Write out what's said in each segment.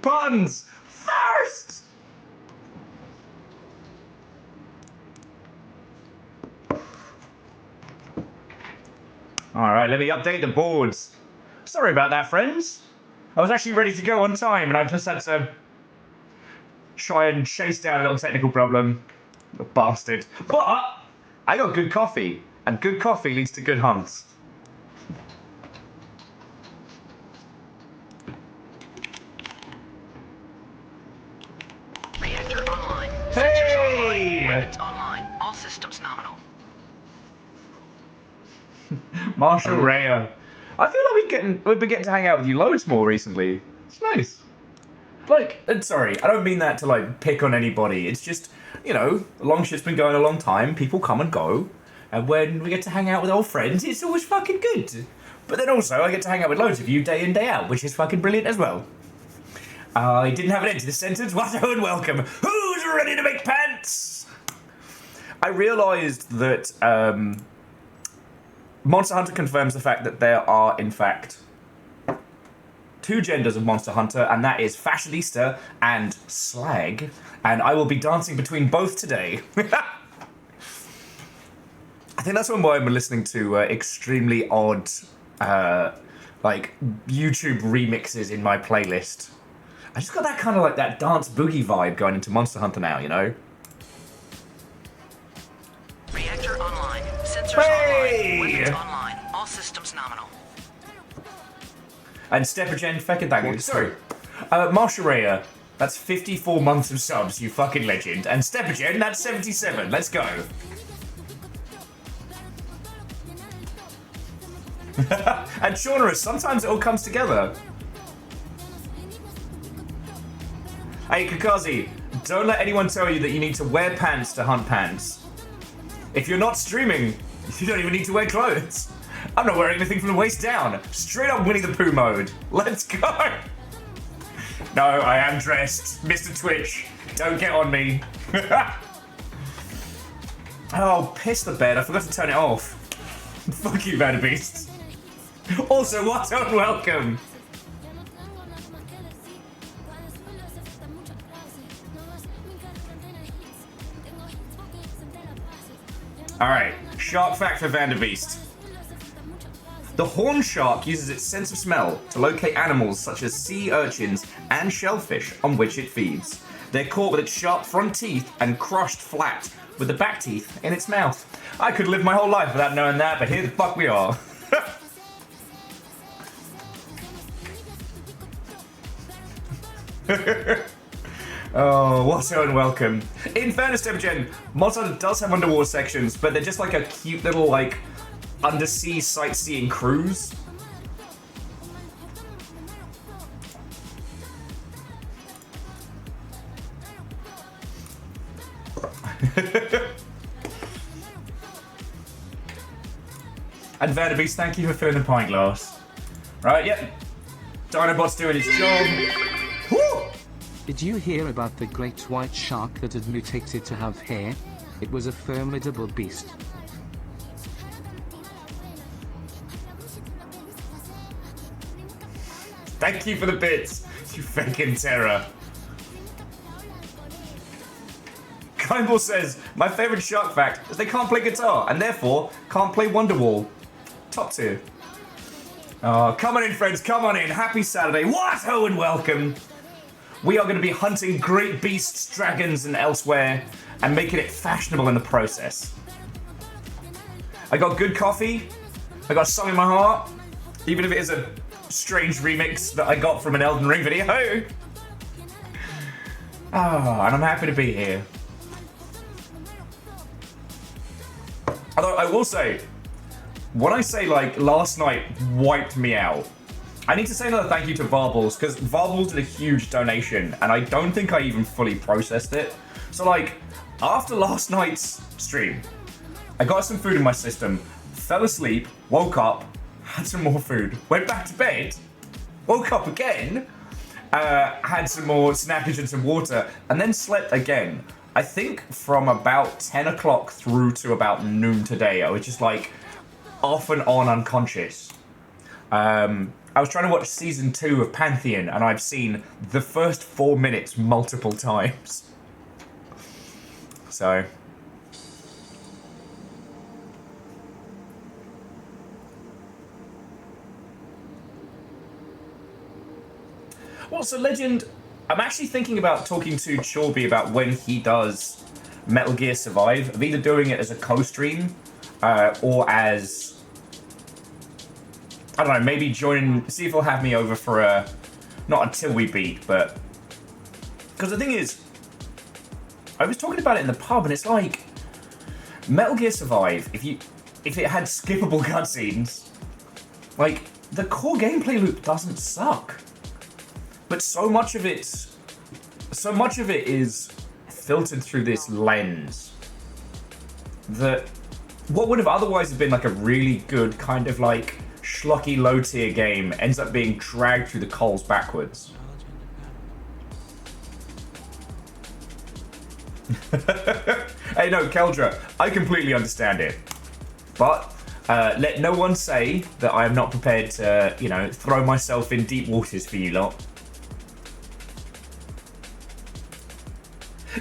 Puns first. All right, let me update the boards. Sorry about that, friends. I was actually ready to go on time, and I just had to try and chase down a little technical problem. The bastard. But I got good coffee, and good coffee leads to good hunts. Reactor online. Hey! Credits online. All systems nominal. Marshall Raya. I feel like we've been getting to hang out with you loads more recently. It's nice. Like, sorry, I don't mean that to like pick on anybody. It's just, you know, Longship's been going a long time. People come and go, and when we get to hang out with old friends, it's always fucking good. But then also, I get to hang out with loads of you day in, day out, which is fucking brilliant as well. I didn't have an end to this sentence. What a welcome. Who's ready to make pants? I realised that Monster Hunter confirms the fact that there are, in fact, two genders of Monster Hunter, and that is fashionista and slag, and I will be dancing between both today. I think that's why I'm listening to extremely odd, like, YouTube remixes in my playlist. I just got that kind of like that dance boogie vibe going into Monster Hunter now, you know? Reactor online. Sensors online. Weapons online. All systems nominal. And Stepagen Fekadagu. Sorry. Marshall Raya, that's 54 months of subs, you fucking legend. And Stepagen, that's 77. Let's go. And Shaunerus, sometimes it all comes together. Hey, Kakazi, don't let anyone tell you that you need to wear pants to hunt pants. If you're not streaming, you don't even need to wear clothes. I'm not wearing anything from the waist down. Straight up Winnie the Pooh mode. Let's go. No, I am dressed. Mr. Twitch, don't get on me. Oh, piss the bed. I forgot to turn it off. Fuck you, Vanderbeast. Also, what unwelcome. Alright, shark fact for Vanderbeest. The horn shark uses its sense of smell to locate animals such as sea urchins and shellfish on which it feeds. They're caught with its sharp front teeth and crushed flat with the back teeth in its mouth. I could live my whole life without knowing that, but here the fuck we are. Oh, what so unwelcome. In fairness to Stepagen, Monster Hunter does have underwater sections, but they're just like a cute little, like, undersea sightseeing cruise. And Vanderbeest, thank you for filling the pint glass. Right, yep. Dinobot's doing his job. Woo! Did you hear about the great white shark that had mutated to have hair? It was a formidable beast. Thank you for the bits, you fucking terror. Kindball says, my favourite shark fact is they can't play guitar, and therefore can't play Wonderwall. Top tier. Oh, come on in, friends, come on in. Happy Saturday. What ho and welcome. We are going to be hunting great beasts, dragons, and elsewhere, and making it fashionable in the process. I got good coffee. I got a song in my heart, even if it is a strange remix that I got from an Elden Ring video. Oh, and I'm happy to be here. Although I will say, when I say like last night wiped me out, I need to say another thank you to Varbles, because Varbles did a huge donation, and I don't think I even fully processed it. So like, after last night's stream, I got some food in my system, fell asleep, woke up, had some more food, went back to bed, woke up again, had some more snackage and some water, and then slept again. I think from about 10 o'clock through to about noon today, I was just like off and on unconscious. I was trying to watch season 2 of Pantheon, and I've seen the first 4 minutes multiple times. So. Well, so Legend, I'm actually thinking about talking to Chorby about when he does Metal Gear Survive, of either doing it as a co-stream, or as, I don't know, maybe see if he'll have me over for a, not until we beat, but, because the thing is, I was talking about it in the pub, and it's like, Metal Gear Survive, if it had skippable cutscenes, like, the core gameplay loop doesn't suck. But so much of it is filtered through this lens that what would have otherwise been like a really good kind of like schlocky low tier game ends up being dragged through the coals backwards. Hey, no, Keldra, I completely understand it, but let no one say that I am not prepared to, you know, throw myself in deep waters for you lot.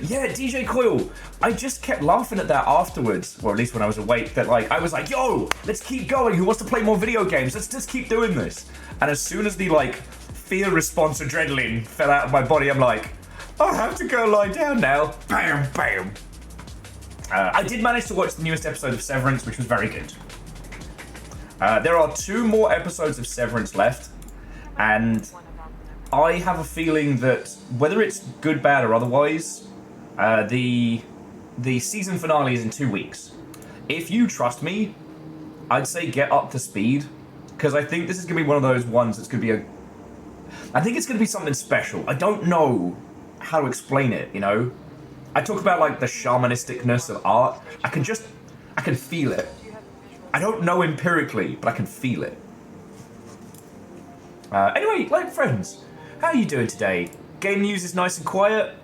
Yeah, DJ Coil. I just kept laughing at that afterwards, or at least when I was awake, that like, I was like, yo, let's keep going. Who wants to play more video games? Let's just keep doing this. And as soon as the like fear response adrenaline fell out of my body, I'm like, I have to go lie down now. Bam, bam. I did manage to watch the newest episode of Severance, which was very good. There are 2 more episodes of Severance left, and I have a feeling that whether it's good, bad, or otherwise, the season finale is in 2 weeks. If you trust me, I'd say get up to speed, because I think this is going to be one of those ones that's going to be I think it's going to be something special. I don't know how to explain it, you know? I talk about, like, the shamanisticness of art. I can feel it. I don't know empirically, but I can feel it. Anyway, like, friends, how are you doing today? Game news is nice and quiet.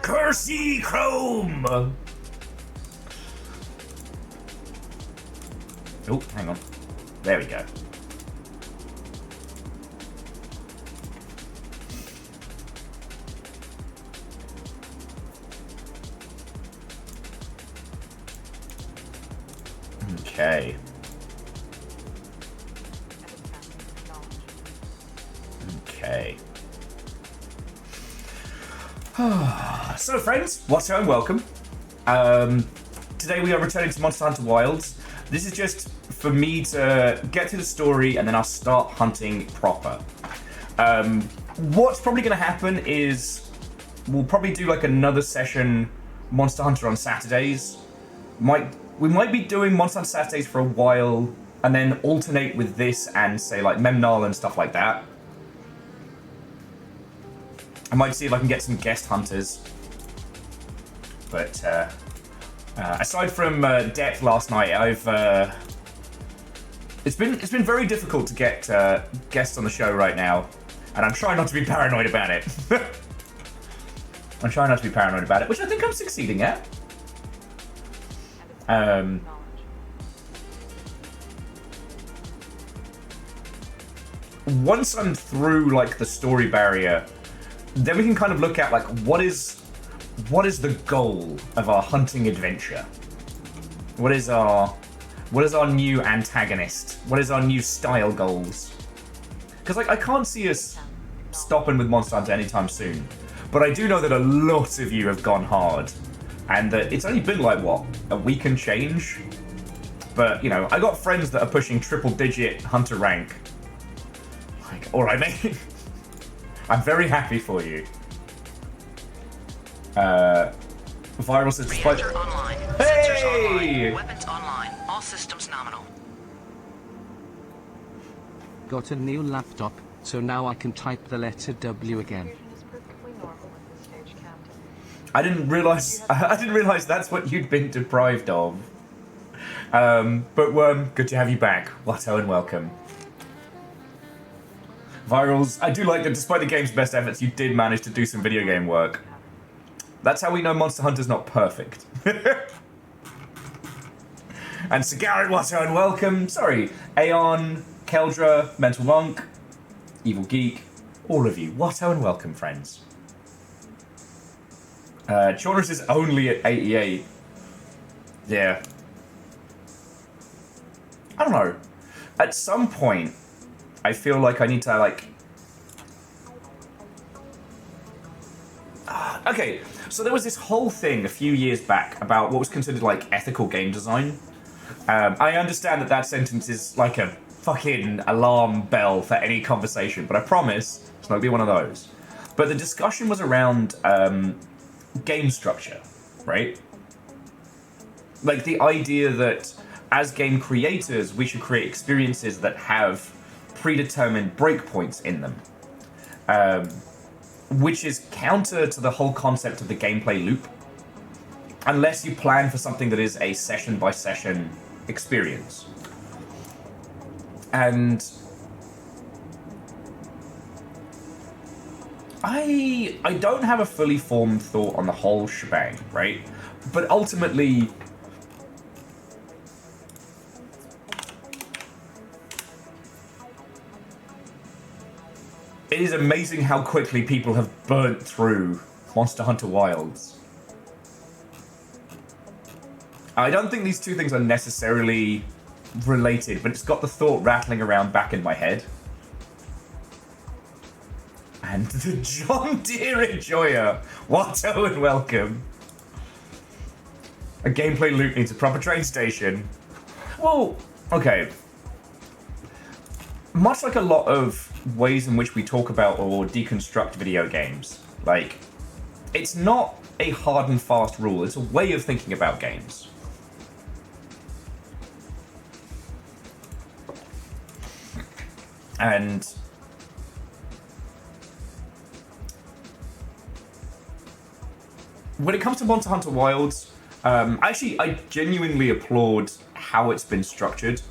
Cursey Chrome! Oh, hang on. There we go. Okay. Okay. So, friends, what's up and welcome. Today we are returning to Monster Hunter Wilds. This is just for me to get through the story and then I'll start hunting proper. What's probably going to happen is we'll probably do like another session Monster Hunter on Saturdays. We might be doing Monster Hunter Saturdays for a while and then alternate with this and say like Memnal and stuff like that. I might see if I can get some guest hunters. But aside from Death last night, it's been very difficult to get guests on the show right now, and I'm trying not to be paranoid about it. I'm trying not to be paranoid about it, which I think I'm succeeding at. Once I'm through like the story barrier, then we can kind of look at like what is the goal of our hunting adventure? What is our new antagonist? What is our new style goals? Because like I can't see us stopping with Monster Hunter anytime soon, but I do know that a lot of you have gone hard, and that it's only been like what, a week and change. But you know, I got friends that are pushing triple-digit hunter rank. Like, all right, mate. I'm very happy for you. Viral says, Reactor online. Hey! Sensors online. Weapons online. All systems nominal. Got a new laptop, so now I can type the letter W again. I didn't realize that's what you'd been deprived of. But Worm, good to have you back. Watto and welcome. Virals, I do like that despite the game's best efforts, you did manage to do some video game work. That's how we know Monster Hunter's not perfect. And Sagarin, Watto, and welcome. Sorry, Aeon, Keldra, Mental Monk, Evil Geek, all of you. Watto and welcome, friends. Chorus is only at 88. Yeah. I don't know. At some point, I feel like I need to, like... Okay, so there was this whole thing a few years back about what was considered, like, ethical game design. I understand that that sentence is like a fucking alarm bell for any conversation, but I promise it's not going to be one of those. But the discussion was around game structure, right? Like the idea that as game creators, we should create experiences that have predetermined breakpoints in them, which is counter to the whole concept of the gameplay loop, unless you plan for something that is a session-by-session experience. And I don't have a fully formed thought on the whole shebang, right? But ultimately, it is amazing how quickly people have burnt through Monster Hunter Wilds. I don't think these two things are necessarily related, but it's got the thought rattling around back in my head. And the John Deere enjoyer. Watto and welcome. A gameplay loop needs a proper train station. Well, okay. Much like a lot of ways in which we talk about or deconstruct video games, like, it's not a hard and fast rule, it's a way of thinking about games. And when it comes to Monster Hunter Wilds, I genuinely applaud how it's been structured.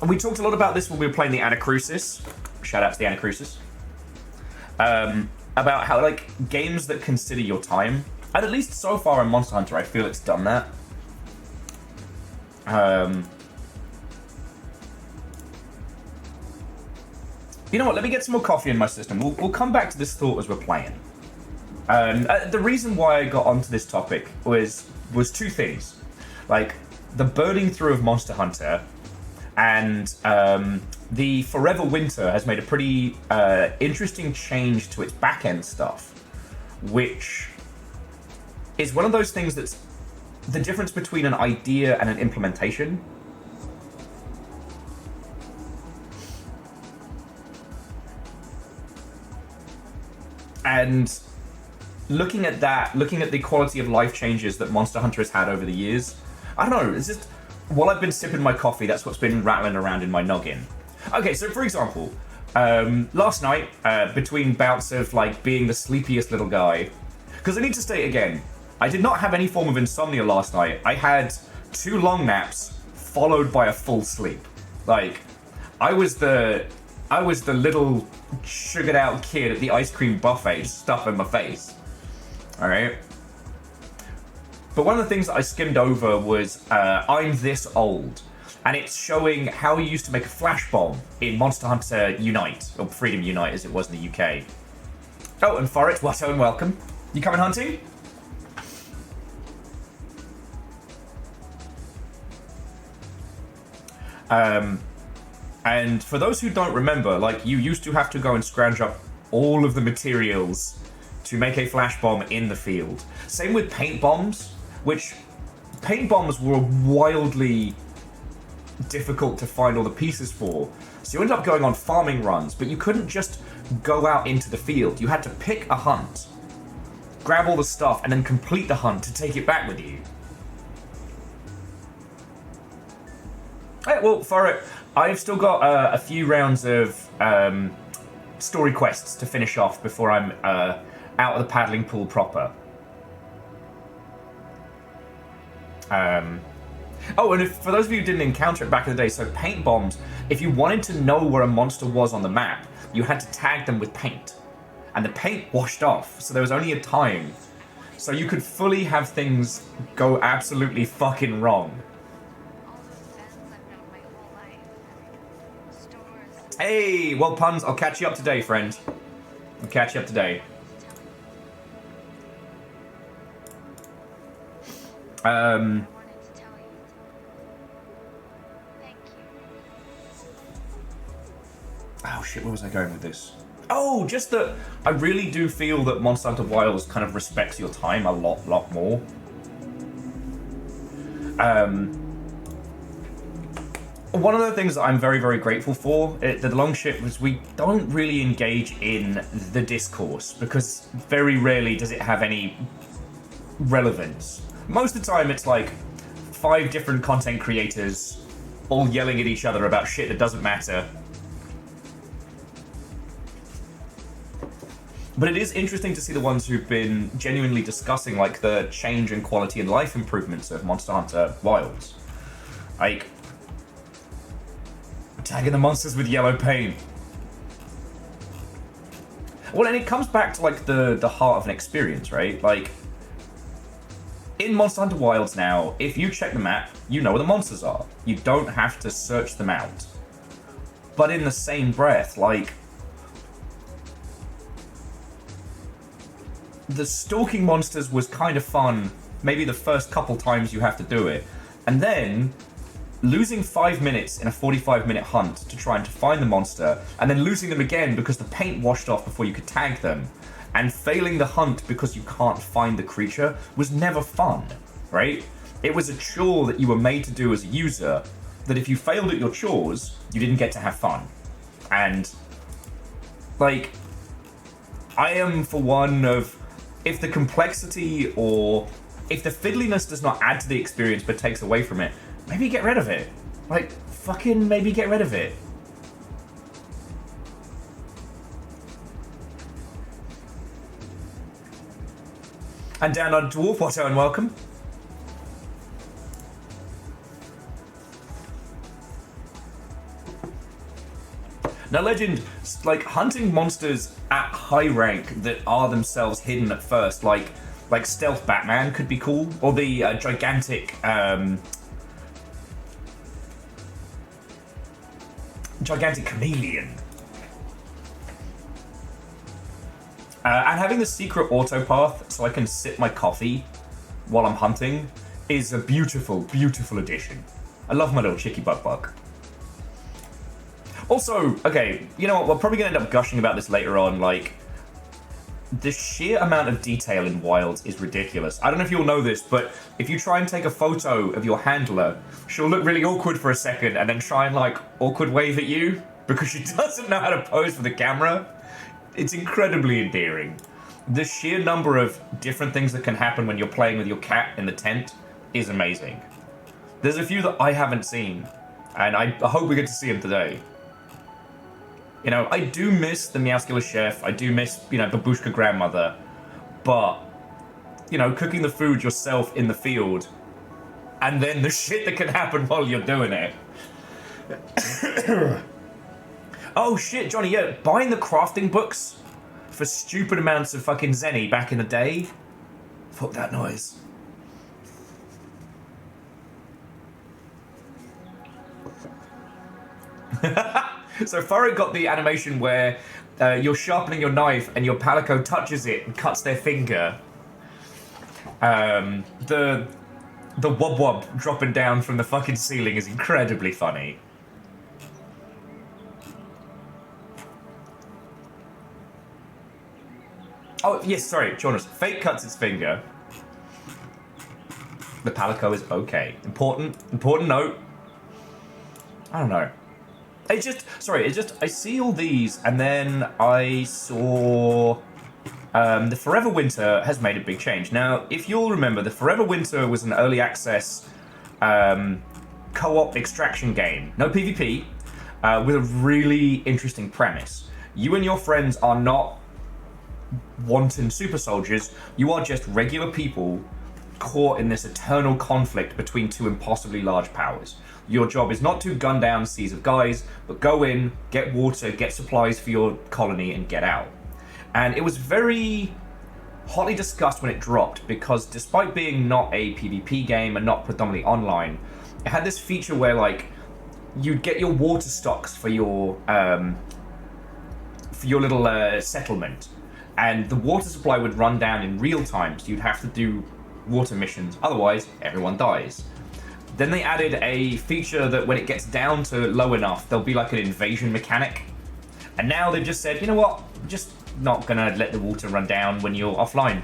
And we talked a lot about this when we were playing the Anacrusis. Shout out to the Anacrusis. About how, like, games that consider your time, and at least so far in Monster Hunter, I feel it's done that. You know what, let me get some more coffee in my system. We'll come back to this thought as we're playing. The reason why I got onto this topic was two things. Like, the burning through of Monster Hunter, and the Forever Winter has made a pretty interesting change to its back-end stuff, which is one of those things that's the difference between an idea and an implementation. And looking at that, looking at the quality of life changes that Monster Hunter has had over the years, I don't know, it's just, while I've been sipping my coffee, that's what's been rattling around in my noggin. Okay, so for example, last night, between bouts of, like, being the sleepiest little guy, because I need to state again, I did not have any form of insomnia last night. I had 2 long naps, followed by a full sleep. Like, I was the little sugared out kid at the ice cream buffet, stuff in my face. Alright? But one of the things that I skimmed over was I'm This Old. And it's showing how you used to make a flash bomb in Monster Hunter Unite, or Freedom Unite as it was in the UK. Oh, and Forrest, Watto and welcome. You coming hunting? And for those who don't remember, like, you used to have to go and scrounge up all of the materials to make a flash bomb in the field. Same with paint bombs, which paint bombs were wildly difficult to find all the pieces for. So you ended up going on farming runs, but you couldn't just go out into the field. You had to pick a hunt, grab all the stuff, and then complete the hunt to take it back with you. Alright, well, for it, I've still got a few rounds of story quests to finish off before I'm out of the paddling pool proper. Oh, and for those of you who didn't encounter it back in the day, so paint bombs, if you wanted to know where a monster was on the map, you had to tag them with paint. And the paint washed off, so there was only a time. So you could fully have things go absolutely fucking wrong. Hey, well, puns, I'll catch you up today, friend. I'll catch you up today. Oh shit, where was I going with this? Oh, just that I really do feel that Monster Hunter Wilds kind of respects your time a lot more. One of the things that I'm very grateful for, the long ship, was we don't really engage in the discourse because very rarely does it have any relevance. Most of the time it's like 5 different content creators all yelling at each other about shit that doesn't matter. But it is interesting to see the ones who've been genuinely discussing like the change in quality and life improvements of Monster Hunter Wilds. Like, tagging the monsters with yellow paint. Well, and it comes back to like the heart of an experience, right? Like, in Monster Hunter Wilds now, if you check the map, you know where the monsters are. You don't have to search them out. But in the same breath, like, the stalking monsters was kind of fun, maybe the first couple times you have to do it. And then losing 5 minutes in a 45-minute hunt to try and to find the monster, and then losing them again because the paint washed off before you could tag them, and failing the hunt because you can't find the creature was never fun, right? It was a chore that you were made to do as a user, that if you failed at your chores, you didn't get to have fun. And, like, I am for one of, if the complexity or if the fiddliness does not add to the experience but takes away from it, maybe get rid of it. Like, fucking maybe get rid of it. And down on Dwarf Watto and welcome. Now, Legend, like, hunting monsters at high rank that are themselves hidden at first, like Stealth Batman could be cool, or the gigantic chameleon. And having the secret auto path so I can sip my coffee while I'm hunting is a beautiful addition. I love my little chicky buck. Also, okay, you know what, we're probably going to end up gushing about this later on, like, the sheer amount of detail in Wilds is ridiculous. I don't know if you'll know this, but if you try and take a photo of your handler, she'll look really awkward for a second and then try and, like, awkward wave at you because she doesn't know how to pose for the camera. It's incredibly endearing. The sheer number of different things that can happen when you're playing with your cat in the tent is amazing. There's a few that I haven't seen, and I hope we get to see them today. You know, I do miss the Meowscular Chef, I do miss, you know, Babushka Grandmother, but, you know, cooking the food yourself in the field, and then the shit that can happen while you're doing it. Oh shit, Johnny, yeah, buying the crafting books for stupid amounts of fucking zenny back in the day. Fuck that noise. So Furry got the animation where you're sharpening your knife and your palico touches it and cuts their finger. The wob wob dropping down from the fucking ceiling is incredibly funny. Oh, yes, sorry, Jonas. Fate cuts its finger. The palico is okay. Important note. I don't know. I see all these, and then I saw the Forever Winter has made a big change. Now, if you'll remember, the Forever Winter was an early access co-op extraction game. No PvP, with a really interesting premise. You and your friends are not wanton super soldiers, you are just regular people caught in this eternal conflict between two impossibly large powers. Your job is not to gun down seas of guys, but go in, get water, get supplies for your colony, and get out. And it was very hotly discussed when it dropped because despite being not a PvP game and not predominantly online, it had this feature where like you'd get your water stocks for your little settlement, and the water supply would run down in real time, so you'd have to do water missions, otherwise everyone dies. Then they added a feature that when it gets down to low enough, there'll be like an invasion mechanic. And now they've just said, you know what, I'm just not gonna let the water run down when you're offline.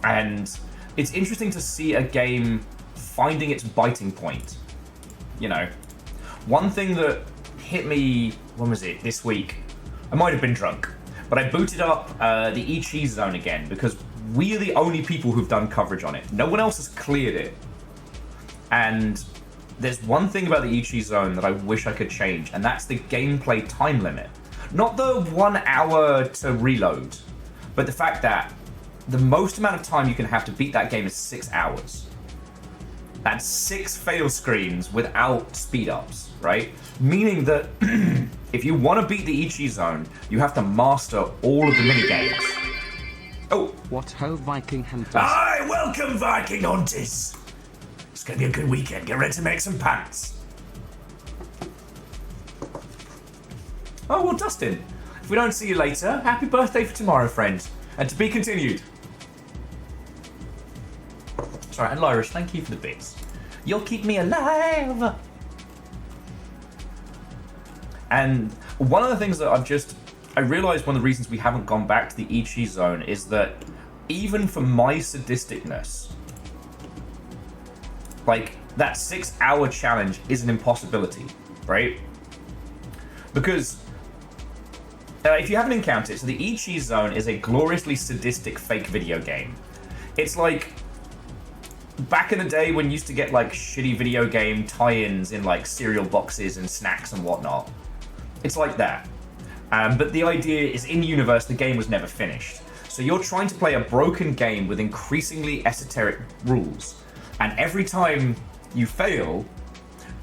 And it's interesting to see a game finding its biting point. You know, one thing that hit me, when was it, this week? I might have been drunk, but I booted up the E-Cheese Zone again because we are the only people who've done coverage on it. No one else has cleared it. And there's one thing about the E-Cheese Zone that I wish I could change, and that's the gameplay time limit. Not the 1 hour to reload, but the fact that the most amount of time you can have to beat that game is 6 hours. That's 6 fail screens without speed ups, right? Meaning that if you want to beat the E-Cheese Zone, you have to master all of the minigames. Oh! What ho, Viking hunters? Hi, welcome, Viking hunters! It's gonna be a good weekend. Get ready to make some pants. Oh, well, Dustin, if we don't see you later, happy birthday for tomorrow, friend. And to be continued. Sorry, and Lyrish, thank you for the bits. You'll keep me alive! And one of the things that I realised one of the reasons we haven't gone back to the E-Cheese Zone is that even for my sadisticness, like, that 6 hour challenge is an impossibility, right? Because if you haven't encountered it, so the E-Cheese Zone is a gloriously sadistic fake video game. It's like back in the day when you used to get like shitty video game tie-ins in like cereal boxes and snacks and whatnot. It's like that. But the idea is in universe, the game was never finished. So you're trying to play a broken game with increasingly esoteric rules. And every time you fail,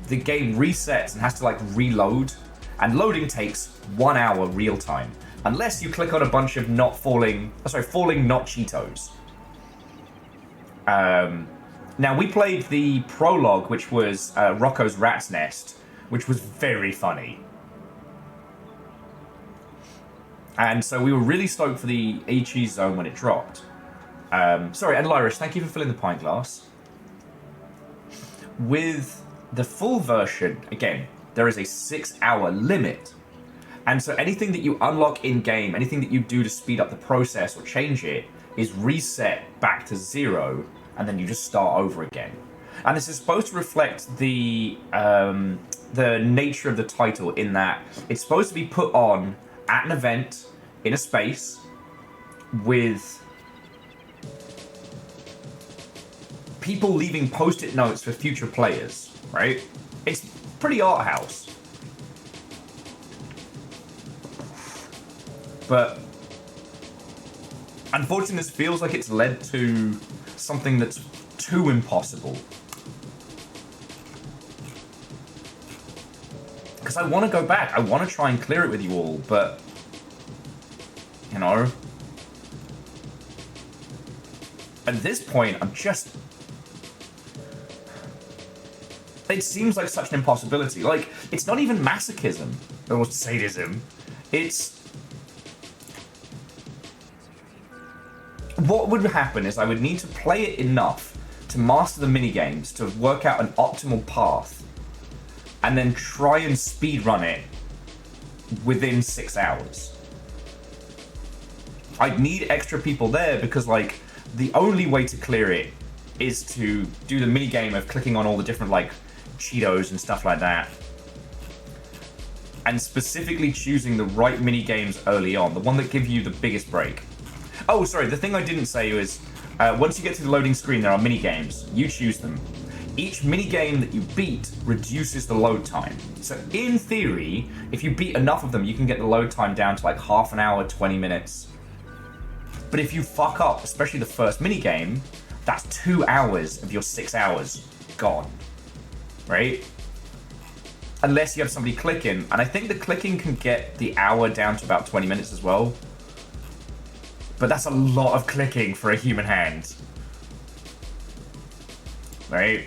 the game resets and has to like reload. And loading takes 1 hour real time. Unless you click on a bunch of falling not Cheetos. Now we played the prologue, which was Rocco's Rat's Nest, which was very funny. And so we were really stoked for the E-Cheese Zone when it dropped. Sorry, and Lyrish, thank you for filling the pint glass. With the full version, again, there is a 6 hour limit. And so anything that you unlock in-game, anything that you do to speed up the process or change it, is reset back to 0, and then you just start over again. And this is supposed to reflect the nature of the title in that it's supposed to be put on at an event in a space with people leaving post-it notes for future players, right? It's pretty art house. But unfortunately, this feels like it's led to something that's too impossible. Because I want to go back. I want to try and clear it with you all, but you know, at this point, I'm just... It seems like such an impossibility. Like, it's not even masochism or sadism. It's... What would happen is I would need to play it enough to master the minigames, to work out an optimal path, and then try and speedrun it within 6 hours. I'd need extra people there because, like, the only way to clear it is to do the minigame of clicking on all the different, like, Cheetos and stuff like that. And specifically choosing the right minigames early on, the one that give you the biggest break. Oh, sorry, the thing I didn't say was, once you get to the loading screen, there are minigames. You choose them. Each minigame that you beat reduces the load time. So in theory, if you beat enough of them, you can get the load time down to like half an hour, 20 minutes. But if you fuck up, especially the first minigame, that's 2 hours of your 6 hours gone. Right? Unless you have somebody clicking. And I think the clicking can get the hour down to about 20 minutes as well. But that's a lot of clicking for a human hand. Right?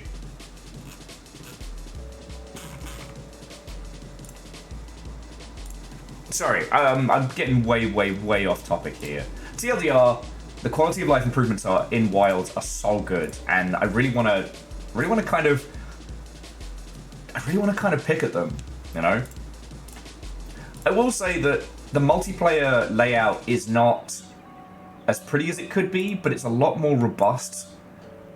Sorry, I'm getting way off topic here. TLDR, the quality of life improvements are in Wilds are so good, and I really want to kind of pick at them, you know? I will say that the multiplayer layout is not as pretty as it could be, but it's a lot more robust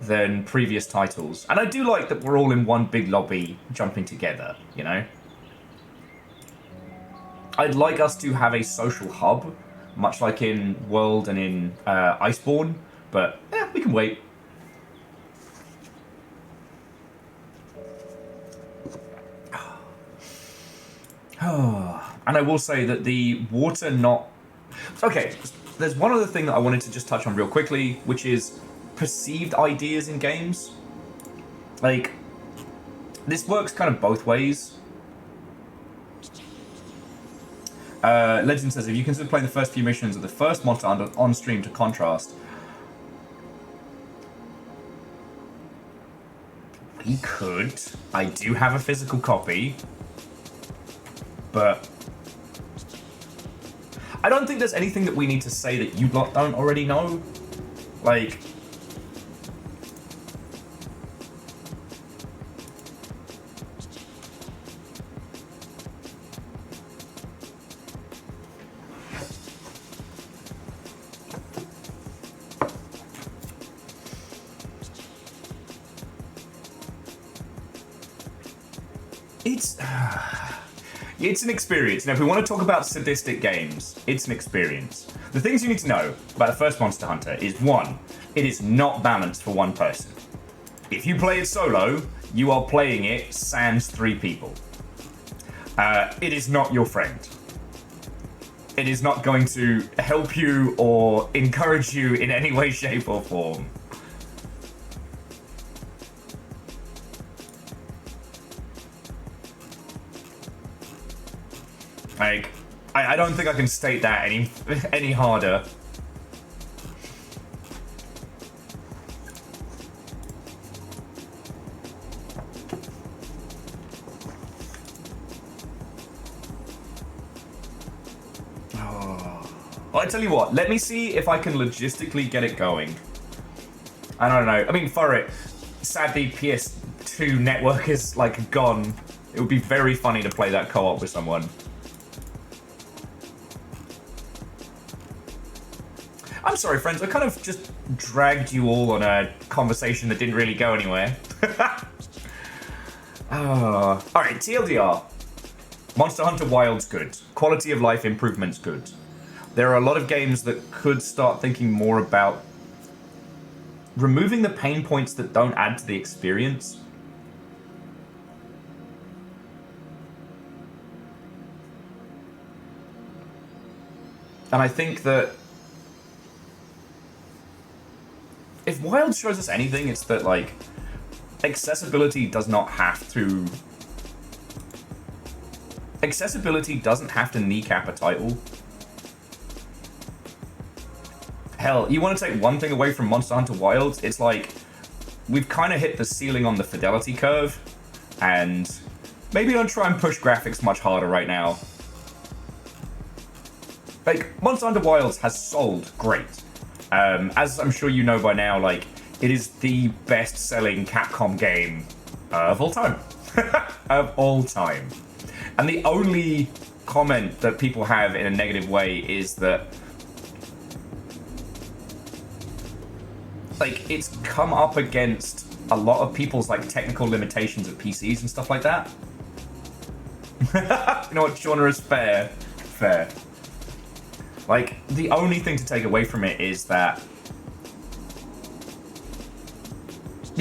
than previous titles. And I do like that we're all in one big lobby jumping together, you know? I'd like us to have a social hub, much like in World and in Iceborne, but we can wait. And I will say that the water not... Okay, there's one other thing that I wanted to just touch on real quickly, which is perceived ideas in games. Like, this works kind of both ways. Legend says, if you consider playing the first few missions of the first Monster Hunter on stream to contrast, we could. I do have a physical copy, but I don't think there's anything that we need to say that you lot don't already know. Like, it's an experience. Now, if we want to talk about sadistic games, it's an experience. The things you need to know about the first Monster Hunter is, one, it is not balanced for one person. If you play it solo, you are playing it sans 3 people. It is not your friend. It is not going to help you or encourage you in any way, shape, or form. Like, I don't think I can state that any harder. Oh. Well, I tell you what, let me see if I can logistically get it going. I don't know. I mean, for it, sadly, PS2 network is, like, gone. It would be very funny to play that co-op with someone. I'm sorry, friends, I kind of just dragged you all on a conversation that didn't really go anywhere. Alright, TLDR. Monster Hunter Wild's good. Quality of life improvements good. There are a lot of games that could start thinking more about removing the pain points that don't add to the experience. And I think that if Wild shows us anything, it's that, like, accessibility does not have to... Accessibility doesn't have to kneecap a title. Hell, you want to take one thing away from Monster Hunter Wilds, it's like, we've kind of hit the ceiling on the fidelity curve, and maybe don't try and push graphics much harder right now. Like, Monster Hunter Wilds has sold great. As I'm sure you know by now, like, it is the best-selling Capcom game of all time. Of all time. And the only comment that people have in a negative way is that, like, it's come up against a lot of people's, like, technical limitations of PCs and stuff like that. You know what, genre is fair. Fair. Like, the only thing to take away from it is that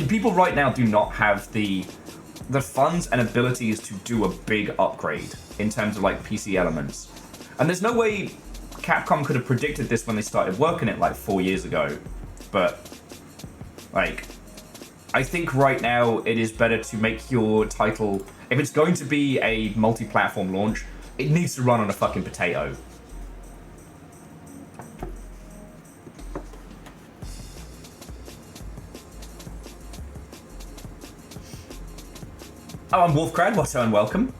people right now do not have the funds and abilities to do a big upgrade in terms of, like, PC elements. And there's no way Capcom could have predicted this when they started working it, like, 4 years ago. But, like, I think right now it is better to make your title... If it's going to be a multi-platform launch, it needs to run on a fucking potato. Oh, I'm Wolfcrad. What's and welcome.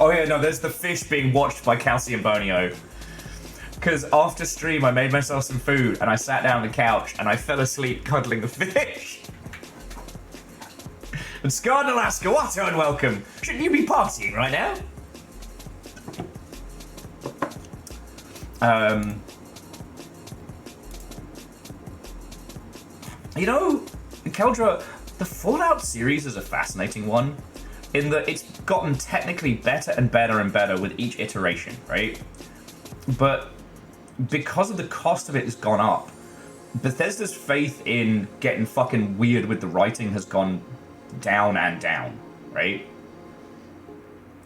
Oh yeah, no, there's the fish being watched by Calcium Bonio. Because after stream, I made myself some food and I sat down on the couch and I fell asleep cuddling the fish. And Scarred Alaska, what and welcome. Shouldn't you be partying right now? You know, Keldra, the Fallout series is a fascinating one in that it's gotten technically better and better and better with each iteration, right? But because of the cost of it has gone up, Bethesda's faith in getting fucking weird with the writing has gone down and down, right?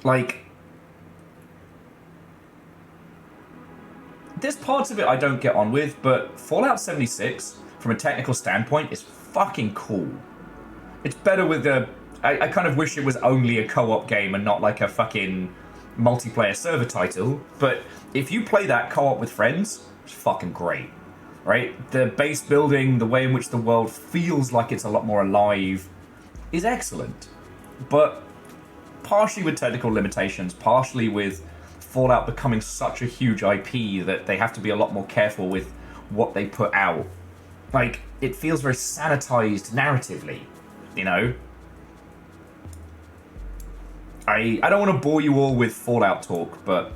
Like, there's parts of it I don't get on with, but Fallout 76, from a technical standpoint, is fucking cool. It's better with the... I kind of wish it was only a co-op game and not like a fucking multiplayer server title, but if you play that co-op with friends, it's fucking great, right? The base building, the way in which the world feels like it's a lot more alive, is excellent. But partially with technical limitations, partially with Fallout becoming such a huge IP that they have to be a lot more careful with what they put out. Like, it feels very sanitized narratively, you know? I don't want to bore you all with Fallout talk, but,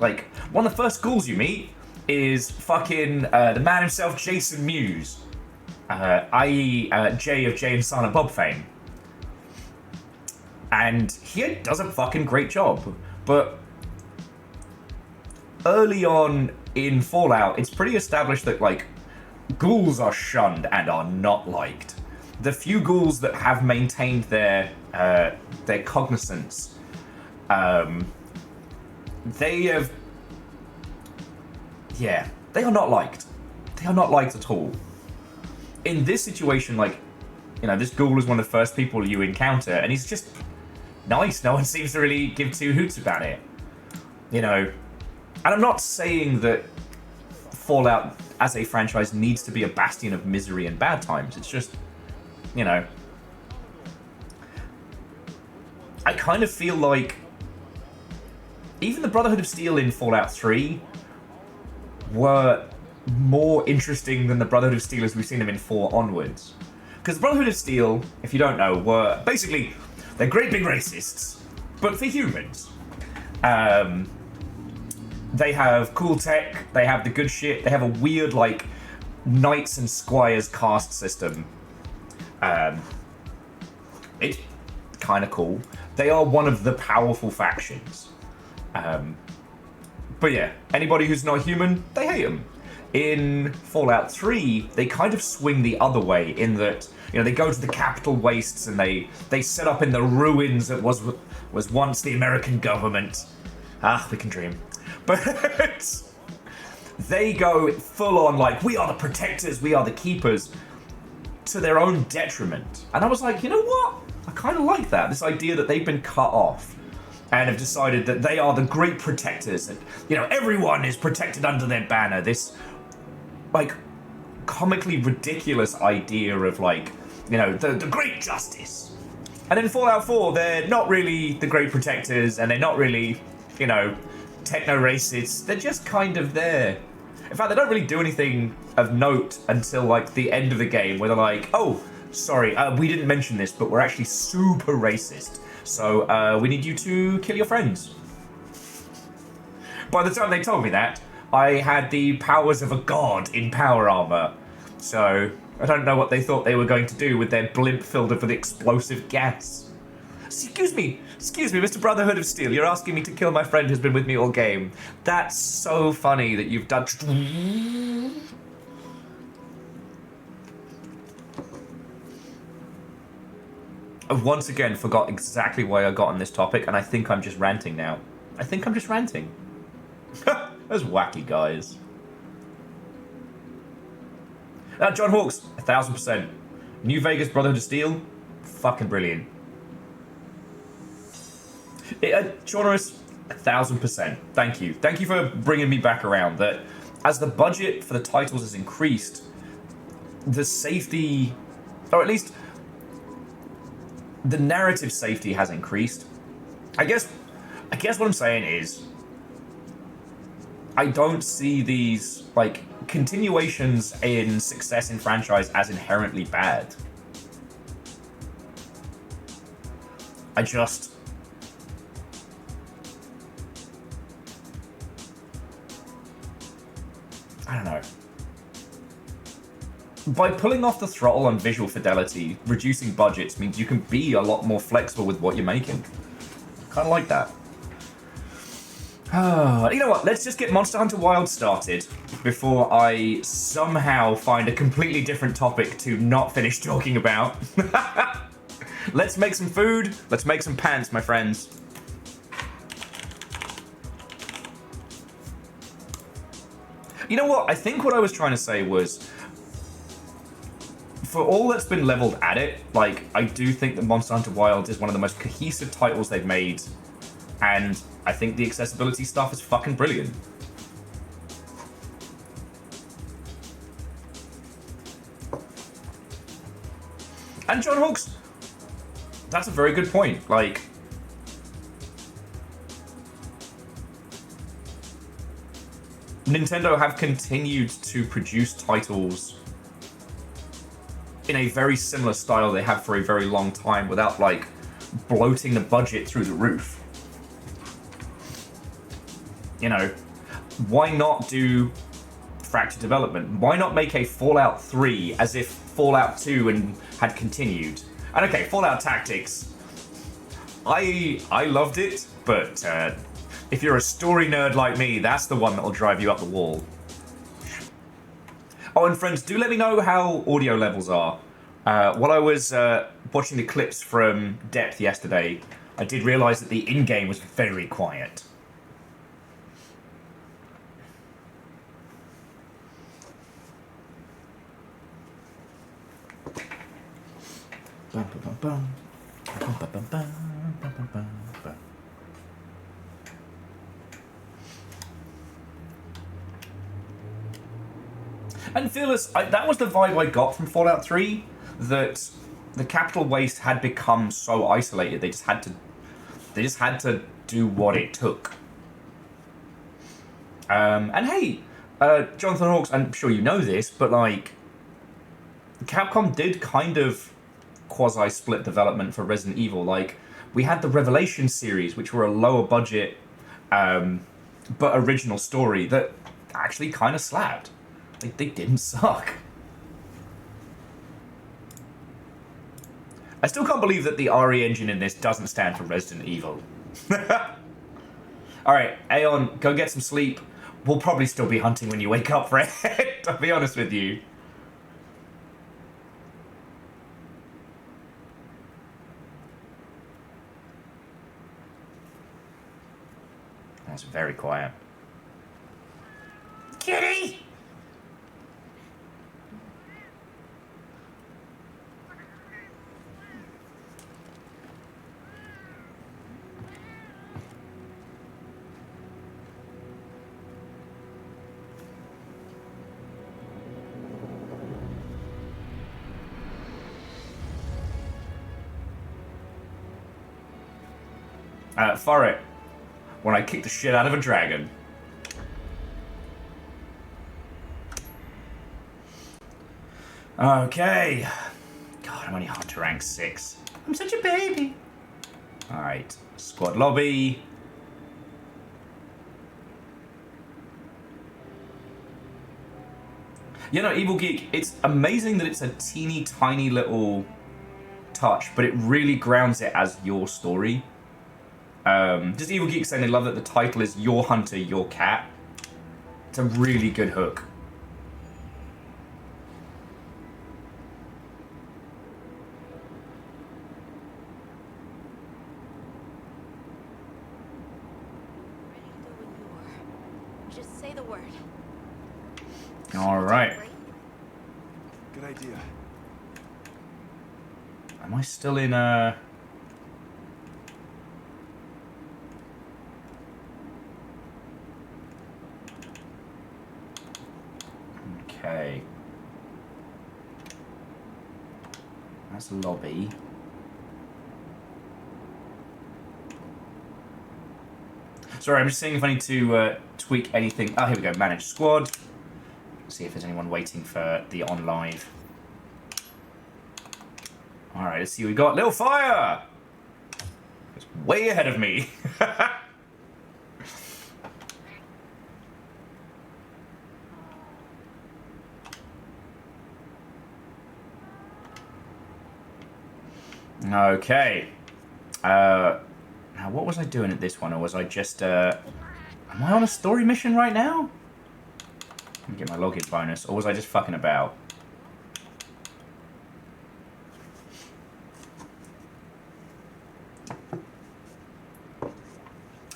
like, one of the first ghouls you meet is fucking the man himself, Jason Mewes, i.e. Jay of Jay and Silent Bob fame. And he does a fucking great job, but early on in Fallout, it's pretty established that, like, ghouls are shunned and are not liked. The few ghouls that have maintained their cognizance, they have... Yeah, they are not liked. They are not liked at all. In this situation, like, you know, this ghoul is one of the first people you encounter, and he's just nice. No one seems to really give two hoots about it. You know, and I'm not saying that Fallout as a franchise needs to be a bastion of misery and bad times. It's just, you know, I kind of feel like even the Brotherhood of Steel in Fallout 3 were more interesting than the Brotherhood of Steel as we've seen them in 4 onwards. Because the Brotherhood of Steel, if you don't know, were basically, they're great big racists, but for humans. They have cool tech, they have the good shit, they have a weird, like, knights and squires caste system. It's kind of cool. They are one of the powerful factions. But yeah, anybody who's not human, they hate them. In Fallout 3, they kind of swing the other way in that, you know, they go to the capital wastes and they set up in the ruins that was once the American government. Ah, we can dream. But they go full on like, we are the protectors, we are the keepers, to their own detriment. And I was like, you know what? I kind of like that. This idea that they've been cut off and have decided that they are the great protectors and, you know, everyone is protected under their banner. This, like, comically ridiculous idea of, like, you know, the great justice. And in Fallout 4, they're not really the great protectors and they're not really, you know, techno-racists. They're just kind of there. In fact, they don't really do anything of note until, like, the end of the game where they're like, oh, sorry, we didn't mention this, but we're actually super racist. So, we need you to kill your friends. By the time they told me that, I had the powers of a god in power armor. So, I don't know what they thought they were going to do with their blimp filled with explosive gas. Excuse me, Mr. Brotherhood of Steel, you're asking me to kill my friend who's been with me all game. That's so funny that you've done... I've once again forgot exactly why I got on this topic, and I think I'm just ranting now. I think I'm just ranting. Those wacky guys. John Hawks, 1000%. New Vegas Brotherhood of Steel, fucking brilliant. Journalist, 1000%. Thank you. Thank you for bringing me back around. That as the budget for the titles has increased, the safety, or at least the narrative safety has increased. I guess what I'm saying is, I don't see these, like, continuations in success in franchise as inherently bad. I don't know. By pulling off the throttle on visual fidelity, reducing budgets means you can be a lot more flexible with what you're making. Kind of like that. You know what? Let's just get Monster Hunter Wilds started before I somehow find a completely different topic to not finish talking about. Let's make some food. Let's make some pants, my friends. You know what? I think what I was trying to say was, for all that's been leveled at it, like, I do think that Monster Hunter Wilds is one of the most cohesive titles they've made, and I think the accessibility stuff is fucking brilliant. And John Hawks, that's a very good point. Like, Nintendo have continued to produce titles in a very similar style they have for a very long time without, like, bloating the budget through the roof. You know, why not do fractured development? Why not make a Fallout 3 as if Fallout 2 had continued? And okay, Fallout Tactics, I loved it, but if you're a story nerd like me, that's the one that'll drive you up the wall. Oh, and friends, do let me know how audio levels are. While I was watching the clips from Depth yesterday, I did realise that the in-game was very quiet. And Fearless, that was the vibe I got from Fallout 3, that the capital waste had become so isolated, they just had to do what it took. And hey, Jonathan Hawks, I'm sure you know this, but like, Capcom did kind of quasi-split development for Resident Evil. Like, we had the Revelation series, which were a lower budget, but original story that actually kind of slapped. Like, they didn't suck. I still can't believe that the RE engine in this doesn't stand for Resident Evil. Alright, Aeon, go get some sleep. We'll probably still be hunting when you wake up, Fred. I'll be honest with you. That's very quiet. Kitty! For it, when I kick the shit out of a dragon. Okay. God, I'm only Hunter rank 6. I'm such a baby. Alright, squad lobby. You know, Evil Geek, it's amazing that it's a teeny tiny little touch, but it really grounds it as your story. Just Evil Geek saying they love that the title is Your Hunter, Your Cat. It's a really good hook. Just say the word. All right. Good idea. Am I still in Okay. That's lobby. Sorry, I'm just seeing if I need to tweak anything. Oh, here we go. Manage squad. See if there's anyone waiting for the on live. Alright, let's see what we got. Little Fire! It's way ahead of me. Okay. Now, what was I doing at this one? Or was I just, am I on a story mission right now? Let me get my login bonus. Or was I just fucking about?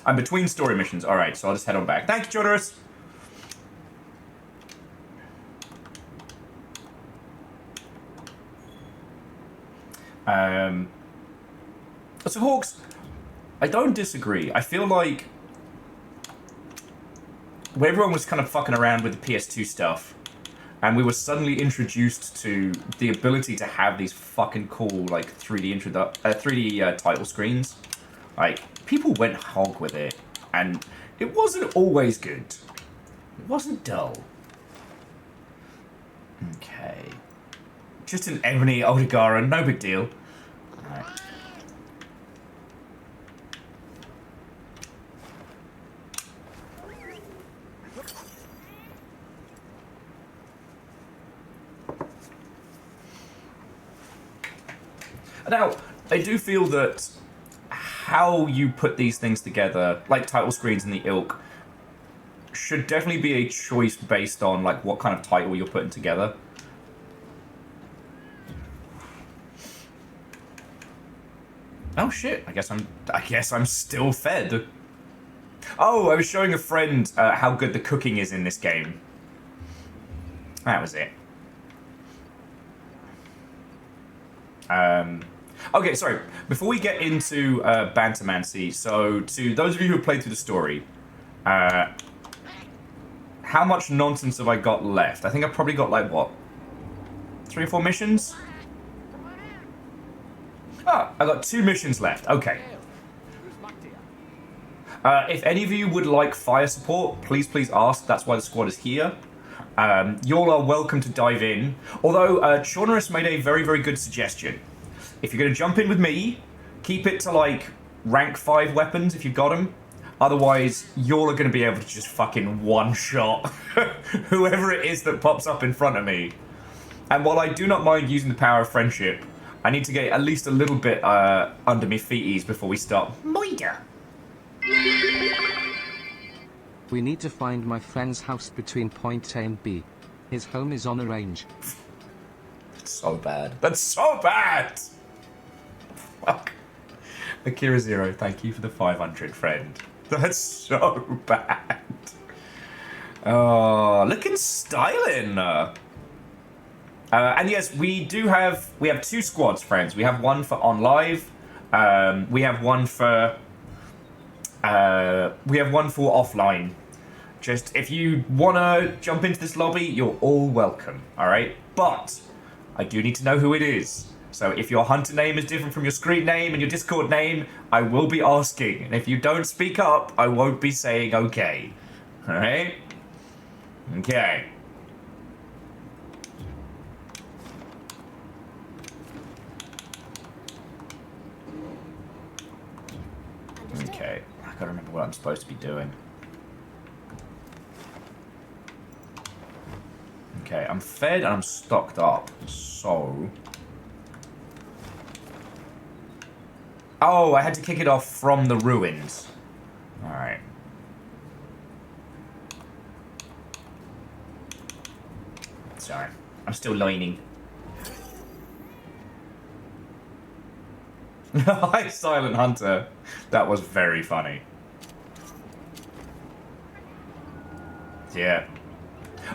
I'm between story missions. Alright, so I'll just head on back. Thank you, Jonas! So Hawks, I don't disagree. I feel like when everyone was kind of fucking around with the PS2 stuff, and we were suddenly introduced to the ability to have these fucking cool, like, 3D title screens, like, people went hog with it, and it wasn't always good. It wasn't dull. Okay. Just an Ebony Odigara, no big deal. Alright. Now, I do feel that how you put these things together, like title screens and the ilk, should definitely be a choice based on like what kind of title you're putting together. Oh shit! I guess I'm still fed. Oh, I was showing a friend how good the cooking is in this game. That was it. Okay, sorry. Before we get into Bantermancy, so to those of you who have played through the story, how much nonsense have I got left? I think I've probably got like what, 3 or 4 missions? Ah, I got 2 missions left. Okay. If any of you would like fire support, please ask. That's why the squad is here. Y'all are welcome to dive in. Although, Chaunerus made a very, very good suggestion. If you're going to jump in with me, keep it to, like, rank 5 weapons if you've got them. Otherwise, y'all are going to be able to just fucking one-shot whoever it is that pops up in front of me. And while I do not mind using the power of friendship, I need to get at least a little bit under me feeties before we start. Moida! We need to find my friend's house between point A and B. His home is on a range. That's so bad. That's so bad! Fuck. Akira Zero, thank you for the 500, friend. That's so bad. Oh, looking styling. And yes, we have 2 squads, friends. We have one for on live. We have one for offline. Just if you wanna jump into this lobby, you're all welcome. All right, but I do need to know who it is. So if your hunter name is different from your screen name and your Discord name, I will be asking. And if you don't speak up, I won't be saying okay. All right? Okay. Okay, I gotta remember what I'm supposed to be doing. Okay, I'm fed and I'm stocked up, so... Oh, I had to kick it off from the ruins. Alright. Sorry, I'm still lining. Hi, Silent Hunter. That was very funny. Yeah.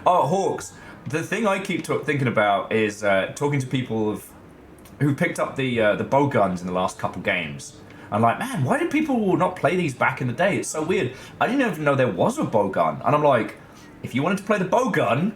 Oh, Hawks. The thing I keep thinking about is talking to people who picked up the bow guns in the last couple games. I'm like, man, why did people not play these back in the day? It's so weird. I didn't even know there was a bow gun. And I'm like, if you wanted to play the bow gun,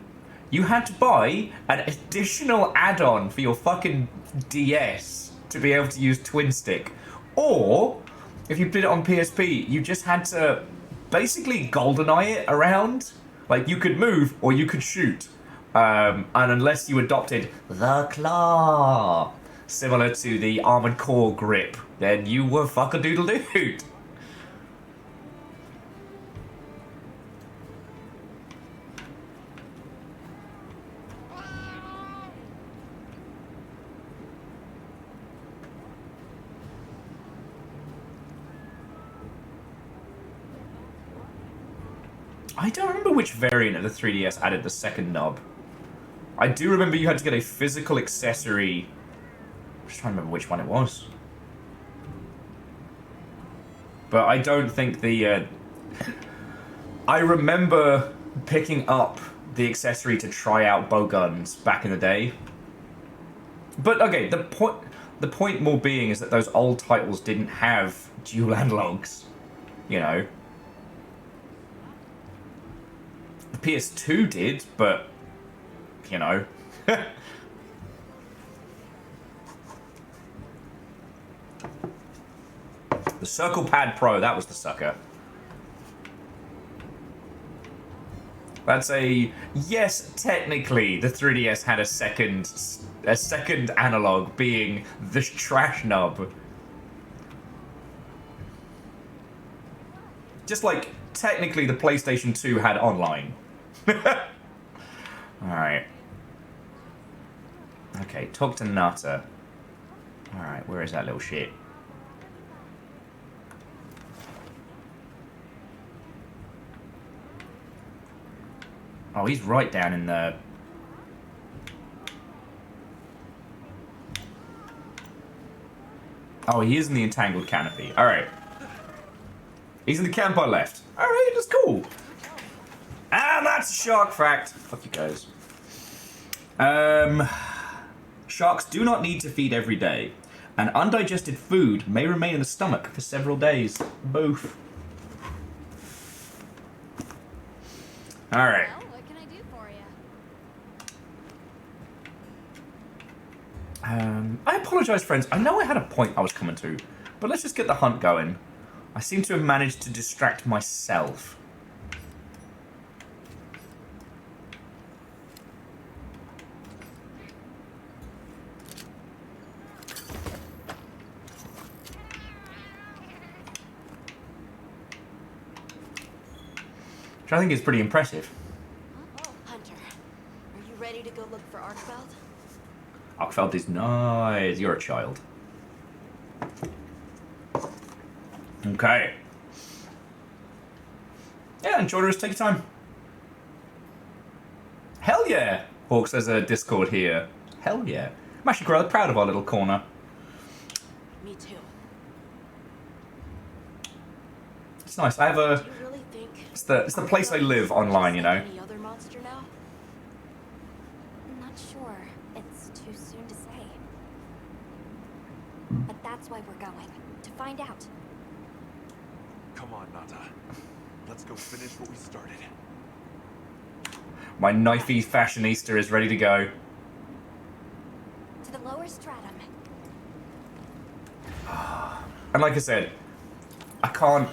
you had to buy an additional add-on for your fucking DS to be able to use twin stick. Or, if you did it on PSP, you just had to basically GoldenEye it around. Like, you could move or you could shoot. And unless you adopted the claw, similar to the Armored Core grip, then you were fuck-a-doodle-dood. I don't remember which variant of the 3DS added the second knob. I do remember you had to get a physical accessory. I'm just trying to remember which one it was. But I don't think the... I remember picking up the accessory to try out bow guns back in the day. But okay, the point more being is that those old titles didn't have dual analogs. You know. The PS2 did, but, you know. The Circle Pad Pro, that was the sucker. That's a... Yes, technically, the 3DS had a second analog, being the trash nub. Just like, technically, the PlayStation 2 had online. Alright. Okay, talk to Nata. Alright, where is that little shit? Oh, he's right down in the... Oh, he is in the entangled canopy. Alright. He's in the camp I left. Alright, that's cool. And that's a shark fact. Fuck you guys. Sharks do not need to feed every day. And undigested food may remain in the stomach for several days. Both. Alright. Well, what can I do for you? I apologise, friends. I know I had a point I was coming to, but let's just get the hunt going. I seem to have managed to distract myself. Which I think is pretty impressive. Oh, Hunter. Are you ready to go look for Arkfeld? Arkfeld is nice. You're a child. Okay. Yeah, and Jordan, take your time. Hell yeah! Hawks, there's a Discord here. Hell yeah. I'm actually rather proud of our little corner. Me too. It's nice. I have a... Do you really think It's the place I live online, you know. any other monster now? I'm not sure. It's too soon to say. But that's why we're going. To find out. Come on, Nata. Let's go finish what we started. My knifey fashionista is ready to go. To the lower stratum. And like I said, I can't...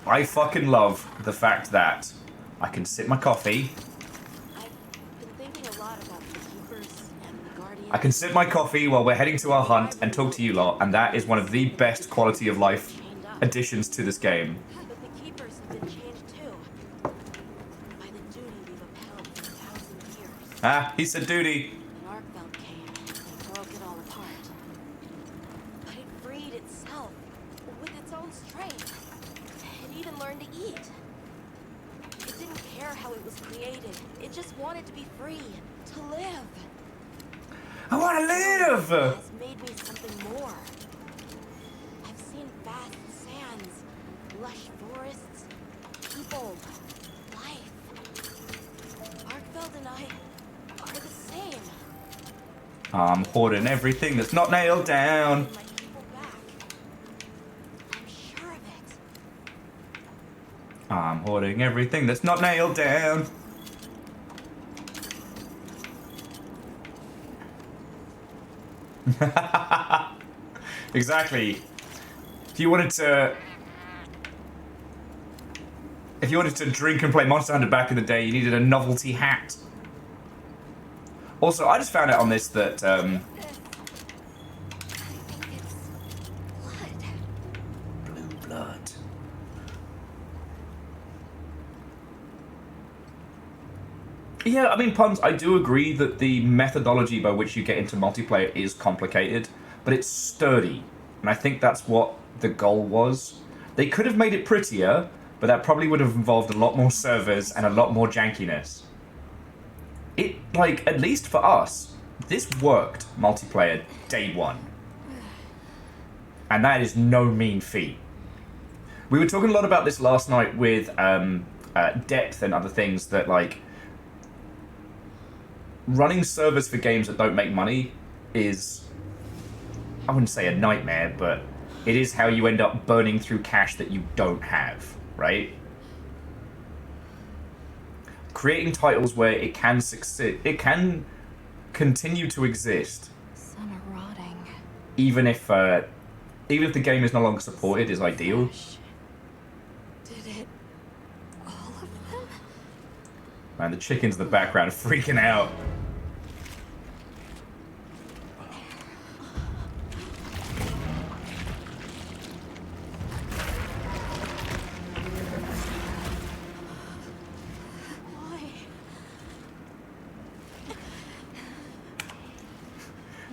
I fucking love the fact that I can sip my coffee. I've been thinking a lot about the Keepers and the Guardians. I can sip my coffee while we're heading to our hunt and talk to you lot, and that is one of the best quality of life additions to this game. But the Keepers have been changed too. By the duty we've upheld for 1,000 years. Ah, he said duty. When Arkfeld came, they broke it all apart. But it freed itself with its own strength. It even learned to eat. It didn't care how it was created. It just wanted to be free, to live. I want to live! Has made me something more. I've seen vast sands, lush forests, people, life. Arkfeld and I are the same. I'm hoarding everything that's not nailed down. My people back. I'm sure of it. I'm hoarding everything that's not nailed down. Exactly. If you wanted to If you wanted to drink and play Monster Hunter back in the day, you needed a novelty hat. Also, I just found out on this that I think it's blood. blue blood. Yeah, I mean, Puns, I do agree that the methodology by which you get into multiplayer is complicated, but it's sturdy. And I think that's what the goal was. They could have made it prettier, but that probably would have involved a lot more servers and a lot more jankiness. It, like, at least for us, this worked multiplayer day one. And that is no mean feat. We were talking a lot about this last night with depth and other things that, like, running servers for games that don't make money is, I wouldn't say a nightmare, but it is how you end up burning through cash that you don't have, right? Creating titles where it can succeed, it can continue to exist, Some are rotting. even if the game is no longer supported, is ideal. Did it? All of them? Man, the chickens in the background are freaking out. Why?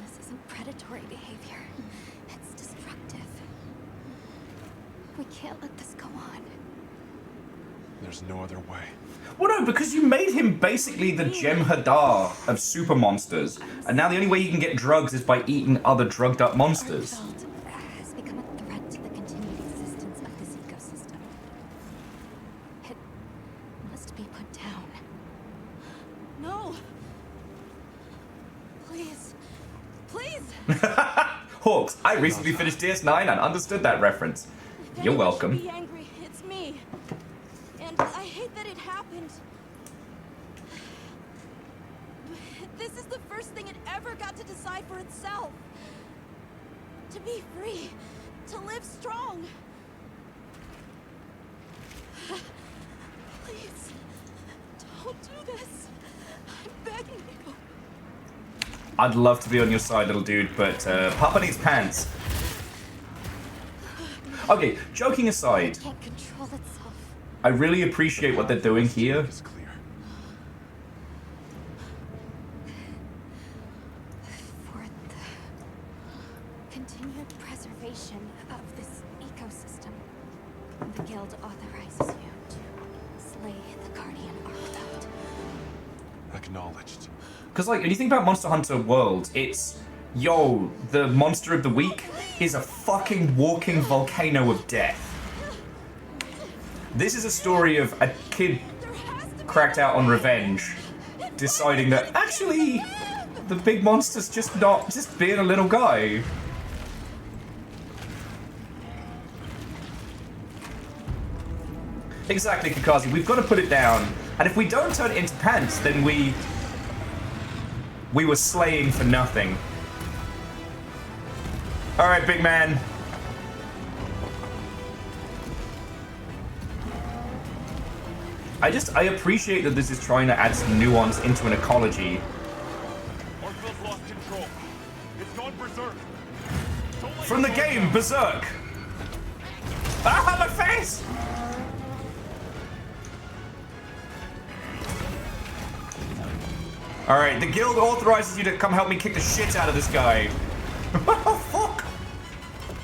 This isn't predatory behavior. It's destructive. We can't let this go on. There's no other way. Well, no, because you made him basically the Jem'Hadar of super monsters, and now the only way you can get drugs is by eating other drugged up monsters. Archibald has become a threat to the continued existence of this ecosystem. It must be put down. No. Please. Please. Hawks, I recently finished DS9 and understood that reference. If You're anyone welcome. should be angry, it's me. And I hate that it happened. This is the first thing it ever got to decide for itself. To be free. To live strong. Please. Don't do this. I'm begging you. I'd love to be on your side, little dude, but Papa needs pants. Okay, joking aside, It can't control itself. I really appreciate what they're doing here. It's clear. For the continued preservation of this ecosystem, the Guild authorizes you to slay the Guardian Archveld. Acknowledged. Because, like, when you think about Monster Hunter World, it's, yo, the monster of the week is a fucking walking volcano of death. This is a story of a kid cracked out on revenge, deciding that, actually, the big monster's just not, just being a little guy. Exactly, Kakazi, we've got to put it down. And if we don't turn it into pants, then we were slaying for nothing. Alright, big man. I appreciate that this is trying to add some nuance into an ecology. Archvild's lost control. It's gone berserk. Don't let From the it go game, down. Berserk! Ah, my face! Alright, the guild authorizes you to come help me kick the shit out of this guy. Oh, fuck!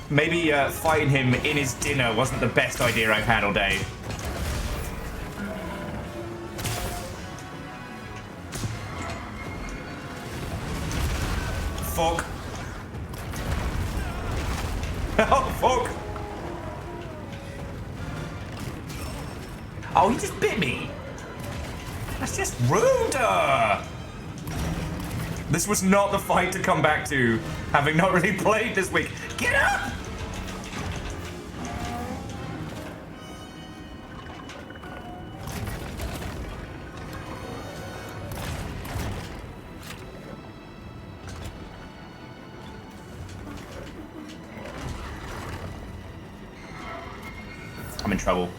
Maybe fighting him in his dinner wasn't the best idea I've had all day. Fuck. Oh, fuck! Oh, he just bit me! That's just rude! This was not the fight to come back to, having not really played this week. Get up! I'm in trouble.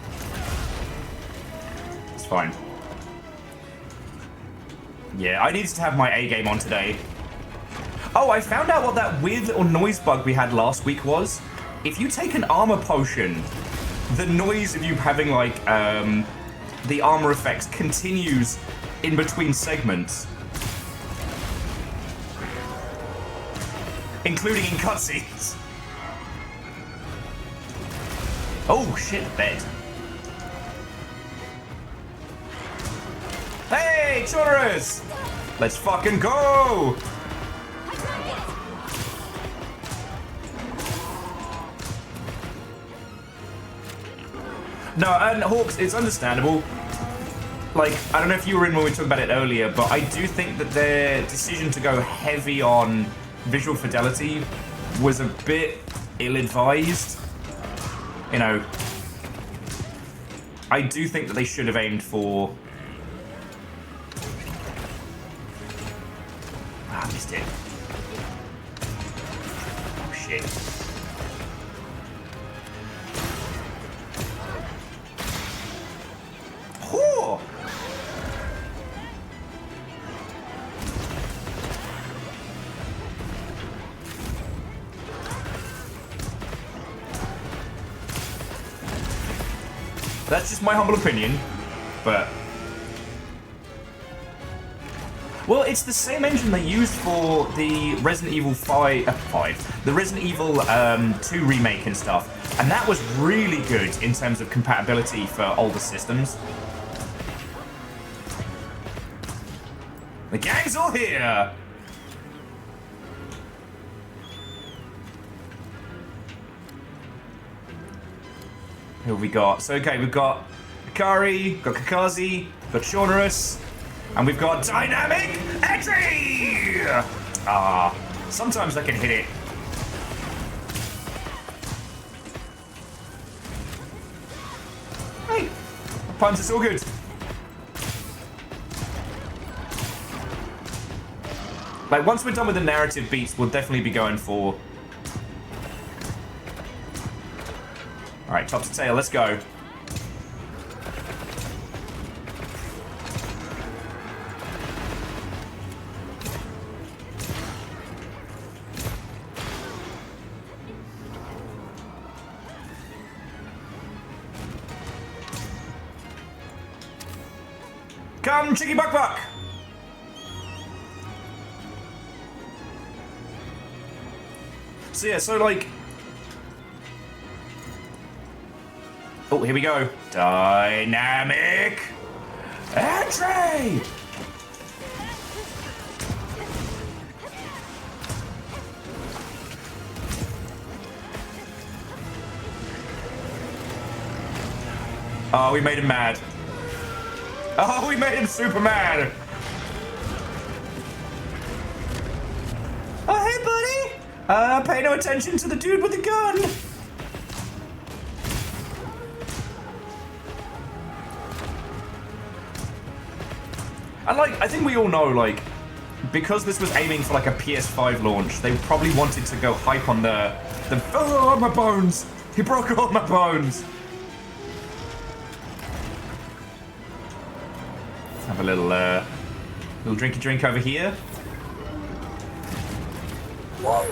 It's fine. Yeah, I needed to have my A game on today. Oh, I found out what that weird little noise bug we had last week was. If you take an armor potion, the noise of you having, like, the armor effects continues in between segments. Including in cutscenes. Oh, shit, bed. Hey, Chorus! Let's fucking go! No, and Hawks, it's understandable. Like, I don't know if you were in when we talked about it earlier, but I do think that their decision to go heavy on visual fidelity was a bit ill-advised. You know, I do think that they should have aimed for... Ah, I missed it. Oh, shit. Whew. That's just my humble opinion, but... Well, it's the same engine they used for the Resident Evil 5, the Resident Evil 2 remake and stuff, and that was really good in terms of compatibility for older systems. The gang's all here! Who have we got? So, okay, we've got Akari, got Kakazi, got Shaunerus, and we've got Dynamic Entry! Ah, sometimes I can hit it. Hey, puns, it's all good. Like, once we're done with the narrative beats, we'll definitely be going for... Alright, top to tail, let's go. Come, Chicky Buck Buck! So yeah, so like... Oh, here we go. Dynamic Entry! Oh, we made him mad. Oh, we made him super mad. Oh, hey, buddy. Pay no attention to the dude with the gun. And, like, I think we all know, like, because this was aiming for, like, a PS5 launch, they probably wanted to go hype on the oh, my bones. He broke all my bones. Have a little drinky drink over here. Whoa!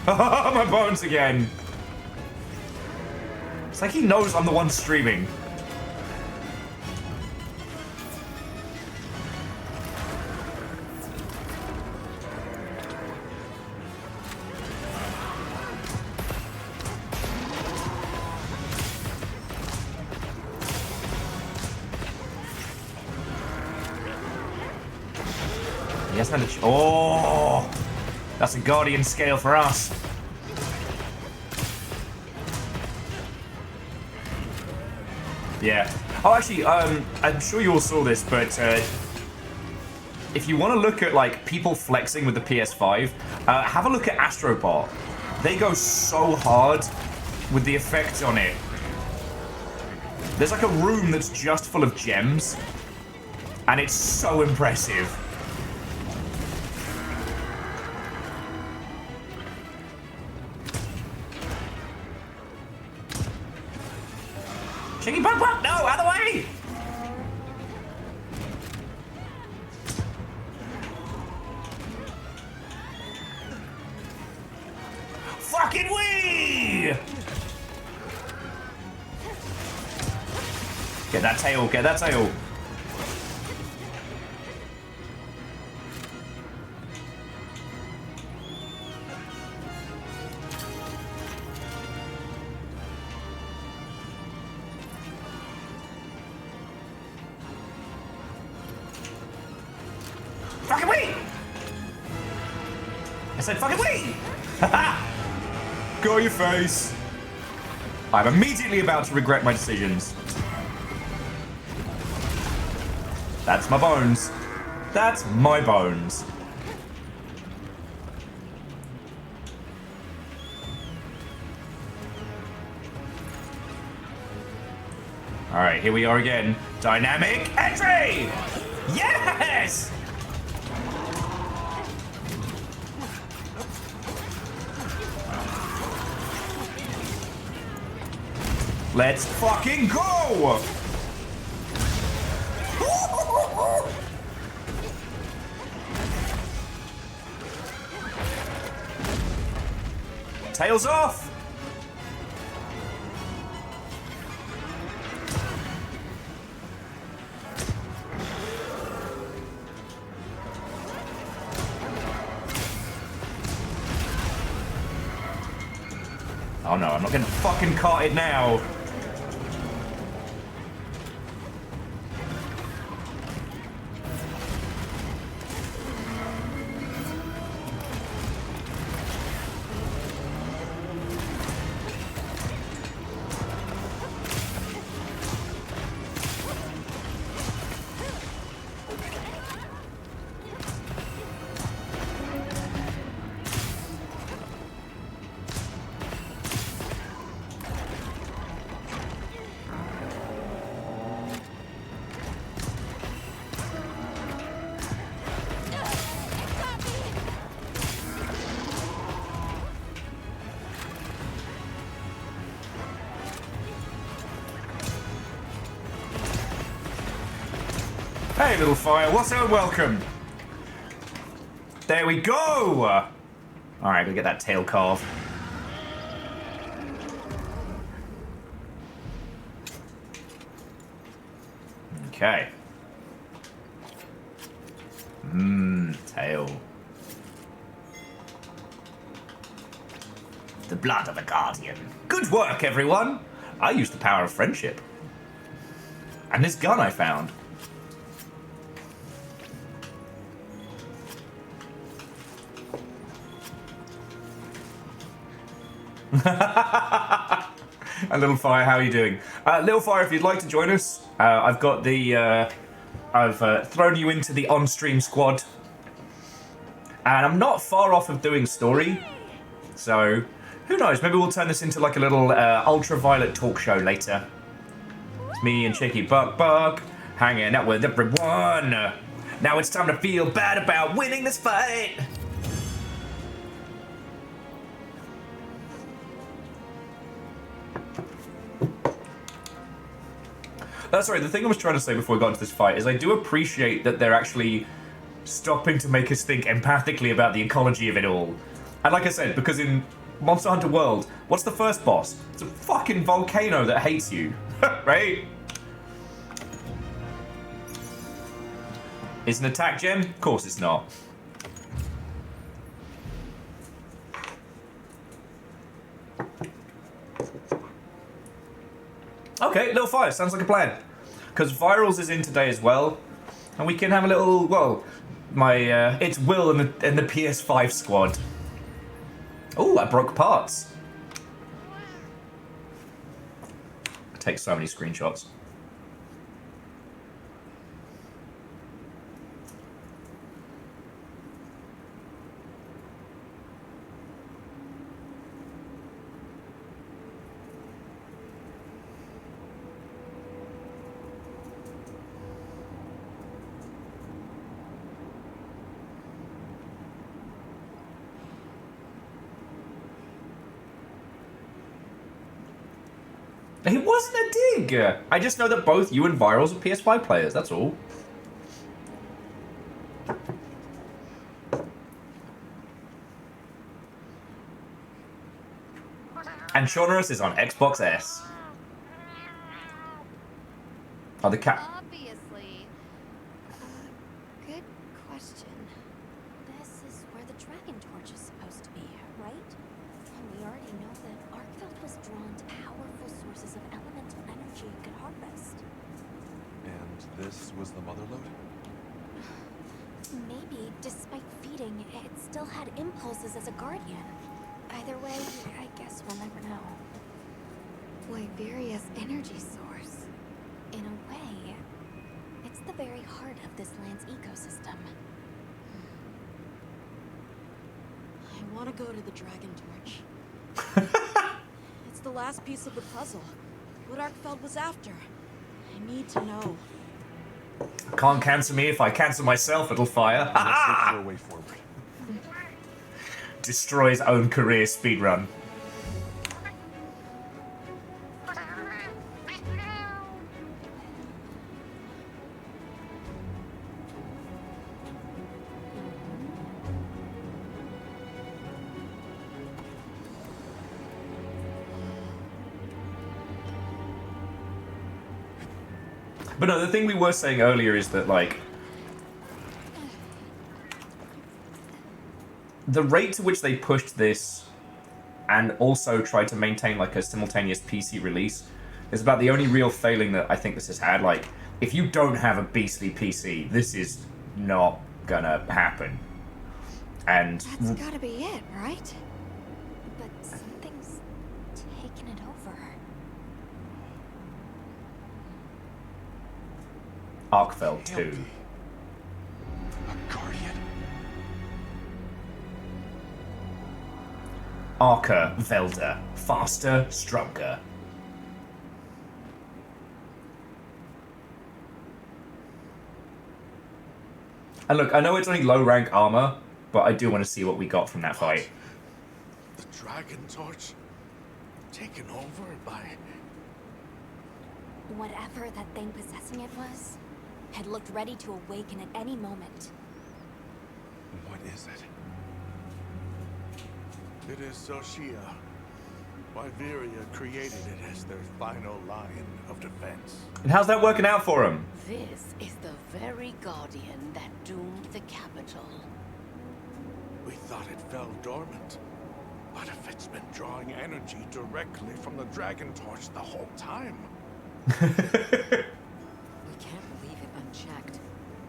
My bones again. It's like he knows I'm the one streaming. Oh, that's a Guardian scale for us. Yeah. Oh, actually, I'm sure you all saw this, but if you want to look at like people flexing with the PS5, have a look at Astrobot. They go so hard with the effects on it. There's like a room that's just full of gems, and it's so impressive. Chicky Buck Buck! No, out Fucking wee! Get that tail, get that tail. Fucking wee! I said fucking wee! Haha! Go your face. I'm immediately about to regret my decisions. That's my bones. That's my bones. Alright, here we are again. Dynamic entry! Yes! Let's fucking go! Tails off! Oh no, I'm not getting fucking carted now. Hey, little fire, what's our welcome? There we go! Alright, go get that tail carved. Okay. Tail. The blood of a guardian. Good work, everyone! I used the power of friendship. And this gun I found. And Little Fire, how are you doing? Little Fire, if you'd like to join us, I've got the... I've thrown you into the on-stream squad. And I'm not far off of doing story. So, who knows? Maybe we'll turn this into like a little ultraviolet talk show later. It's me and Chicky Buck Buck hanging out with everyone. Now it's time to feel bad about winning this fight. Sorry, the thing I was trying to say before we got into this fight is I do appreciate that they're actually stopping to make us think empathically about the ecology of it all. And like I said, because in Monster Hunter World, what's the first boss? It's a fucking volcano that hates you, right? Is an attack gem? Of course it's not. Okay, Little Fire, sounds like a plan. Because Virals is in today as well. And we can have a little, well, it's Will in the PS5 squad. Oh, I broke parts. I take so many screenshots. It wasn't a dig! I just know that both you and Virals are PS5 players, that's all. And Shaunerus is on Xbox S. Oh, the cat. Obviously. Good question. This is where the dragon torch is supposed to be, right? And we already know that Arkfeld was drawn to powerful sources of elemental energy it could harvest. And this was the mother lode? Maybe, despite feeding, it still had impulses as a guardian. Either way, I guess we'll never know. Liberia's energy source. In a way, it's the very heart of this land's ecosystem. I want to go to the dragon torch. It's the last piece of the puzzle. What Arkfeld was after. I need to know. Can't cancel me. If I cancel myself, it'll fire. Let's look for a way forward. Destroys own career speedrun. But no, the thing we were saying earlier is that, like, the rate to which they pushed this and also tried to maintain, like, a simultaneous PC release is about the only real failing that I think this has had. Like, if you don't have a beastly PC, this is not gonna happen. And That's gotta be it, right? But something's taken it over. Arkfeld 2. Empty. A guardian. Arca Velda. Faster, stronger. And look, I know it's only low rank armor, but I do want to see what we got from that fight. The dragon torch taken over by... Whatever that thing possessing it was, had looked ready to awaken at any moment. What is it? It is Soshia. Viveria created it as their final line of defense. And how's that working out for him? This is the very guardian that doomed the capital. We thought it fell dormant. But if it's been drawing energy directly from the dragon torch the whole time... We can't leave it unchecked.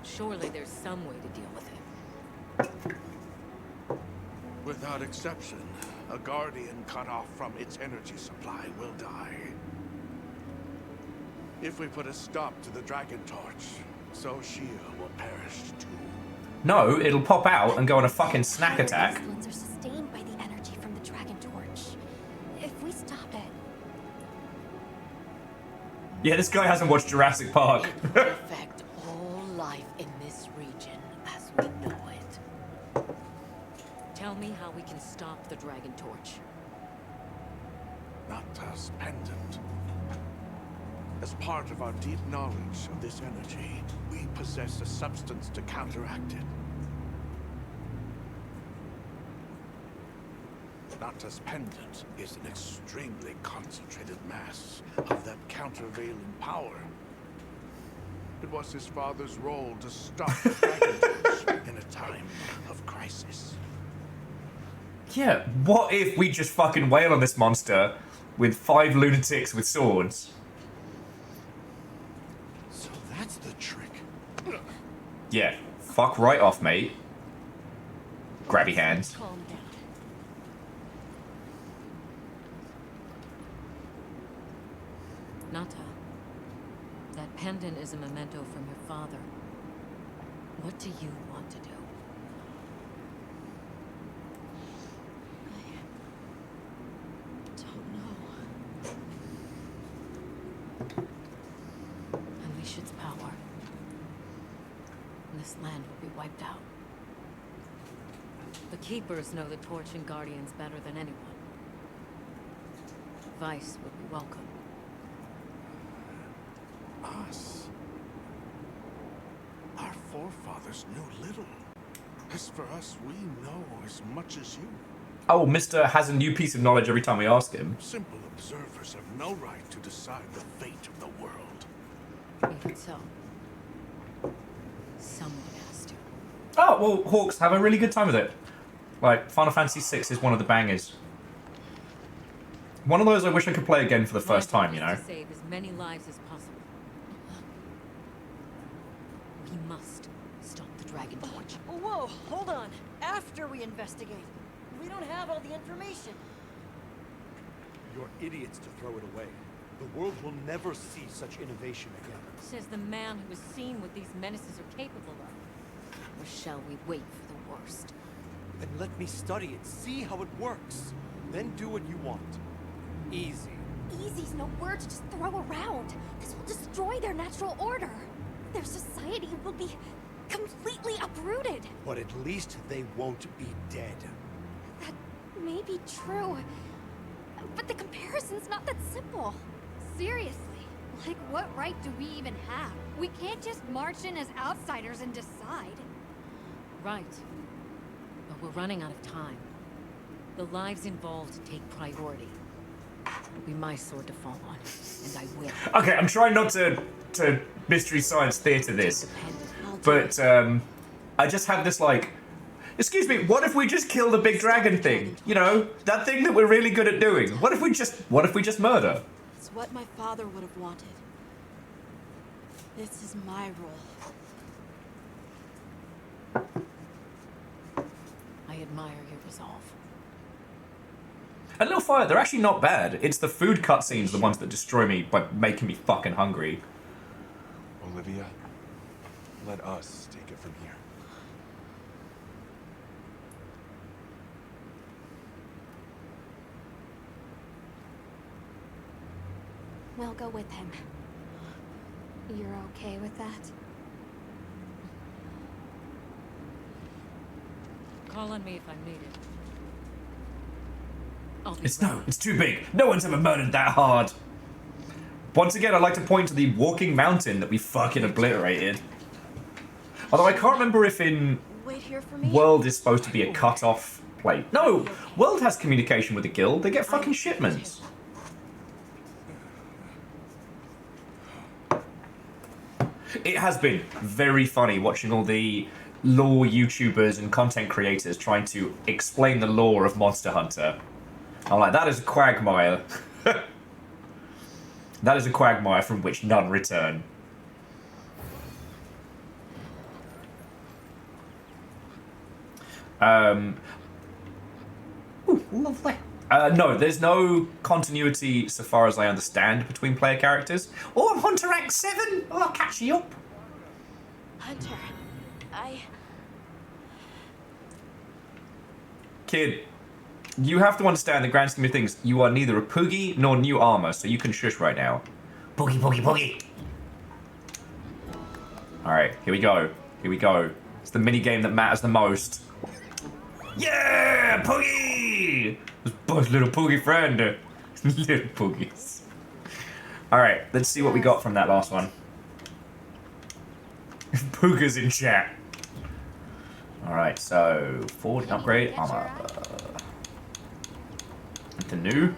Surely there's some way to deal with it. Without exception, a guardian cut off from its energy supply will die. If we put a stop to the dragon torch, Soshia will perish too. No, it'll pop out and go on a fucking snack attack. Pestilence are sustained by the energy from the dragon torch. If we stop it, Yeah, this guy hasn't watched Jurassic Park. It will affect all life in this region as we know it. Tell me how we can stop the dragon torch. Nata's pendant. As part of our deep knowledge of this energy, we possess a substance to counteract it. Nata's pendant is an extremely concentrated mass of that countervailing power. It was his father's role to stop the dragon torch in a time of crisis. Yeah, what if we just fucking wail on this monster with 5 lunatics with swords? So that's the trick. Yeah, fuck right off, mate. Grabby hands. Calm down. Nata, that pendant is a memento from your father. What do you want to do? Don't know. Unleash its power. And this land will be wiped out. The Keepers know the Torch and Guardians better than anyone. Vice would be welcome. Us. Our forefathers knew little. As for us, we know as much as you. Oh, Mr. has a new piece of knowledge every time we ask him. Simple observers have no right to decide the fate of the world. Even so, someone has to. Oh, well, Hawks, have a really good time with it. Like, Final Fantasy VI is one of the bangers. One of those I wish I could play again for the first time, you know? To save as many lives as possible. We must stop the Dragon Torch. Whoa, hold on. After we investigate. We don't have all the information. You're idiots to throw it away. The world will never see such innovation again. Says the man who has seen what these menaces are capable of. Or shall we wait for the worst? Then let me study it, see how it works. Then do what you want. Easy. Easy's no word to just throw around. This will destroy their natural order. Their society will be completely uprooted. But at least they won't be dead. That may be true. But the comparison's not that simple. Seriously, like what right do we even have? We can't just march in as outsiders and decide. Right. But we're running out of time. The lives involved take priority. It'll be my sword to fall on, and I will. Okay, I'm trying not to Mystery Science Theatre this, but I just have this like, excuse me, what if we just kill the big dragon thing? You know, that thing that we're really good at doing. What if we just murder? It's what my father would have wanted. This is my role. I admire your resolve. A little fire, they're actually not bad. It's the food cutscenes, the ones that destroy me by making me fucking hungry. Olivia, let us take it from here. We'll go with him. You're okay with that? Call on me if I'm needed. It's too big. No one's ever murdered that hard. Once again, I'd like to point to the walking mountain that we fucking obliterated. Although I can't remember if in Wait here for me. World is supposed to be a cut-off plate. No, World has communication with the guild. They get fucking shipments. It has been very funny watching all the lore YouTubers and content creators trying to explain the lore of Monster Hunter. I'm like, that is a quagmire. That is a quagmire from which none return. Ooh, lovely. No, there's no continuity, so far as I understand, between player characters. Oh, I'm Hunter Rank 7! Oh, I'll catch you up. Hunter, Kid, you have to understand the grand scheme of things. You are neither a Poogie nor new armor, so you can shush right now. Poogie, Poogie, Poogie! Alright, here we go. Here we go. It's the mini game that matters the most. Yeah! Poogie! It's both little Poogie friend. Little Poogies. Alright, let's see what we got from that last one. Pooga's in chat. Alright, so forward upgrade armor. The new.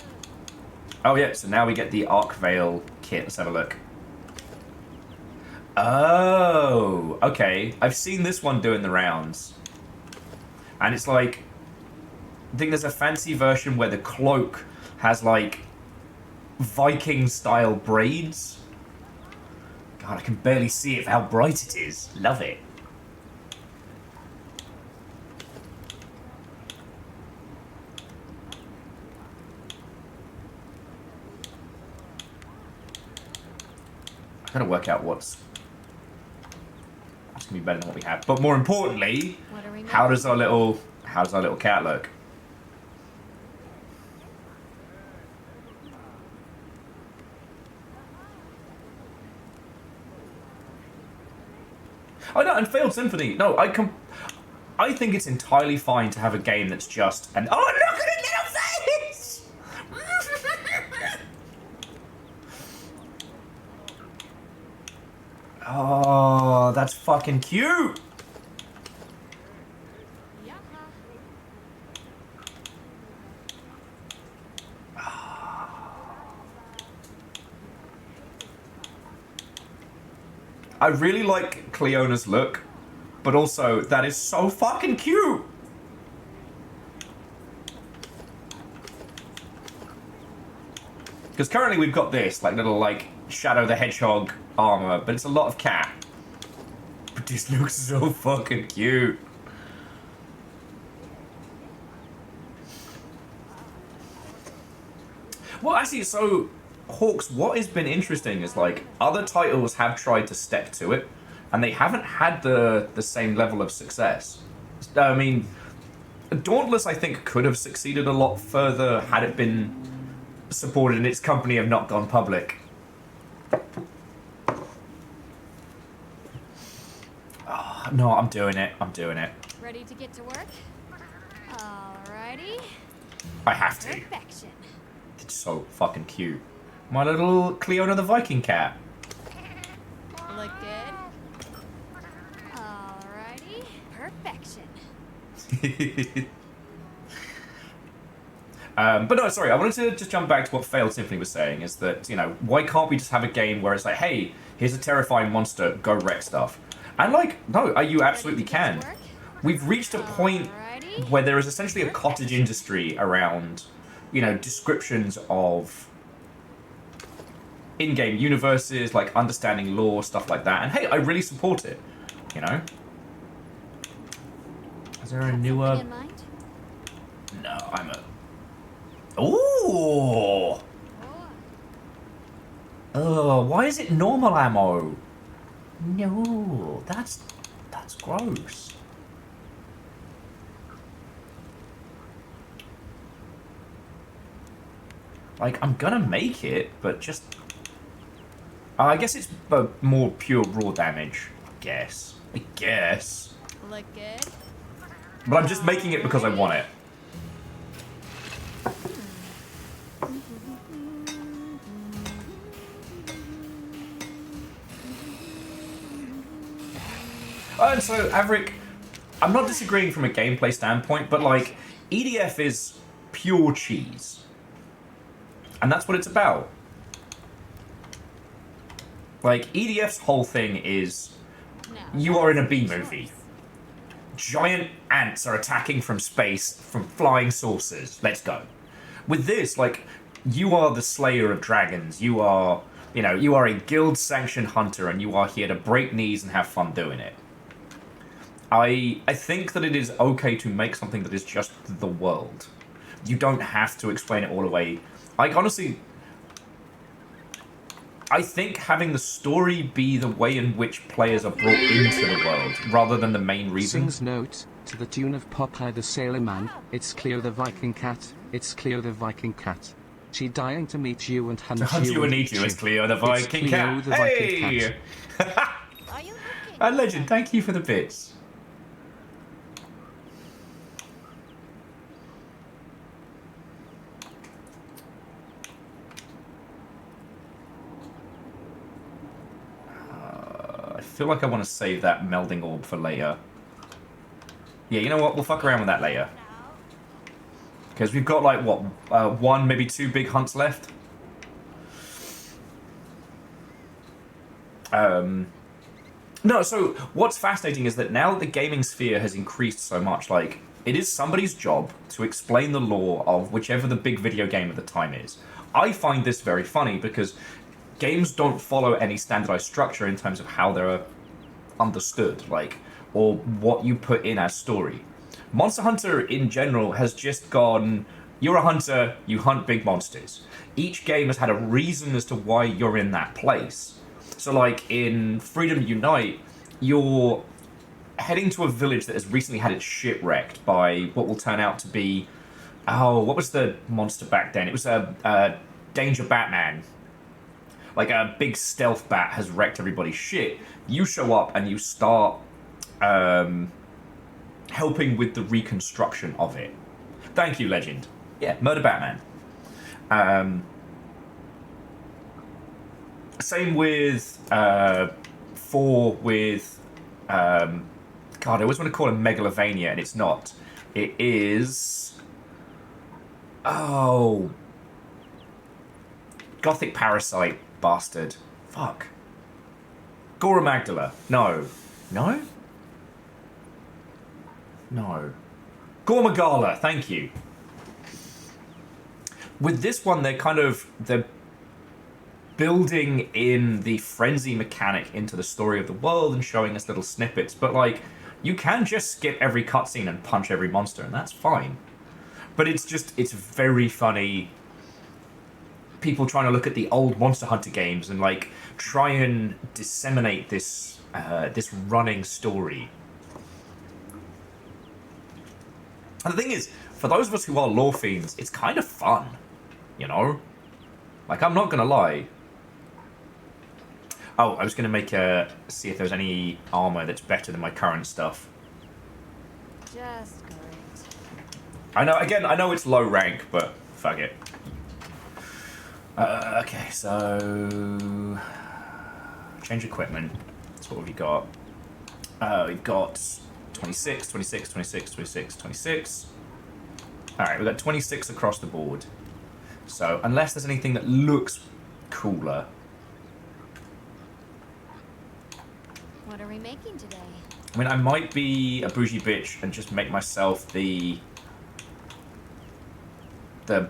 Oh yeah, so now we get the Arc Veil kit. Let's have a look. Oh, okay. I've seen this one doing the rounds. And it's like, I think there's a fancy version where the cloak has like Viking style braids. God, I can barely see it for how bright it is. Love it. I'm gonna work out what's gonna be better than what we have. But more importantly, how does our little cat look? Oh no, and Failed Symphony. No, I think it's entirely fine to have a game that's just an oh look at his little face! Oh, that's fucking cute. I really like Cleona's look, but also that is so fucking cute. Because currently we've got this, like, little, like, Shadow the Hedgehog armor, but it's a lot of cat. But this looks so fucking cute. Well, actually, so, Hawks, what has been interesting is, like, other titles have tried to step to it, and they haven't had the same level of success. I mean, Dauntless, I think, could have succeeded a lot further had it been supported and its company have not gone public. Oh, no, I'm doing it. I'm doing it. Ready to get to work? Alrighty. I have to. Perfection. It's so fucking cute. My little Cleona the Viking cat. Look good? Alrighty. Perfection. But no, sorry, I wanted to just jump back to what Failed Symphony was saying, is that, you know, why can't we just have a game where it's like, hey, here's a terrifying monster, go wreck stuff. And like, no, you absolutely can. We've reached a point where there is essentially a cottage industry around, you know, descriptions of in-game universes, like understanding lore, stuff like that. And hey, I really support it, you know? Is there a newer... No, I'm a... Ooh! Oh, why is it normal ammo? No, that's gross. Like, I'm gonna make it, but just... I guess it's more pure raw damage. I guess. Look good? But I'm just making it because I want it. And so, Averick, I'm not disagreeing from a gameplay standpoint, but like, EDF is pure cheese. And that's what it's about. Like, EDF's whole thing is, you are in a B-movie. Giant ants are attacking from space, from flying saucers. Let's go. With this, like, you are the slayer of dragons. You are, you know, you are a guild-sanctioned hunter, and you are here to break knees and have fun doing it. I think that it is okay to make something that is just the world. You don't have to explain it all away. Like, honestly, I think having the story be the way in which players are brought into the world, rather than the main reason. Sings note, to the tune of Popeye the Sailor Man, it's Cleo the Viking cat, it's Cleo the Viking cat. She dying to meet you and hunt you and eat you, it's Cleo the Viking cat. The Viking cat. Legend, thank you for the bits. I feel like I want to save that melding orb for later. Yeah, you know what? We'll fuck around with that later. Because we've got like, what, one, maybe two big hunts left? No, so what's fascinating is that now that the gaming sphere has increased so much, like, it is somebody's job to explain the lore of whichever the big video game at the time is. I find this very funny because games don't follow any standardized structure in terms of how they're understood, like, or what you put in as story. Monster Hunter in general has just gone, you're a hunter, you hunt big monsters. Each game has had a reason as to why you're in that place. So like in Freedom Unite, you're heading to a village that has recently had its shit wrecked by what will turn out to be, oh, what was the monster back then? It was a Danger Batman. Like a big stealth bat has wrecked everybody's shit. You show up and you start helping with the reconstruction of it. Thank you, Legend. Yeah, Murder Batman. Same with 4 with God, I always want to call it Megalovania, and it's not. It is Gothic Parasite bastard. Fuck. Gora Magdala. No. No? No. Gormagala, thank you. With this one, they're building in the frenzy mechanic into the story of the world and showing us little snippets, but like, you can just skip every cutscene and punch every monster, and that's fine. But it's very funny. People trying to look at the old Monster Hunter games and like try and disseminate this this running story. And the thing is, for those of us who are lore fiends, it's kind of fun, you know? Like, I'm not gonna lie. Oh, I was gonna see if there's any armor that's better than my current stuff. Just great. I know it's low rank, but fuck it. Okay, so change equipment. That's what we've got. We've got 26, 26, 26, 26, 26. Alright, we've got 26 across the board. So, unless there's anything that looks cooler. What are we making today? I mean, I might be a bougie bitch and just make myself the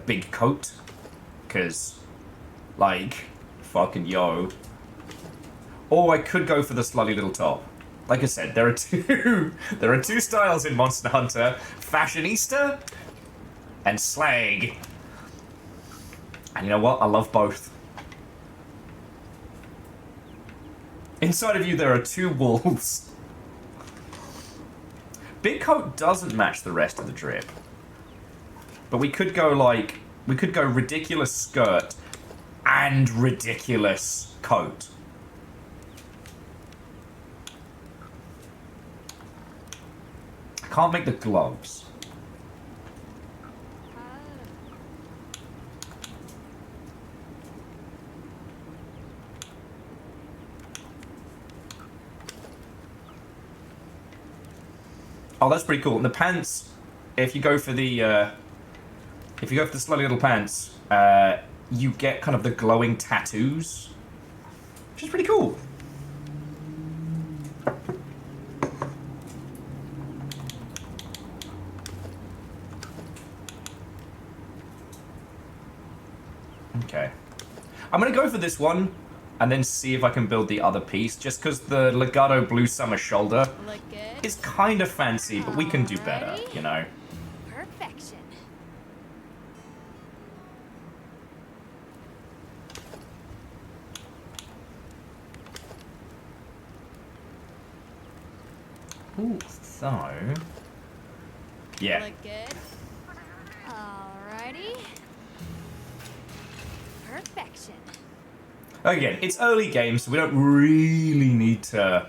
big coat. Because, like, fucking yo. Or I could go for the slutty little top. Like I said, there are two styles in Monster Hunter: fashionista and slag. And you know what? I love both. Inside of you, there are two wolves. Big coat doesn't match the rest of the drip. But we could go ridiculous skirt and ridiculous coat. I can't make the gloves. Oh, that's pretty cool. And the pants, if you go for the slutty little pants, you get kind of the glowing tattoos, which is pretty cool. Okay. I'm gonna go for this one, and then see if I can build the other piece, just because the Legato Blue Summer shoulder is kind of fancy, but we can do better, you know? Perfection. Ooh, so... yeah. Look good. Alrighty. Perfection. Again, it's early game, so we don't really need to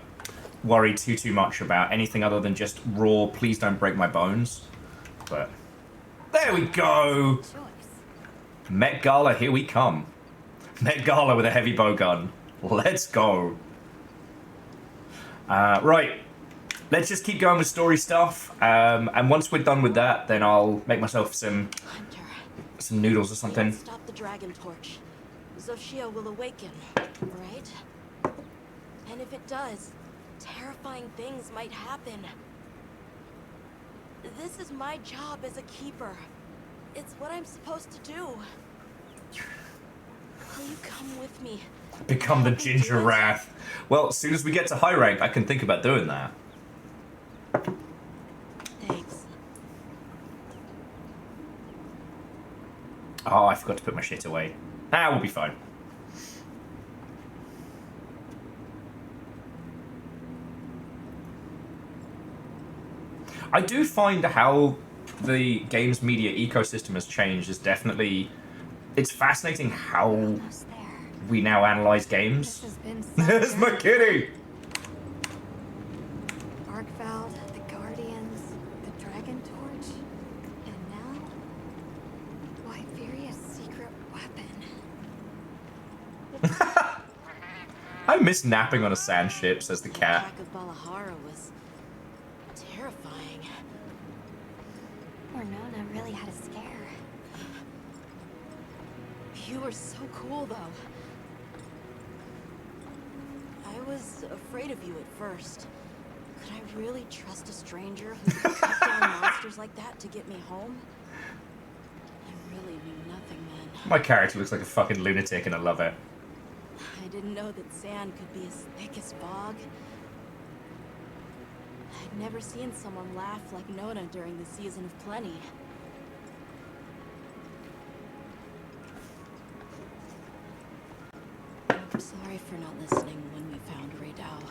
worry too much about anything other than just raw, please don't break my bones. But there we go. Met Gala, here we come. Met Gala with a heavy bow gun. Let's go. Right. Let's just keep going with story stuff. And once we're done with that, then I'll make myself some noodles or something. Stop the dragon torch. Zoshia will awaken, right? And if it does, terrifying things might happen. This is my job as a keeper. It's what I'm supposed to do. Will you come with me? Become the Ginger Wrath. Well, as soon as we get to high rank, I can think about doing that. Thanks. Oh, I forgot to put my shit away. Ah, we'll be fine. I do find how the games media ecosystem has changed is definitely... It's fascinating how we now analyze games. There's my kitty! Arkveld, the Guardians, the Dragon Torch, and now Wyveria's secret weapon. I miss napping on a sand ship, says the cat. The attack of Balahara was terrifying. Ornona really had a scare. You were so cool, though. I was afraid of you at first. Could I really trust a stranger who could cut down monsters like that to get me home? I really knew nothing then. My character looks like a fucking lunatic and I love it. I didn't know that sand could be as thick as fog. I'd never seen someone laugh like Nona during the season of plenty. I'm sorry for not listening when we found Raydao.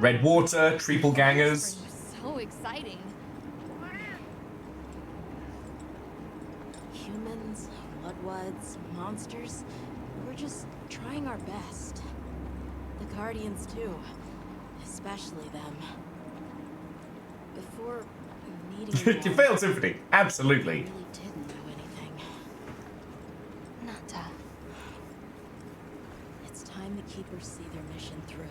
Red water, triple gangers. So exciting. Humans, Bloodwoods, monsters, we're just trying our best. The Guardians too, especially them. Before needing You failed Symphony, absolutely. really didn't know anything. Nata. It's time the Keepers see their mission through.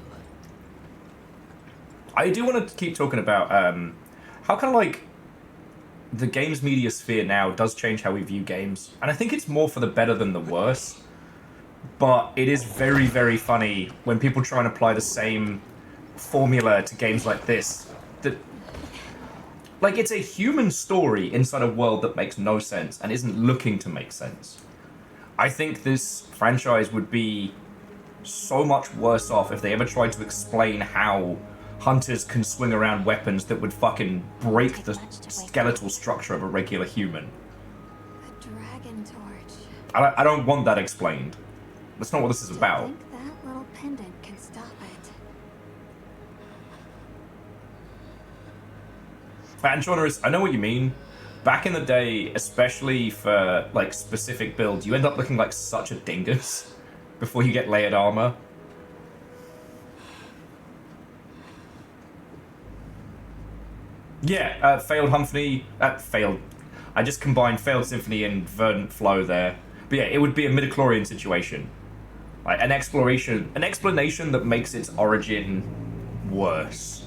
I do want to keep talking about how kind of like the games media sphere now does change how we view games. And I think it's more for the better than the worse. But it is very, very funny when people try and apply the same formula to games like this. That, like, it's a human story inside a world that makes no sense and isn't looking to make sense. I think this franchise would be so much worse off if they ever tried to explain how hunters can swing around weapons that would fucking break the skeletal structure of a regular human. The dragon torch. I don't want that explained. That's not what this is I about. think that little pendant can stop it. And Jonas, I know what you mean. Back in the day, especially for like specific builds, you end up looking like such a dingus before you get layered armor. Yeah, failed Symphony. Failed. I just combined failed Symphony and Verdant Flow there. But yeah, it would be a midichlorian situation. Like an explanation that makes its origin worse.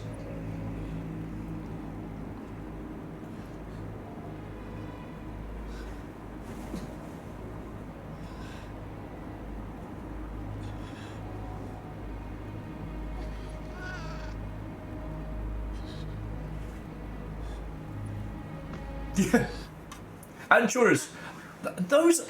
Yeah. And sure, those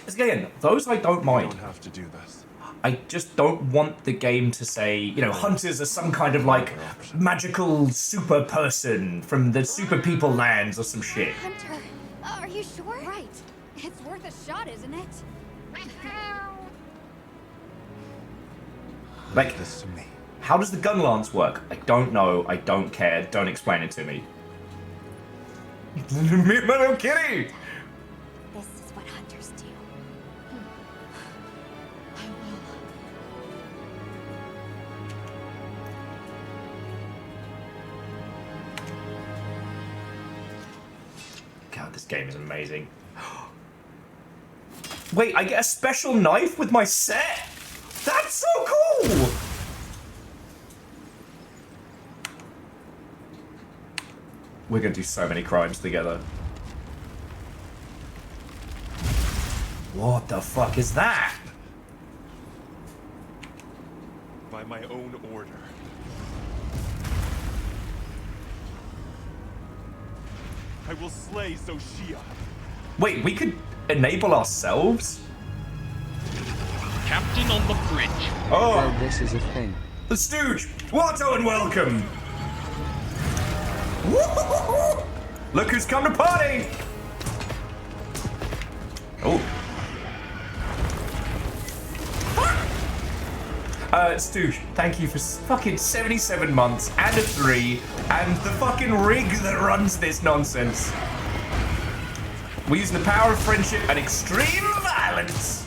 I don't You mind. don't have to do this. I just don't want the game to say, you know, hunters are some kind of like magical super person from the super people lands or some shit. Hunter, are you sure? Right. It's worth a shot, isn't it? Like, This to me. how does the gun lance work? I don't know. I don't care. Don't explain it to me. Me, my little kitty! This is what hunters do. I will. God, this game is amazing. Wait, I get a special knife with my set? That's so cool! We're gonna do so many crimes together. What the fuck is that? By my own order. I will slay Zoshia. Wait, we could enable ourselves? Captain on the bridge. Oh, Well, this is a thing. the Stooge! Watto and welcome! Woo-hoo-hoo-hoo! Look who's come to party! Oh. Stooge, thank you for fucking 77 months and a 3 and the fucking rig that runs this nonsense. We're using the power of friendship and extreme violence.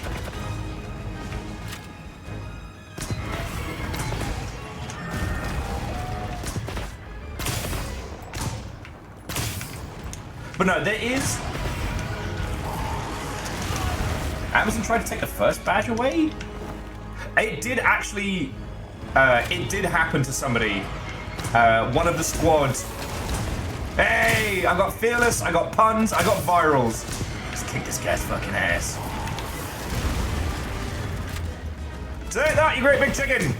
But no, there is... Amazon tried to take the first badge away? It did actually... it did happen to somebody. One of the squads. Hey! I got Fearless, I got Puns, I got Virals. Let's kick this guy's fucking ass. Take that, you great big chicken!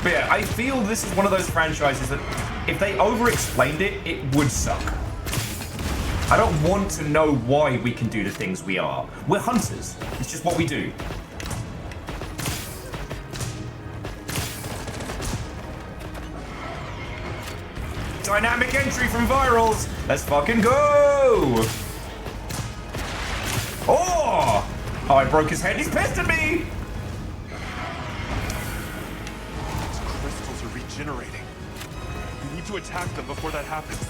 But yeah, I feel this is one of those franchises that if they over-explained it, it would suck. I don't want to know why we can do the things we are. We're hunters. It's just what we do. Dynamic entry from Virals. Let's fucking go! Oh! Oh, I broke his head. He's pissed at me! These crystals are regenerating. We need to attack them before that happens.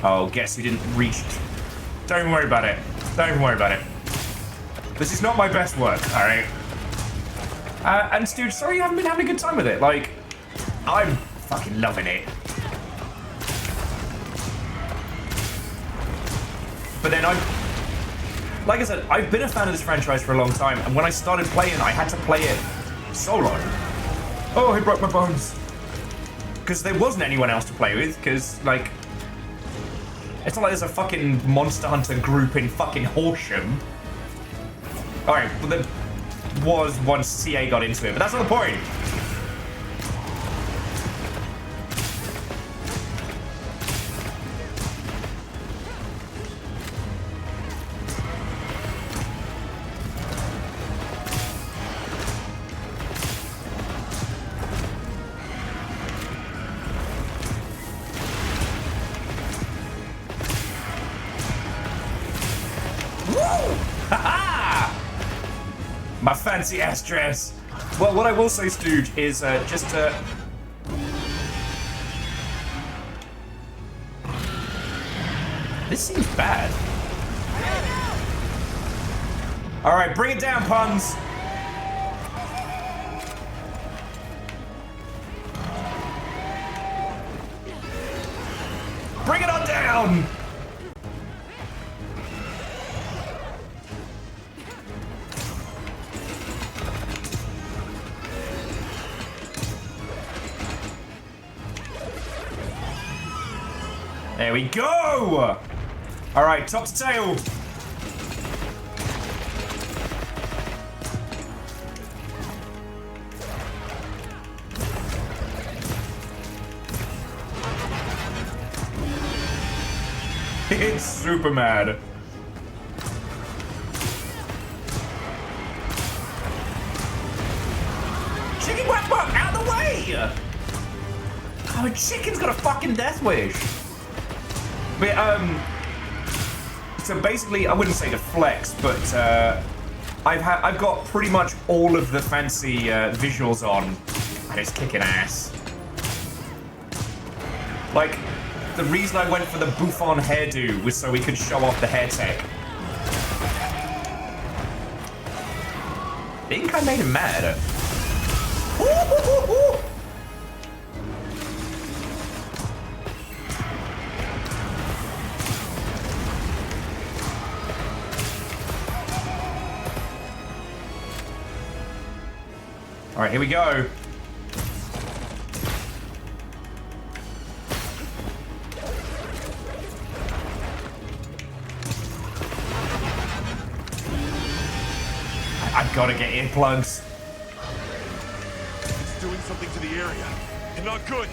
Oh, guess who didn't reach? Don't even worry about it. Don't even worry about it. This is not my best work, alright? And dude, sorry you haven't been having a good time with it. Like, I'm fucking loving it. But then like I said, I've been a fan of this franchise for a long time, and when I started playing, I had to play it solo. Oh, he broke my bones. Because there wasn't anyone else to play with, because, like, it's not like there's a fucking Monster Hunter group in fucking Horsham. Alright, well there was once CA got into it, but that's not the point. My fancy ass dress. Well, what I will say, Stooge, is this seems bad. All right, bring it down, puns. Bring it on down. There we go! Alright, top to tail. It's super mad. Chicken whack whack, out of the way! Oh, a chicken's got a fucking death wish. But, so basically, I wouldn't say to flex, but I've got pretty much all of the fancy visuals on, and it's kicking ass. Like, the reason I went for the bouffant hairdo was so we could show off the hair tech. I think I made him mad. All right, here we go. I've got to get earplugs. It's doing something to the area, and not good.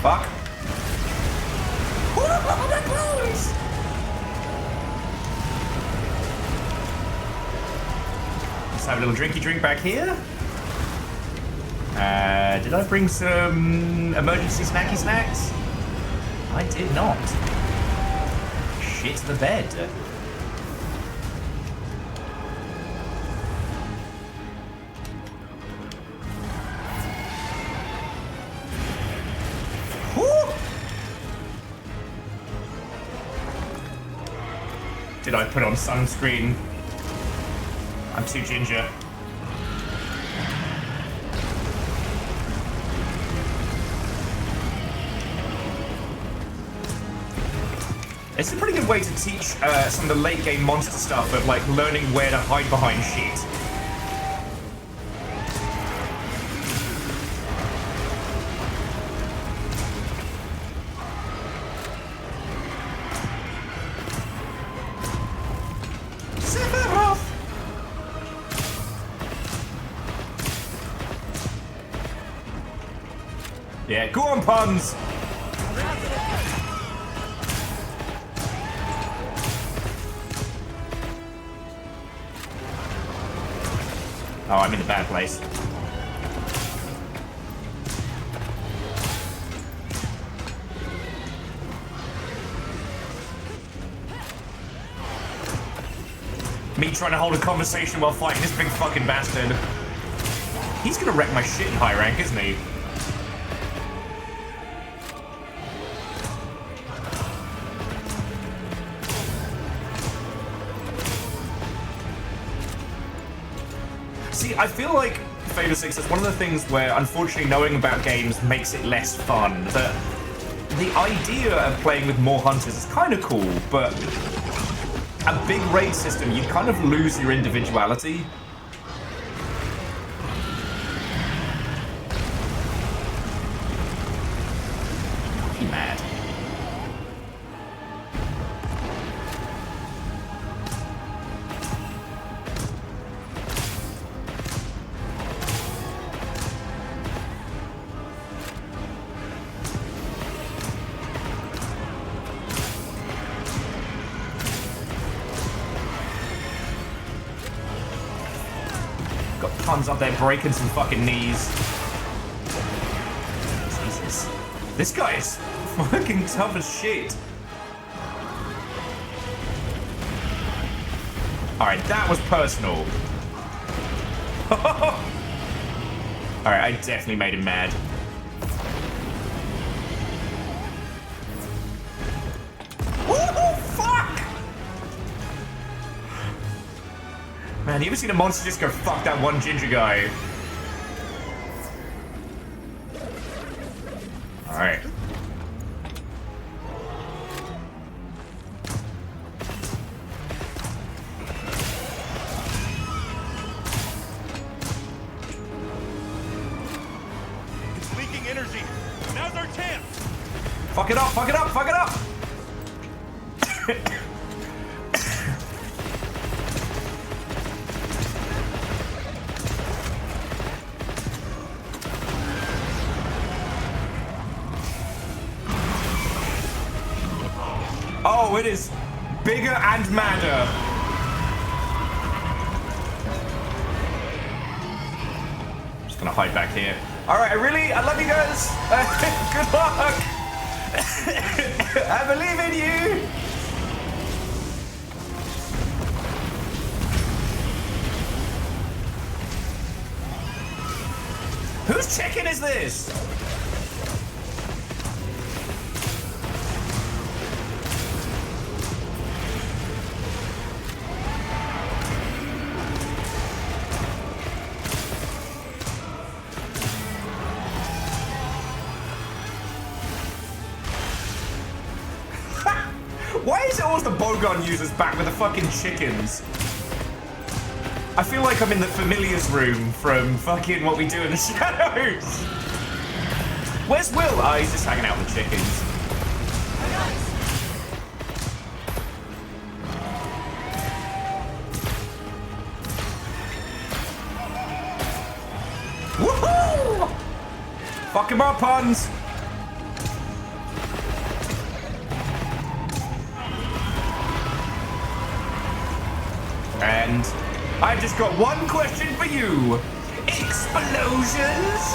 Fuck. My clothes! Let's have a little drinky drink back here. Did I bring some emergency snacky snacks? I did not. Shit the bed. Whew. Did I put on sunscreen? I'm too ginger. It's a pretty good way to teach some of the late game monster stuff of like learning where to hide behind shit. Yeah, go on, puns! Oh, I'm in a bad place. Me trying to hold a conversation while fighting this big fucking bastard. He's gonna wreck my shit in high rank, isn't he? See, I feel like Fable 6 is one of the things where, unfortunately, knowing about games makes it less fun. The idea of playing with more hunters is kind of cool, but a big raid system, you kind of lose your individuality. He mad. Puns up there breaking some fucking knees. Jesus. This guy is fucking tough as shit. Alright, that was personal. Alright, I definitely made him mad. Man, you ever seen a monster just go fuck that one ginger guy? Alright. It's leaking energy. Now's our chance. Fuck it up, fuck it up, fuck it up! Oh, it is bigger and madder. I'm just gonna hide back here. All right, I love you guys. Good luck. I believe in you. Whose chicken is this? Why is it always the bowgun users back with the fucking chickens? I feel like I'm in the familiars room from fucking What We Do in the Shadows. Where's Will? Oh, he's just hanging out with chickens. Woohoo! Fuck him up, puns. And I've just got one question for you. Explosions?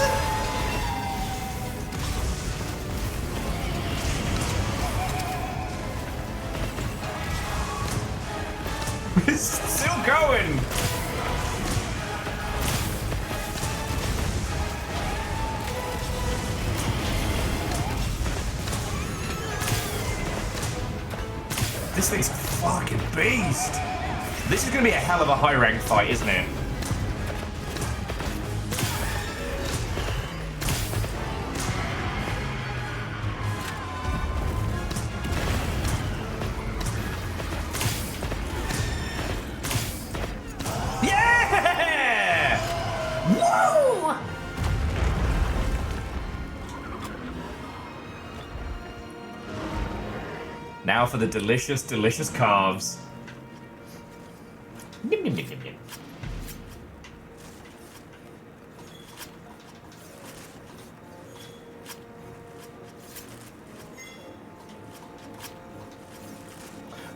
It's still going. This thing's a fucking beast. This is going to be a hell of a high rank fight, isn't it? Now for the delicious, delicious carbs. Nim, nim, nim, nim, nim.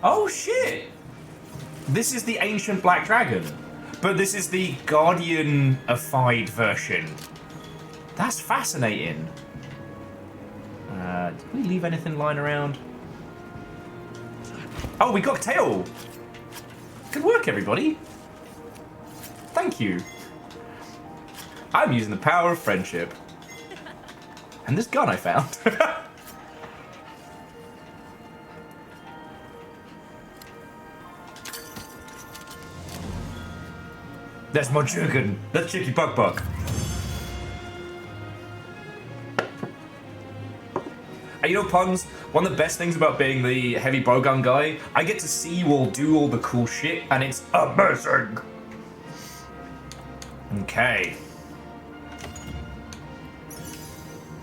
Oh shit! This is the ancient black dragon, but this is the Guardian-ified version. That's fascinating. Did we leave anything lying around? Oh, we got tail. Good work, everybody. Thank you. I'm using the power of friendship. And this gun I found. That's my chicken. That's Chicky Buck Buck. And you know, Puns, one of the best things about being the heavy bowgun guy, I get to see you all do all the cool shit, and it's amazing. Okay.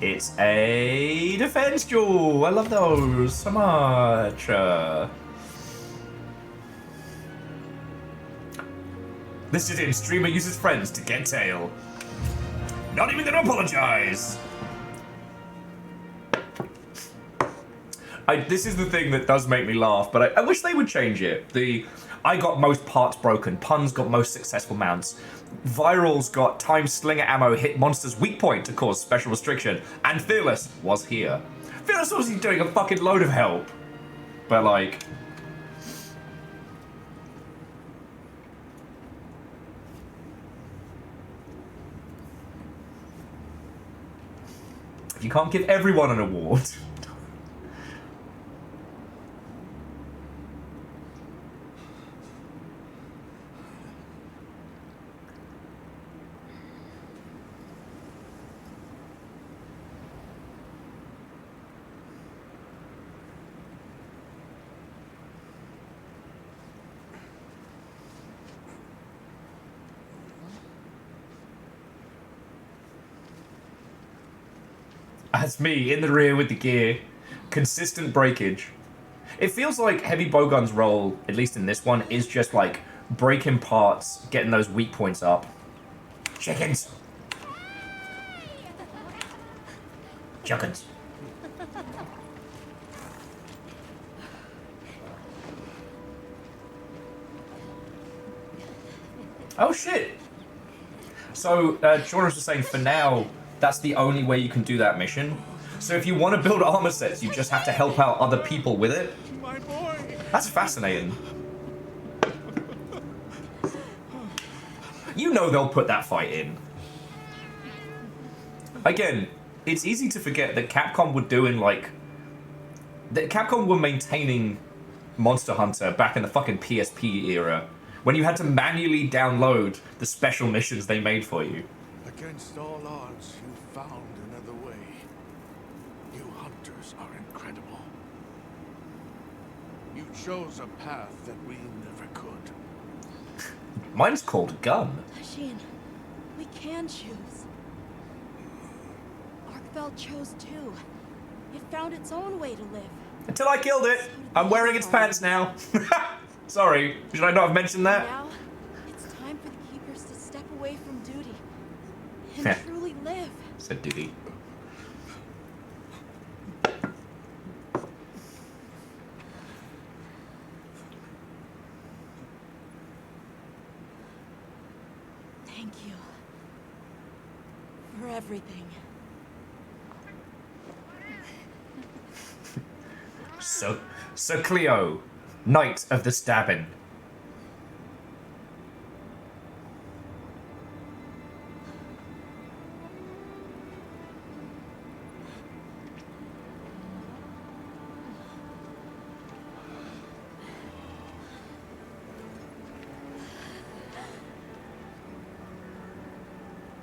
It's a defense jewel. I love those so much. This is it. Streamer uses friends to get tail. Not even gonna apologize. This is the thing that does make me laugh, but I wish they would change it. I got most parts broken. Puns got most successful mounts. Viral's got time slinger ammo hit monster's weak point to cause special restriction. And Fearless was here. Fearless was doing a fucking load of help. But like... you can't give everyone an award. That's me, in the rear with the gear. Consistent breakage. It feels like Heavy Bowgun's role, at least in this one, is just like breaking parts, getting those weak points up. Chickens! Chickens. Oh shit! So, Shauna was just saying, for now, that's the only way you can do that mission. So if you want to build armor sets, you just have to help out other people with it. My boy. That's fascinating. You know they'll put that fight in. Again, it's easy to forget that Capcom were doing like... that Capcom were maintaining Monster Hunter back in the fucking PSP era, when you had to manually download the special missions they made for you. Against all odds, you found another way. You hunters are incredible. You chose a path that we never could. Mine's called a gun. Sheen, we can choose. Arkfeld chose too. It found its own way to live. Until I killed it. I'm wearing its pants now. Sorry, should I not have mentioned that? Now, it's time for the Keepers to step away from duty and truly live. Said duty. Thank you for everything. So Cleo, Knight of the Stabbing.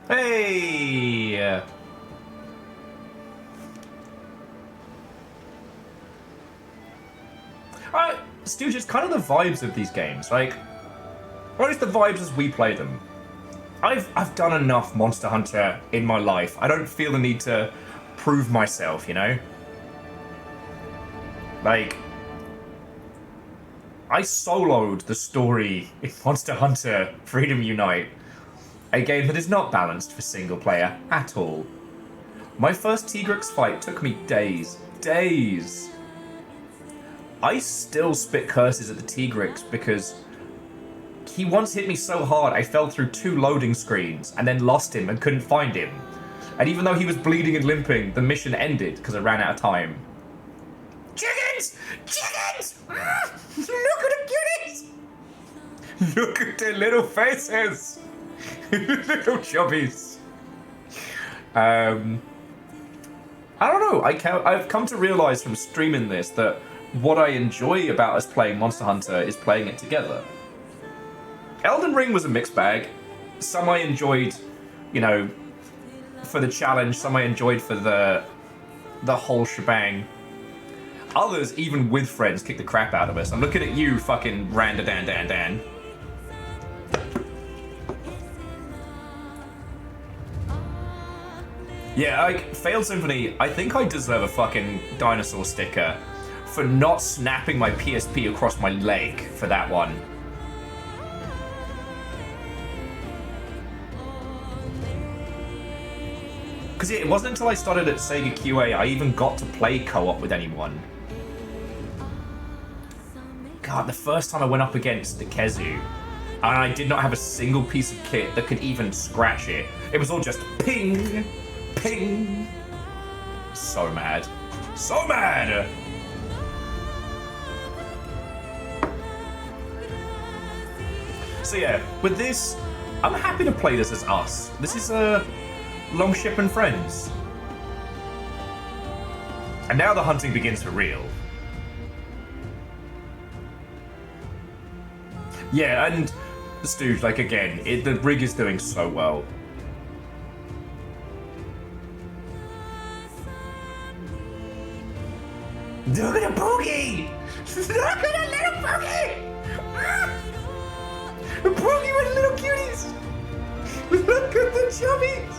Hey! Stu, just kind of the vibes of these games, like, or at least the vibes as we play them. I've done enough Monster Hunter in my life. I don't feel the need to prove myself, you know? Like, I soloed the story in Monster Hunter Freedom Unite, a game that is not balanced for single player at all. My first Tigrex fight took me days. Days! I still spit curses at the Tigrex because he once hit me so hard I fell through 2 loading screens and then lost him and couldn't find him. And even though he was bleeding and limping, the mission ended because I ran out of time. Chickens! Chickens! Ah, look at the kitties! Look at their little faces! Little chubbies. I don't know. I've come to realize from streaming this that what I enjoy about us playing Monster Hunter is playing it together. Elden Ring was a mixed bag. Some I enjoyed, you know, for the challenge. Some I enjoyed for the whole shebang. Others, even with friends, kick the crap out of us. I'm looking at you, fucking Randadan. Yeah, like, Failed Symphony, I think I deserve a fucking dinosaur sticker for not snapping my PSP across my leg for that one. Because it wasn't until I started at Sega QA I even got to play co-op with anyone. God, the first time I went up against the Kezu, and I did not have a single piece of kit that could even scratch it. It was all just ping, ping. So mad. So mad! So yeah, with this, I'm happy to play this as us. This is Longship and Friends. And now the hunting begins for real. Yeah, and Stooge, like again, the rig is doing so well. Look at a boogie! Look at a little boogie! Ah! A boogie with little cuties! Look at the chubbies!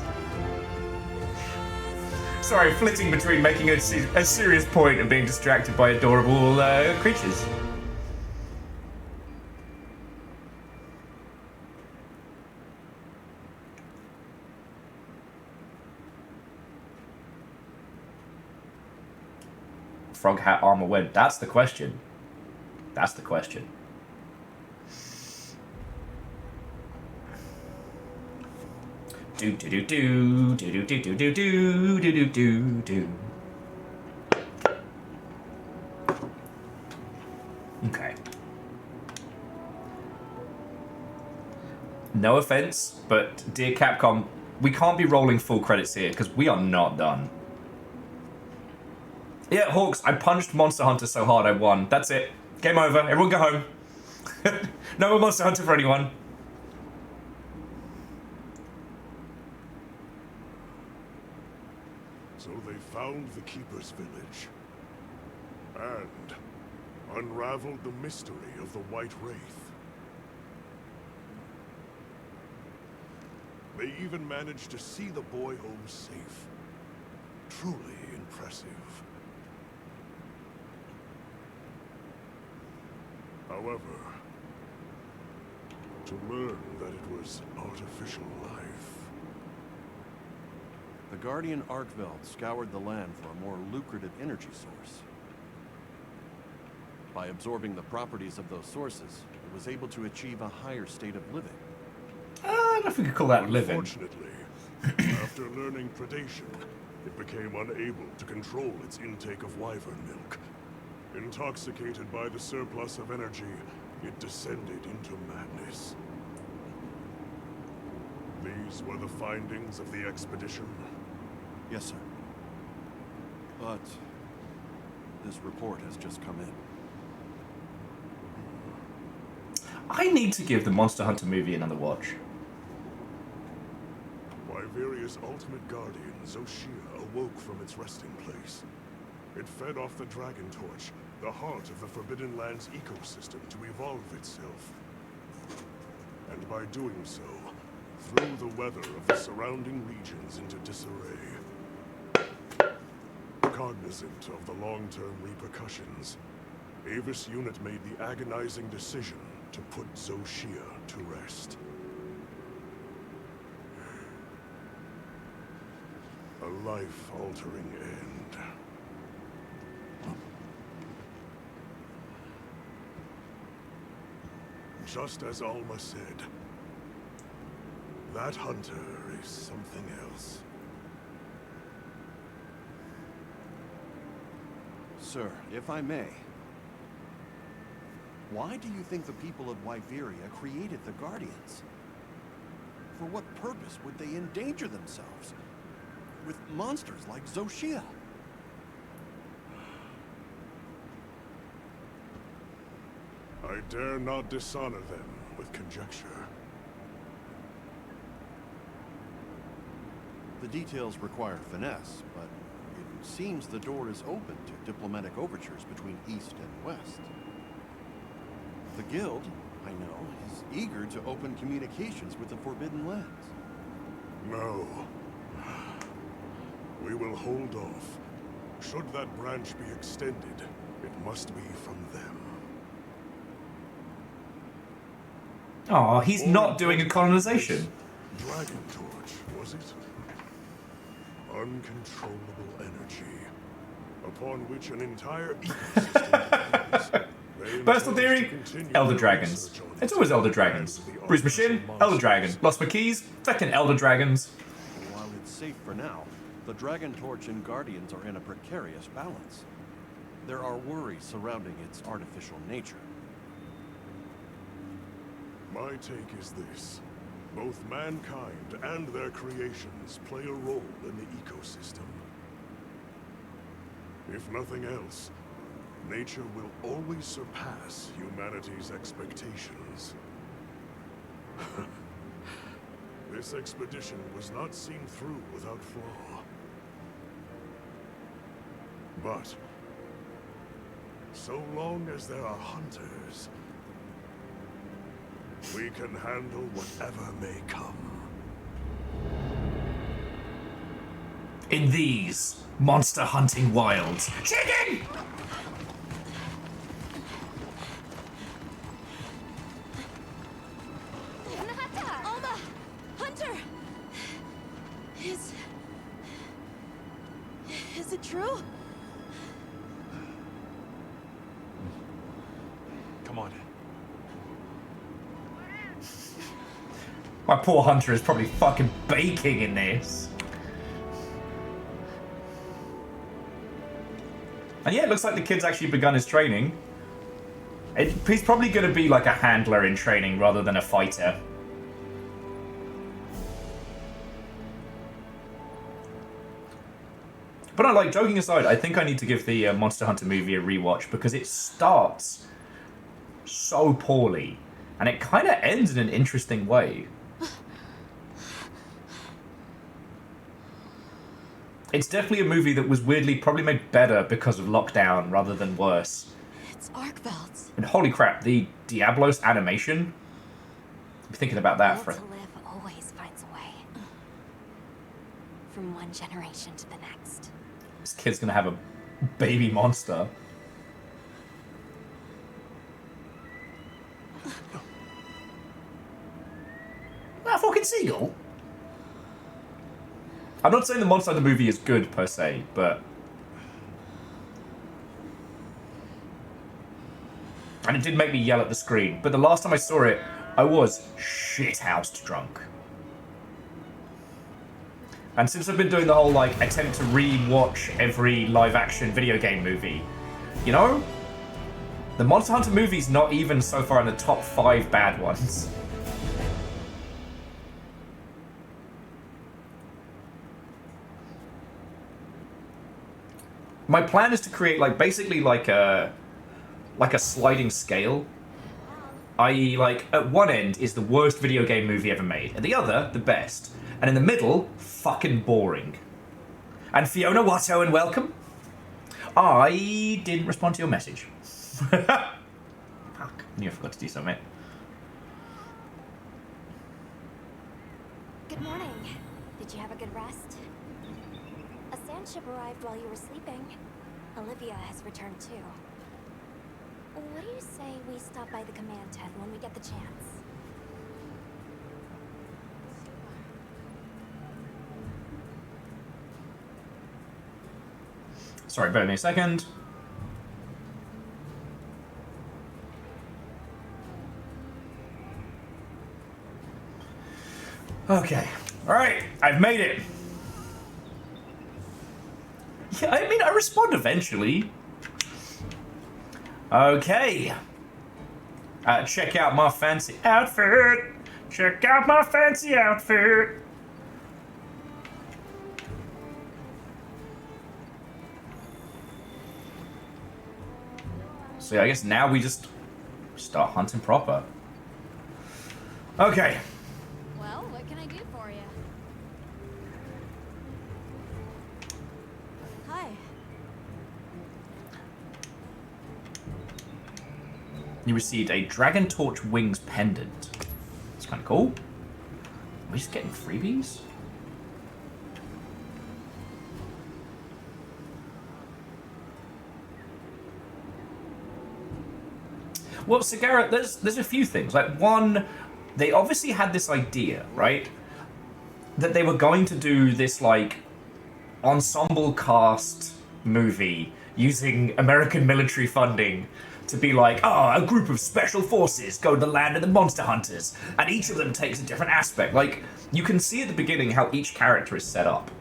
Sorry, flitting between making a serious point and being distracted by adorable creatures. Frog hat armor when? That's the question. That's the question. Do do do do do do do do do do do do do. Okay. No offense, but dear Capcom, we can't be rolling full credits here because we are not done. Yeah, Hawks, I punched Monster Hunter so hard I won. That's it. Game over. Everyone go home. No more Monster Hunter for anyone. So they found the Keeper's village and unraveled the mystery of the White Wraith. They even managed to see the boy home safe. Truly impressive. However, to learn that it was artificial life. The Guardian Arkveld scoured the land for a more lucrative energy source. By absorbing the properties of those sources, it was able to achieve a higher state of living. I don't know if we could call that living. Unfortunately, after learning predation, it became unable to control its intake of wyvern milk. Intoxicated by the surplus of energy, it descended into madness. These were the findings of the expedition? Yes, sir. But this report has just come in. I need to give the Monster Hunter movie another watch. Wyveria's ultimate guardian, Zoshia, awoke from its resting place. It fed off the Dragon Torch, the heart of the Forbidden Lands ecosystem, to evolve itself. And by doing so, threw the weather of the surrounding regions into disarray. Cognizant of the long-term repercussions, Avis unit made the agonizing decision to put Zoshia to rest. A life-altering end. Just as Alma said, that hunter is something else. Sir, if I may, why do you think the people of Wyveria created the Guardians? For what purpose would they endanger themselves with monsters like Zoshia? I dare not dishonor them with conjecture. The details require finesse, but it seems the door is open to diplomatic overtures between East and West. The Guild, I know, is eager to open communications with the Forbidden Lands. No. We will hold off. Should that branch be extended, it must be from them. Oh, he's not doing a colonization. Dragon Torch, was it? Uncontrollable energy, upon which an entire ecosystem depends. Personal theory, Elder Dragons. It's always Elder Dragons. Bruce Machine, Elder Dragon. Lost my keys, fucking Elder Dragons. While it's safe for now, the Dragon Torch and Guardians are in a precarious balance. There are worries surrounding its artificial nature. My take is this. Both mankind and their creations play a role in the ecosystem. If nothing else, nature will always surpass humanity's expectations. This expedition was not seen through without flaw. But so long as there are hunters, we can handle whatever may come. In these monster hunting wilds. Chicken! Alma! Hunter! Is it true? Come on. My poor hunter is probably fucking baking in this. And yeah, it looks like the kid's actually begun his training. He's probably going to be like a handler in training rather than a fighter. But like, joking aside, I think I need to give the Monster Hunter movie a rewatch because it starts so poorly and it kind of ends in an interesting way. It's definitely a movie that was weirdly probably made better because of lockdown rather than worse. It's arc belts. And holy crap, the Diablos animation. I'm thinking about that for. Will to live always finds a way. From one generation to the next. This kid's gonna have a baby monster. That fucking seagull. I'm not saying the Monster Hunter movie is good per se, but and it did make me yell at the screen. But the last time I saw it, I was shithoused drunk. And since I've been doing the whole like attempt to re-watch every live-action video game movie, you know, the Monster Hunter movie's not even so far in the top 5 bad ones. My plan is to create like basically like a sliding scale. I.e. like at one end is the worst video game movie ever made, at the other the best, and in the middle fucking boring. And Fiona Watto and welcome. I didn't respond to your message. Fuck, knew I forgot to do something. Good morning. Did you have a good rest? A sand ship arrived while you were sleeping. Olivia has returned too. What do you say we stop by the command tent when we get the chance? Sorry, bear with me a second. Okay. Alright, I've made it. Yeah, I mean, I respond eventually. Okay. Check out my fancy outfit. Check out my fancy outfit. So yeah, I guess now we just start hunting proper. Okay. Well, what can I do for you? Hi. You received a Dragon Torch Wings pendant. It's kind of cool. Are we just getting freebies? Well, Sagara, there's a few things. Like, one, they obviously had this idea, right? That they were going to do this, like, ensemble cast movie using American military funding to be like, oh, a group of special forces go to the land of the monster hunters, and each of them takes a different aspect. Like, you can see at the beginning how each character is set up.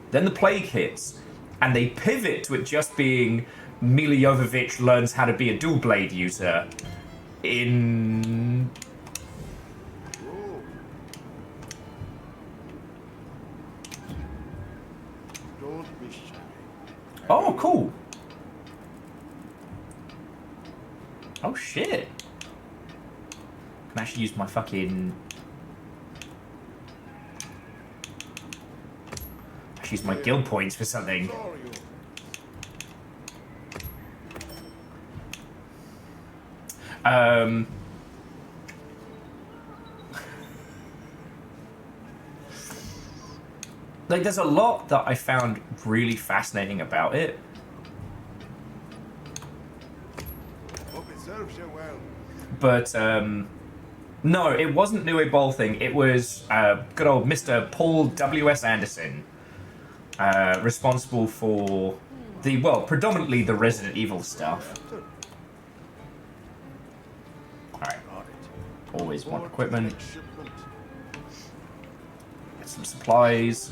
Then the plague hits, and they pivot to it just being Mila Jovovich learns how to be a dual blade user in... Don't be shy. Oh, cool. Oh, shit. Can actually use my fucking... Actually use my guild points for something. Like, there's a lot that I found really fascinating about it. Hope it serves you well. But, no, it wasn't New Bowl thing. It was good old Mr. Paul W.S. Anderson, responsible for the, well, predominantly the Resident Evil stuff. Alright. Always want equipment. Get some supplies.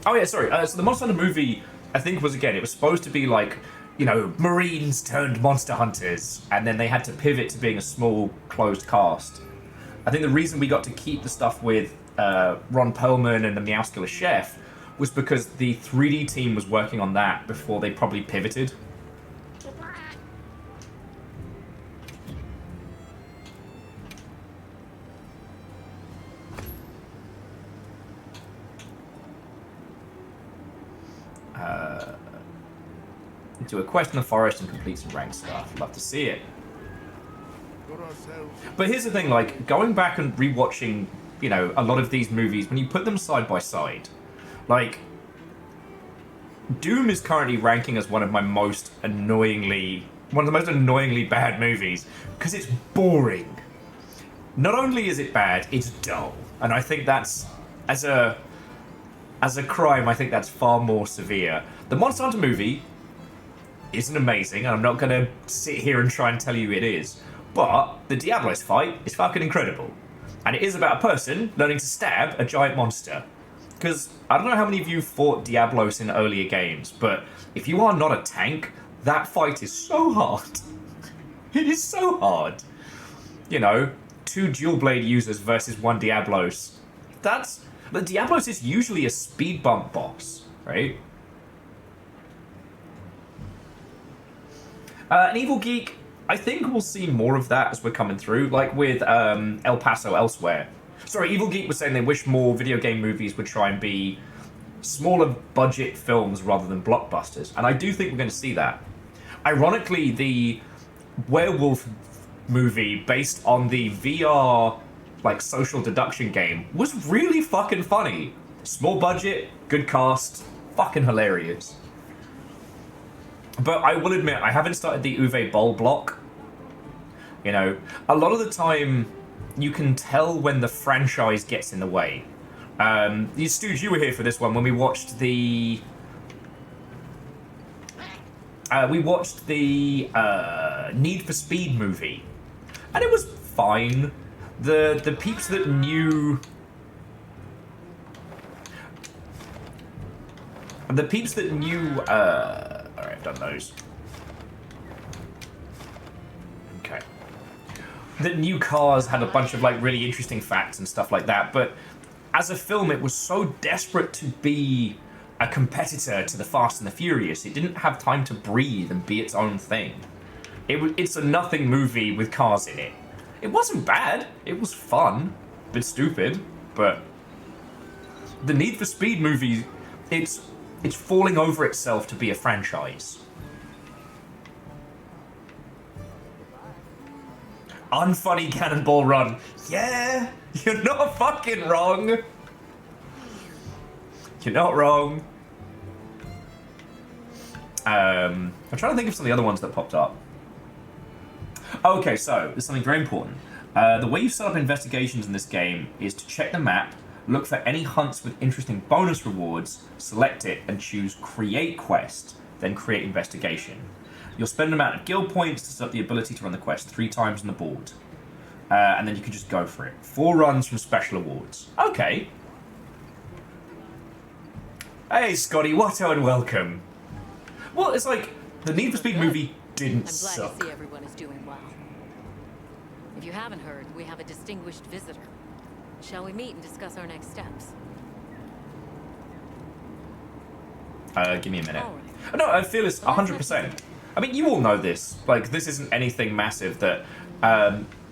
Oh yeah, sorry. So the Monster Hunter movie, I think, was, again, it was supposed to be like, you know, Marines turned monster hunters, and then they had to pivot to being a small, closed cast. I think the reason we got to keep the stuff with Ron Perlman and the Meowscular Chef was because the 3D team was working on that before they probably pivoted. Do a quest in the forest and complete some ranked stuff. Love to see it. But here's the thing, like, going back and rewatching, you know, a lot of these movies, when you put them side by side, like, Doom is currently ranking as one of the most annoyingly bad movies, because it's boring. Not only is it bad, it's dull. And I think that's, as a crime, I think that's far more severe. The Monster Hunter movie isn't amazing, and I'm not going to sit here and try and tell you it is, but the Diablos fight is fucking incredible. And it is about a person learning to stab a giant monster. Because I don't know how many of you fought Diablos in earlier games, but if you are not a tank, that fight is so hard. It is so hard. You know, 2 dual blade users versus 1 Diablos. The Diablos is usually a speed bump boss, right? An Evil Geek, I think we'll see more of that as we're coming through, like with El Paso Elsewhere. Sorry, Evil Geek was saying they wish more video game movies would try and be smaller budget films rather than blockbusters, and I do think we're going to see that. Ironically, the werewolf movie based on the VR, like, social deduction game was really fucking funny. Small budget, good cast, fucking hilarious. But I will admit, I haven't started the Uwe Boll block. You know, a lot of the time, you can tell when the franchise gets in the way. Stooge, you were here for this one when we watched the... Need for Speed movie. And it was fine. The peeps that knew... The peeps that knew... Alright, I've done those. Okay. That new cars had a bunch of like really interesting facts and stuff like that, but as a film it was so desperate to be a competitor to the Fast and the Furious, it didn't have time to breathe and be its own thing. It's a nothing movie with cars in it. It wasn't bad, it was fun, a bit stupid, but the Need for Speed movie, it's falling over itself to be a franchise. Unfunny Cannonball Run. Yeah, you're not fucking wrong. You're not wrong. I'm trying to think of some of the other ones that popped up. Okay, so there's something very important. The way you set up investigations in this game is to check the map, look for any hunts with interesting bonus rewards, select it, and choose Create Quest, then Create Investigation. You'll spend an amount of guild points to set up the ability to run the quest 3 times on the board. And then you can just go for it. 4 runs from special awards. Okay. Hey, Scotty, Watto, and welcome. Well, it's like, the Need for Speed movie didn't suck. I'm glad to see everyone is doing well. If you haven't heard, we have a distinguished visitor. Shall we meet and discuss our next steps? Give me a minute. Right. No, I feel it's 100%. I mean, you all know this. Like, this isn't anything massive that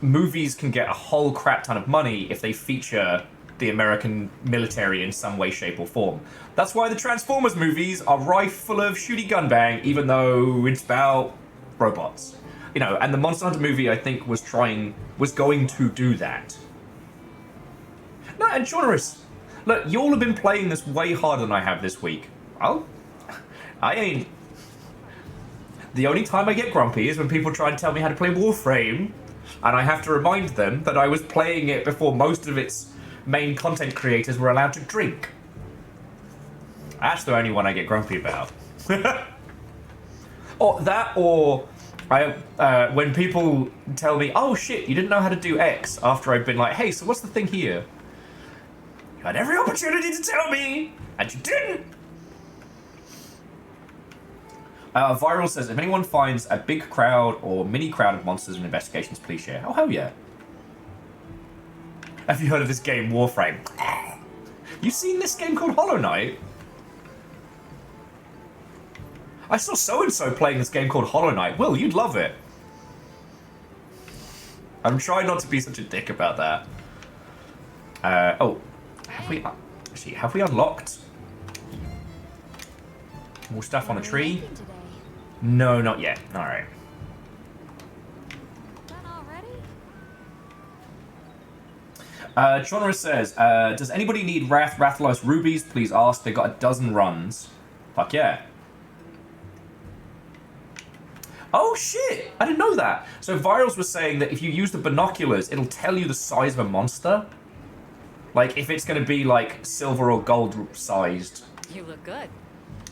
movies can get a whole crap ton of money if they feature the American military in some way, shape, or form. That's why the Transformers movies are rife full of shooty gun bang, even though it's about robots. You know, and the Monster Hunter movie, I think, was going to do that. No, and Jonas, look, you all have been playing this way harder than I have this week. Well, I ain't. The only time I get grumpy is when people try and tell me how to play Warframe, and I have to remind them that I was playing it before most of its main content creators were allowed to drink. That's the only one I get grumpy about. Or that, or when people tell me, oh shit, you didn't know how to do X, after I've been like, hey, so what's the thing here? You had every opportunity to tell me, and you didn't! Viral says, if anyone finds a big crowd or mini crowd of monsters in investigations, please share. Oh, hell yeah. Have you heard of this game, Warframe? You seen this game called Hollow Knight? I saw so-and-so playing this game called Hollow Knight. Will, you'd love it. I'm trying not to be such a dick about that. Oh, have we unlocked more stuff on a tree? No, not yet. All right. Chonra says, does anybody need Rathalos rubies? Please ask. They got 12 runs. Fuck yeah. Oh shit! I didn't know that. So Virals was saying that if you use the binoculars, it'll tell you the size of a monster. Like if it's going to be like silver or gold sized. You look good.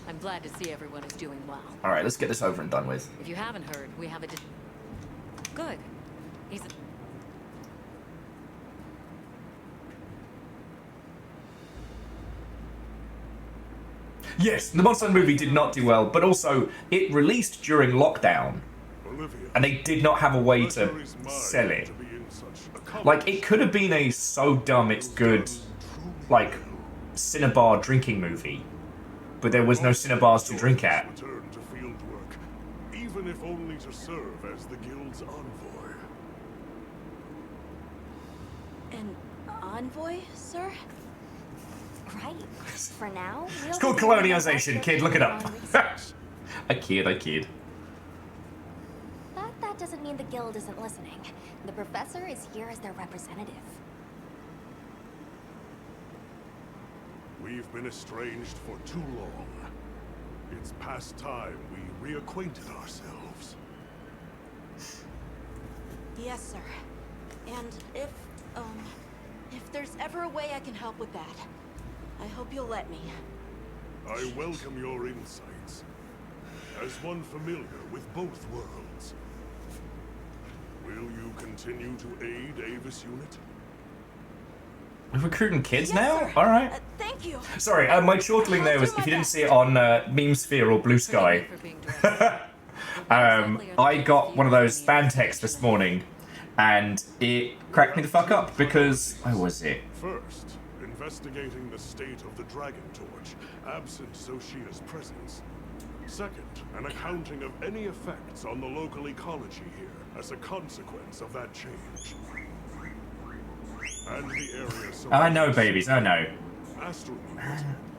I'm glad to see everyone is doing well. All right, let's get this over and done with. If you haven't heard, we have a good. He's a Yes, the Monster Hunter movie did not do well, but also it released during lockdown, and they did not have a way to sell it. Like, it could have been a so dumb it's good, like, Cinnabar drinking movie, but there was no Cinnabars to drink at. Return to field work, even if only to serve as the guild's envoy. An envoy, sir? Right. For now, It's called colonialization, kid. Look it up. I kid. But that doesn't mean the guild isn't listening. The professor is here as their representative. We've been estranged for too long. It's past time we reacquainted ourselves. Yes, sir. And if there's ever a way I can help with that, I hope you'll let me. I welcome your insights. As one familiar with both worlds, will you continue to aid Avis Unit? We're recruiting kids Yes, now? sir. Alright. Thank you. Sorry, my chortling there was, if you didn't see it on Memesphere or Blue Sky, I got one of those spam texts this morning, and it cracked me the fuck up because, where was it? First, investigating the state of the Dragon Torch, absent Zoshia's presence. Second, an accounting of any effects on the local ecology here as a consequence of that change. And the area I know, babies, I know. Asteroid,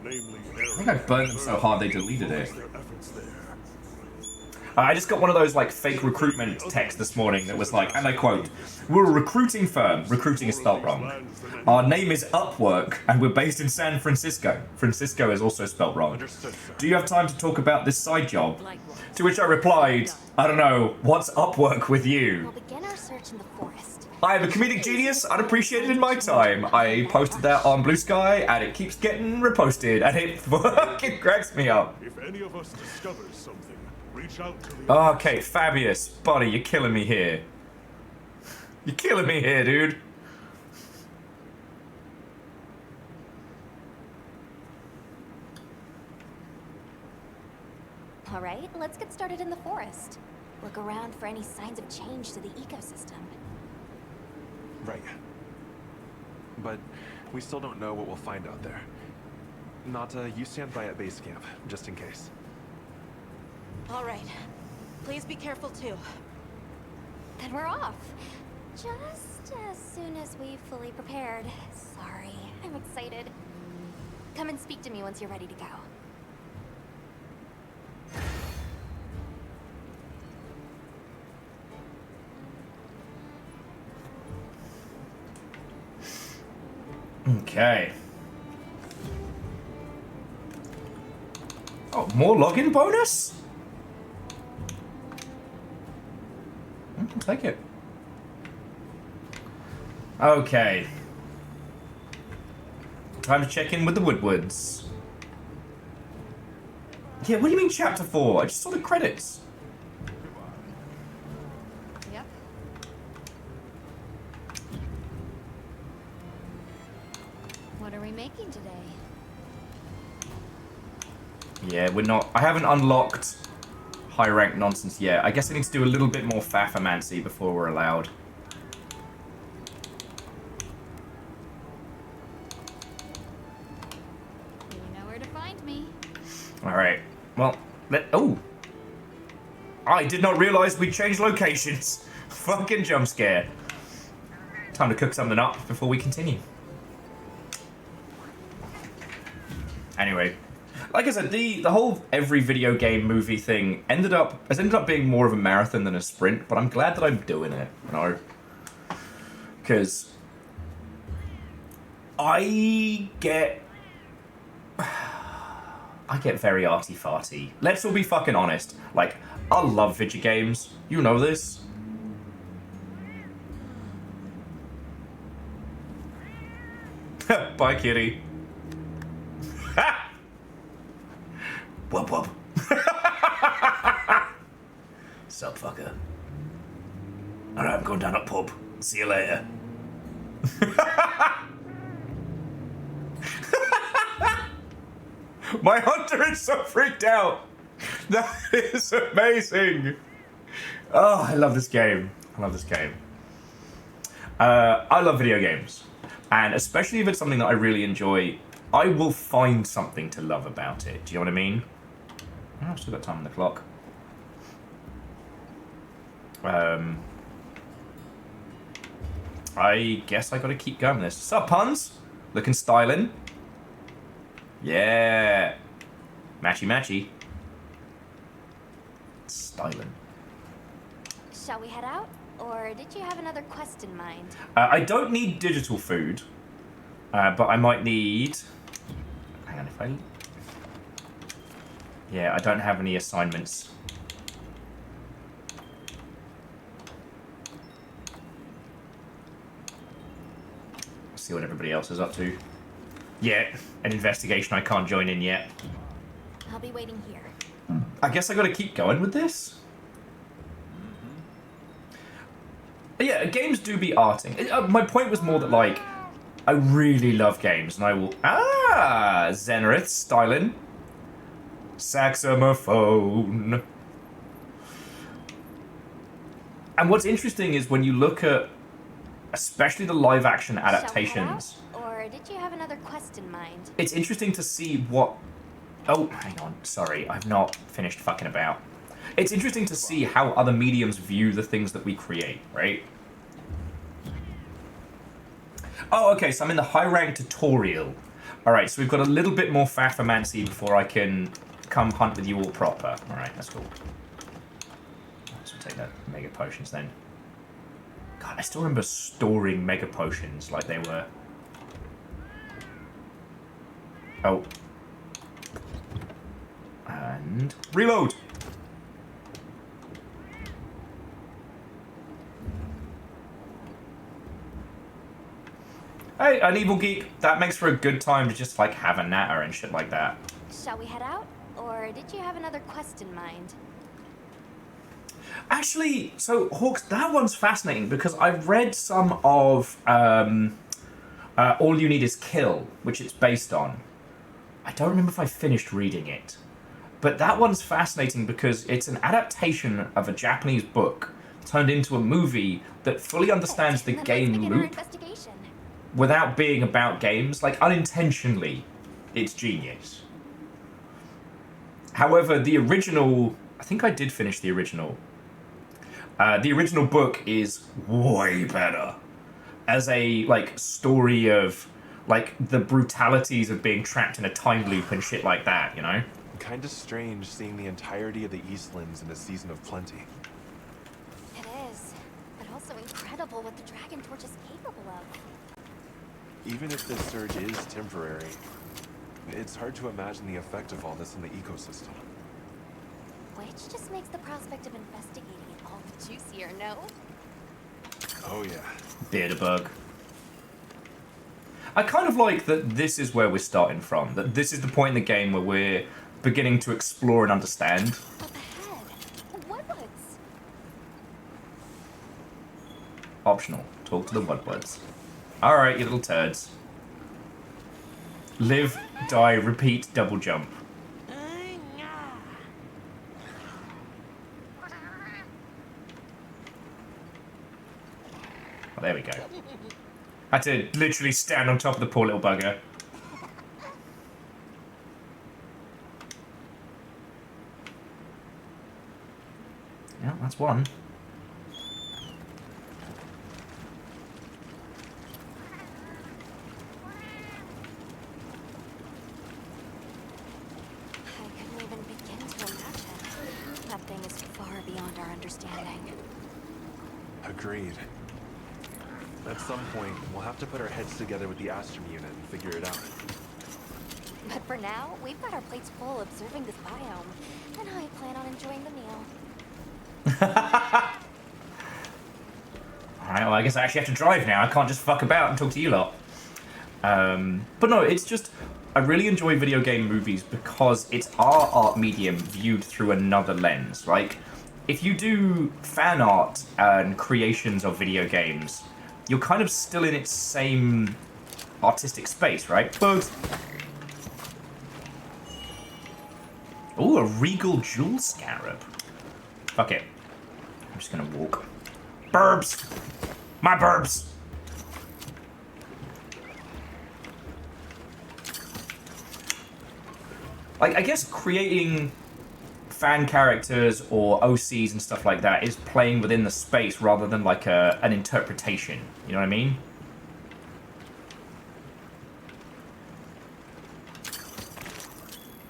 namely I think I burned them so hard they deleted it. their efforts there. I just got one of those like fake recruitment texts this morning that was like, and I quote, "We're a recruiting firm. Recruiting is spelt wrong. Our name is Upwork, and we're based in San Francisco. Francisco is also spelt wrong. Do you have time to talk about this side job?" To which I replied, "I don't know. What's Upwork with you?" We'll begin our search in the forest. I am a comedic genius. I'd appreciate it in my time. I posted that on Blue Sky, and it keeps getting reposted, and it fucking cracks me up. If any of us discovers something, reach out to the Okay, Fabius, buddy, you're killing me here. You're killing me here, dude. All right, let's get started in the forest. Look around for any signs of change to the ecosystem. Right. But we still don't know what we'll find out there. Nata, you stand by at base camp, just in case. All right. Please be careful too. Then we're off. Just as soon as we've fully prepared. Sorry, I'm excited. Come and speak to me once you're ready to go. Okay. Oh, more login bonus? I'll take it. Okay. Time to check in with the Woodwards. Yeah, what do you mean chapter 4? I just saw the credits. Yep. What are we making today? Yeah, we're not... I haven't unlocked high rank nonsense yet. I guess I need to do a little bit more Faffermancy before we're allowed. You know where to find me. Alright. Well, oh! I did not realize we changed locations. Fucking jump scare. Time to cook something up before we continue. Anyway. Like I said, the whole every video game movie thing has ended up being more of a marathon than a sprint, but I'm glad that I'm doing it, you know? Because I get very arty-farty. Let's all be fucking honest. Like, I love video games. You know this. Bye, kitty. Whoop whoop. Sup, fucker. Alright, I'm going down to pub. See you later. My hunter is so freaked out. That is amazing. Oh, I love this game. I love this game. I love video games. And especially if it's something that I really enjoy, I will find something to love about it. Do you know what I mean? Oh, I've still got time on the clock. I guess I gotta keep going with this. Sup, puns? Looking styling. Yeah. Matchy matchy. Styling. Shall we head out? Or did you have another quest in mind? I don't need digital food. But I might need... Hang on, if I... Yeah, I don't have any assignments. See what everybody else is up to. Yeah, an investigation I can't join in yet. I'll be waiting here. I guess I gotta keep going with this. Yeah, games do be arting. My point was more that, like, I really love games, and I will... Ah! Zenrith, styling. Saxophone. And what's interesting is when you look at, especially the live-action adaptations... Or did you have another quest in mind? It's interesting to see what... Oh, hang on. Sorry, I've not finished fucking about. It's interesting to see how other mediums view the things that we create, right? Oh, okay, so I'm in the high rank tutorial. Alright, so we've got a little bit more Fafamancy before I can come hunt with you all proper. Alright, that's cool. So we'll take the Mega Potions then. God, I still remember storing Mega Potions like they were... Oh. And... reload! Hey, an evil geek. That makes for a good time to just, like, have a natter and shit like that. Shall we head out? Or did you have another quest in mind? Actually, so, Hawks, that one's fascinating because I've read some of All You Need Is Kill, which it's based on. I don't remember if I finished reading it. But that one's fascinating because it's an adaptation of a Japanese book turned into a movie that fully understands the game loop without being about games. Like, unintentionally, it's genius. However, the original... I think I did finish the original. The original book is way better. As a, like, story of, like, the brutalities of being trapped in a time loop and shit like that, you know? Kinda strange seeing the entirety of the Eastlands in a season of plenty. It is, but also incredible what the Dragon Torch is capable of. Even if this surge is temporary, it's hard to imagine the effect of all this on the ecosystem. Which just makes the prospect of investigating it all the juicier, no? Oh yeah. Beardebug. I kind of like that this is where we're starting from. That this is the point in the game where we're beginning to explore and understand. Up ahead. Woodwoods. Optional. Talk to the Woodwoods. Alright, you little turds. Live, die, repeat, double jump. Oh, there we go. Had to literally stand on top of the poor little bugger. Yeah, that's one. I couldn't even begin to imagine. That thing is far beyond our understanding. Agreed. At some point, we'll have to put our heads together with the Astrum unit and figure it out. But for now, we've got our plates full observing this biome, and I plan on enjoying the meal. Alright, well, I guess I actually have to drive now. I can't just fuck about and talk to you lot. But no, it's just... I really enjoy video game movies because it's our art medium viewed through another lens. Like, if you do fan art and creations of video games, you're kind of still in its same artistic space, right? Bugs. Ooh, a regal jewel scarab. Fuck it. I'm just gonna walk. Burbs! My burbs! Like, I guess creating fan characters or OCs and stuff like that is playing within the space rather than like an interpretation. You know what I mean?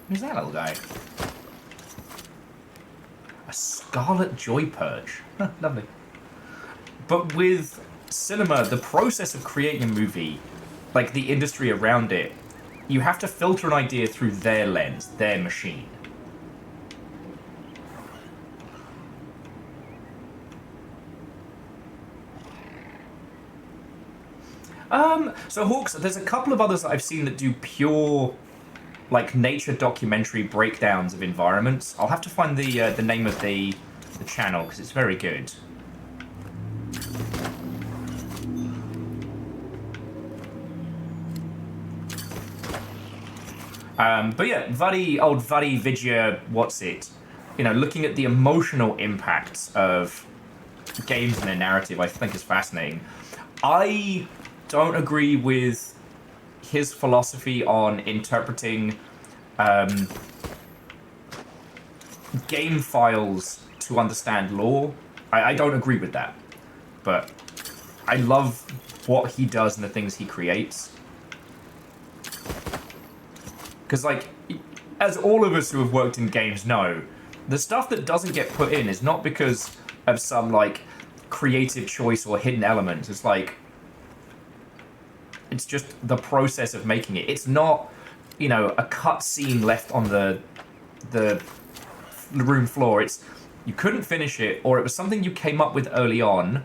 Who's that little guy? A scarlet joy perch. Huh, lovely. But with cinema, the process of creating a movie, like the industry around it, you have to filter an idea through their lens, their machine. So Hawks, there's a couple of others that I've seen that do pure, like, nature documentary breakdowns of environments. I'll have to find the name of the channel because it's very good. But yeah, old Vadi Vidya, what's it? You know, looking at the emotional impacts of games and their narrative, I think is fascinating. I don't agree with his philosophy on interpreting game files to understand lore. I don't agree with that. But I love what he does and the things he creates. Because, like, as all of us who have worked in games know, the stuff that doesn't get put in is not because of some, like, creative choice or hidden element. It's like, it's just the process of making it. It's not, you know, a cut scene left on the room floor. It's, you couldn't finish it, or it was something you came up with early on.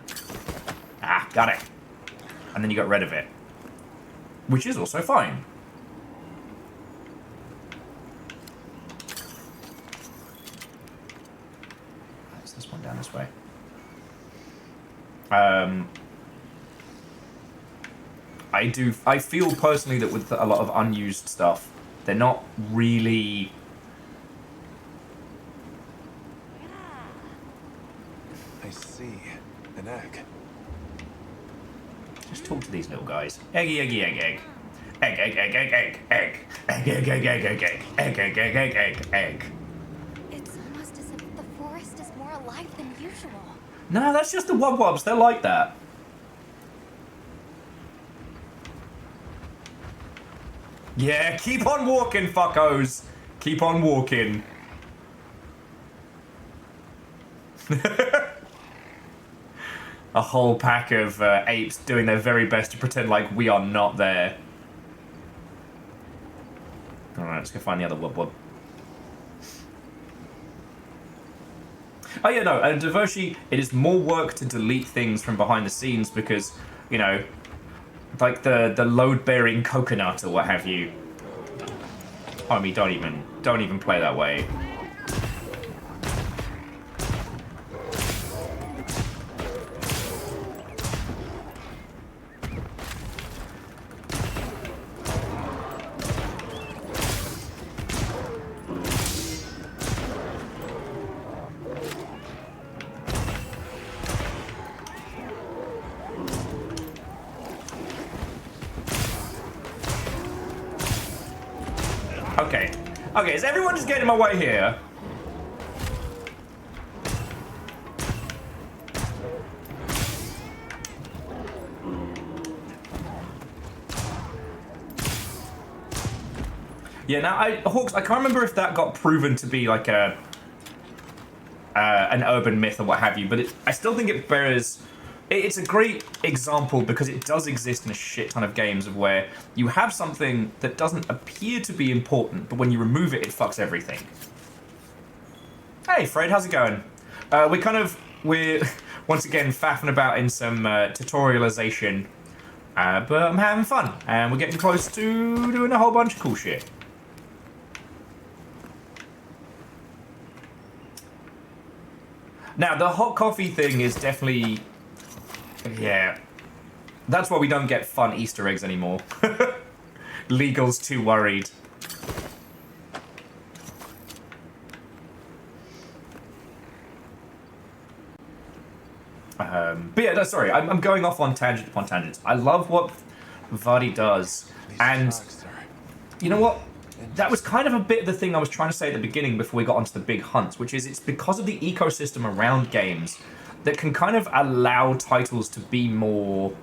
Ah, got it. And then you got rid of it. Which is also fine. This one down this way. I feel personally that with a lot of unused stuff, they're not really... I see. An egg. Just talk to these little guys. Eggy, eggy, egg, egg. Egg, egg, egg, egg, egg, egg. Egg, egg, egg, egg, egg, egg. Egg, egg, egg, egg, egg, egg. It's almost as if the forest is more alive than usual. No, that's just the wub-wubs. They're like that. Yeah, keep on walking, fuckos. Keep on walking. A whole pack of apes doing their very best to pretend like we are not there. Alright, let's go find the other wub-wub. Oh yeah, no, and Devoshi, it is more work to delete things from behind the scenes because, you know, like the load-bearing coconut or what have you. I mean, don't even play that way. Okay, is everyone just getting in my way here? Yeah, now Hawks, I can't remember if that got proven to be like an urban myth or what have you, but I still think it bears... It's a great example because it does exist in a shit ton of games of where you have something that doesn't appear to be important, but when you remove it, it fucks everything. Hey, Fred, how's it going? We're once again faffing about in some tutorialization, but I'm having fun, and we're getting close to doing a whole bunch of cool shit. Now, the hot coffee thing is definitely... Yeah. That's why we don't get fun Easter eggs anymore. Legal's too worried. But yeah, no, sorry, I'm going off on tangent upon tangents. I love what Vadi does, and you know what? That was kind of a bit of the thing I was trying to say at the beginning before we got onto the big hunts, which is it's because of the ecosystem around games that can kind of allow titles to be more...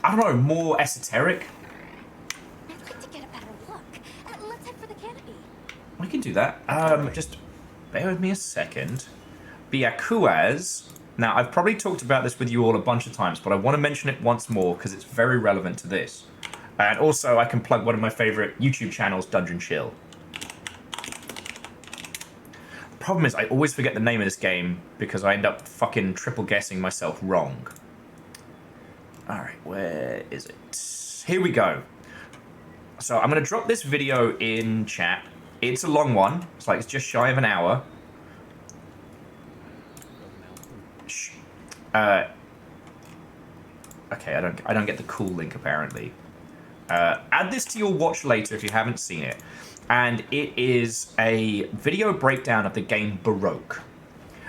I don't know, more esoteric? I'd like to get a better look. Let's head for the canopy. We can do that. Just bear with me a second. Byakuaz. Now, I've probably talked about this with you all a bunch of times, but I want to mention it once more because it's very relevant to this. And also, I can plug one of my favorite YouTube channels, Dungeon Chill. problem is I always forget the name of this game because I end up fucking triple guessing myself wrong. Alright, where is it? Here we go. So I'm going to drop this video in chat. It's a long one. It's just shy of an hour. Okay, I don't get the cool link apparently. Add this to your watch later if you haven't seen it. And it is a video breakdown of the game Baroque.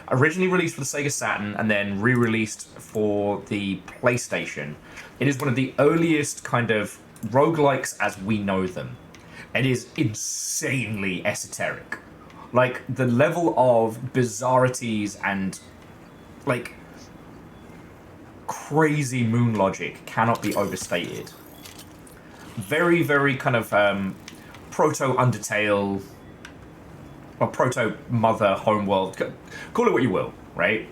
Originally released for the Sega Saturn and then re-released for the PlayStation. It is one of the earliest kind of roguelikes as we know them. It is insanely esoteric. Like, the level of bizarrities and, like, crazy moon logic cannot be overstated. Very, very kind of proto-Undertale, or proto-Mother Homeworld, call it what you will, right?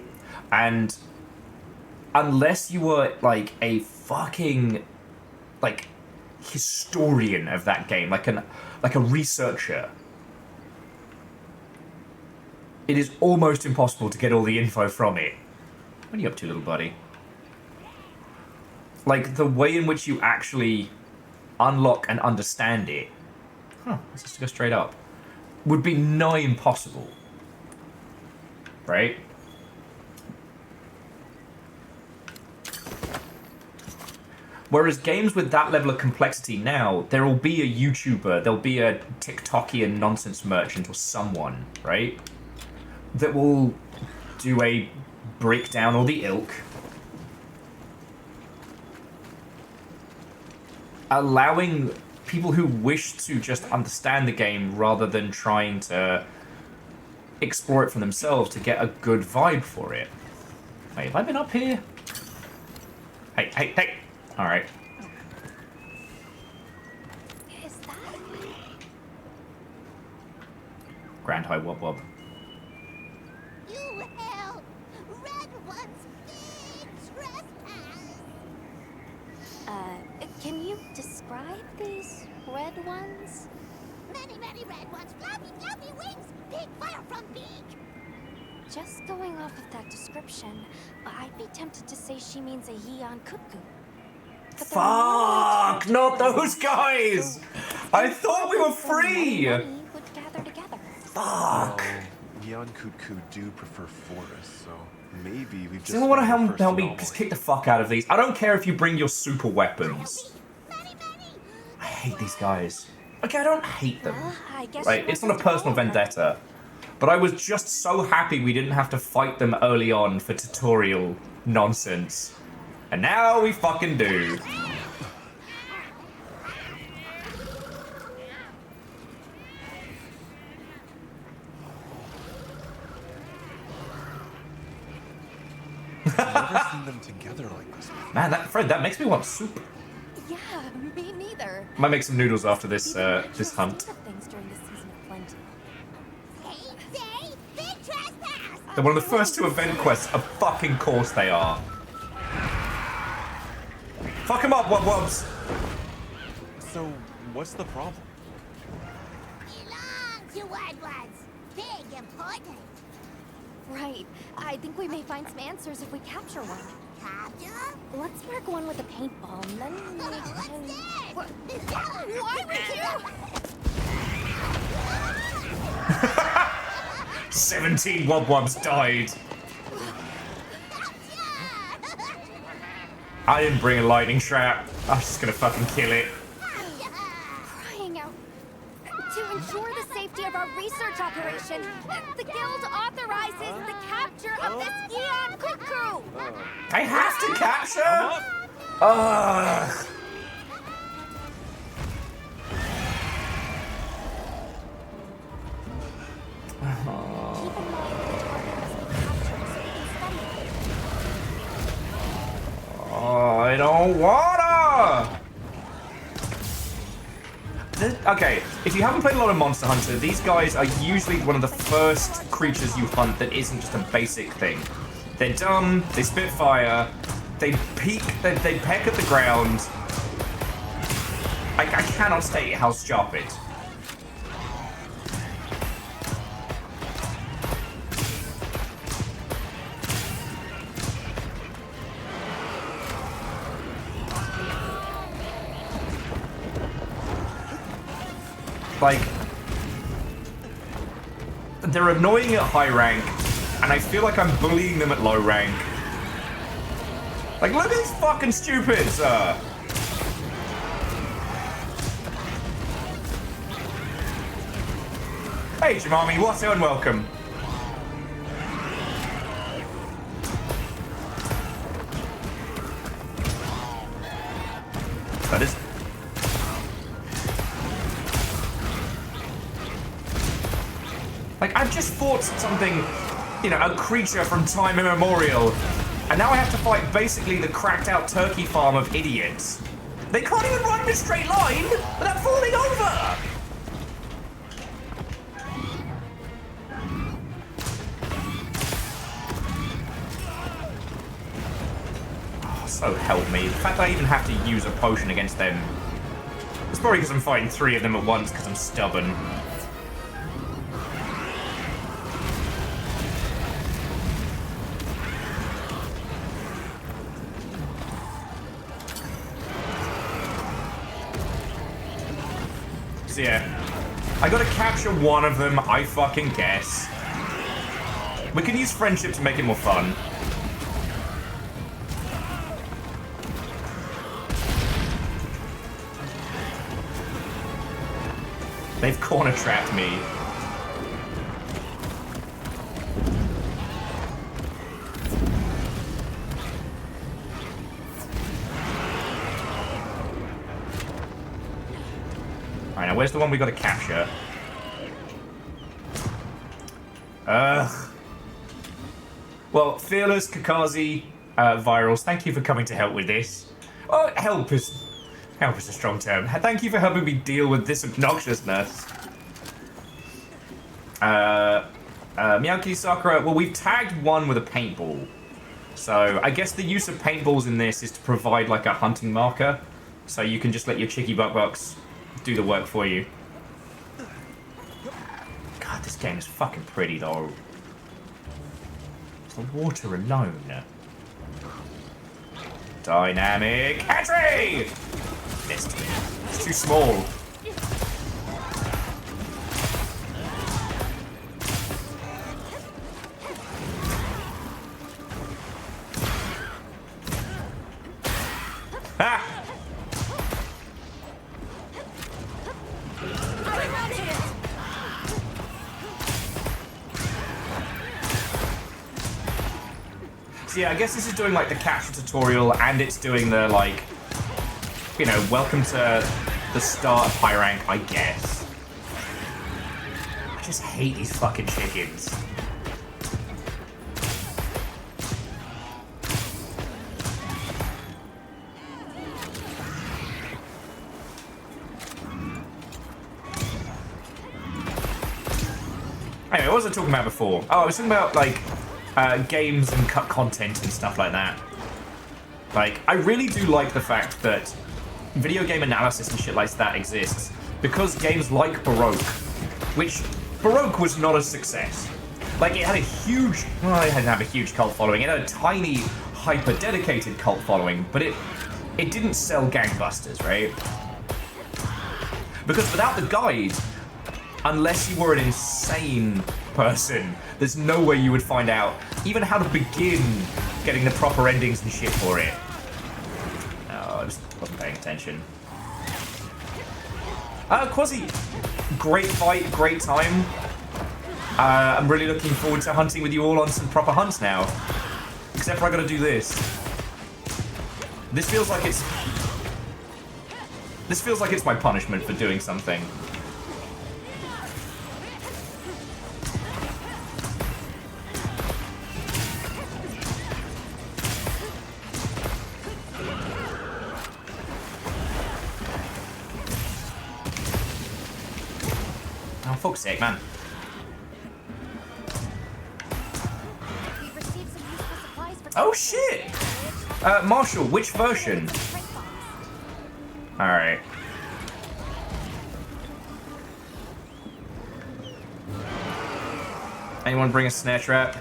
And unless you were, like, a fucking, like, historian of that game, like a researcher, it is almost impossible to get all the info from it. What are you up to, little buddy? Like, the way in which you actually unlock and understand it, let's just go straight up, would be nigh impossible. Right? Whereas games with that level of complexity now, there will be a YouTuber, there'll be a TikTokian nonsense merchant or someone, right? That will do a breakdown or the ilk, allowing people who wish to just understand the game rather than trying to explore it for themselves to get a good vibe for it. Hey, have I been up here? Hey, hey, hey! Alright. Is that? Grand High Wob Wob. You held Red One's big trespass. Can you describe these red ones? Many, many red ones, fluffy, fluffy wings, big fire from beak. Just going off of that description, I'd be tempted to say she means a Yeon Cuckoo. Fuck! Not those guys! I thought we were free! Would gather together. Fuck! Yeon Cuckoo do prefer forests, so maybe we've just... Does anyone want to help me just kick the fuck out of these? I don't care if you bring your super weapons. I hate these guys. Okay, I don't hate them. Right, it's not a personal vendetta. But I was just so happy we didn't have to fight them early on for tutorial nonsense. And now we fucking do. I've never seen them together like this before. Man, Fred, that makes me want soup. Yeah, me neither. Might make some noodles after this this hunt. Things during this season of plenty. Big trespass. They're one of the first 2 event quests. Of fucking course they are. Fuck him up, Wob Wobs. So, what's the problem? Belong to Red Ones. Big important. Right. I think we may find some answers if we capture one. Capture? Let's mark one with a paintball, and then we can... What's this? Why would you? 17 Wob Wobs died. I didn't bring a lightning trap. I'm just gonna fucking kill it. Crying out. To ensure the safety of our research operation, the guild authorizes the capture of this Yeon Cuckoo. I have to capture? Ugh. Oh, I don't wanna! Okay, if you haven't played a lot of Monster Hunter, these guys are usually one of the first creatures you hunt that isn't just a basic thing. They're dumb, they spit fire, they peek, they peck at the ground. I cannot state how sharp it. like, they're annoying at high rank, and I feel like I'm bullying them at low rank. Like, look at these fucking stupids! Hey, Jamami, what's up and welcome? That is... Like, I've just fought something, you know, a creature from time immemorial, and now I have to fight basically the cracked out turkey farm of idiots. They can't even run in a straight line without falling over! So help me. The fact that I even have to use a potion against them. It's probably because I'm fighting 3 of them at once because I'm stubborn. So yeah, I gotta capture one of them, I fucking guess. We can use friendship to make it more fun. They've corner trapped me. Alright, now where's the one we gotta capture? Well, Fearless, Kakazi, Virals, thank you for coming to help with this. Oh, help is a strong term. Thank you for helping me deal with this obnoxiousness. Miyaki Sakura, well, we've tagged one with a paintball. So, I guess the use of paintballs in this is to provide, like, a hunting marker. So you can just let your chicky bucks do the work for you. God, this game is fucking pretty, though. It's the water alone. Dynamic entry! Missed. It's too small. Ha! So yeah, I guess this is doing like the capture tutorial, and it's doing the like, you know, welcome to the start of high rank, I guess. I just hate these fucking chickens. Anyway, what was I talking about before? Oh, I was talking about, like, games and cut content and stuff like that. Like, I really do like the fact that video game analysis and shit like that exists, because games like Baroque, which Baroque was not a success. Like, it had a huge, well, it didn't have a huge cult following, it had a tiny, hyper-dedicated cult following, but it didn't sell gangbusters, right? Because without the guide, unless you were an insane person, there's no way you would find out even how to begin getting the proper endings and shit for it. No, I just wasn't paying attention. Quasi, great fight, great time. I'm really looking forward to hunting with you all on some proper hunts now. Except for I gotta do this. This feels like it's my punishment for doing something. Oh, fuck's sake, man. Oh, shit! Marshall, which version? Alright. Anyone bring a snare trap?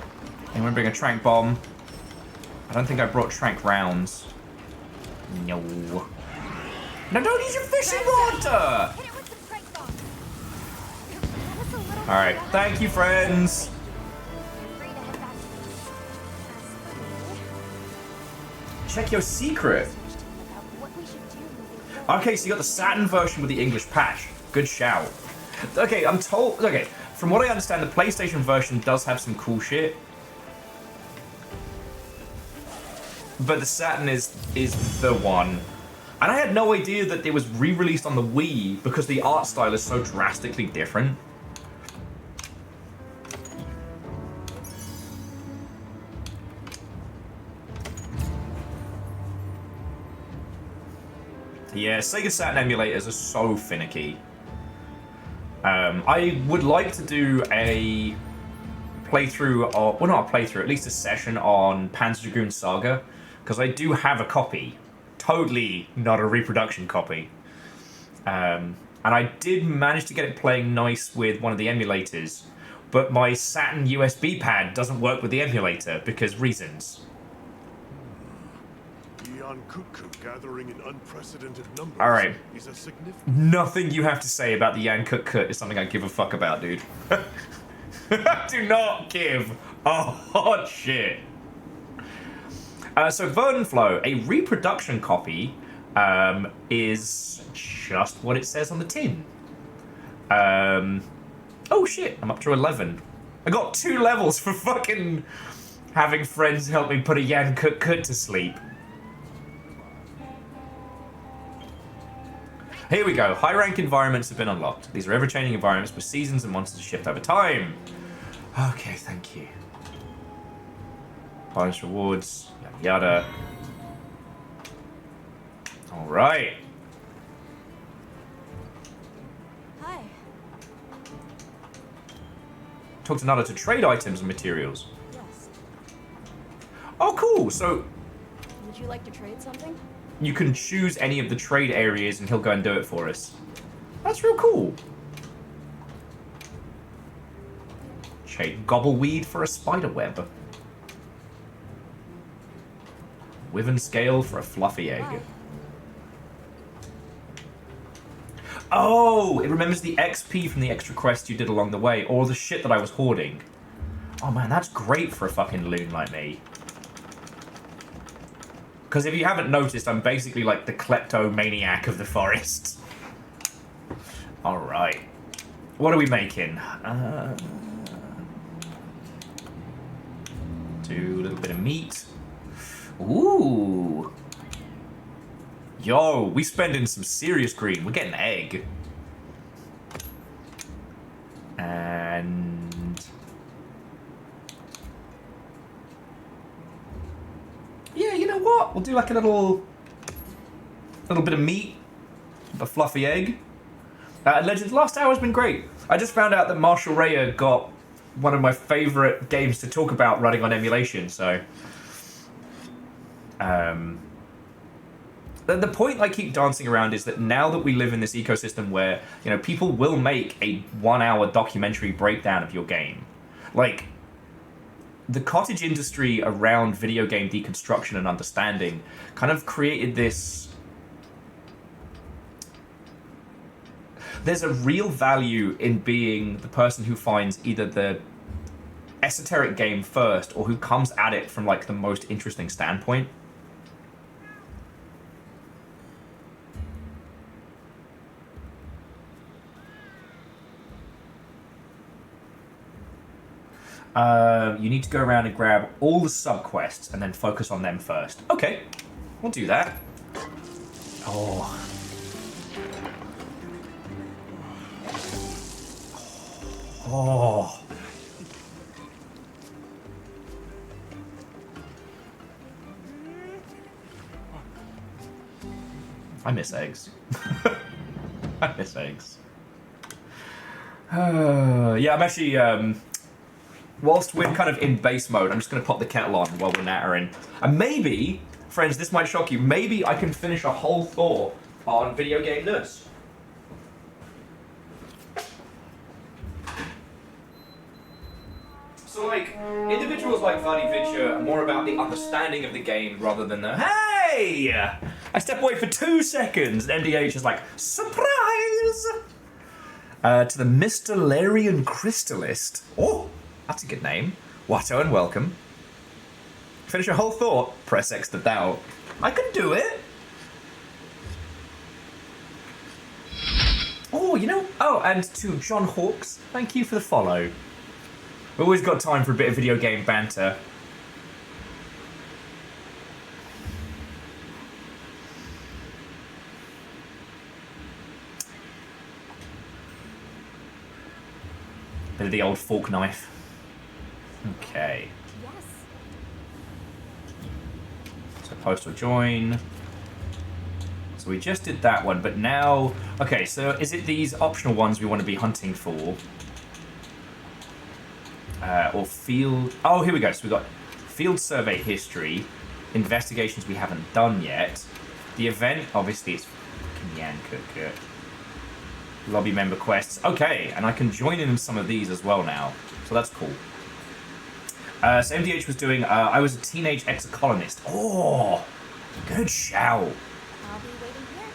Anyone bring a trank bomb? I don't think I brought trank rounds. No. No, don't use your fishing rod! Alright, thank you, friends. Check your secret. Okay, so you got the Saturn version with the English patch. Good shout. Okay, I'm told... Okay, from what I understand, the PlayStation version does have some cool shit. But the Saturn is the one. And I had no idea that it was re-released on the Wii because the art style is so drastically different. Yeah, Sega Saturn emulators are so finicky. I would like to do a playthrough, or well, not a playthrough, at least a session on Panzer Dragoon Saga, because I do have a copy. Totally not a reproduction copy. And I did manage to get it playing nice with one of the emulators, but my Saturn USB pad doesn't work with the emulator because reasons. Gathering in unprecedented numbers. All right. Is a significant... Nothing you have to say about the Yan Kut Kut is something I give a fuck about, dude. Do not give a hot shit. So Vernflow, a reproduction copy, is just what it says on the tin. Oh shit, I'm up to 11. I got 2 levels for fucking having friends help me put a Yan Kut Kut to sleep. Here we go. High-rank environments have been unlocked. These are ever-changing environments where seasons and monsters shift over time. Okay, thank you. Bonus rewards, yada yada. All right. Hi. Talk to Nada to trade items and materials. Yes. Oh, cool. So Would you like to trade something? you can choose any of the trade areas and he'll go and do it for us. That's real cool. Trade gobbleweed for a spider web. Wyvern scale for a fluffy egg. Hi. Oh, it remembers the XP from the extra quests you did along the way, or the shit that I was hoarding. Oh man, that's great for a fucking loon like me. Because if you haven't noticed, I'm basically like the kleptomaniac of the forest. Alright. What are we making? Do a little bit of meat. Ooh. Yo, we spending some serious green. We're getting egg. And... yeah, you know what? We'll do like a little bit of meat, a fluffy egg. Legends, last hour's been great. I just found out that Marshall Raya got one of my favorite games to talk about running on emulation. So, the point I keep dancing around is that now that we live in this ecosystem where, you know, people will make a 1-hour documentary breakdown of your game, like. The cottage industry around video game deconstruction and understanding kind of created this... There's a real value in being the person who finds either the esoteric game first or who comes at it from like the most interesting standpoint. You need to go around and grab all the sub-quests and then focus on them first. Okay, we'll do that. Oh. Oh. I miss eggs. I miss eggs. Yeah, I'm actually... whilst we're kind of in base mode, I'm just going to pop the kettle on while we're nattering. And maybe, friends, this might shock you, maybe I can finish a whole thought on video game nerds. So, like, individuals like Vani Vidya are more about the understanding of the game rather than the, hey! I step away for 2 seconds, and MDH is like, surprise! To the Mystolarian Crystallist. Oh, that's a good name. Watto and welcome. Finish your whole thought. Press X to doubt. I can do it. Oh, you know. Oh, and to John Hawks, thank you for the follow. We've always got time for a bit of video game banter. Bit of the old fork knife. Okay. Yes. So post or join. So we just did that one, but now... Okay, so is it these optional ones we want to be hunting for? Or field... Oh, here we go. So we've got field survey history, investigations we haven't done yet. The event, obviously, it's Yan Kut. Lobby member quests. Okay, and I can join in some of these as well now. So that's cool. So MDH was doing, I was a teenage ex-colonist. Oh, good shout. I'll be waiting here.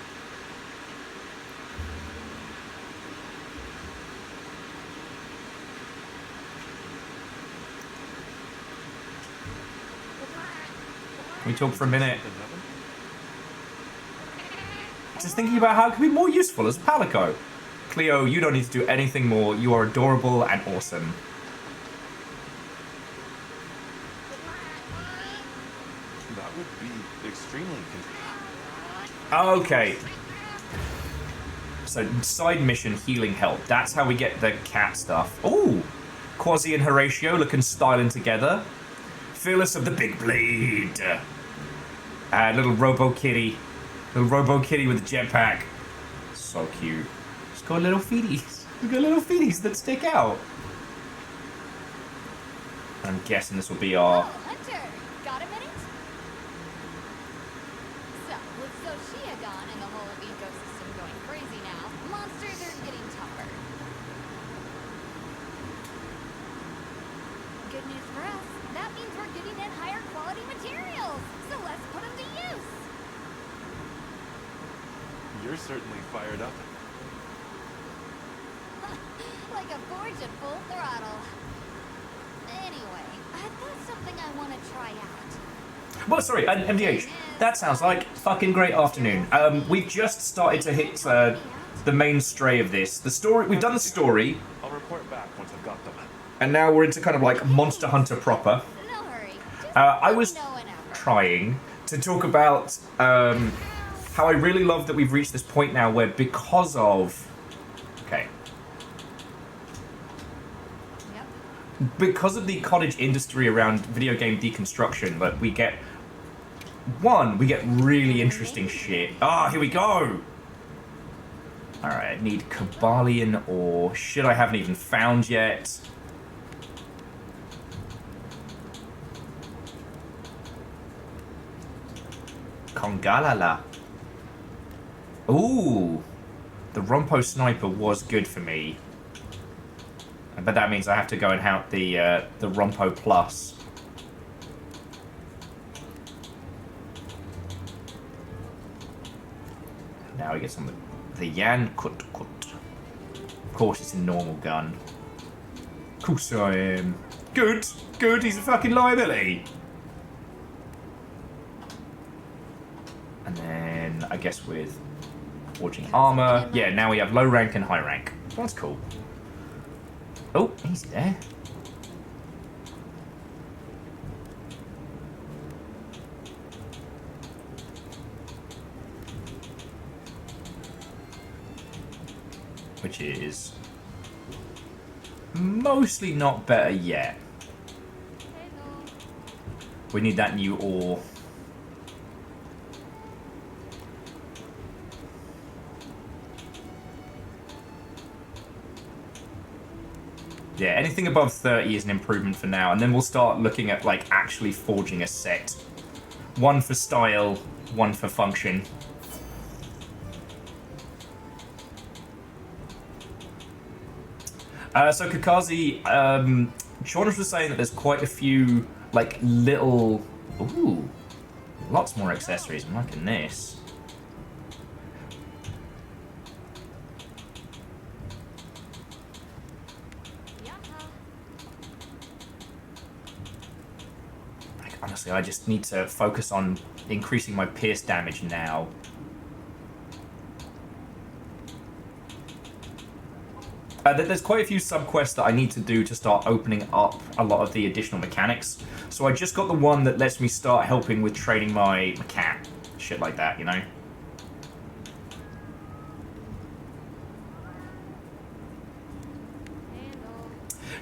Can we talk for a minute? Just thinking about how it could be more useful as a Palico. Cleo, you don't need to do anything more. You are adorable and awesome. That would be extremely Okay. So, side mission, healing help. That's how we get the cat stuff. Ooh! Quasi and Horatio looking styling together. Fearless of the big blade. Little Robo Kitty. Little Robo Kitty with a jetpack. So cute. She's got little feeties. She's got little feeties that stick out. I'm guessing this will be our... Oh, Hunter, got a minute? So, with Zoshia gone and the whole ecosystem going crazy now, monsters are getting tougher. Good news for us, that means we're getting in higher quality materials. So let's put them to use. You're certainly fired up. Like a forge at full throttle. Anyway, I've got something I want to try out. Well, sorry, MDH. That sounds like fucking great afternoon. We've just started to hit the mainstay of this. The story, we've done the story. I'll report back once I've got them. And now we're into kind of like Monster Hunter proper. No hurry. I was trying to talk about how I really love that we've reached this point now where because of... Okay. Because of the cottage industry around video game deconstruction, that we get... One, we get really interesting shit. Ah, here we go! Alright, I need Kabalion or shit I haven't even found yet. Kongalala. Ooh! The Rompo Sniper was good for me. But that means I have to go and hunt the Rompo Plus. Now we get some of the Yan Kut. Of course, it's a normal gun. Of course I am. Good, good. He's a fucking liability. And then I guess with forging armor. Yeah, now we have low rank and high rank. That's cool. Oh, he's there. Which is mostly not better yet. We need that new ore. Yeah, anything above 30 is an improvement for now, and then we'll start looking at like actually forging a set. One for style, one for function. So Kakazi, Shaunus was saying that there's quite a few like little, ooh, lots more accessories. I'm liking this. Honestly, I just need to focus on increasing my pierce damage now. There's quite a few sub-quests that I need to do to start opening up a lot of the additional mechanics. So I just got the one that lets me start helping with training my cat. Shit like that, you know?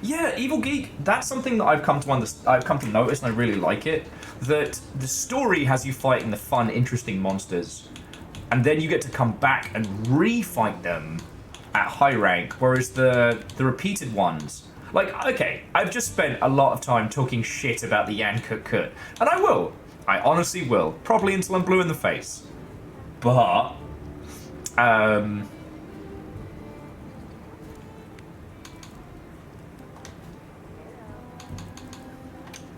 Yeah, Evil Geek, that's something that I've come to notice, and I really like it. That the story has you fighting the fun, interesting monsters, and then you get to come back and re-fight them at high rank, whereas the repeated ones, like, okay, I've just spent a lot of time talking shit about the Yan Kut Kut, and I honestly will, probably until I'm blue in the face. But,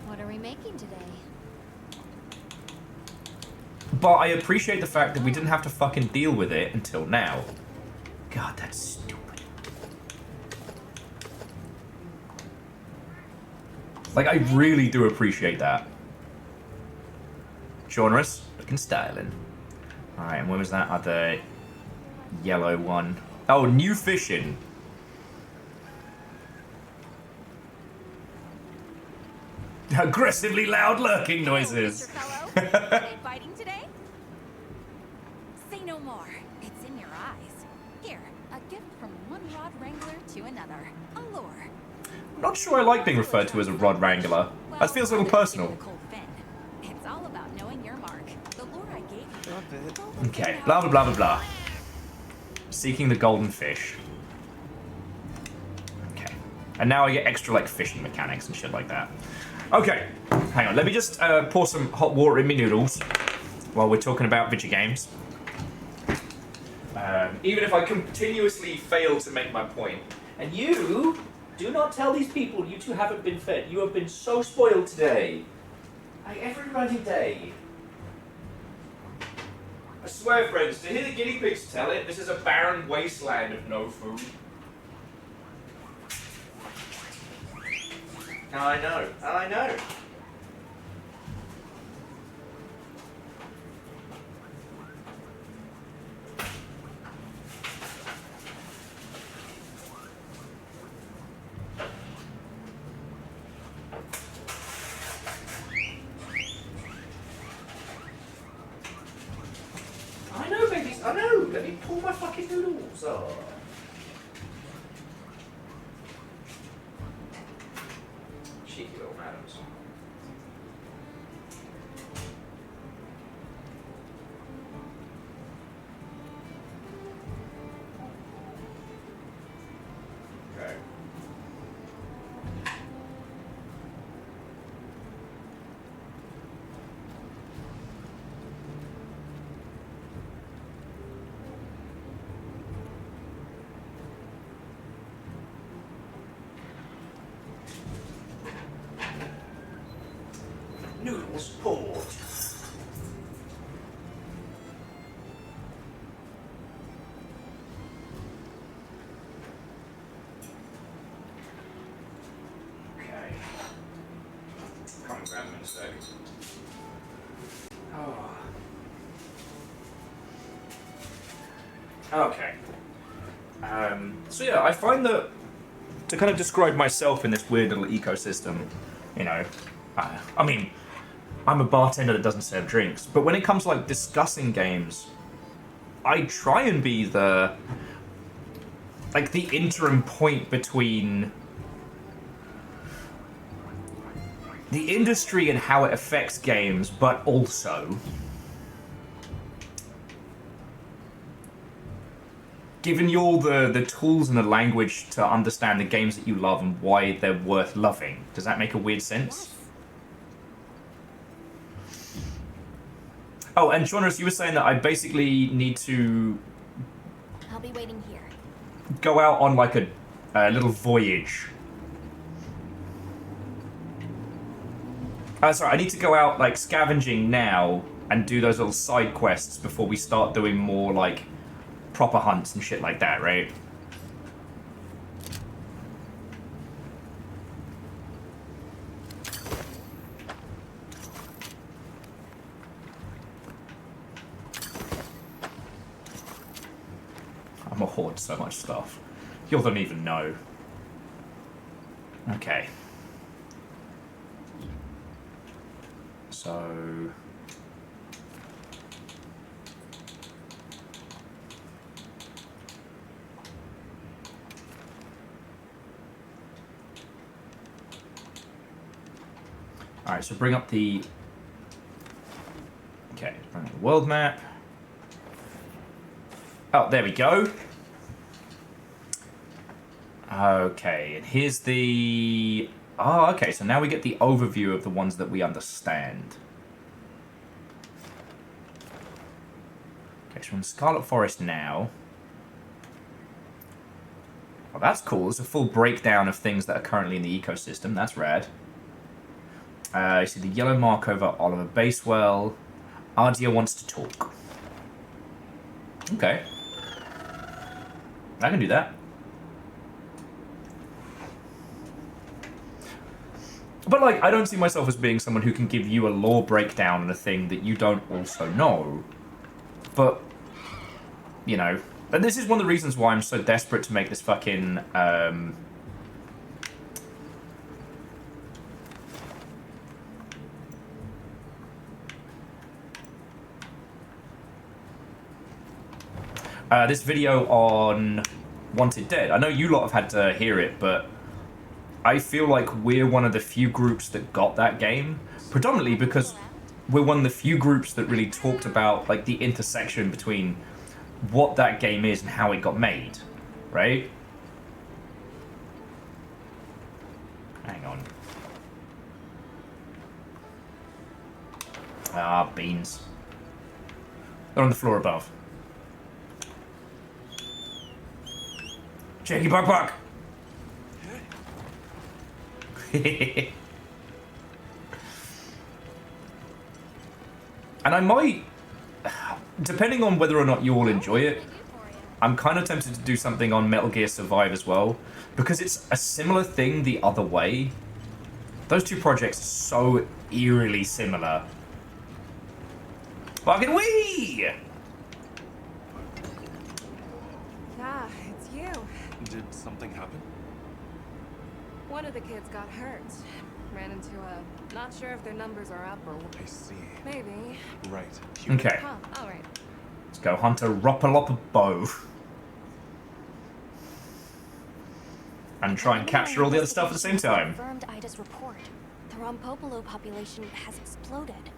What are we making today? but I appreciate the fact that we didn't have to fucking deal with it until now. God, that's stupid. Like, I really do appreciate that. Genres, looking styling. Alright, and where was that other yellow one? Oh, new fishing. Aggressively loud lurking noises. Fighting today? Say no more. It's in your eyes. Here, a gift from one rod wrangler to another. A lure. I'm not sure I like being referred to as a rod wrangler. That feels a little personal. It's all about knowing your mark. The lure I gave you. Okay, blah blah blah blah blah. Seeking the golden fish. Okay. And now I get extra, like, fishing mechanics and shit like that. Okay, hang on. Let me just pour some hot water in my noodles while we're talking about video games. Even if I continuously fail to make my point. And you, do not tell these people you two haven't been fed. You have been so spoiled today. Like, every bloody day. I swear, friends, to hear the guinea pigs tell it, this is a barren wasteland of no food. I know, I know. I know, babies, I know. Let me pull my fucking noodles. Oh. Cheeky little madams. Okay. Noodles poured. Okay. Come and grab them in a sec. Oh. Okay. So yeah, I find that to kind of describe myself in this weird little ecosystem, you know, I mean, I'm a bartender that doesn't serve drinks, but when it comes to, like, discussing games, I try and be the interim point between the industry and how it affects games, but also giving you all the tools and the language to understand the games that you love and why they're worth loving. Does that make a weird sense? Oh, and Jonas, you were saying that I basically need to I'll be waiting here. go out on, like, a little voyage. Sorry, I need to go out, like, scavenging now and do those little side quests before we start doing more, like, proper hunts and shit like that, right? gonna hoard so much stuff. You don't even know. Okay. So... Alright, so bring up the... Okay, bring up the world map. Oh, there we go. Okay, and here's the... Oh, okay, so now we get the overview of the ones that we understand. Okay, so we're in Scarlet Forest now. Oh, that's cool. There's a full breakdown of things that are currently in the ecosystem. That's rad. You see the yellow mark over Oliver Basewell. Ardia wants to talk. Okay. I can do that. But, like, I don't see myself as being someone who can give you a lore breakdown on a thing that you don't also know. But, you know. And this is one of the reasons why I'm so desperate to make this fucking, this video on Wanted Dead. I know you lot have had to hear it, but I feel like we're one of the few groups that got that game, predominantly because we're one of the few groups that really talked about like the intersection between what that game is and how it got made, right? Hang on. Ah, beans. They're on the floor above. Checky buck buck. And I might, depending on whether or not you all enjoy it, I'm kind of tempted to do something on Metal Gear Survive as well, because it's a similar thing the other way. Those two projects are so eerily similar. Fucking wee! Ah, it's you. Did something happen? One of the kids got hurt. Ran into a... Not sure if their numbers are up or... I see. Maybe. Right. Okay. Huh, alright. Let's go hunt a Ropalop bow. And try and capture all the other stuff at the same time. Confirmed Ida's report. The Rompopolo population has exploded.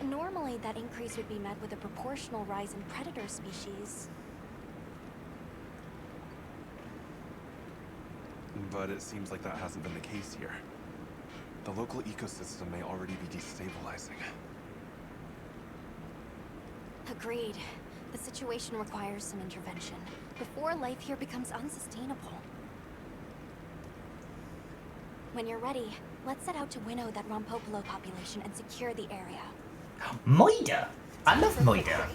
Normally, that increase would be met with a proportional rise in predator species. But it seems like that hasn't been the case here. The local ecosystem may already be destabilizing. Agreed. The situation requires some intervention before life here becomes unsustainable. When you're ready, let's set out to winnow that Rompopolo population and secure the area. Moida! I love Moida.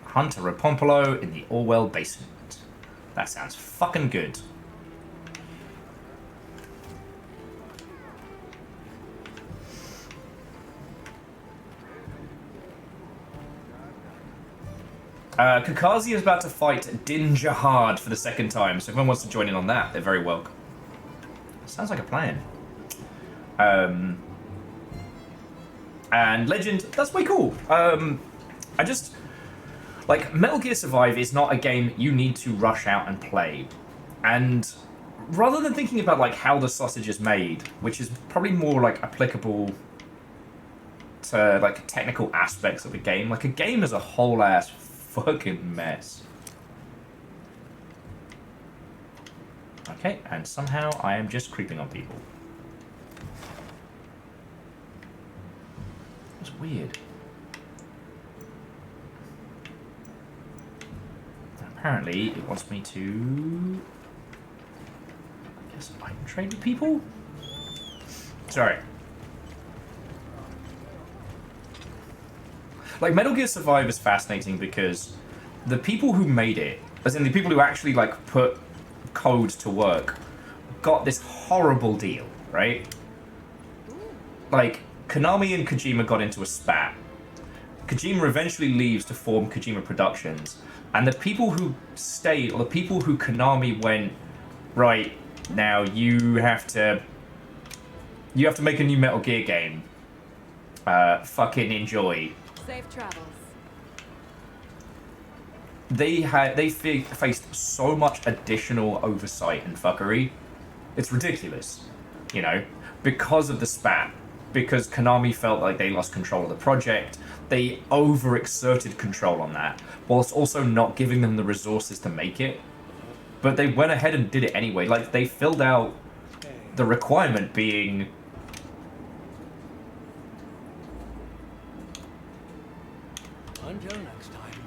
Hunt a Rompopolo in the Orwell basement. That sounds fucking good. Kakazi is about to fight Din Jahad for the second time, so if anyone wants to join in on that, they're very welcome. Sounds like a plan. And Legend, that's way cool. I just... Like, Metal Gear Survive is not a game you need to rush out and play. And rather than thinking about, like, how the sausage is made, which is probably more, like, applicable to, like, technical aspects of a game, like, a game is a whole-ass fucking mess. Okay, and somehow I am just creeping on people. It's weird. Apparently, it wants me to... I guess I can trade with people? Sorry. Like, Metal Gear Survive is fascinating because the people who made it, as in the people who actually, like, put code to work, got this horrible deal, right? Like, Konami and Kojima got into a spat. Kojima eventually leaves to form Kojima Productions, and the people who stayed, or the people who Konami went, right, now you have to make a new Metal Gear game. Fucking enjoy. Safe travels. They faced so much additional oversight and fuckery. It's ridiculous, you know, because of the spat. Because Konami felt like they lost control of the project, they overexerted control on that, whilst also not giving them the resources to make it. But they went ahead and did it anyway. Like, they filled out the requirement being... Until next time.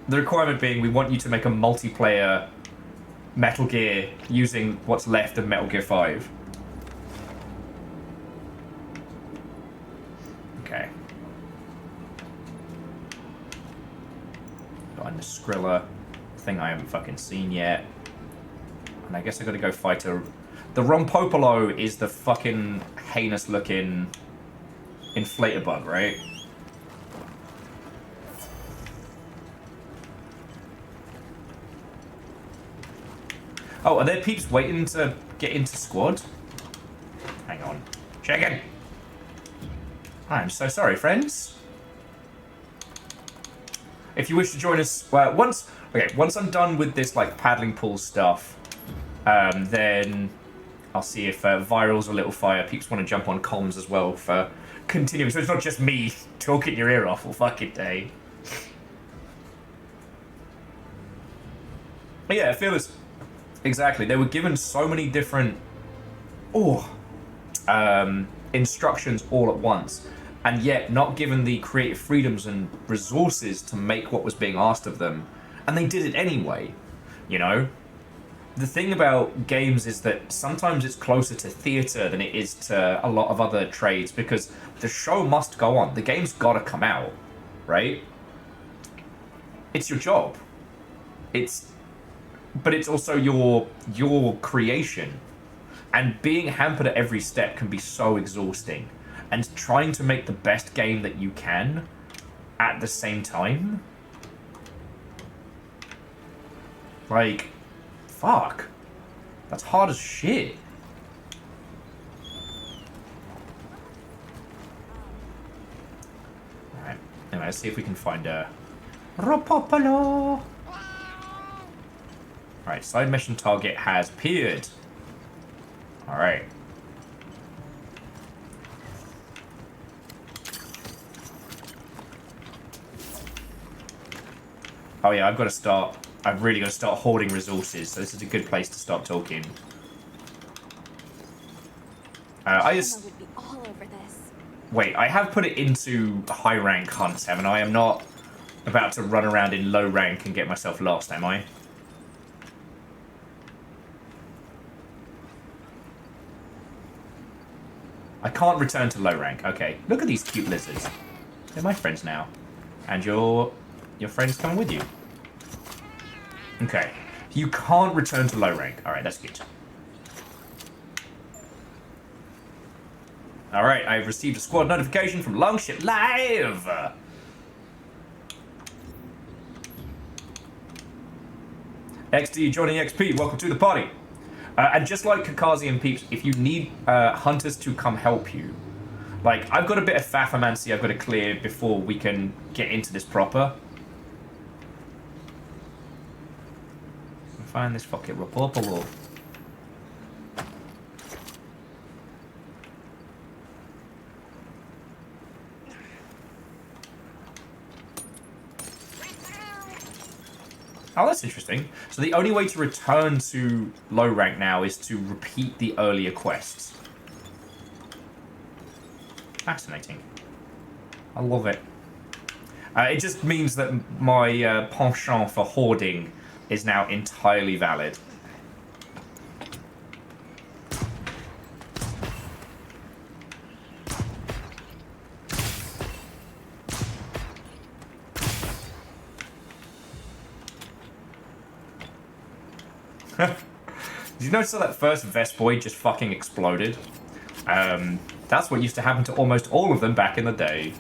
The requirement being, we want you to make a multiplayer Metal Gear using what's left of Metal Gear 5. Okay. Got the Skrilla thing I haven't fucking seen yet. And I guess I gotta go fight a... The Rompopolo is the fucking heinous looking inflator bug, right? Oh, are there peeps waiting to get into squad? Hang on. Chicken! I'm so sorry, friends. If you wish to join us, well, once I'm done with this like paddling pool stuff, then I'll see if Viral's a Little Fire peeps want to jump on comms as well for continuing. So it's not just me talking your ear off all fucking day. But yeah, I feel as exactly. They were given so many different instructions all at once, and yet not given the creative freedoms and resources to make what was being asked of them. And they did it anyway, you know? The thing about games is that sometimes it's closer to theatre than it is to a lot of other trades, because the show must go on. The game's gotta come out, right? It's your job. But it's also your creation. And being hampered at every step can be so exhausting. And trying to make the best game that you can at the same time, like, fuck. That's hard as shit. Alright, anyway, let's see if we can find a Ropopolo. Alright, side mission target has appeared. Alright. Oh yeah, I've really got to start hoarding resources, so this is a good place to start talking. Wait, I have put it into high rank hunts, haven't I? I'm not about to run around in low rank and get myself lost, am I? I can't return to low rank. Okay, look at these cute lizards. They're my friends now. And your friend's coming with you. Okay. You can't return to low rank. Alright, that's good. Alright, I've received a squad notification from Longship Live! XD joining XP, welcome to the party. And just like Kakazi and peeps, if you need hunters to come help you, like, I've got a bit of Fafamancy I've got to clear before we can get into this proper. Find this fucking Rapopolo. Oh, that's interesting. So the only way to return to low rank now is to repeat the earlier quests. Fascinating. I love it. It just means that my penchant for hoarding is now entirely valid. Did you notice how that first Vespoid just fucking exploded? That's what used to happen to almost all of them back in the day.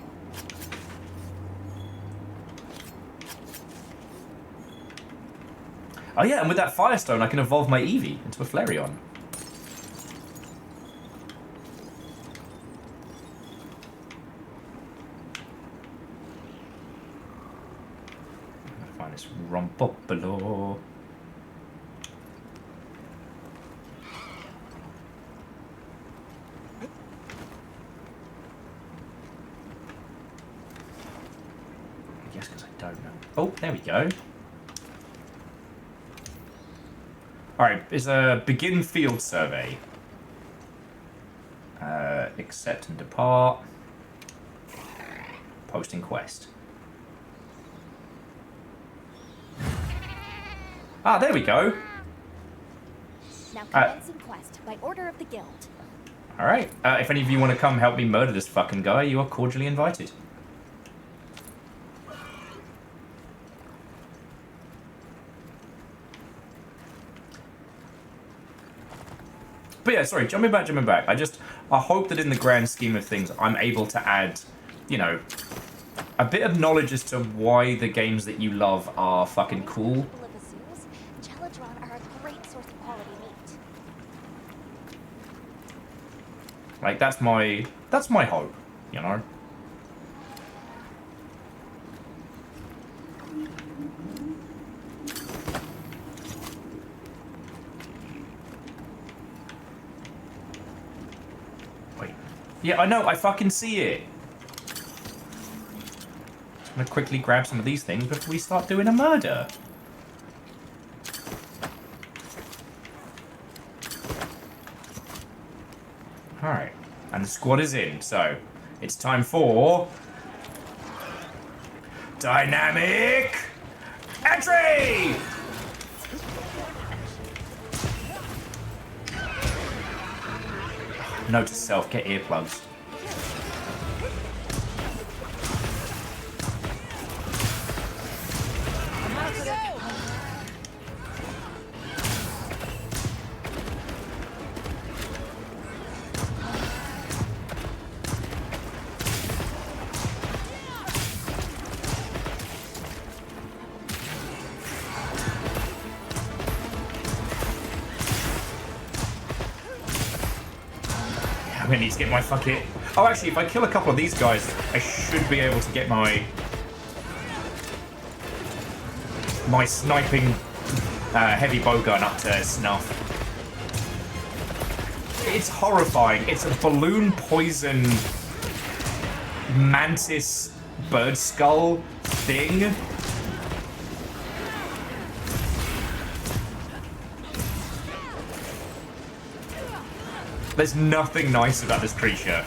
Oh yeah, and with that Firestone, I can evolve my Eevee into a Flareon. Find this Rompopolo. I guess because I don't know. Oh, there we go. Alright, is a begin field survey. Accept and depart. Posting quest. Ah, there we go. Now commencing quest by order of the guild. Alright, if any of you want to come help me murder this fucking guy, you are cordially invited. But yeah, sorry, jumping back. I hope that in the grand scheme of things, I'm able to add, you know, a bit of knowledge as to why the games that you love are fucking cool. Are a great source of quality meat. Like, that's my hope, you know? Wait. Yeah, I know, I fucking see it. Just gonna quickly grab some of these things before we start doing a murder. Alright, and the squad is in, so it's time for dynamic entry! Note to self, get earplugs. I'm gonna need to get my fucking... Oh, actually, if I kill a couple of these guys, I should be able to get my sniping heavy bowgun up to snuff. It's horrifying. It's a balloon poison mantis bird skull thing. There's nothing nice about this creature.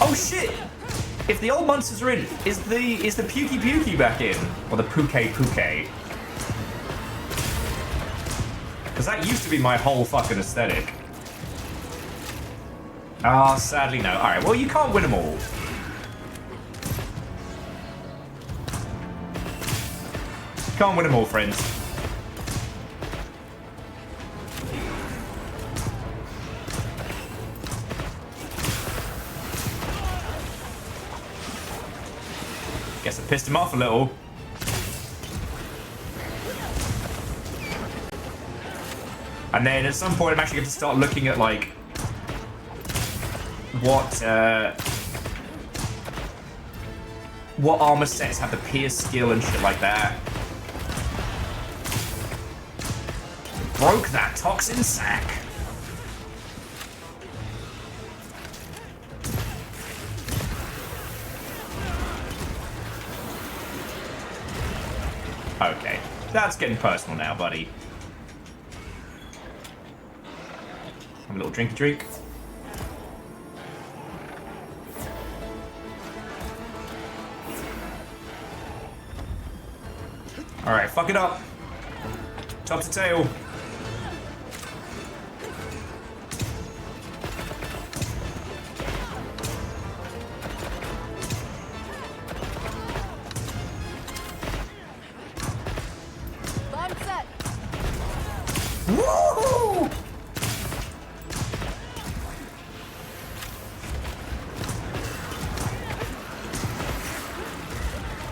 Oh shit! If the old monsters are in, is the Pukey Pukey back in? Or the Puke Puke? Because that used to be my whole fucking aesthetic. Ah, sadly no. Alright, well you can't win them all. Can't win them all, friends. Guess I pissed him off a little. And then at some point I'm actually going to start looking at like what armor sets have the pierce skill and shit like that. Broke that toxin sack. Okay, that's getting personal now, buddy. Have a little drinky drink. Alright, fuck it up. Top to tail.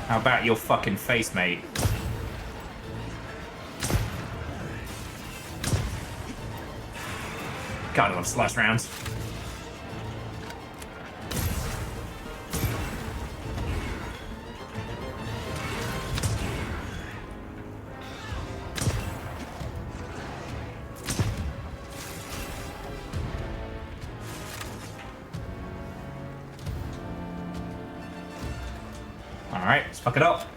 How about your fucking face, mate? God, I love slash rounds. Alright, let's fuck it up.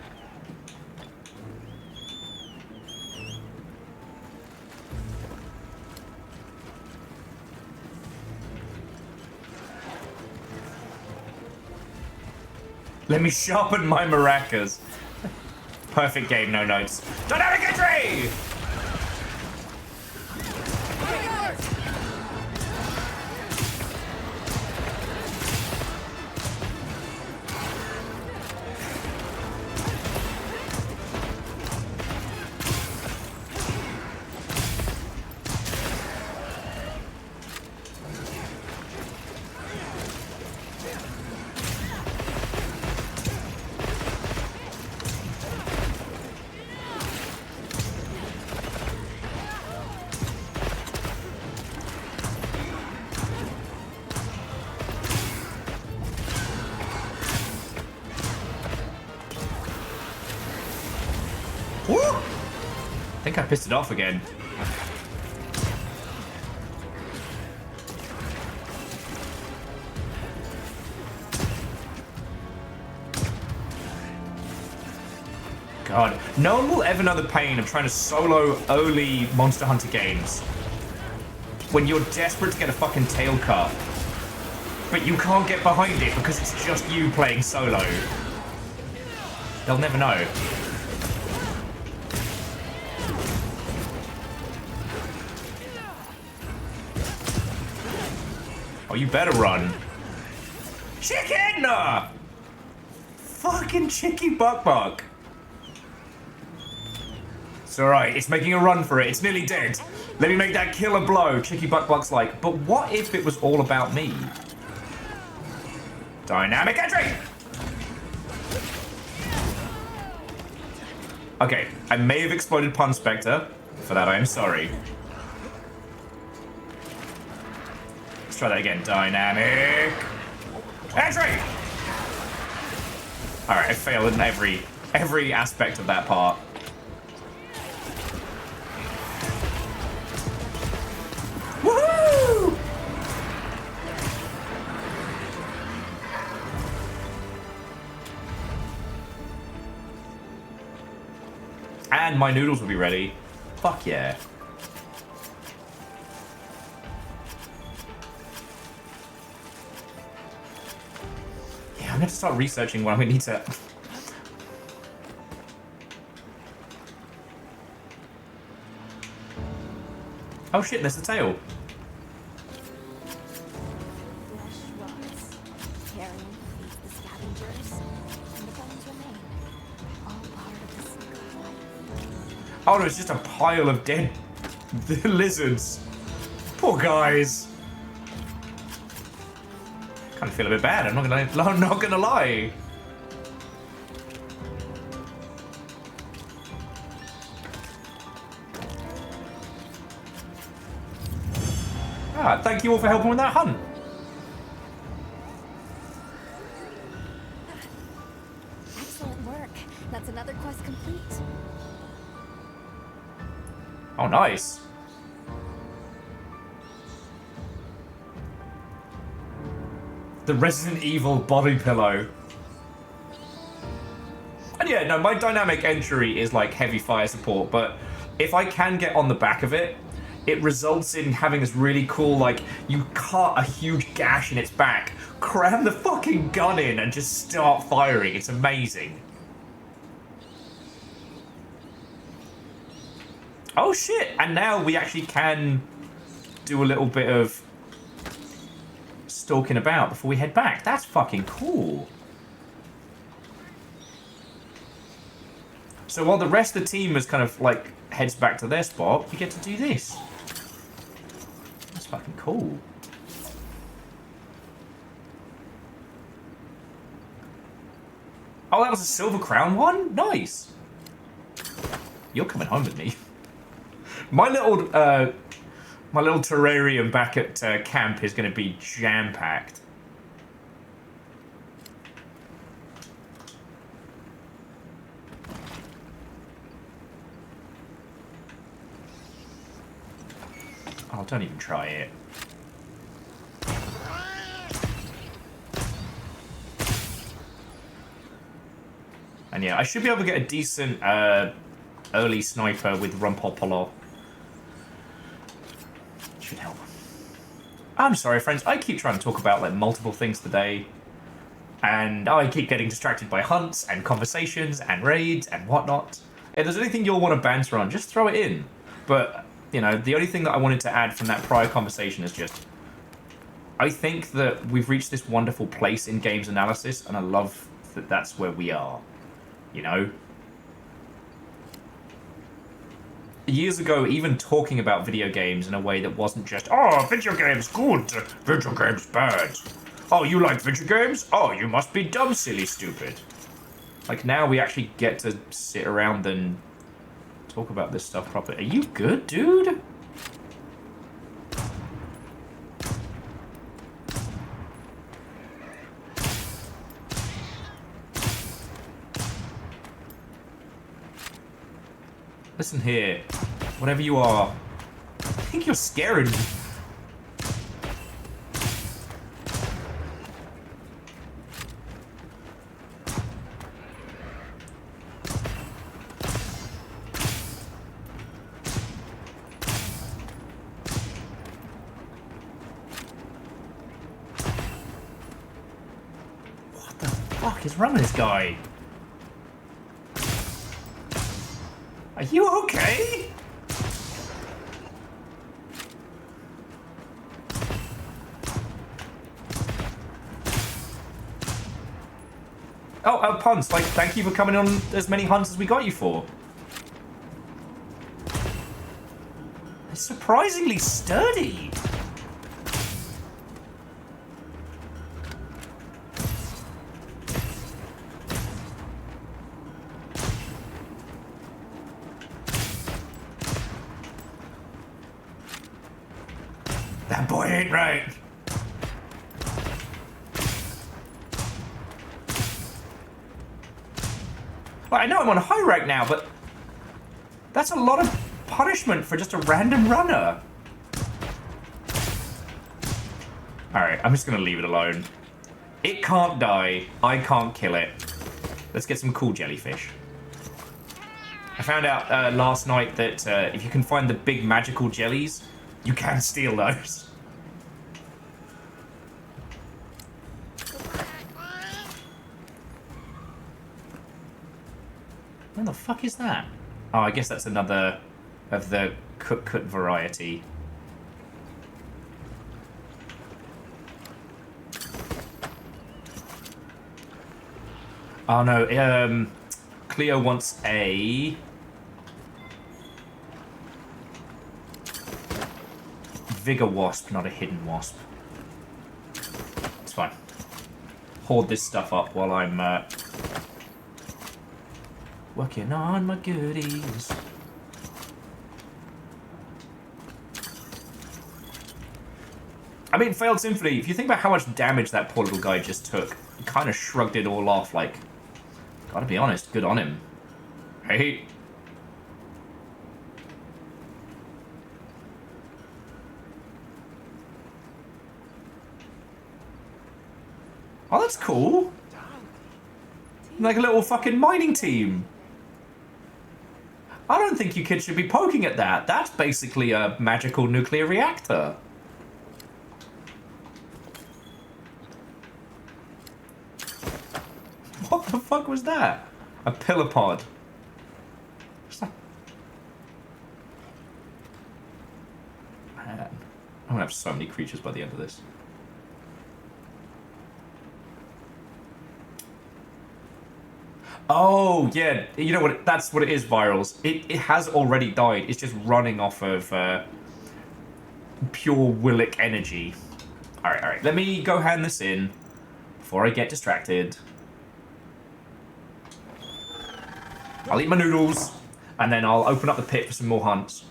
Let me sharpen my maracas. Perfect game, no notes. Dynamic entry! Woo! I think I pissed it off again. God, no one will ever know the pain of trying to solo early Monster Hunter games. When you're desperate to get a fucking tail cut, but you can't get behind it because it's just you playing solo. They'll never know. Oh, you better run. Chicken! Fucking Chicky Buck Buck. It's alright, it's making a run for it. It's nearly dead. Let me make that killer blow. Chicky Buck Buck's like, but what if it was all about me? Dynamic entry! Okay, I may have exploded Pun Spectre. For that, I am sorry. Let's try that again. Dynamic entry! Alright, I failed in every aspect of that part. Woohoo! And my noodles will be ready. Fuck yeah. Yeah, I'm going to start researching when we need to... Oh shit, there's the tail. Flesh rots. Carrion feeds the scavengers, and the bones remain. All part of the cycle of life. Oh no, it's just a pile of dead lizards. Poor guys. Kind of feel a bit bad. I'm not gonna lie. Ah, thank you all for helping with that hunt. Excellent work. That's another quest complete. Oh, nice. The Resident Evil body pillow. And yeah, no, my dynamic entry is like heavy fire support, but if I can get on the back of it, it results in having this really cool, like, you cut a huge gash in its back, cram the fucking gun in, and just start firing. It's amazing. Oh shit, and now we actually can do a little bit of stalking about before we head back. That's fucking cool. So while the rest of the team is kind of like heads back to their spot, we get to do this. That's fucking cool. Oh, that was a Silver Crown one? Nice. You're coming home with me. My little terrarium back at camp is going to be jam-packed. Oh, don't even try it. And yeah, I should be able to get a decent early sniper with Rumpopolo. Should help. I'm sorry, friends. I keep trying to talk about like multiple things today. And I keep getting distracted by hunts and conversations and raids and whatnot. If there's anything you'll want to banter on, just throw it in. But, you know, the only thing that I wanted to add from that prior conversation is just... I think that we've reached this wonderful place in games analysis, and I love that that's where we are. You know? Years ago, even talking about video games in a way that wasn't just, oh, video games good, video games bad. Oh, you like video games? Oh, you must be dumb, silly, stupid. Like, now we actually get to sit around and talk about this stuff properly. Are you good, dude? Listen here. Whatever you are. I think you're scaring me. What the fuck is wrong with this guy? Are you okay? Oh, Punts, like, thank you for coming on as many hunts as we got you for. It's surprisingly sturdy. That boy ain't right. Well, I know I'm on high rank now, but that's a lot of punishment for just a random runner. Alright, I'm just gonna leave it alone. It can't die. I can't kill it. Let's get some cool jellyfish. I found out last night that if you can find the big magical jellies, you can steal those. What the fuck is that? Oh, I guess that's another of the cut variety. Oh no, Cleo wants a... Vigor Wasp, not a Hidden Wasp. It's fine. Hoard this stuff up while I'm working on my goodies. I mean, Failed Symphony, if you think about how much damage that poor little guy just took, he kind of shrugged it all off, like, gotta be honest, good on him. Hey. Oh, that's cool. Like a little fucking mining team. I don't think you kids should be poking at that. That's basically a magical nuclear reactor. What the fuck was that? A pillar pod. Man, I'm gonna have so many creatures by the end of this. Oh, yeah. You know what? That's what it is, Virals. It has already died. It's just running off of pure Willick energy. Alright. Let me go hand this in before I get distracted. I'll eat my noodles, and then I'll open up the pit for some more hunts.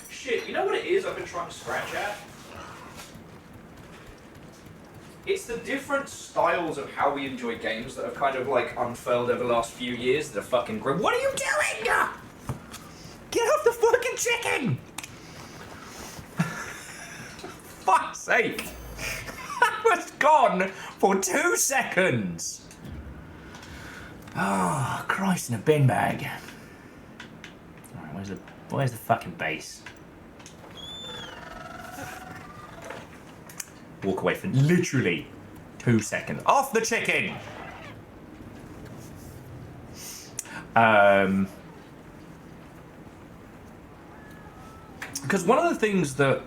Shit, you know what it is I've been trying to scratch at? It's the different styles of how we enjoy games that have kind of like unfurled over the last few years that are fucking grim. What are you doing? Get off the fucking chicken! Fuck's sake! I was gone for 2 seconds! Oh, Christ in a bin bag. Alright, where's the fucking base? Walk away for literally 2 seconds. Off the chicken! Because one of the things that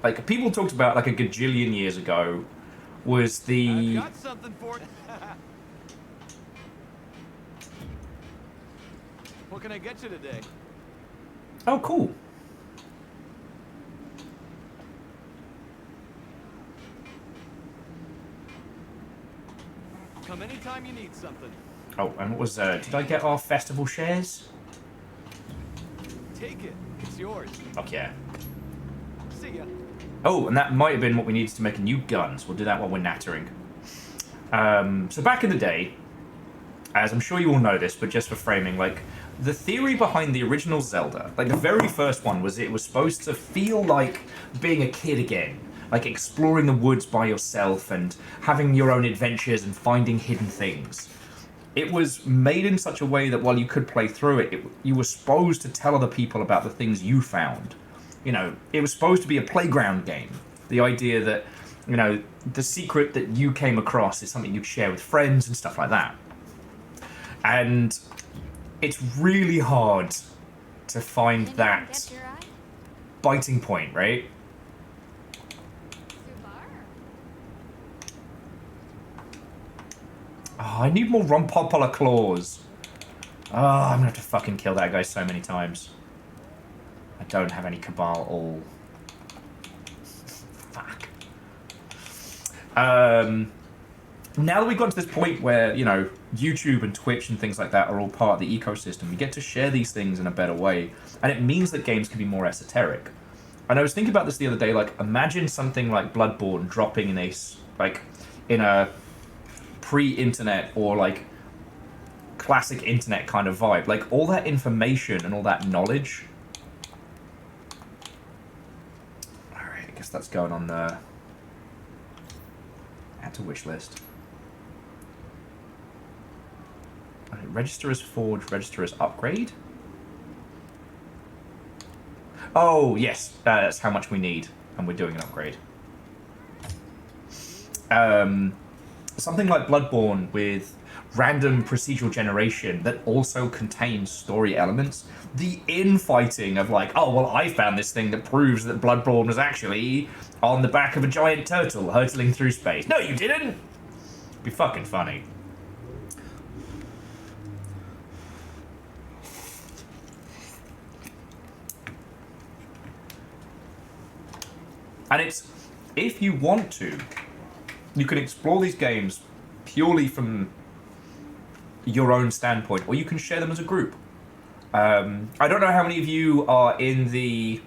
like people talked about like a gajillion years ago was the I've got something for it. What can I get you today? oh cool. Come anytime you need something. Oh, and what was did I get our festival shares? Take it. It's yours. Fuck yeah. See ya. Oh, and that might have been what we needed to make a new guns. We'll do that while we're nattering. So back in the day, as I'm sure you all know this, but just for framing, like, the theory behind the original Zelda, like the very first one, was it was supposed to feel like being a kid again. Like exploring the woods by yourself and having your own adventures and finding hidden things. It was made in such a way that while you could play through it, you were supposed to tell other people about the things you found. You know, it was supposed to be a playground game. The idea that, you know, the secret that you came across is something you'd share with friends and stuff like that. And it's really hard to find that biting point, right? Oh, I need more Rompopola claws. Oh, I'm gonna have to fucking kill that guy so many times. I don't have any Cabal all. Fuck. Now that we've got to this point where, you know, YouTube and Twitch and things like that are all part of the ecosystem, we get to share these things in a better way. And it means that games can be more esoteric. And I was thinking about this the other day, like, imagine something like Bloodborne dropping in a pre-internet or like classic internet kind of vibe. Like all that information and all that knowledge. Alright, I guess that's going on the add to wish list. Right, register as forge, register as upgrade. Oh yes, that's how much we need, and we're doing an upgrade. Something like Bloodborne with random procedural generation that also contains story elements. The infighting of like, oh, well, I found this thing that proves that Bloodborne was actually on the back of a giant turtle hurtling through space. No, you didn't! It'd be fucking funny. And it's, if you want to, you can explore these games purely from your own standpoint, or you can share them as a group. I don't know how many of you are in the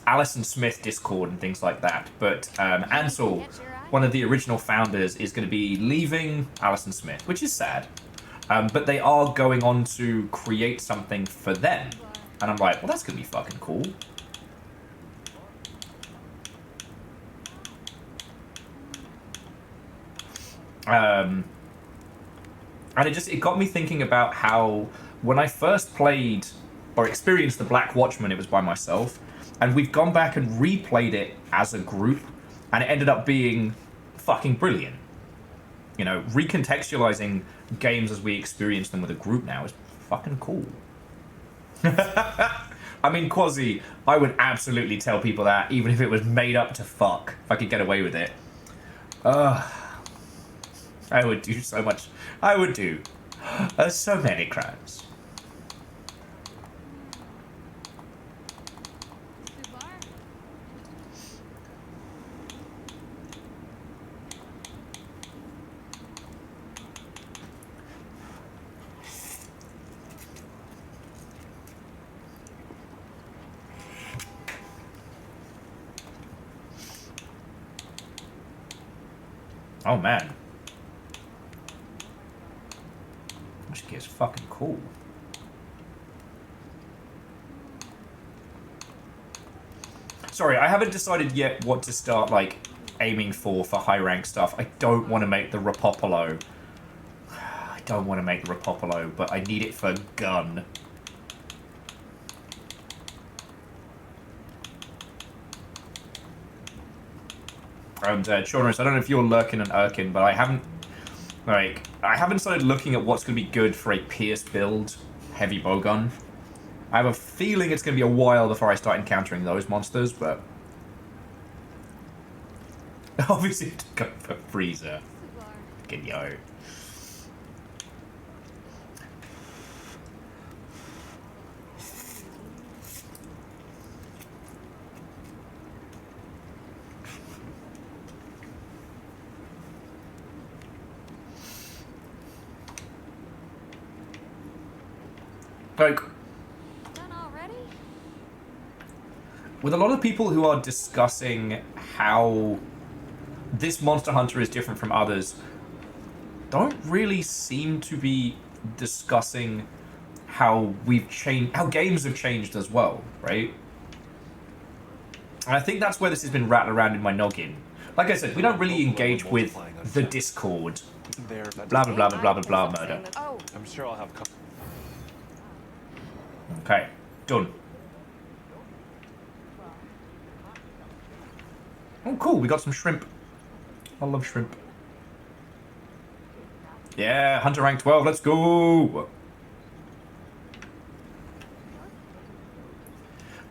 Alison Smith Discord and things like that, but Ansel, one of the original founders, is going to be leaving Alison Smith, which is sad. But they are going on to create something for them. And I'm like, well, that's going to be fucking cool. And it got me thinking about how when I first played or experienced the Black Watchman, it was by myself, and we've gone back and replayed it as a group, and it ended up being fucking brilliant. You know, recontextualizing games as we experience them with a group now is fucking cool. I mean, Quasi, I would absolutely tell people that, even if it was made up to fuck, if I could get away with it. I would do so much. I would do so many crimes. Oh man. This gear's fucking cool. Sorry, I haven't decided yet what to start, like, aiming for high rank stuff. I don't want to make the Rapopolo. I don't want to make the Rapopolo, but I need it for gun. And Chaunerus, I don't know if you're lurking and irking, but I haven't started looking at what's going to be good for a Pierce build heavy bowgun. I have a feeling it's going to be a while before I start encountering those monsters, but obviously to go for Freezer. Fucking yo. Like, with a lot of people who are discussing how this Monster Hunter is different from others, don't really seem to be discussing how we've changed, how games have changed as well, right? And I think that's where this has been rattling around in my noggin. Like I said, we don't really engage with the Discord. Blah, blah, blah, blah, blah, blah, blah, murder. I'm sure I'll have. Okay, done. Oh, cool, we got some shrimp. I love shrimp. Yeah, Hunter rank 12, let's go!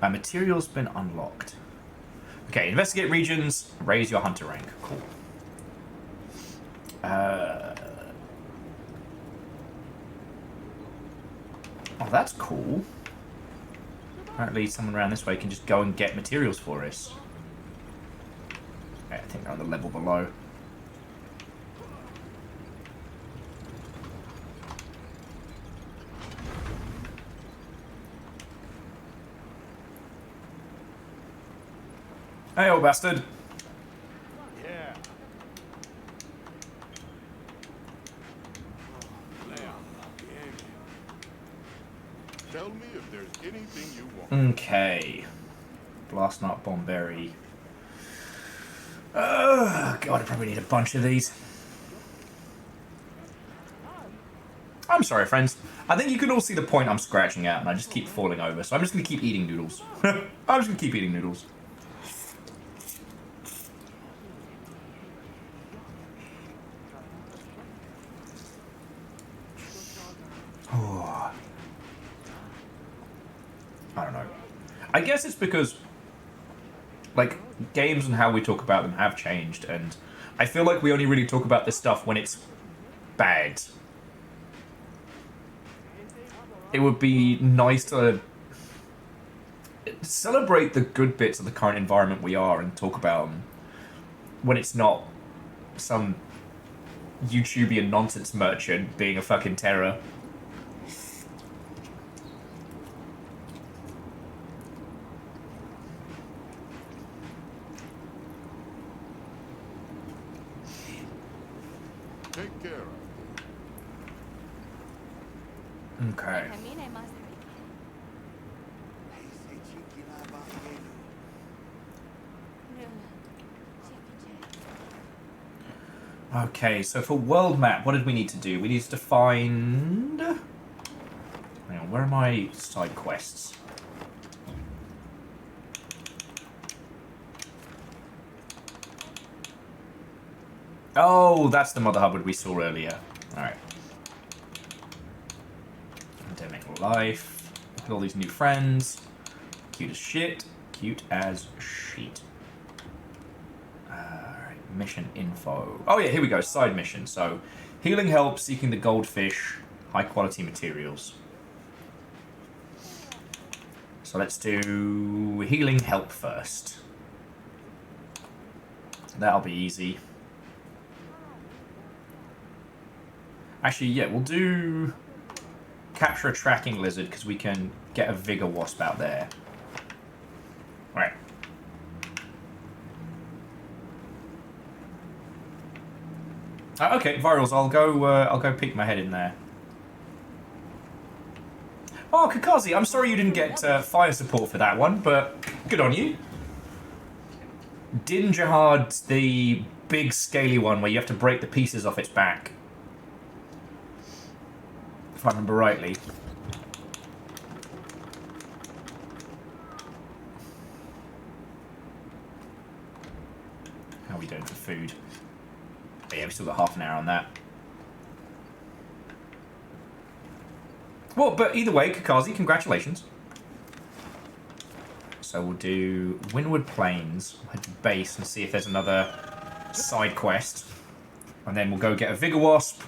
Material's been unlocked. Okay, investigate regions, raise your Hunter rank. Cool. Oh, that's cool. Apparently someone around this way can just go and get materials for us. Okay, I think they're on the level below. Hey, old bastard. Yeah. Tell me if there's anything you want. Okay. Blast Nut Bomberry. Oh, God, I probably need a bunch of these. I'm sorry, friends. I think you can all see the point I'm scratching at, and I just keep falling over, so I'm just going to keep eating noodles. I'm just going to keep eating noodles. Oh. I don't know. I guess it's because, like, games and how we talk about them have changed, and I feel like we only really talk about this stuff when it's bad. It would be nice to celebrate the good bits of the current environment we are and talk about them when it's not some YouTubian nonsense merchant being a fucking terror. Take care of Okay. Okay, so for world map, what did we need to do? We needed to find... Hang on, where are my side quests? Oh, that's the Mother Hubbard we saw earlier. Alright. Endemic life. Look at all these new friends. Cute as shit. Cute as shit. Alright, mission info. Oh yeah, here we go. Side mission. So, healing help, seeking the goldfish, high quality materials. So let's do healing help first. That'll be easy. Actually, yeah, we'll do capture a tracking lizard because we can get a vigor wasp out there. Right. Okay, virals. I'll go peek my head in there. Oh, Kakazi, I'm sorry you didn't get fire support for that one, but good on you. Din Jihad, the big scaly one where you have to break the pieces off its back. If I remember rightly. How are we doing for food? Oh, yeah, we still got half an hour on that. Well, but either way, Kakazi, congratulations. So we'll do Windward Plains, head to base and see if there's another side quest. And then we'll go get a Vigor Wasp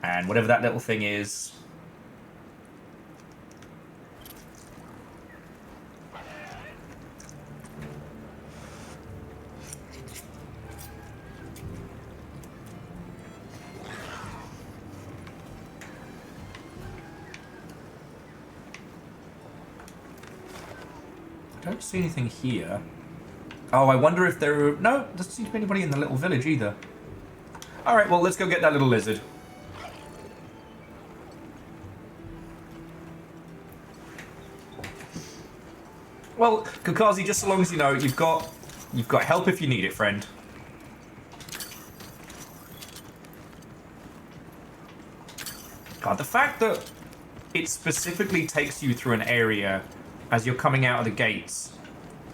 and whatever that little thing is. I don't see anything here. Oh, I wonder if there are... No, doesn't seem to be anybody in the little village either. Alright, well, let's go get that little lizard. Well, Kakazi, just so long as you know, you've got help if you need it, friend. God, the fact that it specifically takes you through an area as you're coming out of the gates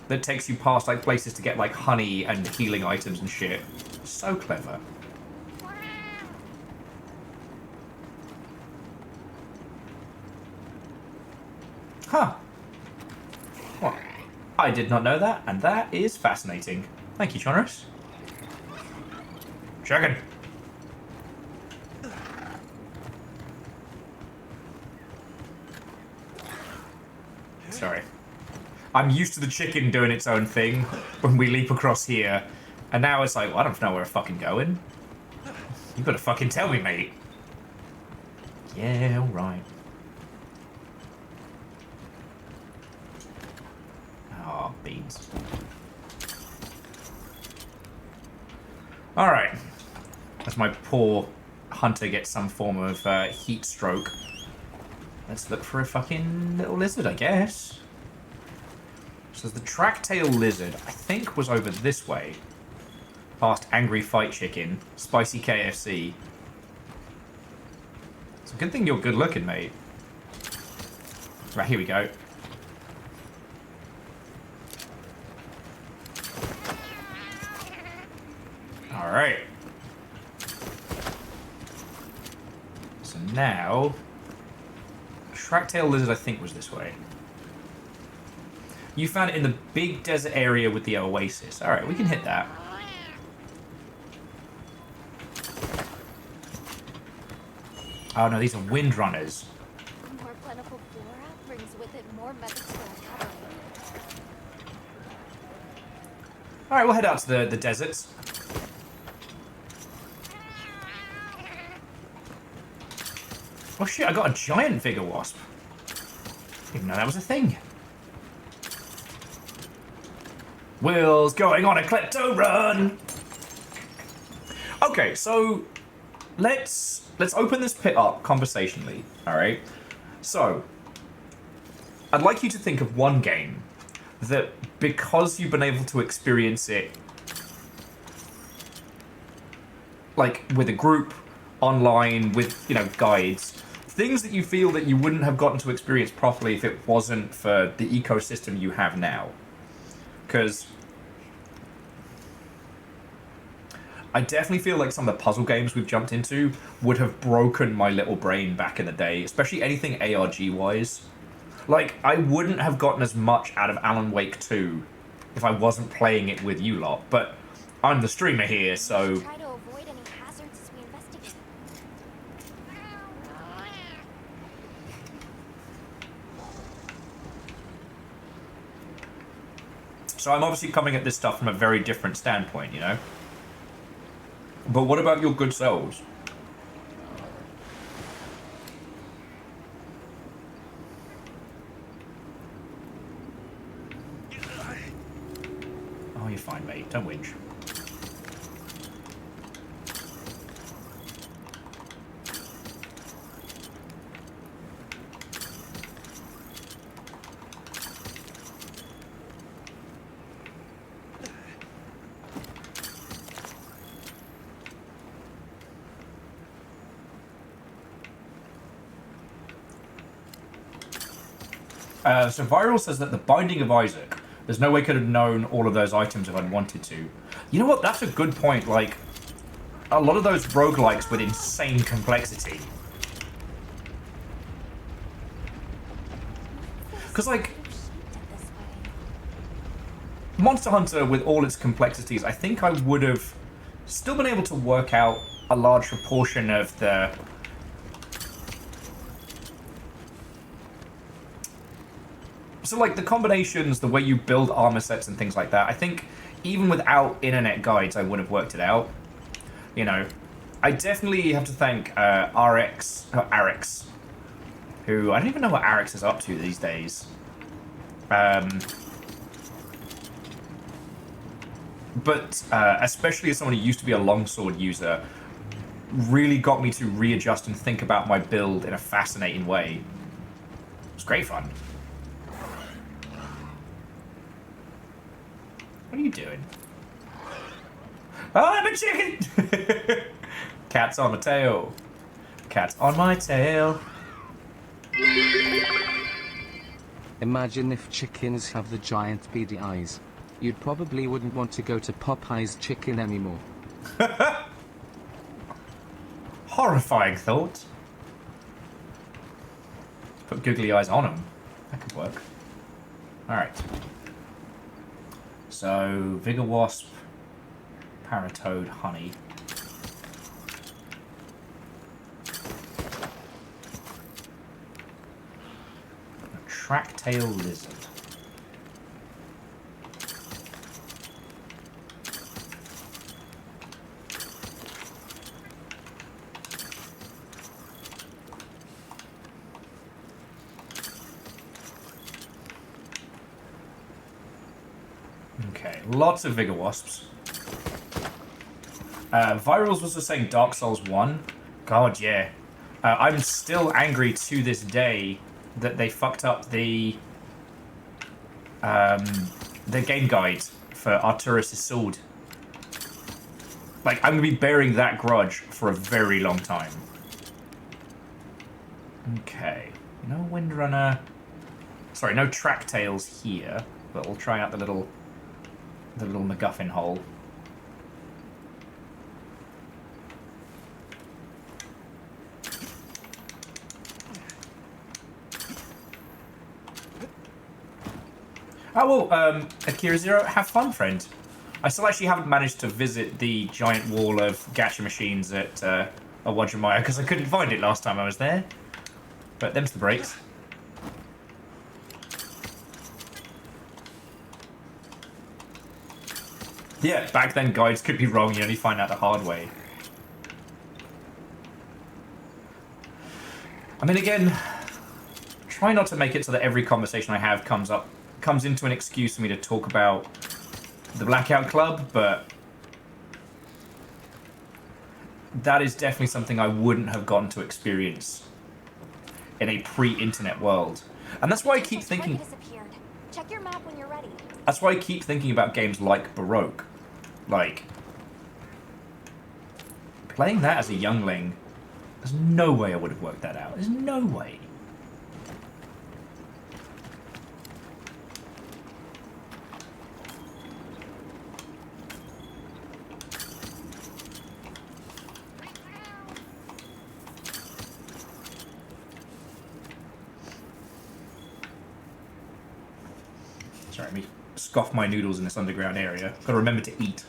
that takes you past like places to get like honey and healing items and shit. So clever. Huh. Well, I did not know that, and that is fascinating. Thank you, Chonris. Chicken. Sorry. I'm used to the chicken doing its own thing when we leap across here. And now it's like, well, I don't know where I'm fucking going. You better fucking tell me, mate. Yeah, alright. Oh, beans. Alright. As my poor hunter gets some form of heat stroke. Let's look for a fucking little lizard, I guess. So the track-tail lizard, I think, was over this way. Past Angry Fight Chicken, Spicy KFC. It's a good thing you're good looking, mate. Right, here we go. Alright. So now... Track-tail lizard, I think, was this way. You found it in the big desert area with the oasis. Alright, we can hit that. Oh no, these are windrunners. More plentiful flora brings with it more methods for uncovering. Alright, we'll head out to the deserts. Oh shit, I got a giant Vigor Wasp. Didn't even know that was a thing. Will's going on a klepto run! Okay, so let's open this pit up conversationally, alright? So, I'd like you to think of one game that, because you've been able to experience it like with a group, online, with, you know, guides, things that you feel that you wouldn't have gotten to experience properly if it wasn't for the ecosystem you have now. Because I definitely feel like some of the puzzle games we've jumped into would have broken my little brain back in the day, especially anything ARG-wise. Like, I wouldn't have gotten as much out of Alan Wake 2 if I wasn't playing it with you lot, but I'm the streamer here, so... Try to avoid any hazards as we investigate. So I'm obviously coming at this stuff from a very different standpoint, you know? But what about your good selves? Oh, you're fine, mate. Don't whinge. So Viral says that the Binding of Isaac, there's no way I could have known all of those items if I'd wanted to. You know what? That's a good point. Like, a lot of those roguelikes with insane complexity. Because, like, Monster Hunter, with all its complexities, I think I would have still been able to work out a large proportion of the... So, like, the combinations, the way you build armor sets and things like that, I think even without internet guides, I would have worked it out. You know, I definitely have to thank Arix, who, I don't even know what Arix is up to these days. But especially as someone who used to be a longsword user, really got me to readjust and think about my build in a fascinating way. It was great fun. What are you doing? Oh, I'm a chicken! Cat's on my tail. Cat's on my tail. Imagine if chickens have the giant beady eyes. You'd probably wouldn't want to go to Popeye's Chicken anymore. Horrifying thought. Put googly eyes on them. That could work. Alright. So, Vigor Wasp, Paratoad, Honey. A Tracktail Lizard. Okay, lots of Vigor Wasps. Virals was just saying Dark Souls 1. God, yeah. I'm still angry to this day that they fucked up the game guide for Arturus' sword. Like, I'm gonna be bearing that grudge for a very long time. Okay. No Windrunner. Sorry, no Tracktails here, but we'll try out the little MacGuffin hole. Oh, well, Akira Zero, have fun, friend. I still actually haven't managed to visit the giant wall of gacha machines at Awajimaya because I couldn't find it last time I was there. But them's the breaks. Yeah, back then guides could be wrong, you only find out the hard way. I mean, again, try not to make it so that every conversation I have comes into an excuse for me to talk about the Blackout Club, but that is definitely something I wouldn't have gotten to experience in a pre-internet world. And that's why I keep thinking... Check your map when you're ready. That's why I keep thinking about games like Baroque. Like, playing that as a youngling, there's no way I would have worked that out. There's no way. Sorry, let me scoff my noodles in this underground area. Gotta remember to eat.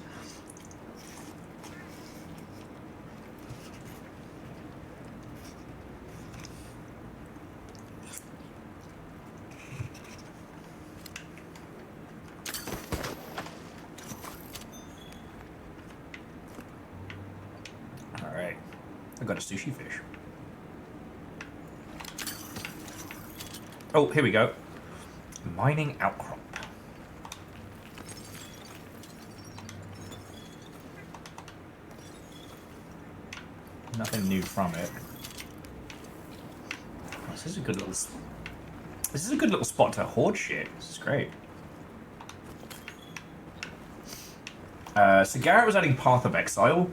Alright. I got a sushi fish. Oh, here we go. Mining outcrop. Nothing new from it. Oh, this is a good little. This is a good little spot to hoard shit. This is great. So Garrett was adding Path of Exile.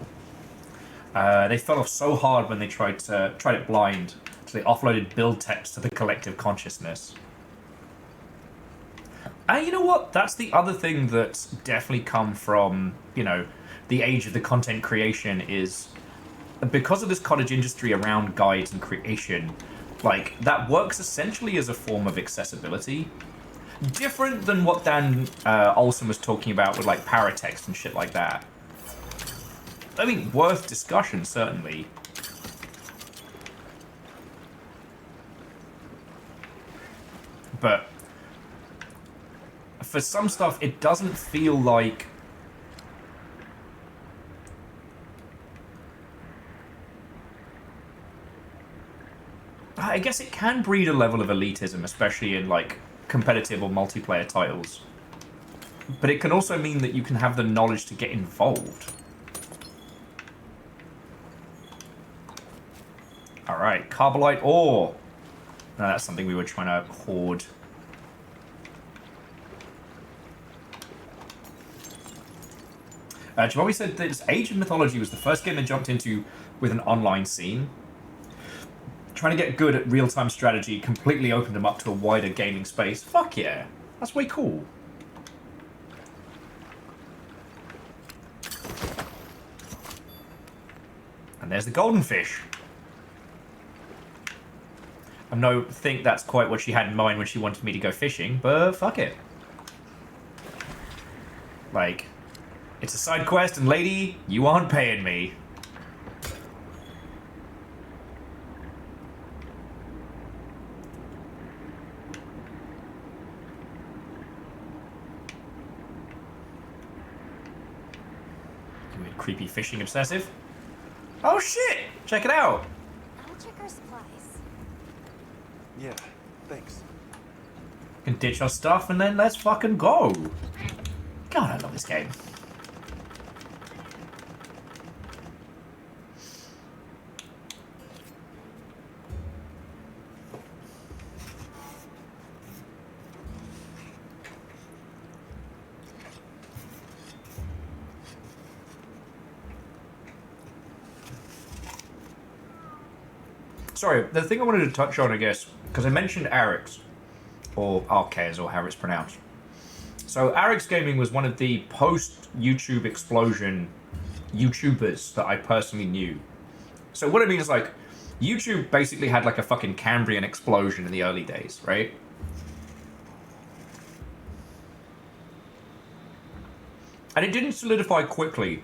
They fell off so hard when they tried it blind, so they offloaded build text to the collective consciousness. And you know what? That's the other thing that's definitely come from, you know, the age of the content creation is because of this cottage industry around guides and creation, like, that works essentially as a form of accessibility. Different than what Dan Olsen was talking about with, like, paratext and shit like that. I mean, worth discussion, certainly. But for some stuff, it doesn't feel like... I guess it can breed a level of elitism, especially in, like, competitive or multiplayer titles. But it can also mean that you can have the knowledge to get involved. Alright, Carbolite ore. No, that's something we were trying to hoard. Jamobi said that Age of Mythology was the first game they jumped into with an online scene. Trying to get good at real-time strategy completely opened them up to a wider gaming space. Fuck yeah. That's way cool. And there's the golden fish. I don't think that's quite what she had in mind when she wanted me to go fishing, but fuck it. Like, it's a side quest, and lady, you aren't paying me. Weird, creepy fishing obsessive. Oh shit! Check it out! I'll check our supplies. Yeah, thanks. Can ditch our stuff and then let's fucking go. God, I love this game. Sorry, the thing I wanted to touch on, I guess, because I mentioned Arix, or Arcades, or how it's pronounced. So Arix Gaming was one of the post-YouTube explosion YouTubers that I personally knew. So what I mean is, like, YouTube basically had like a fucking Cambrian explosion in the early days, right? And it didn't solidify quickly.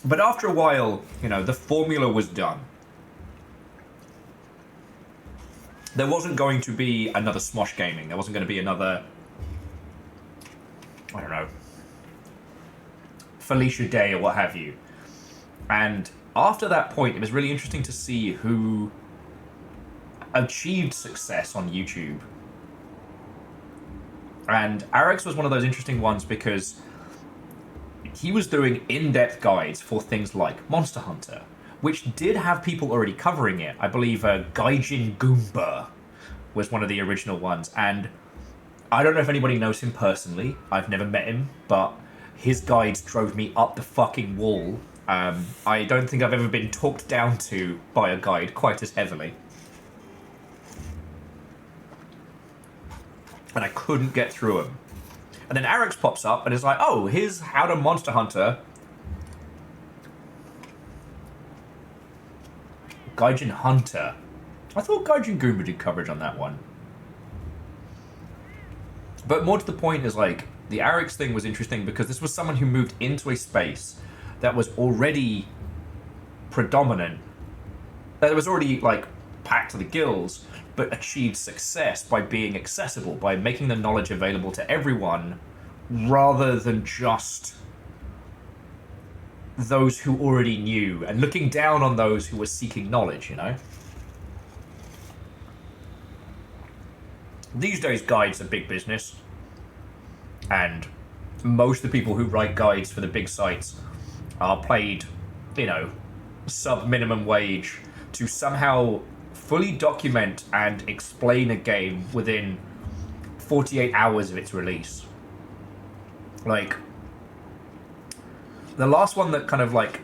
But after a while, you know, the formula was done. There wasn't going to be another Smosh Gaming. There wasn't going to be another... I don't know. Felicia Day or what have you. And after that point, it was really interesting to see who achieved success on YouTube. And Arix was one of those interesting ones because he was doing in-depth guides for things like Monster Hunter, which did have people already covering it. I believe Gaijin Goomba was one of the original ones, and I don't know if anybody knows him personally. I've never met him, but his guides drove me up the fucking wall. I don't think I've ever been talked down to by a guide quite as heavily. And I couldn't get through him. And then Arix pops up and is like, oh, here's how to Monster Hunter. Gaijin Hunter. I thought Gaijin Goomba did coverage on that one. But more to the point is, like, the Arix thing was interesting because this was someone who moved into a space that was already predominant, that was already, like, packed to the gills, but achieved success by being accessible, by making the knowledge available to everyone, rather than just those who already knew, and looking down on those who were seeking knowledge, you know? These days, guides are big business, and most of the people who write guides for the big sites are paid, you know, sub-minimum wage to somehow fully document and explain a game within 48 hours of its release. Like, the last one that kind of, like,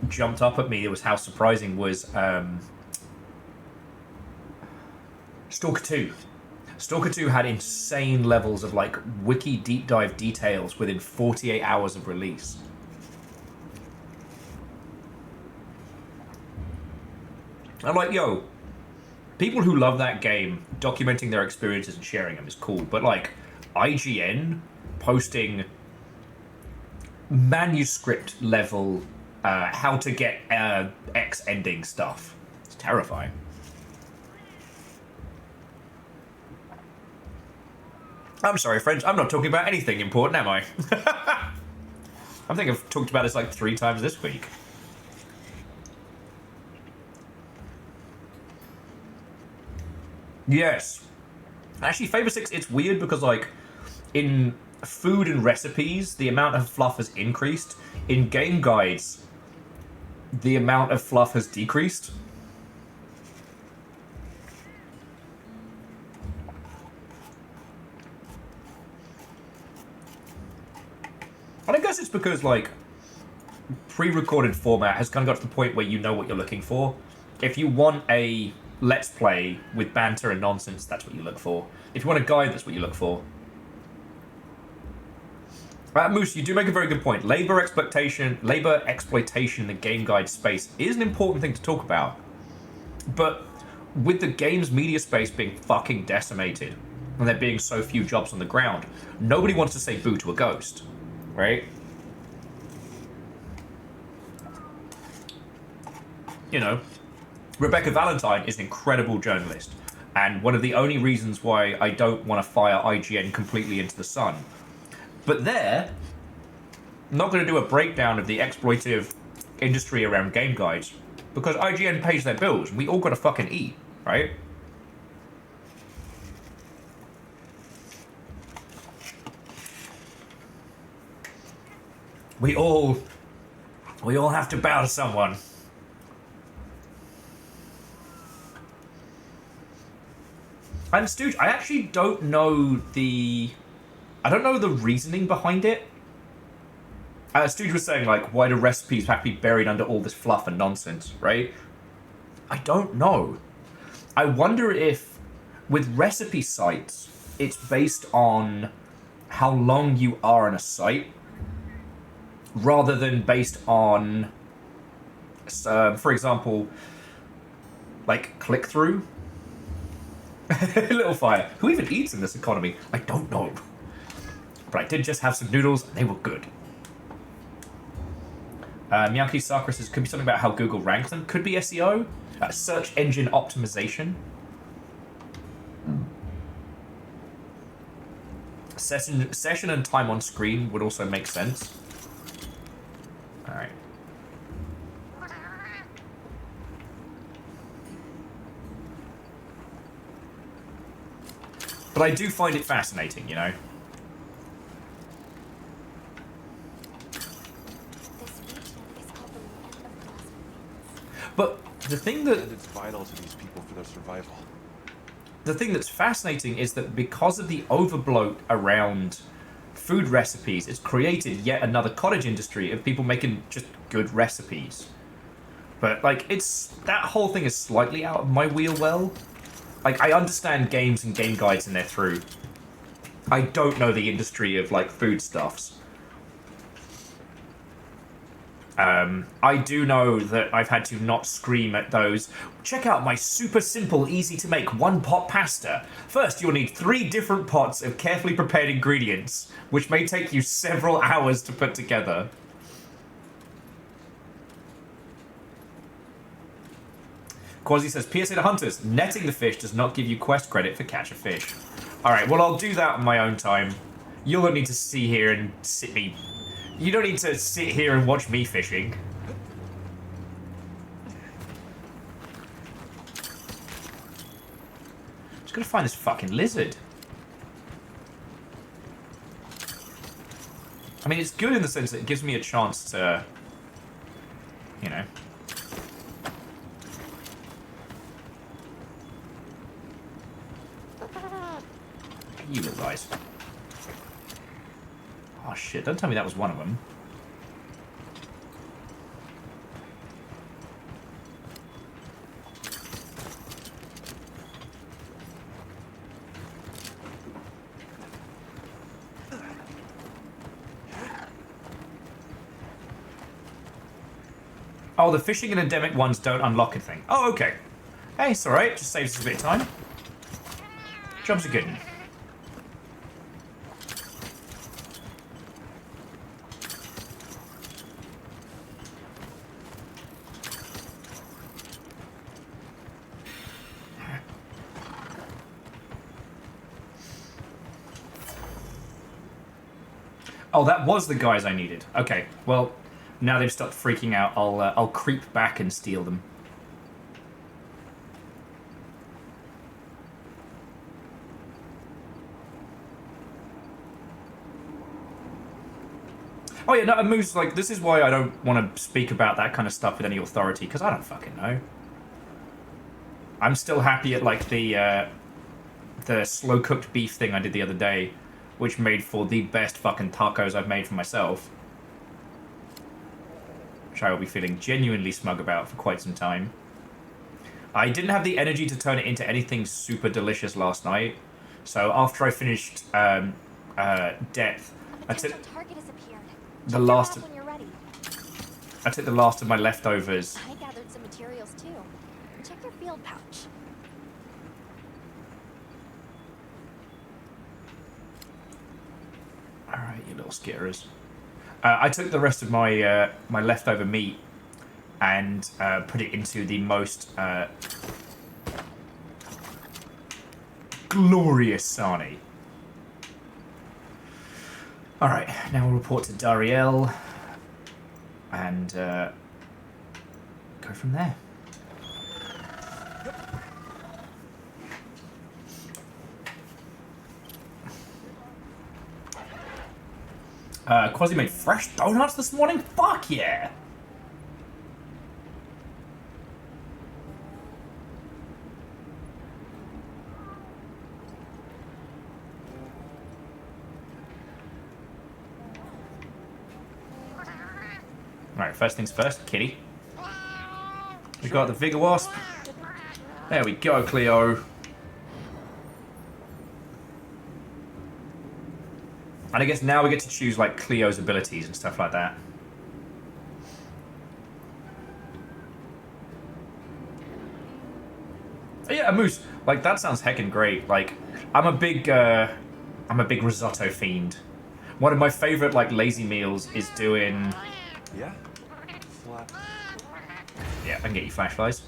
jumped up at me, it was how surprising, was Stalker 2. Stalker 2 had insane levels of like wiki deep dive details within 48 hours of release. I'm like, yo, people who love that game, documenting their experiences and sharing them is cool, but like IGN posting manuscript level how to get X ending stuff. It's terrifying. I'm sorry, friends. I'm not talking about anything important, am I? I think I've talked about this like 3 times this week. Yes. Actually, Fable 6, it's weird because, like, in food and recipes, the amount of fluff has increased. In game guides, the amount of fluff has decreased. And I guess it's because, like, pre-recorded format has kind of got to the point where you know what you're looking for. If you want a Let's Play with banter and nonsense, that's what you look for. If you want a guide, that's what you look for. Moose, you do make a very good point. Labor exploitation in the game guide space is an important thing to talk about. But with the game's media space being fucking decimated, and there being so few jobs on the ground, nobody wants to say boo to a ghost, right? You know, Rebecca Valentine is an incredible journalist, and one of the only reasons why I don't want to fire IGN completely into the sun. But I'm not going to do a breakdown of the exploitative industry around game guides, because IGN pays their bills, and we all got to fucking eat, right? We all have to bow to someone. And Stooge, I actually don't know the reasoning behind it. Stooge was saying, like, why do recipes have to be buried under all this fluff and nonsense, right? I don't know. I wonder if, with recipe sites, it's based on how long you are on a site, rather than based on, for example, like, click-through. Little fire. Who even eats in this economy? I don't know. But I did just have some noodles, and they were good. Miyaki Sakura says, could be something about how Google ranks them. Could be SEO. Search engine optimization. Session and time on screen would also make sense. Alright. But I do find it fascinating, you know? But the thing that... And it's vital to these people for their survival. The thing that's fascinating is that because of the overbloat around food recipes, it's created yet another cottage industry of people making just good recipes. But, like, that whole thing is slightly out of my wheel well. Like, I understand games and game guides and they're through. I don't know the industry of, like, foodstuffs. I do know that I've had to not scream at those. Check out my super simple, easy to make one-pot pasta. First, you'll need 3 different pots of carefully prepared ingredients, which may take you several hours to put together. Quasi says, PSA to hunters, netting the fish does not give you quest credit for catch a fish. Alright, well, I'll do that on my own time. You don't need to see here and You don't need to sit here and watch me fishing. Just gotta find this fucking lizard. I mean, it's good in the sense that it gives me a chance to, you know. You little guys. Oh shit, don't tell me that was one of them. Oh, the fishing and endemic ones don't unlock a thing. Oh, okay. Hey, it's alright. Just saves us a bit of time. Job's a good one. Oh, that was the guys I needed. Okay, well, now they've stopped freaking out. I'll creep back and steal them. Oh yeah, no, Moose, like, this is why I don't want to speak about that kind of stuff with any authority, because I don't fucking know. I'm still happy at, like, the slow-cooked beef thing I did the other day, which made for the best fucking tacos I've made for myself. Which I will be feeling genuinely smug about for quite some time. I didn't have the energy to turn it into anything super delicious last night, so after I finished Depth, I took the last. I took the last of my leftovers. I gathered some materials too. Check your field pouch. Alright, you little skitterers. I took the rest of my my leftover meat and put it into the most glorious sarnie. Alright, now we'll report to Dariel and go from there. Quasi made fresh donuts this morning? Fuck yeah! Alright, first things first, kitty. We got the Vigor Wasp. There we go, Cleo. And I guess now we get to choose, like, Cleo's abilities and stuff like that. Oh, yeah, a moose. Like, that sounds heckin' great. Like, I'm a big risotto fiend. One of my favorite, like, lazy meals is doing... Yeah? Yeah, I can get you flashlights.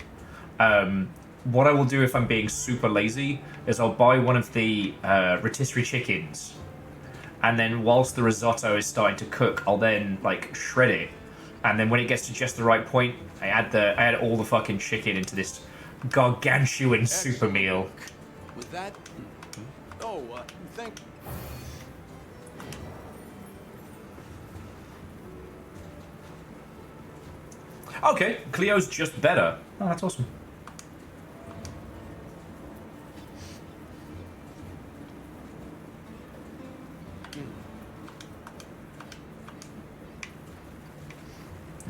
What I will do if I'm being super lazy is I'll buy one of the rotisserie chickens, and then whilst the risotto is starting to cook, I'll then like shred it, and then when it gets to just the right point, I add all the fucking chicken into this gargantuan super meal. With that... Oh, thank... Okay, Cleo's just better. Oh, that's awesome.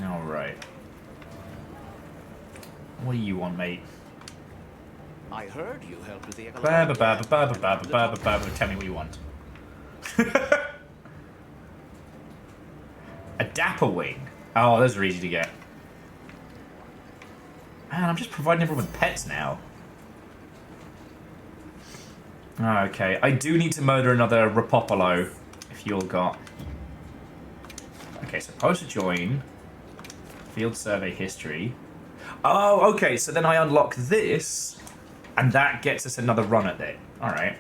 All right. What do you want, mate? I heard you helped with the Tell me what you want. A dapper wing. Oh, those are easy to get. Man, I'm just providing everyone with pets now. Okay, I do need to murder another Rapopolo, if you're got... Okay, so post to join. Field survey history. Oh, okay, so then I unlock this, and that gets us another run at it. Alright.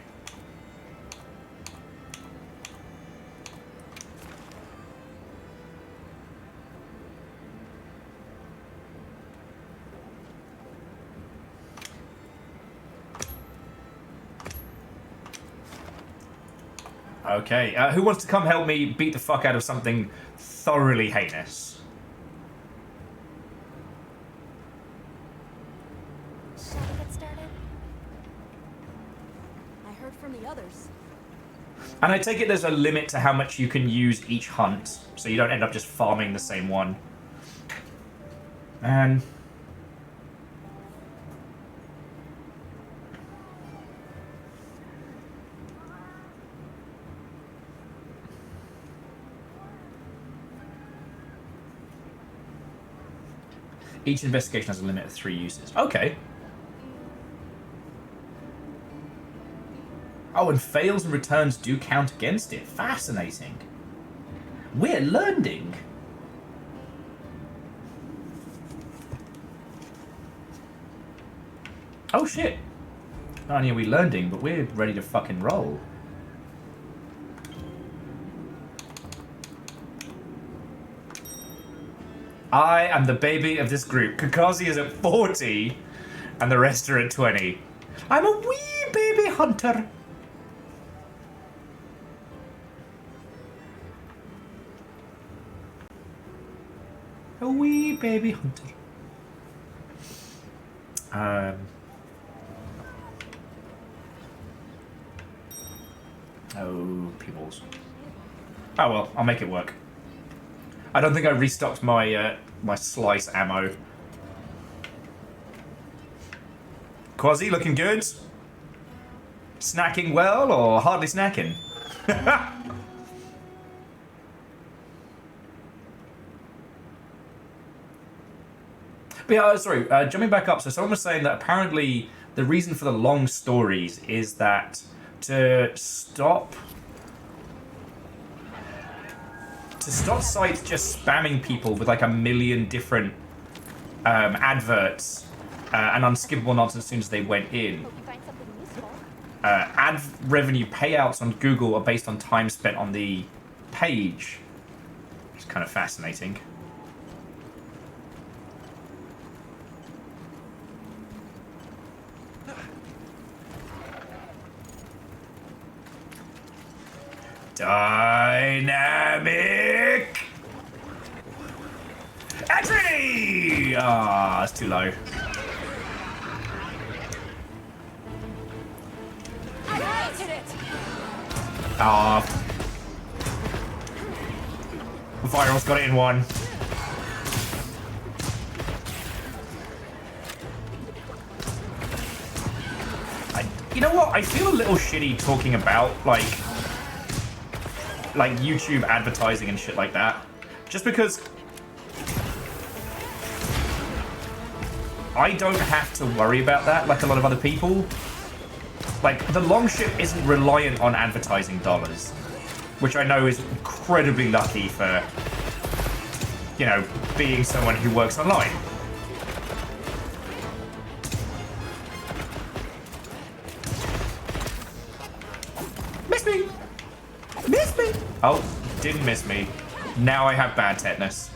Okay, who wants to come help me beat the fuck out of something thoroughly heinous? Shall we get started? I heard from the others. And I take it there's a limit to how much you can use each hunt, so you don't end up just farming the same one. And... Each investigation has a limit of 3 uses. Okay. Oh, and fails and returns do count against it. Fascinating. We're learning. Oh shit. Not only are we learning, but we're ready to fucking roll. I am the baby of this group. Kakashi is at 40, and the rest are at 20. I'm a wee baby hunter. A wee baby hunter. Oh, peoples. Oh well, I'll make it work. I don't think I restocked my my slice ammo. Quasi, looking good? Snacking well, or hardly snacking? But yeah, sorry, jumping back up, so someone was saying that apparently the reason for the long stories is that to stop sites just spamming people with like 1 million different adverts and unskippable nonsense as soon as they went in. Ad revenue payouts on Google are based on time spent on the page. It's kind of fascinating. Dynamic entry! Ah, it's too low. Ah, Viral's got it in one. You know what? I feel a little shitty talking about like YouTube advertising and shit like that. Just because I don't have to worry about that like a lot of other people. Like, the Longship isn't reliant on advertising dollars, which I know is incredibly lucky for, you know, being someone who works online. Miss me! Miss me! Oh, didn't miss me. Now I have bad tetanus.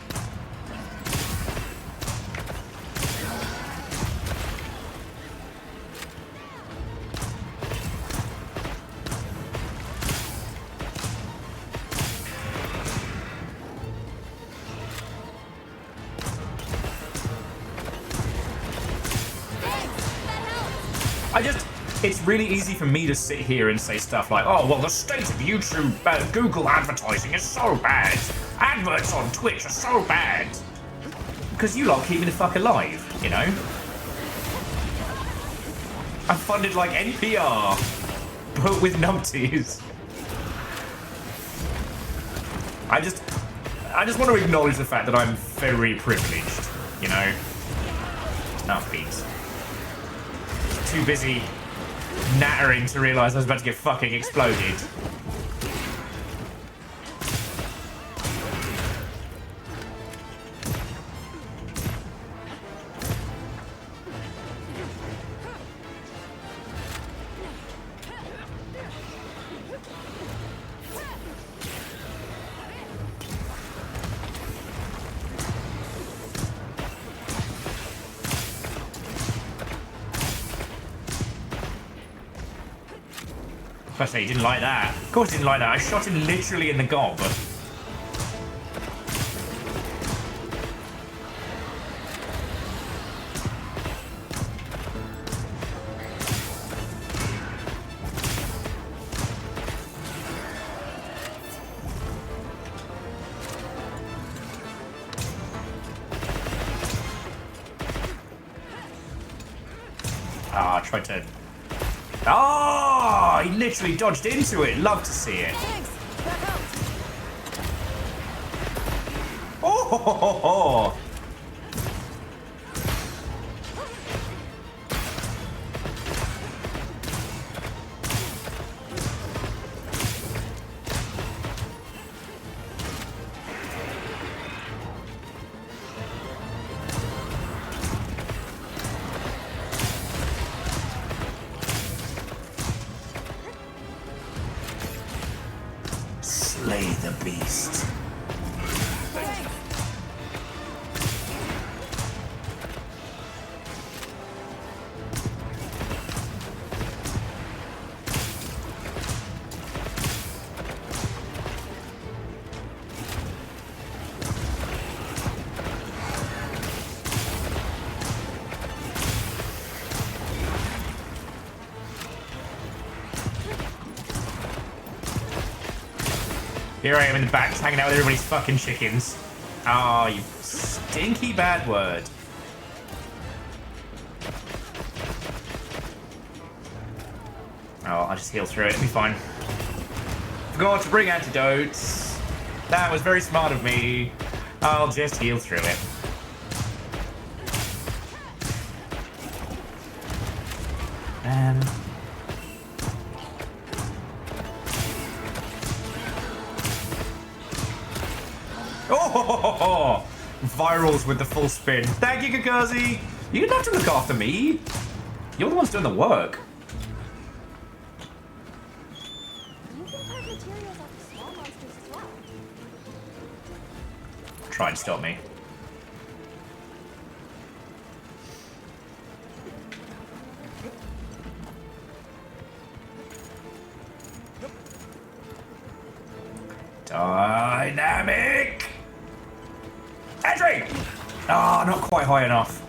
It's really easy for me to sit here and say stuff like, oh, well, the state of YouTube, Google advertising is so bad. Adverts on Twitch are so bad. Because you lot keep me the fuck alive, you know? I'm funded like NPR, but with numpties. I just want to acknowledge the fact that I'm very privileged, you know? Oh, beats. Too busy nattering to realise I was about to get fucking exploded. First, he didn't like that. Of course he didn't like that. I shot him literally in the gob. Ah, I tried to... Oh, he literally dodged into it. Love to see it. Oh, ho, ho, ho, ho. slay the beast. Here I am in the back, hanging out with everybody's fucking chickens. Oh, you stinky bad word. Oh, I'll just heal through it. It'll be fine. Forgot to bring antidotes. That was very smart of me. I'll just heal through it. And... Oh! Virals with the full spin. Thank you, Kakazi! You didn't have to look after me. You're the ones doing the work. You can find materials off the small monsters as well. Try and stop me. Dynamic! Entry! Ah, not quite high enough.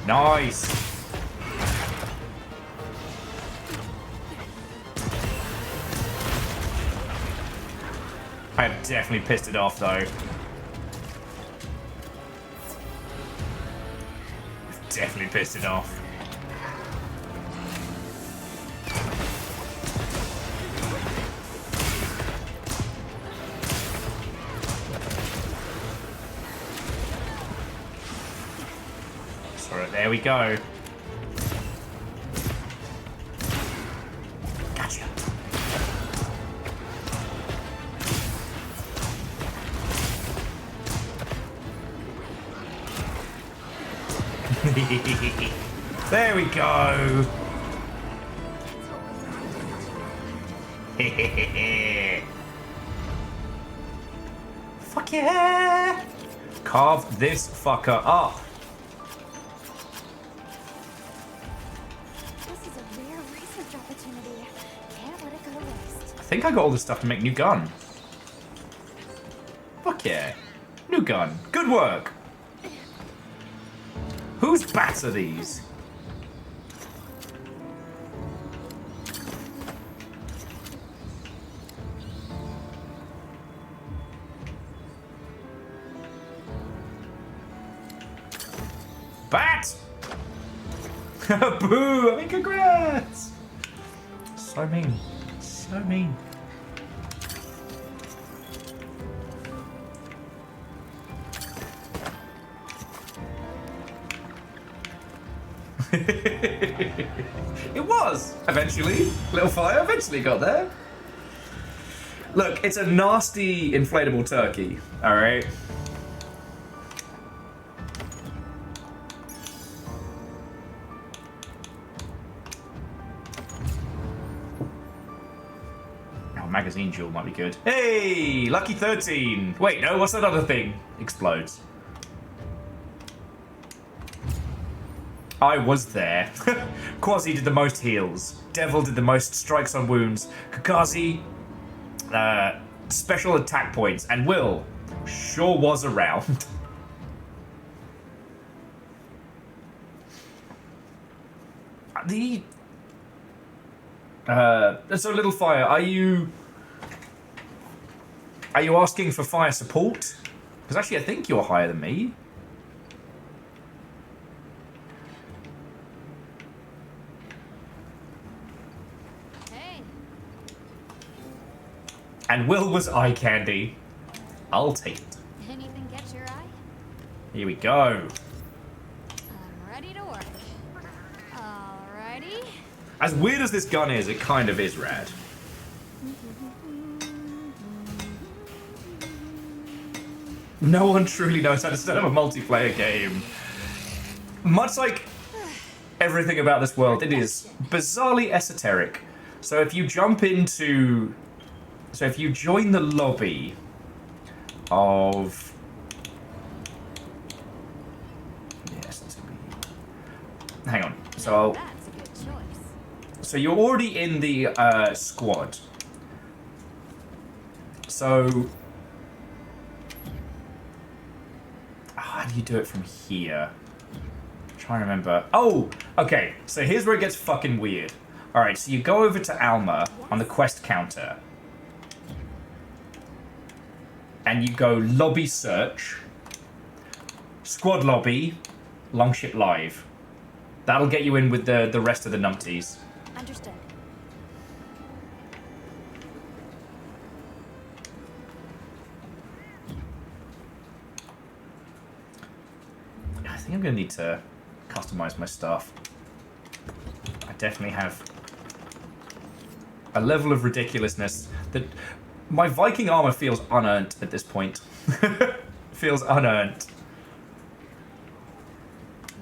Nice. I have definitely pissed it off though. Definitely pissed it off. So there we go. Gotcha. There we go. Fuck yeah. Carve this fucker up. This is a rare research opportunity. Can't let it go to waste. I think I got all the stuff to make new gun. Fuck yeah. New gun. Good work. Whose bats are these? Bat! Boo! I mean, congrats! So mean. So mean. It was, eventually. Little fire eventually got there. Look, it's a nasty inflatable turkey, alright? Oh, magazine jewel might be good. Hey, lucky 13. Wait, no, what's that other thing? Explodes. I was there. Quasi did the most heals. Devil did the most strikes on wounds. Kakazi, special attack points. And Will sure was around. So Little Fire, are you asking for fire support? Because actually I think you're higher than me. And Will was eye candy. I'll take it. Anything catch your eye? Here we go. I'm ready to work. Alrighty. As weird as this gun is, it kind of is rad. No one truly knows how to set up a multiplayer game. much like everything about this world, it is bizarrely esoteric. So if you jump into... So if you join the lobby of... Yes, that's going to be... Hang on. So... That's a good choice. So you're already in the squad. So... How do you do it from here? I'm trying to remember. Oh! Okay, so here's where it gets fucking weird. Alright, so you go over to Alma on the quest counter. And you go lobby search. Squad lobby. Longship live. That'll get you in with the rest of the numpties. Understood. I think I'm going to need to customize my stuff. I definitely have a level of ridiculousness that my Viking armor feels unearned at this point. Feels unearned.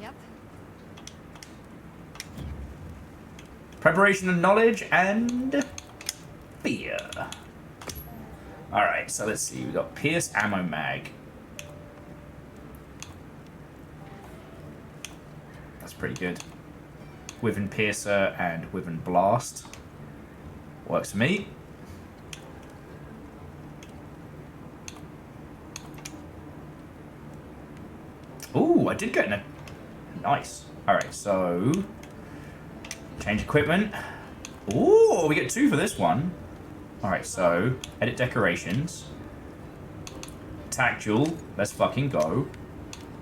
Yep. Preparation and knowledge and fear. Alright, so let's see. We've got Pierce Ammo Mag. That's pretty good. Wyvern Piercer and Wyvern Blast. Works for me. Ooh, I did get a... Nice. Alright, so... Change equipment. Ooh, we get 2 for this one. Alright, so... Edit decorations. Attack duel. Let's fucking go.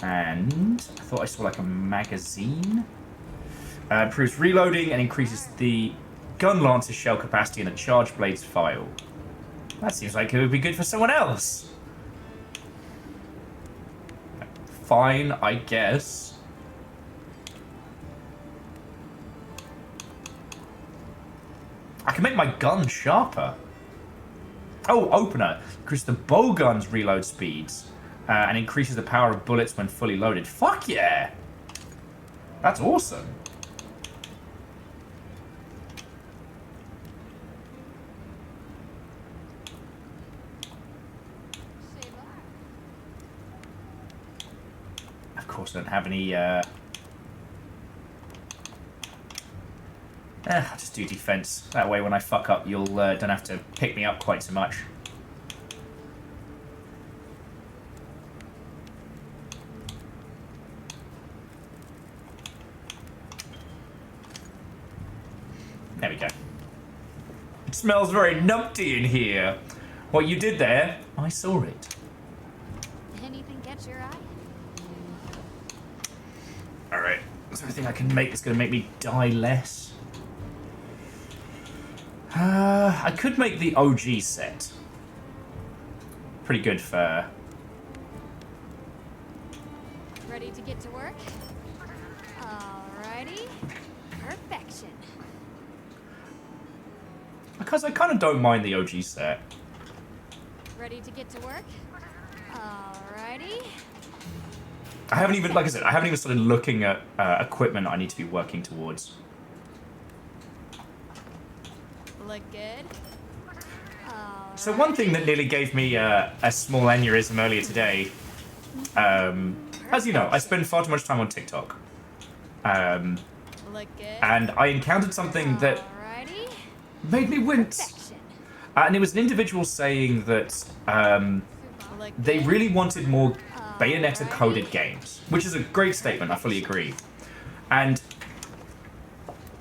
And... I thought I saw like a magazine. Improves reloading and increases the gun lance's shell capacity and the charge blade's file. That seems like it would be good for someone else. Fine, I guess. I can make my gun sharper. Oh, opener. Increases the bow gun's reload speeds and increases the power of bullets when fully loaded. Fuck yeah! That's awesome. Of course, I don't have any, I'll just do defense. That way, when I fuck up, you'll don't have to pick me up quite so much. There we go. It smells very numpty in here. What you did there, I saw it. Anything catch your eye? Alright. Is there anything I can make that's going to make me die less? I could make the OG set. Pretty good for... Ready to get to work? Alrighty. Perfection. Because I kind of don't mind the OG set. Ready to get to work? Alrighty. I haven't even, like I said, I haven't even started looking at equipment I need to be working towards. Look good. So one thing that nearly gave me a small aneurysm earlier today, as you know, I spend far too much time on TikTok. And I encountered something that made me wince. And it was an individual saying that they really wanted more Bayonetta-coded games, which is a great statement, I fully agree. And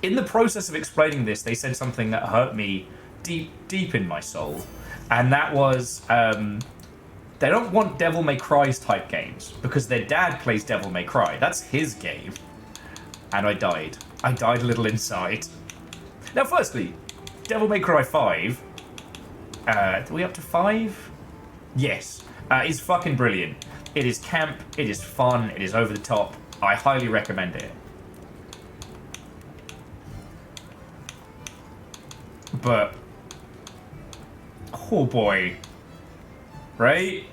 in the process of explaining this, they said something that hurt me deep in my soul. And that was, they don't want Devil May Cry's type games, because their dad plays Devil May Cry. That's his game. And I died. I died a little inside. Now, firstly, Devil May Cry 5, are we up to 5? Yes. Is fucking brilliant. It is camp, it is fun, it is over the top. I highly recommend it. But... oh boy. Right?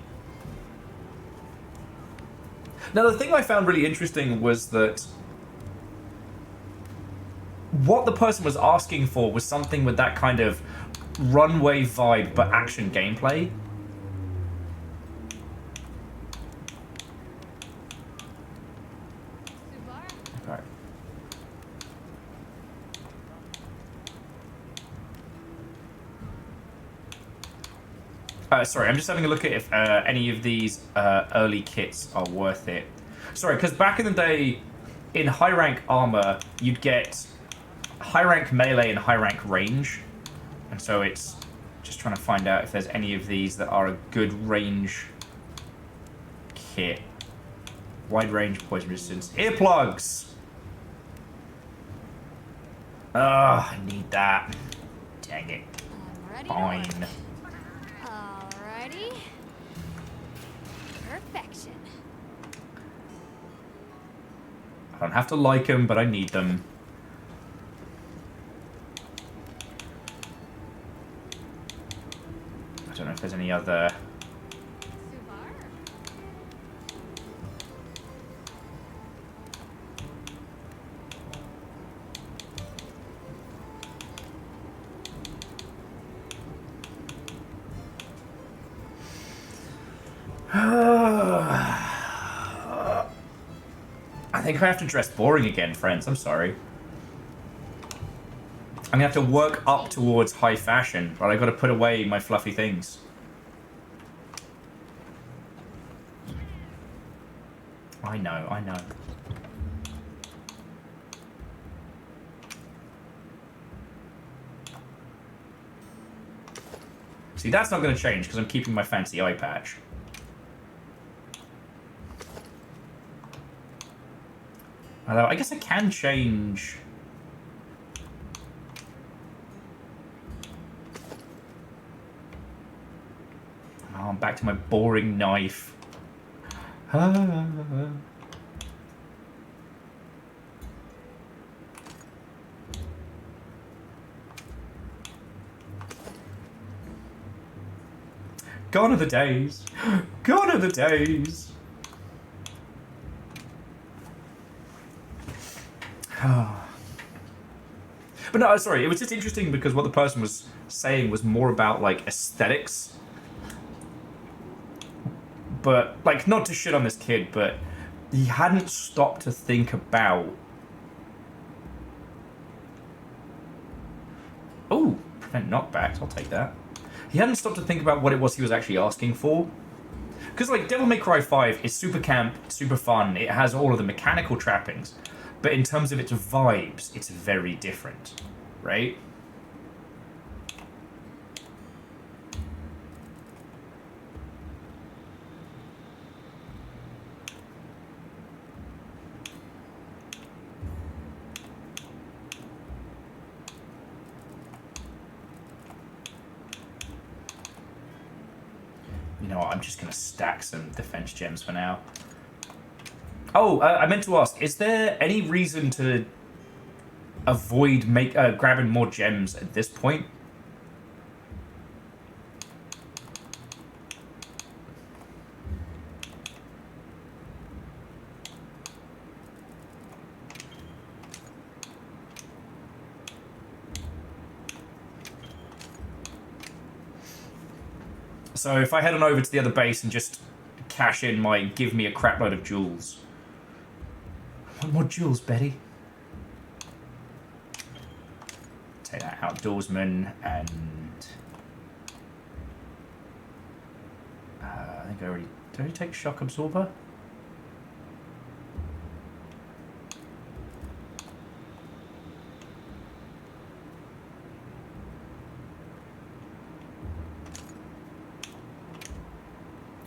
Now, the thing I found really interesting was that what the person was asking for was something with that kind of runway vibe, but action gameplay. Okay. Sorry, I'm just having a look at if any of these early kits are worth it. Sorry, because back in the day, in high rank armor, you'd get high rank melee and high rank range. And so it's just trying to find out if there's any of these that are a good range kit. Wide range poison resistance. Earplugs! I need that. Dang it. Fine. Alrighty. Perfection. I don't have to like them, but I need them. I don't know if there's any other... I think I have to dress boring again, friends. I'm sorry. I'm gonna have to work up towards high fashion, but I gotta put away my fluffy things. I know, I know. See, that's not gonna change because I'm keeping my fancy eye patch. Although, I guess I can change... Oh, I'm back to my boring knife. Gone are the days. Gone are the days. But no, sorry, it was just interesting because what the person was saying was more about, like, aesthetics. But, like, not to shit on this kid, but he hadn't stopped to think about... Oh, prevent knockbacks, I'll take that. He hadn't stopped to think about what it was he was actually asking for. Because, like, Devil May Cry 5 is super camp, super fun, it has all of the mechanical trappings. But in terms of its vibes, it's very different, right? You know what, I'm just going to stack some defense gems for now. Oh, I meant to ask, is there any reason to avoid grabbing more gems at this point? So if I head on over to the other base and just cash in my give me a crap load of jewels. I want more jewels, Betty. Take that outdoorsman and... I think I already... Did I already take shock absorber?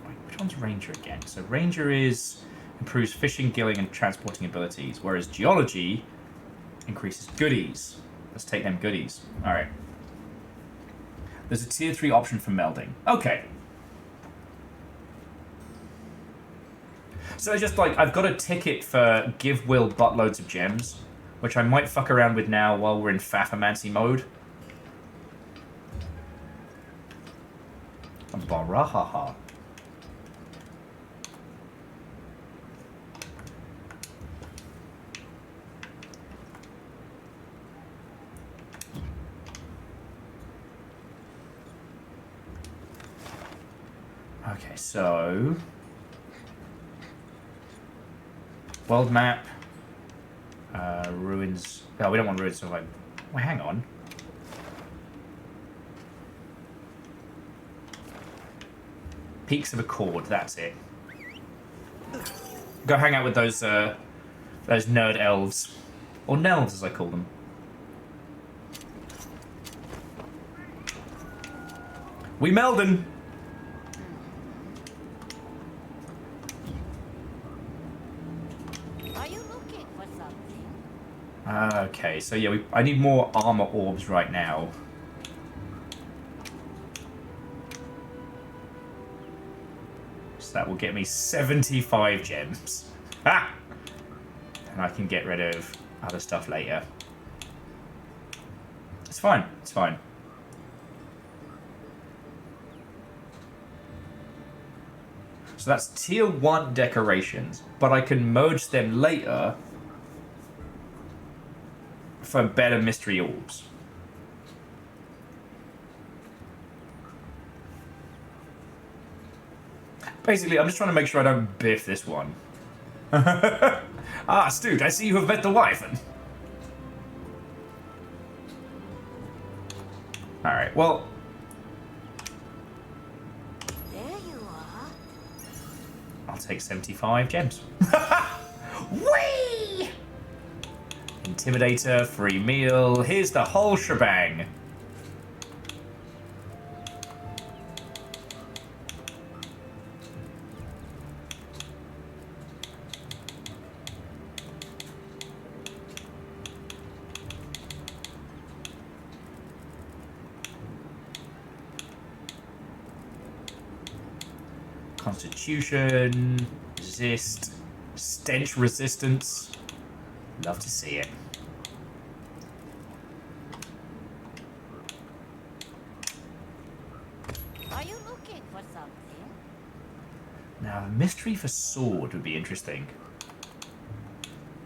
Wait, which one's Ranger again? So Ranger is... improves fishing, gilling, and transporting abilities, whereas Geology increases goodies. Let's take them goodies. Alright. There's a tier 3 option for melding. Okay. So it's just like, I've got a ticket for give Will buttloads of gems, which I might fuck around with now while we're in Fafamancy mode. Barahaha. Okay, so... World map. Ruins. Oh, we don't want ruins, so like... Wait, hang on. Peaks of Accord, that's it. Go hang out with those nerd elves. Or Nelves, as I call them. We Meldon! Are you looking for something? Okay, so yeah, I need more armor orbs right now. So that will get me 75 gems. Ah! And I can get rid of other stuff later. It's fine, it's fine. So that's tier 1 decorations, but I can merge them later for better mystery orbs. Basically, I'm just trying to make sure I don't biff this one. Ah, Stooge, I see you have met the wife. Alright, well... There you are. I'll take 75 gems. Whee! Intimidator, free meal. Here's the whole shebang. Constitution, resist, stench resistance. Love to see it. Are you looking for something? Now, a mystery for sword would be interesting.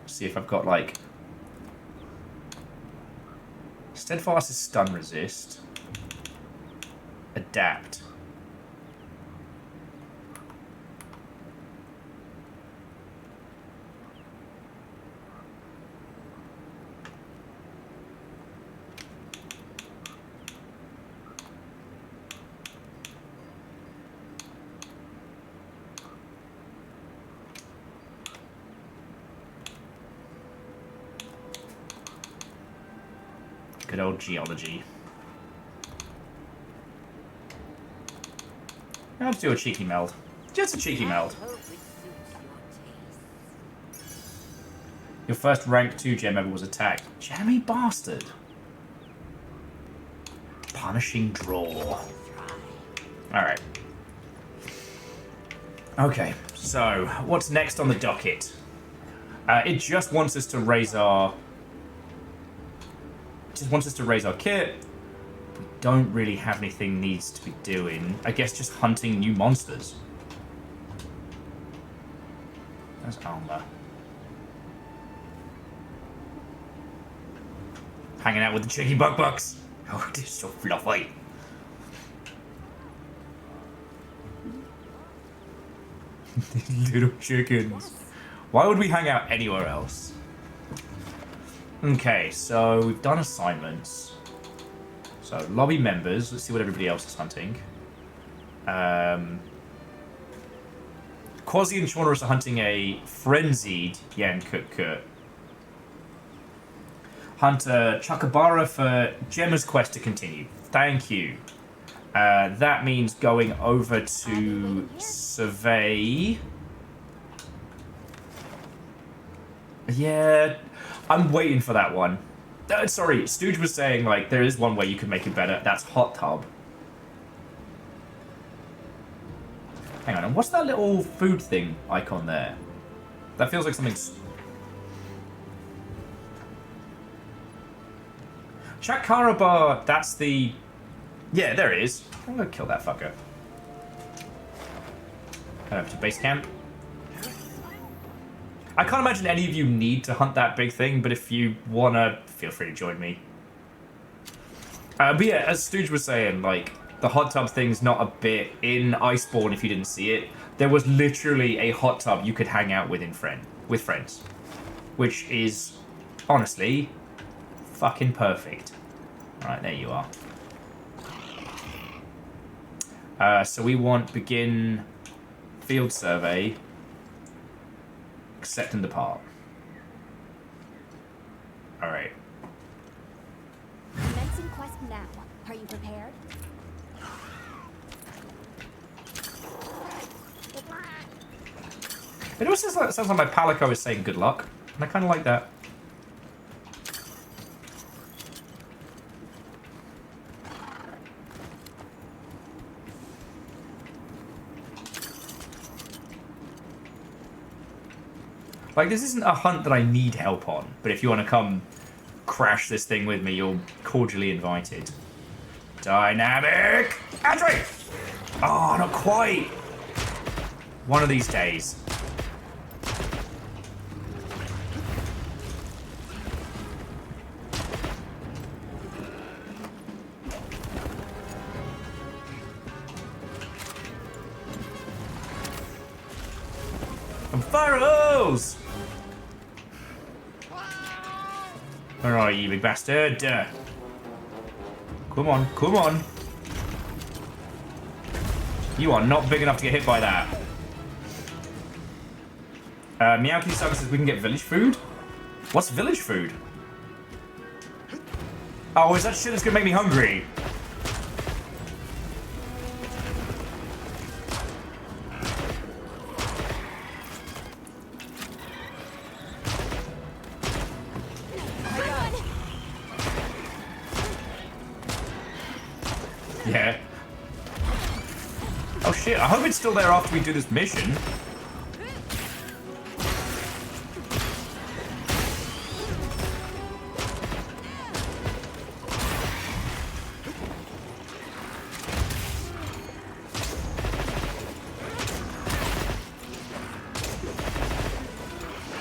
See if I've got like steadfast is stun resist, adapt. Good old geology. I'll just do a cheeky meld. Just a cheeky meld. Your first rank 2 gem ever was attacked. Jammy bastard. Punishing draw. Alright. Okay, so what's next on the docket? It just wants us to raise our... Just wants us to raise our kit. We don't really have anything needs to be doing. I guess just hunting new monsters. There's armor. Hanging out with the cheeky bucks. Oh, it is so fluffy. Little chickens. Why would we hang out anywhere else? Okay, so we've done assignments. So, lobby members. Let's see what everybody else is hunting. Quasi and Shauna are hunting a frenzied Yan Kut. Hunter Chakabara for Gemma's quest to continue. Thank you. That means going over to survey. Yeah, I'm waiting for that one. Sorry, Stooge was saying, like, there is one way you can make it better. That's Hot Tub. Hang on, and what's that little food thing icon there? That feels like something... Chakaraba, that's the... Yeah, there it is. I'm gonna kill that fucker. Head over to base camp. I can't imagine any of you need to hunt that big thing, but if you wanna, feel free to join me. But yeah, as Stooge was saying, like, the hot tub thing's not a bit. In Iceborne, if you didn't see it, there was literally a hot tub you could hang out with with friends. Which is, honestly, fucking perfect. Alright, there you are. So we want begin field survey, accept and depart. Alright. Commencing quest now. Are you prepared? It also sounds like my Palico is saying good luck, and I kind of like that. Like, this isn't a hunt that I need help on, but if you want to come crash this thing with me, you're cordially invited. Dynamic entry! Oh, not quite. One of these days. Pharaohs! Where are you, big bastard? Come on, come on. You are not big enough to get hit by that. Meowkey Saga says we can get village food? What's village food? Oh, is that shit that's gonna make me hungry? Yeah. Oh shit, I hope it's still there after we do this mission.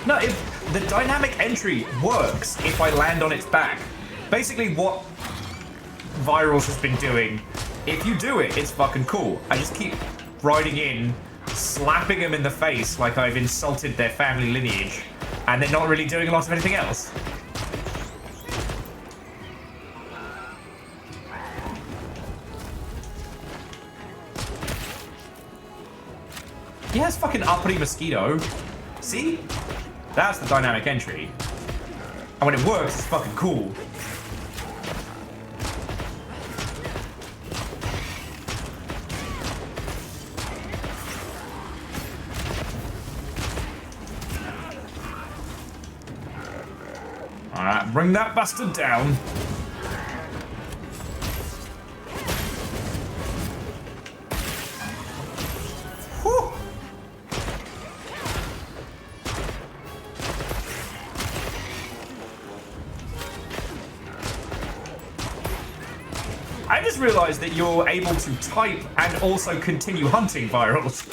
No, if the dynamic entry works if I land on its back. Basically what Virals has been doing, if you do it, it's fucking cool. I just keep riding in, slapping them in the face like I've insulted their family lineage, and they're not really doing a lot of anything else. Yeah, it's fucking uppity mosquito. See? That's the dynamic entry. And when it works, it's fucking cool. Alright, bring that bastard down. Whew. I just realized that you're able to type and also continue hunting Virals.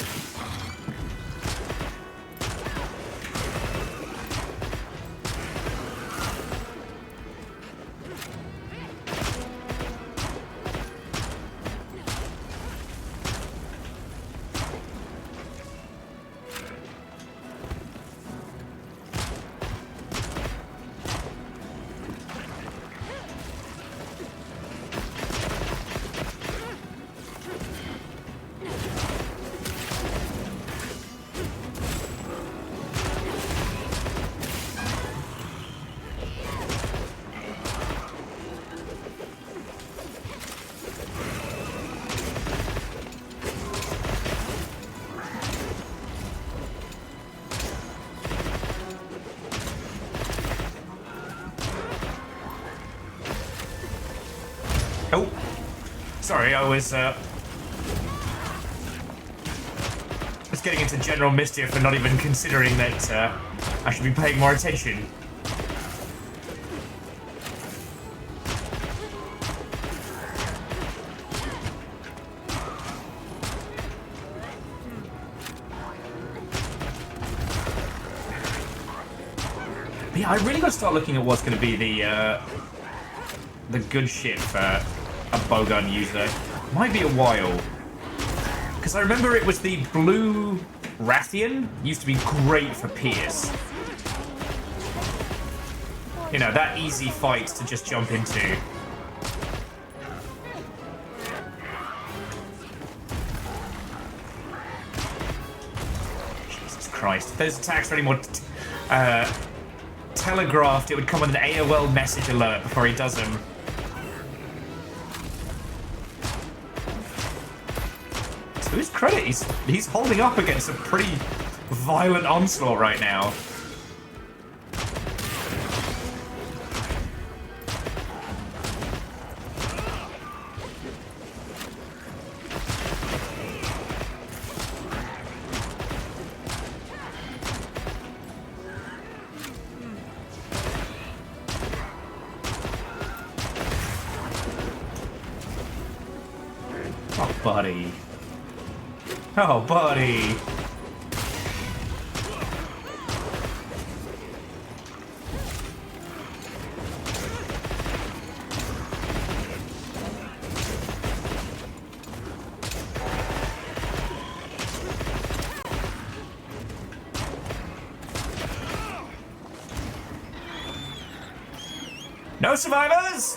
Oh, sorry, I was getting into general mischief and not even considering that I should be paying more attention. But yeah, I really got to start looking at what's going to be the good shit for a bowgun user. Might be a while. Because I remember it was the blue Rathian. Used to be great for Pierce. You know, that easy fight to just jump into. Jesus Christ. If those attacks were any more telegraphed, it would come with an AOL message alert before he does them. To his credit, he's holding up against a pretty violent onslaught right now. Oh, buddy. Oh, buddy. No survivors?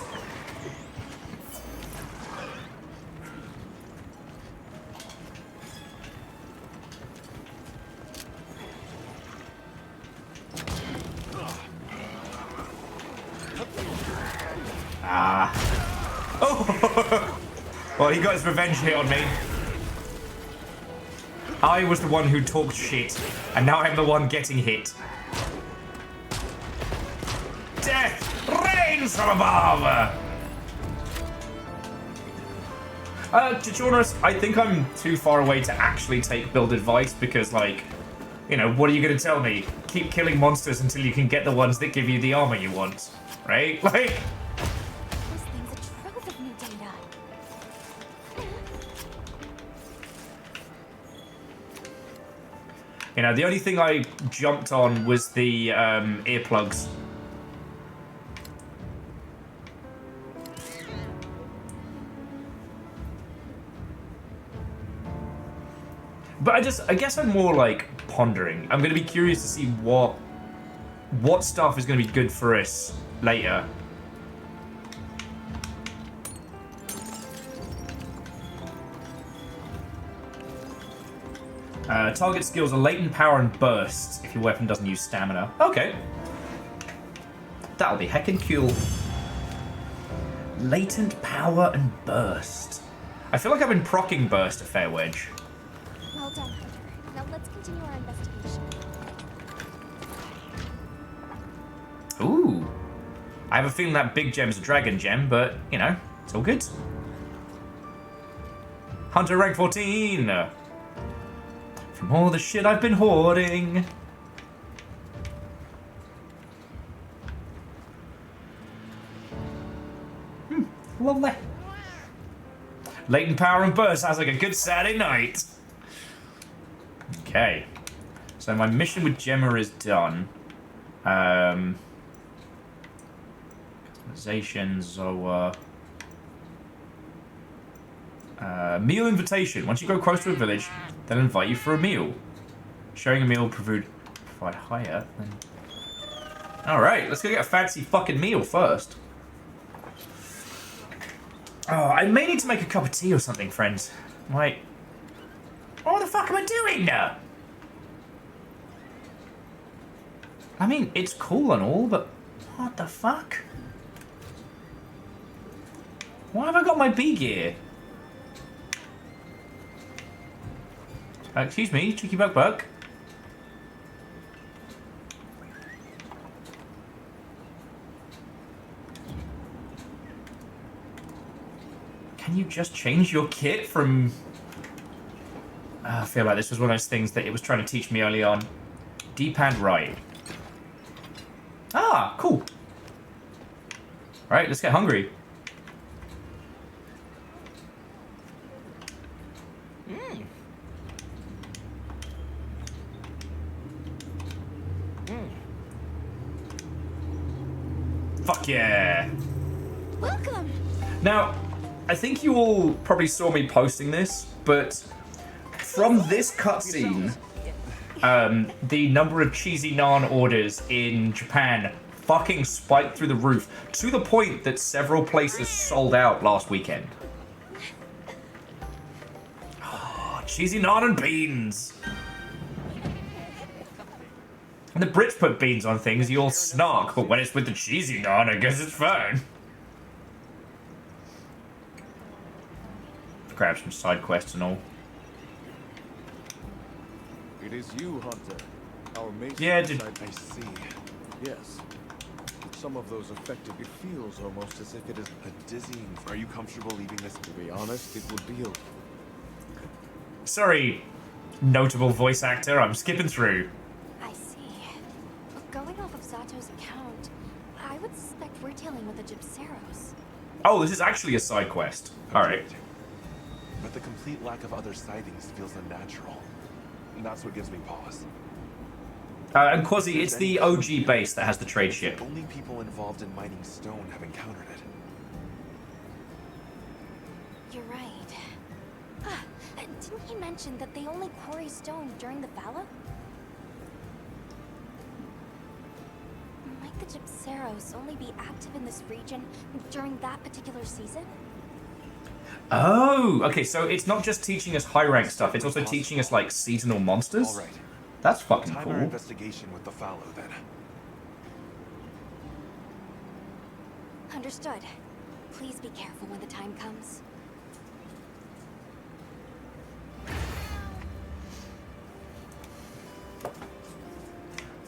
Ah. Oh! Well, he got his revenge hit on me. I was the one who talked shit, and now I'm the one getting hit. Death rains from above! Chichonis, I think I'm too far away to actually take build advice because, like, you know, what are you going to tell me? Keep killing monsters until you can get the ones that give you the armor you want, right? Like... This thing's a trove of new data. You know, the only thing I jumped on was the earplugs. But I guess I'm more like pondering. I'm going to be curious to see what stuff is going to be good for us later. Target skills are latent power and burst if your weapon doesn't use stamina. Okay. That'll be heckin' cool. Latent power and burst. I feel like I've been proccing burst a fair wedge. Well done, Hunter. Now let's continue our investigation. Ooh. I have a feeling that big gem's a dragon gem, but, you know, it's all good. Hunter rank 14! From all the shit I've been hoarding. Lovely. Latent power and burst sounds like a good Saturday night. Okay. So my mission with Gemma is done. Customization, Zoa. Meal invitation. Once you go close to a village, they'll invite you for a meal. Sharing a meal will provide higher. Alright, let's go get a fancy fucking meal first. Oh, I may need to make a cup of tea or something, friends. Like, what the fuck am I doing now? I mean, it's cool and all, but what the fuck? Why have I got my B gear? Excuse me, cheeky buck. Can you just change your kit from... I feel like this was one of those things that it was trying to teach me early on. D-pad right. Ah, cool. Alright, let's get hungry. Fuck yeah. Welcome. Now, I think you all probably saw me posting this, but from this cutscene, the number of cheesy naan orders in Japan fucking spiked through the roof to the point that several places sold out last weekend. Oh, cheesy naan and beans. And the Brits put beans on things, you all snark, but when it's with the cheesy naan, I guess it's fine. Grab some side quests and all. It is you, Hunter. Our mate. Yeah, I see. Yes. Some of those affected. It feels almost as if it is a dizzying. Are you comfortable leaving this? To be honest, it would be okay. Sorry, notable voice actor, I'm skipping through. I see. Going off of Zato's account, I would suspect we're dealing with the Gypceros. Oh, this is actually a side quest. Alright. But the complete lack of other sightings feels unnatural. And that's what gives me pause. And Quasi, it's the OG base that has the trade ship. Only people involved in mining stone have encountered it. You're right. Didn't he mention that they only quarry stone during the Vala? Might the Gypceros only be active in this region during that particular season? Oh, okay, so it's not just teaching us high rank stuff, it's also teaching us like seasonal monsters? All right. That's fucking Time cool. our investigation with the fallow then. Understood. Please be careful when the time comes.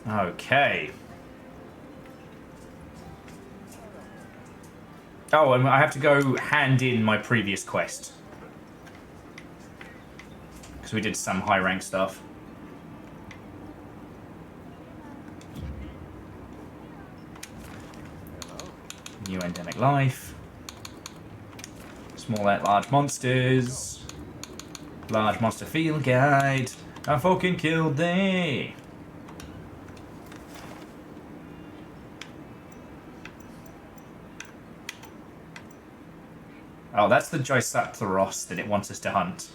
Okay. Oh, and I have to go hand in my previous quest. Because we did some high rank stuff. New endemic life. Small at large monsters. Large monster field guide. I fucking killed thee. Oh, that's the Gysapteros that it wants us to hunt.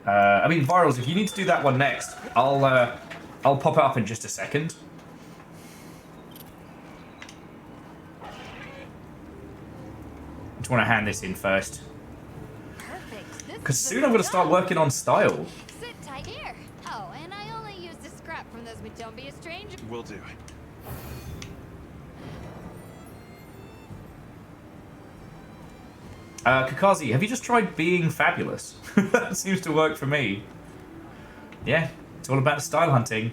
I mean, Virals, if you need to do that one next, I'll pop it up in just a second. Just want to hand this in first. Because soon I'm going to start working on style. Sit tight here. Oh, and I only used a scrap from those Don't Be a Stranger. Will do. Kakazi, have you just tried being fabulous? That seems to work for me. Yeah, it's all about style hunting.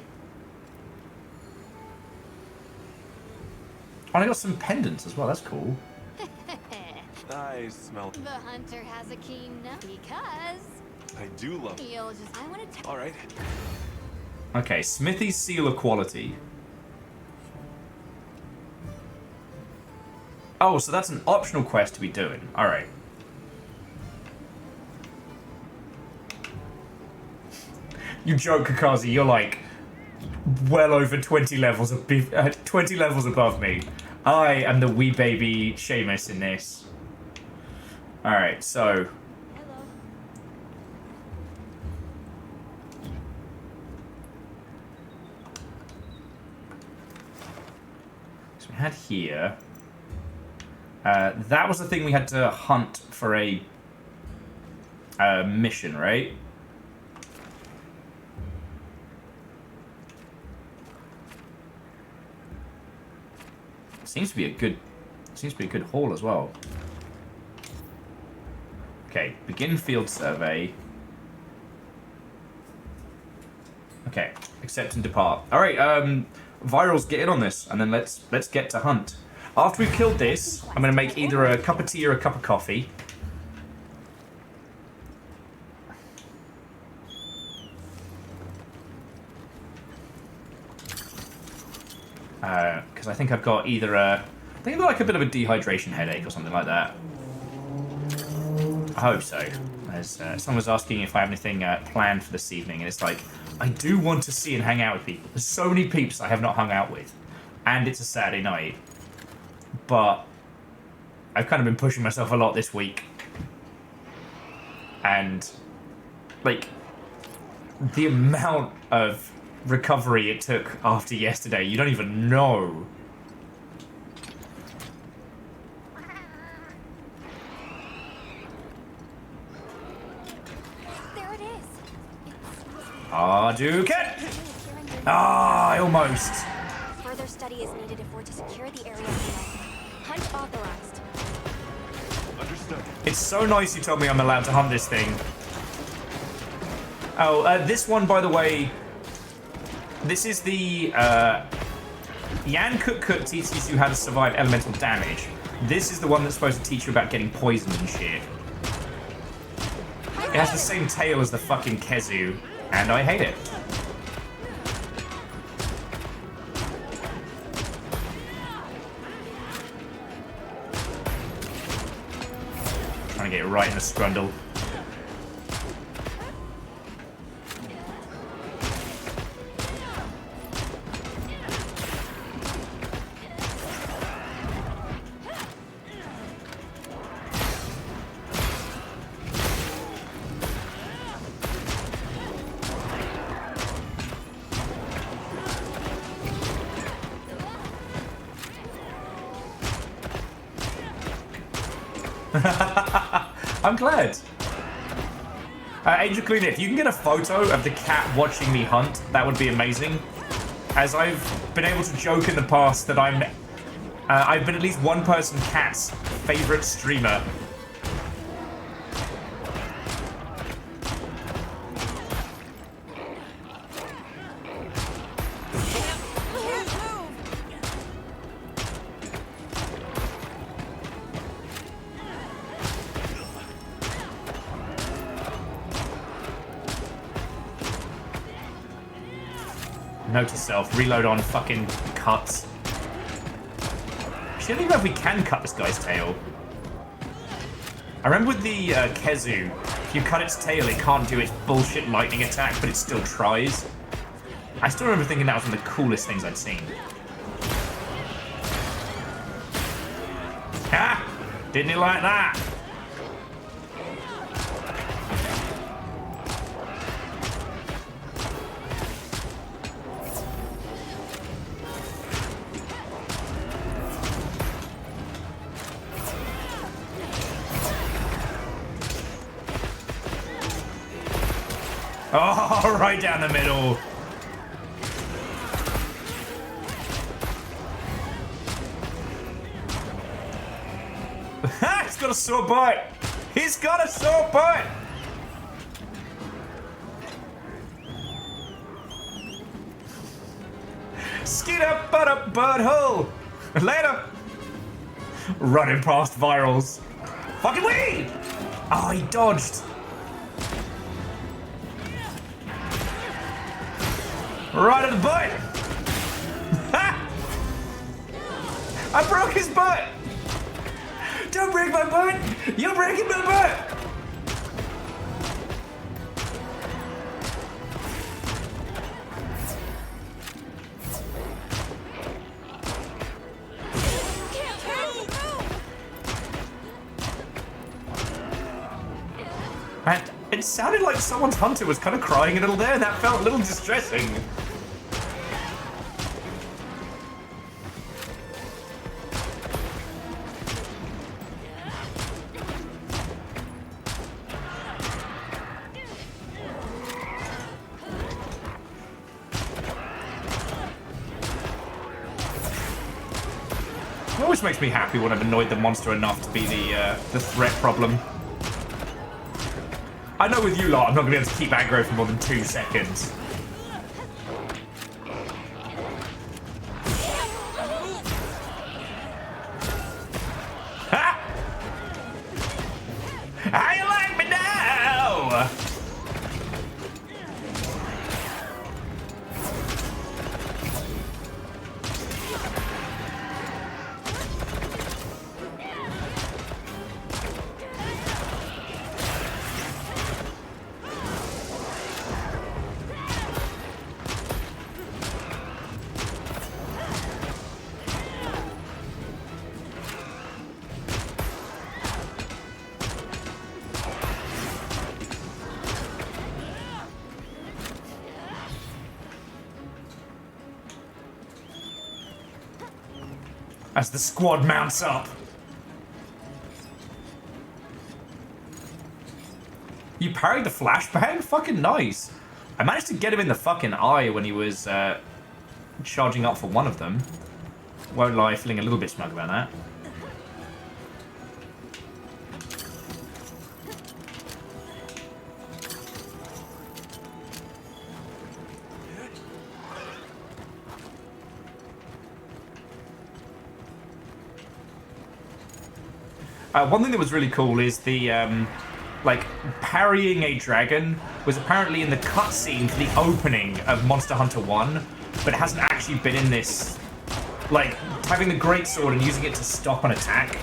Oh, and I got some pendants as well, that's cool. I smell. The hunter has a keen nose because I do love. you'll just. I want to. All right. Okay, Smithy's Seal of Quality. Oh, so that's an optional quest to be doing. All right. You joke, Kakazi. You're like well over 20 levels of 20 levels above me. I am the wee baby Seamus in this. All right, so. So we had here. That was the thing we had to hunt for a mission, right? Seems to be a good haul as well. Okay, begin field survey. Okay, accept and depart. All right, Virals, get in on this, and then let's get to hunt. After we've killed this, I'm gonna make either a cup of tea or a cup of coffee. Because I think I've got either I think I've got like a bit of a dehydration headache or something like that. I hope so. As someone was asking if I have anything planned for this evening, and it's like, I do want to see and hang out with people. There's so many peeps I have not hung out with, and it's a Saturday night. But I've kind of been pushing myself a lot this week. And, like, the amount of recovery it took after yesterday, you don't even know. There it is. Hadouken! Ah, I almost. Further study is needed if we're to secure the area below. Hunt authorized. Understood. It's so nice you told me I'm allowed to hunt this thing. Oh, this one, by the way, this is the, Yan Kut Kut teaches you how to survive elemental damage. This is the one that's supposed to teach you about getting poisoned and shit. It has the same tail as the fucking Kezu, and I hate it. Trying to get it right in the scrundle. I'm glad. Angel Queen, if you can get a photo of the cat watching me hunt, that would be amazing. As I've been able to joke in the past that I've been at least one person cat's favorite streamer. Note to self, reload on fucking cuts. Actually, I don't even know if we can cut this guy's tail. I remember with the Kezu, if you cut its tail, it can't do its bullshit lightning attack, but it still tries. I still remember thinking that was one of the coolest things I'd seen. Ha! Didn't he like that? Oh, right down the middle. He's got a sore bite. He's got a sore bite. Skeet up, butt up, butthole. Later. Running past virals. Fucking weed. Oh, he dodged. Right at the butt! Ha! I broke his butt! Don't break my butt! You're breaking my butt! And it sounded like someone's hunter was kind of crying a little there, and that felt a little distressing. It always makes me happy when I've annoyed the monster enough to be the threat problem. I know with you lot, I'm not going to be able to keep aggro for more than 2 seconds. Ha! How you like me now? As the squad mounts up. You parried the flashbang? Fucking nice. I managed to get him in the fucking eye when he was charging up for one of them. Won't lie, feeling a little bit smug about that. One thing that was really cool is the, like, parrying a dragon was apparently in the cutscene for the opening of Monster Hunter 1, but it hasn't actually been in this, like, having the greatsword and using it to stop an attack.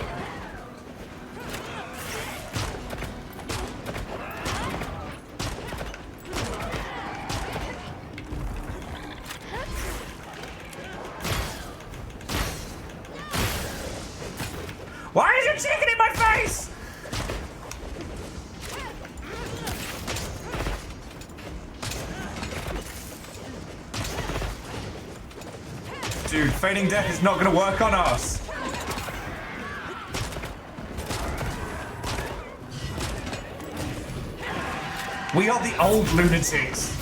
Why is your chicken in my face? Dude, feigning death is not going to work on us. We are the old lunatics.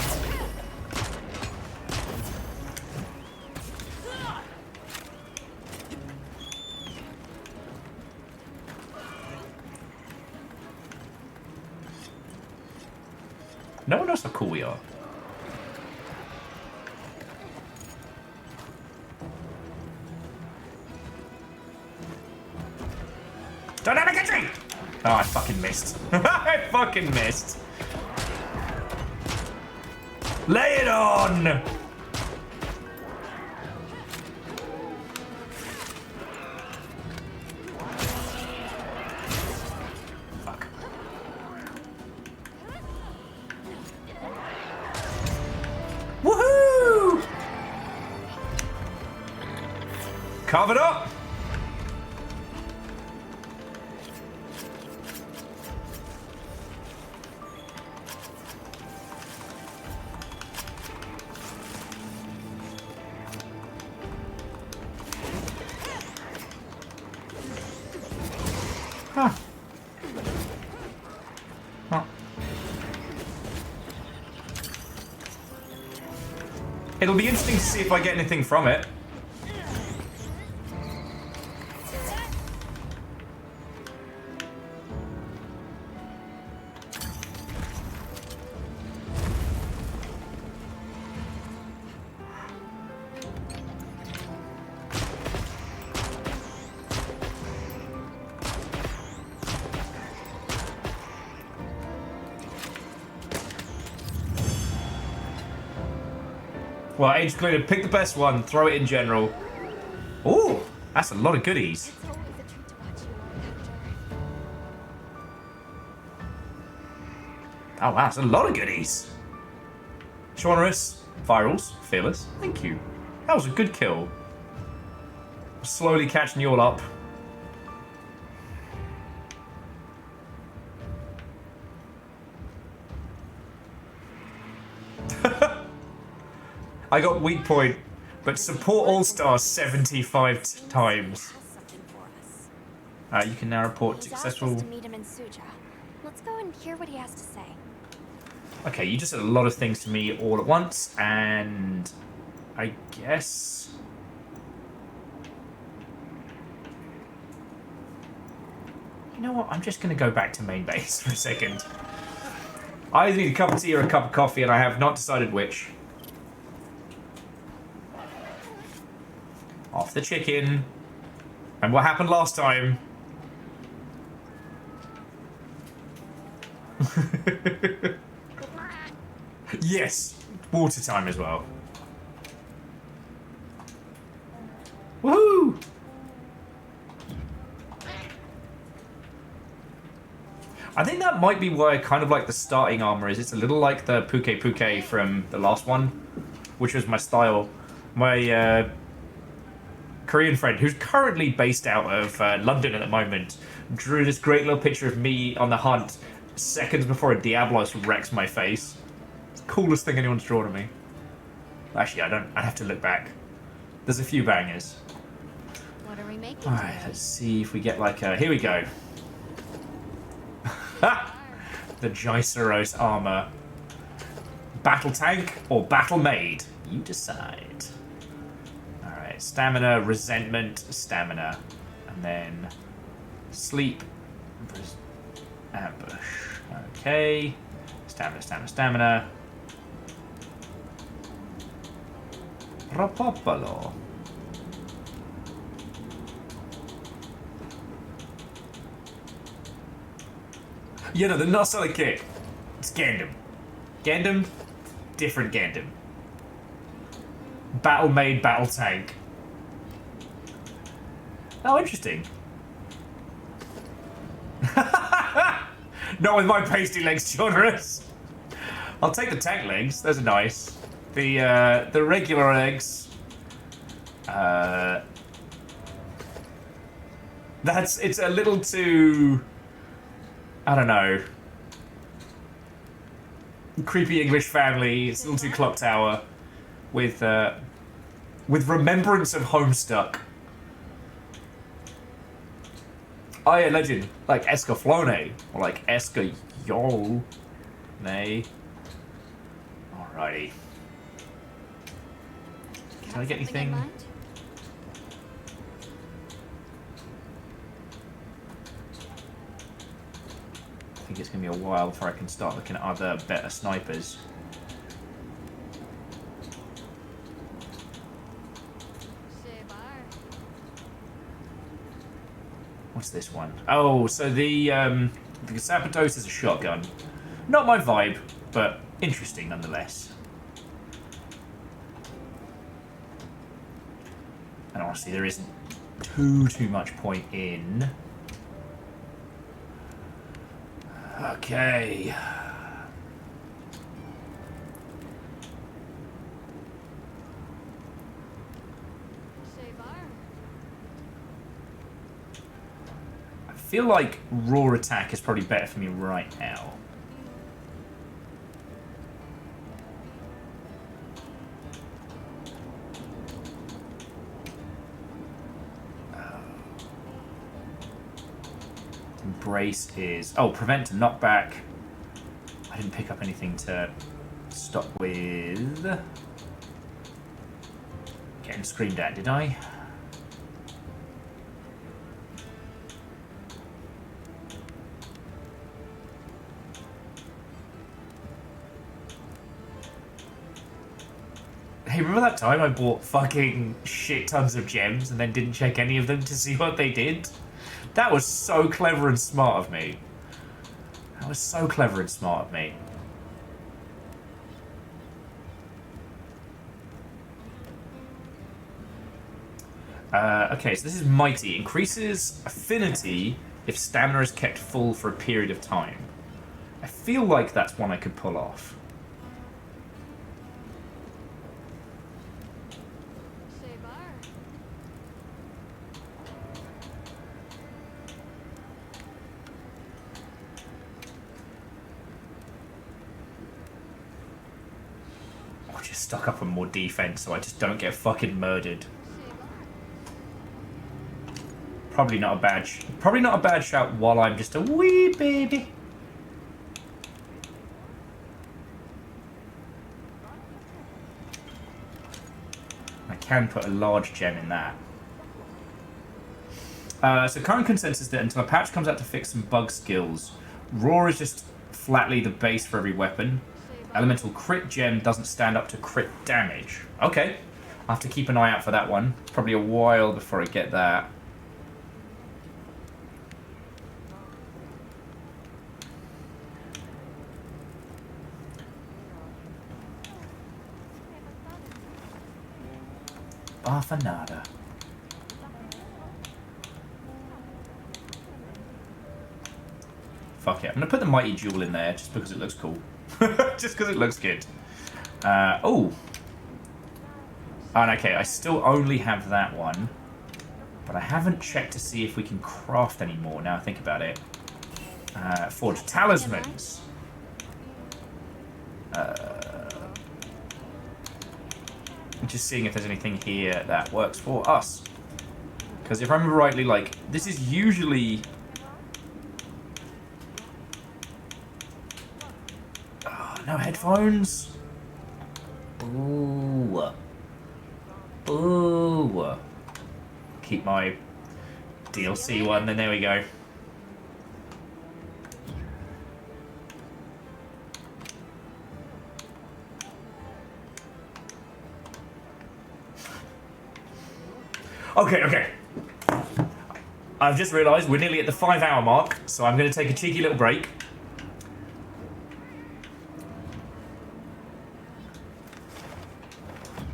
No one knows how cool we are. Dynamic entry! Oh, I fucking missed. I fucking missed. Lay it on! Fuck. Woohoo! Carve it up! Huh. Oh. It'll be interesting to see if I get anything from it. Well, age included, pick the best one, throw it in general. Ooh, that's a lot of goodies. Oh wow, that's a lot of goodies. Shaunarus, Virals, Fearless, thank you. That was a good kill. Slowly catching you all up. I got weak point, but support All-Stars 75 times. You can now report successful. To meet him in Suja. Let's go and hear what he has to say. Okay, you just said a lot of things to me all at once, and I guess you know what? I'm just gonna go back to main base for a second. I either need a cup of tea or a cup of coffee, and I have not decided which. Off the chicken. And what happened last time? Yes, water time as well. Woohoo! I think that might be why I kind of like the starting armor is. It's a little like the Puke Puke from the last one, which was my style. My Korean friend, who's currently based out of London at the moment, drew this great little picture of me on the hunt seconds before a Diablos wrecks my face. It's the coolest thing anyone's drawn of me. Actually, I'd have to look back. There's a few bangers. What are we making Alright, today? let's see if we get like a... Here we go. The Gyceros armor. Battle tank or battle maid? You decide. Alright, stamina, resentment, stamina. And then sleep, ambush. Okay. Stamina, stamina, stamina. Rapopolo. You know, the Nostalgic kit. It's Gundam. Gundam, different Gundam. Battle made, battle tank. Oh, interesting. Not with my pasty legs, Childress. I'll take the tank legs. Those are nice. The regular legs. It's a little too... I don't know. Creepy English family. It's a little too clock tower. With remembrance of Homestuck. Oh yeah, legend. Like Escaflowne. Or like Escayol. Nay. Alrighty. Can I get anything? I think it's going to be a while before I can start looking at other better snipers. What's this one? Oh, so the Zapdos is a shotgun. Not my vibe, but interesting nonetheless. And honestly, there isn't too much point in... Okay. I feel like raw attack is probably better for me right now. Embrace is... Oh, prevent to knockback. I didn't pick up anything to stop with... Getting screamed at, did I? Hey, remember that time I bought fucking shit tons of gems and then didn't check any of them to see what they did? That was so clever and smart of me. That was so clever and smart of me. Okay, so this is Mighty. Increases affinity if stamina is kept full for a period of time. I feel like that's one I could pull off. Stock up on more defense so I just don't get fucking murdered. Probably not a bad shout while I'm just a wee baby. I can put a large gem in that. So current consensus that until a patch comes out to fix some bug skills, Raw is just flatly the base for every weapon. Elemental crit gem doesn't stand up to crit damage. Okay. I'll have to keep an eye out for that one. It's probably a while before I get that. Barfanada. Fuck it. I'm going to put the Mighty Jewel in there just because it looks cool. Just because it looks good. Oh. And okay, I still only have that one. But I haven't checked to see if we can craft any more now I think about it. Forge talismans. Just seeing if there's anything here that works for us. Because if I remember rightly, like, this is usually... Oh, no headphones? Ooh. Ooh. Keep my DLC one, and there we go. Okay. I've just realised we're nearly at the 5-hour mark, so I'm going to take a cheeky little break.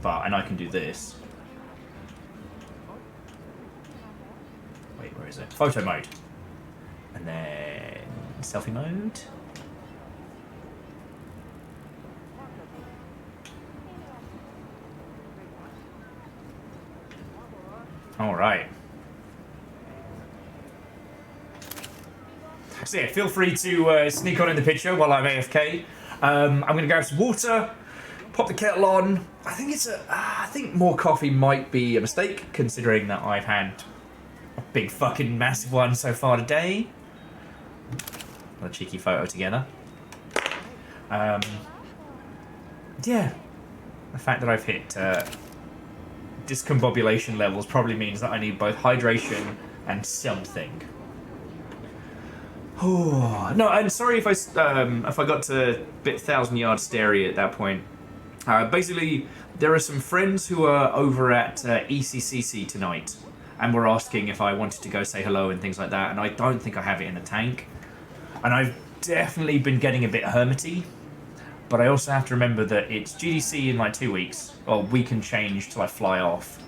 And I can do this. Wait, where is it? Photo mode. And then selfie mode. Alright. So yeah, feel free to sneak on in the picture while I'm AFK. I'm going to grab some water, pop the kettle on. I think I think more coffee might be a mistake, considering that I've had a big fucking massive one so far today. Another cheeky photo together. Yeah. The fact that I've hit discombobulation levels probably means that I need both hydration and something. Oh, no, I'm sorry if I got to bit 1,000-yard stare at that point. Basically, there are some friends who are over at ECCC tonight, and were asking if I wanted to go say hello and things like that, and I don't think I have it in the tank. And I've definitely been getting a bit hermity, but I also have to remember that it's GDC in like 2 weeks, or week and change till I fly off.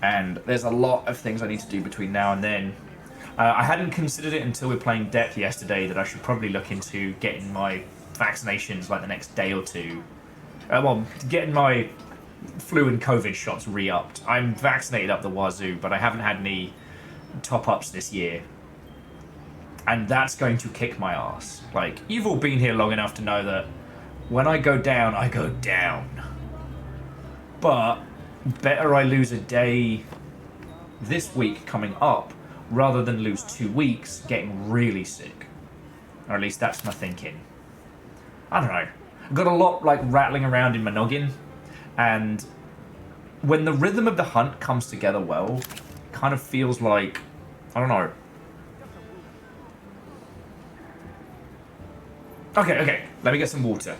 And there's a lot of things I need to do between now and then. I hadn't considered it until we were playing Depth yesterday that I should probably look into getting my vaccinations like the next day or two. Well, getting my flu and COVID shots re-upped. I'm vaccinated up the wazoo, but I haven't had any top-ups this year. And that's going to kick my ass. Like, you've all been here long enough to know that when I go down, I go down. But better I lose a day this week coming up rather than lose 2 weeks getting really sick. Or at least that's my thinking. I don't know. I've got a lot like rattling around in my noggin, and when the rhythm of the hunt comes together well, it kind of feels like, I don't know. Okay. Let me get some water.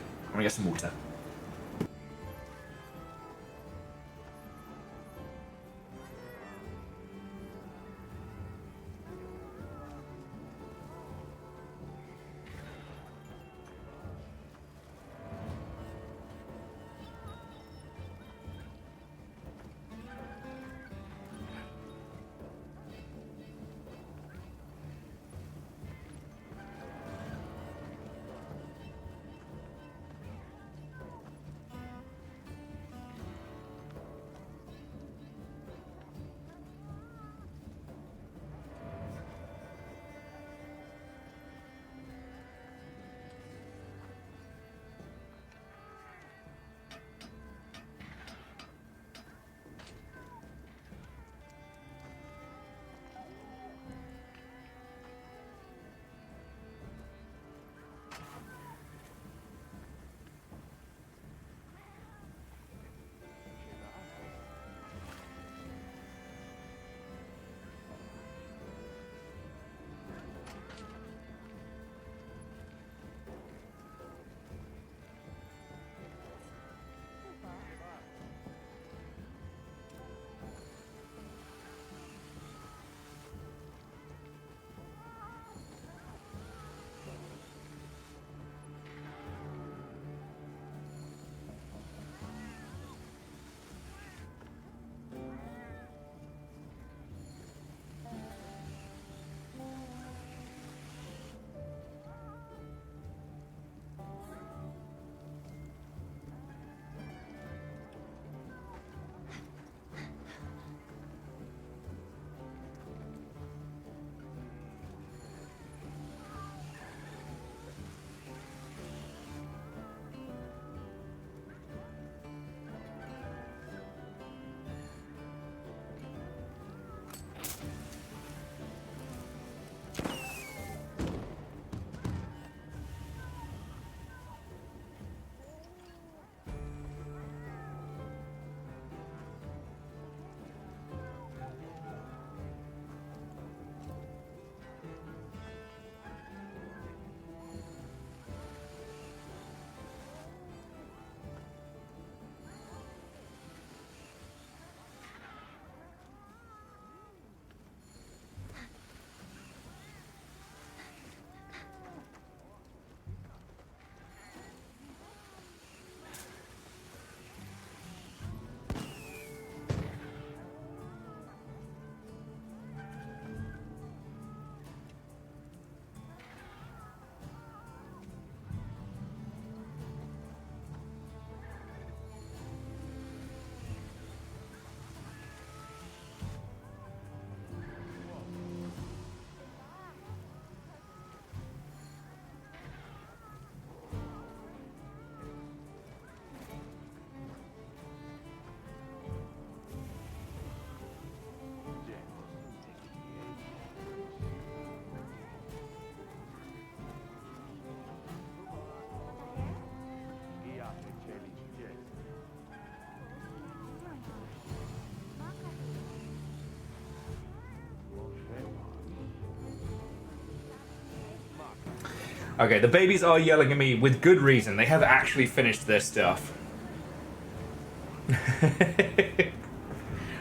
Okay, the babies are yelling at me with good reason. They have actually finished their stuff.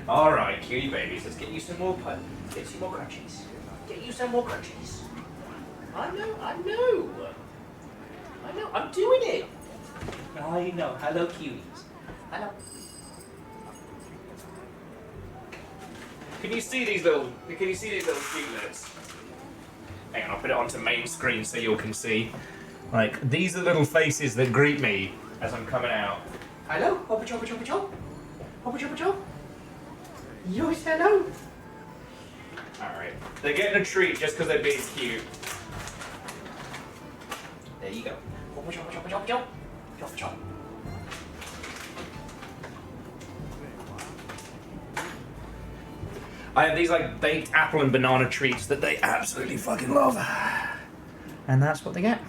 Alright, cutie babies, let's get you some more get you more crunchies. Get you some more crunchies. I know, I'm doing it. I know, hello cuties. Hello. Can you see these little cuteness? Hang on, I'll put it onto main screen so you all can see. Like, these are little faces that greet me as I'm coming out. Hello, hoppa choppa choppa chop. Hoppa choppa chop. Yes, hello. Alright. They're getting a treat just because they're being cute. There you go. Hoppa choppa choppa chop chop. Choppa chop. I have these like baked apple and banana treats that they absolutely fucking love. And that's what they get.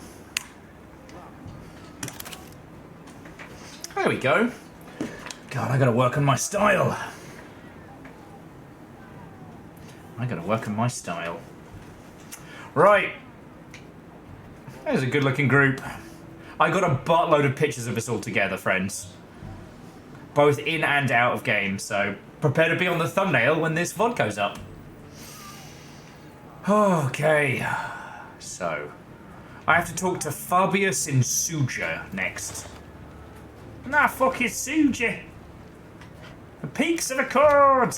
There we go. God, I gotta work on my style. Right. There's a good looking group. I got a buttload of pictures of us all together, friends. Both in and out of game, so prepare to be on the thumbnail when this VOD goes up. Okay. So, I have to talk to Fabius in Suja next. Nah, fuck is Suja. The peaks of a chord.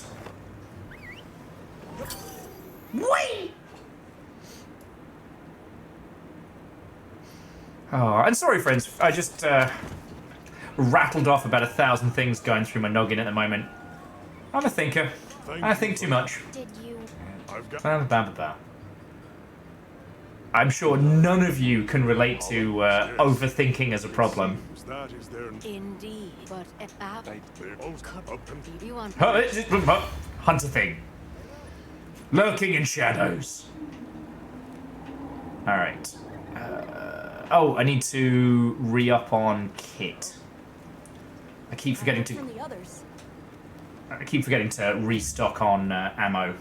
Wait. Oh, and sorry, friends. I just rattled off about 1,000 things going through my noggin at the moment. I'm a thinker. I think too much. Did you? I'm sure none of you can relate to overthinking as a problem. Indeed, but Hunter thing. Lurking in shadows. Alright. Oh, I need to re-up on kit. I keep forgetting to restock on ammo.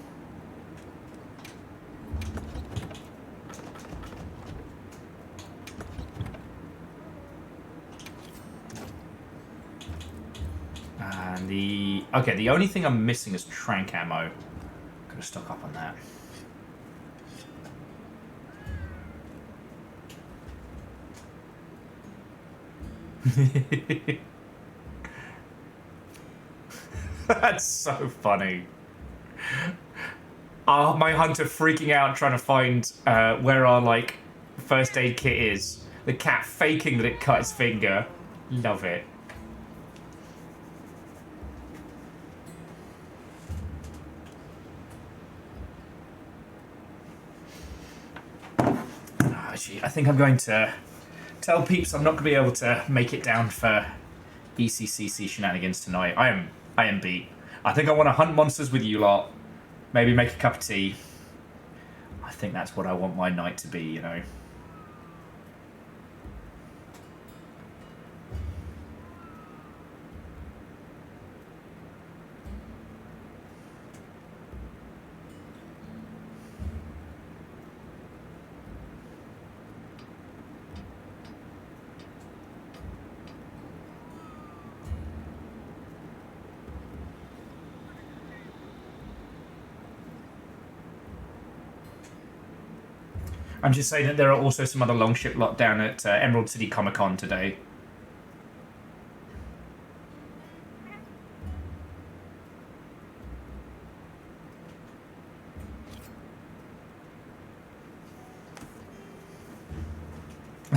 And the only thing I'm missing is trank ammo. Gotta stock up on that. That's so funny. My hunter freaking out trying to find where our like first aid kit is. The cat faking that it cut its finger. Love it. Actually, I think I'm going to tell peeps I'm not going to be able to make it down for ECCC shenanigans tonight. I am beat. I think I want to hunt monsters with you lot. Maybe make a cup of tea. I think that's what I want my night to be, you know. I'm just saying that there are also some other longship lot down at Emerald City Comic Con today.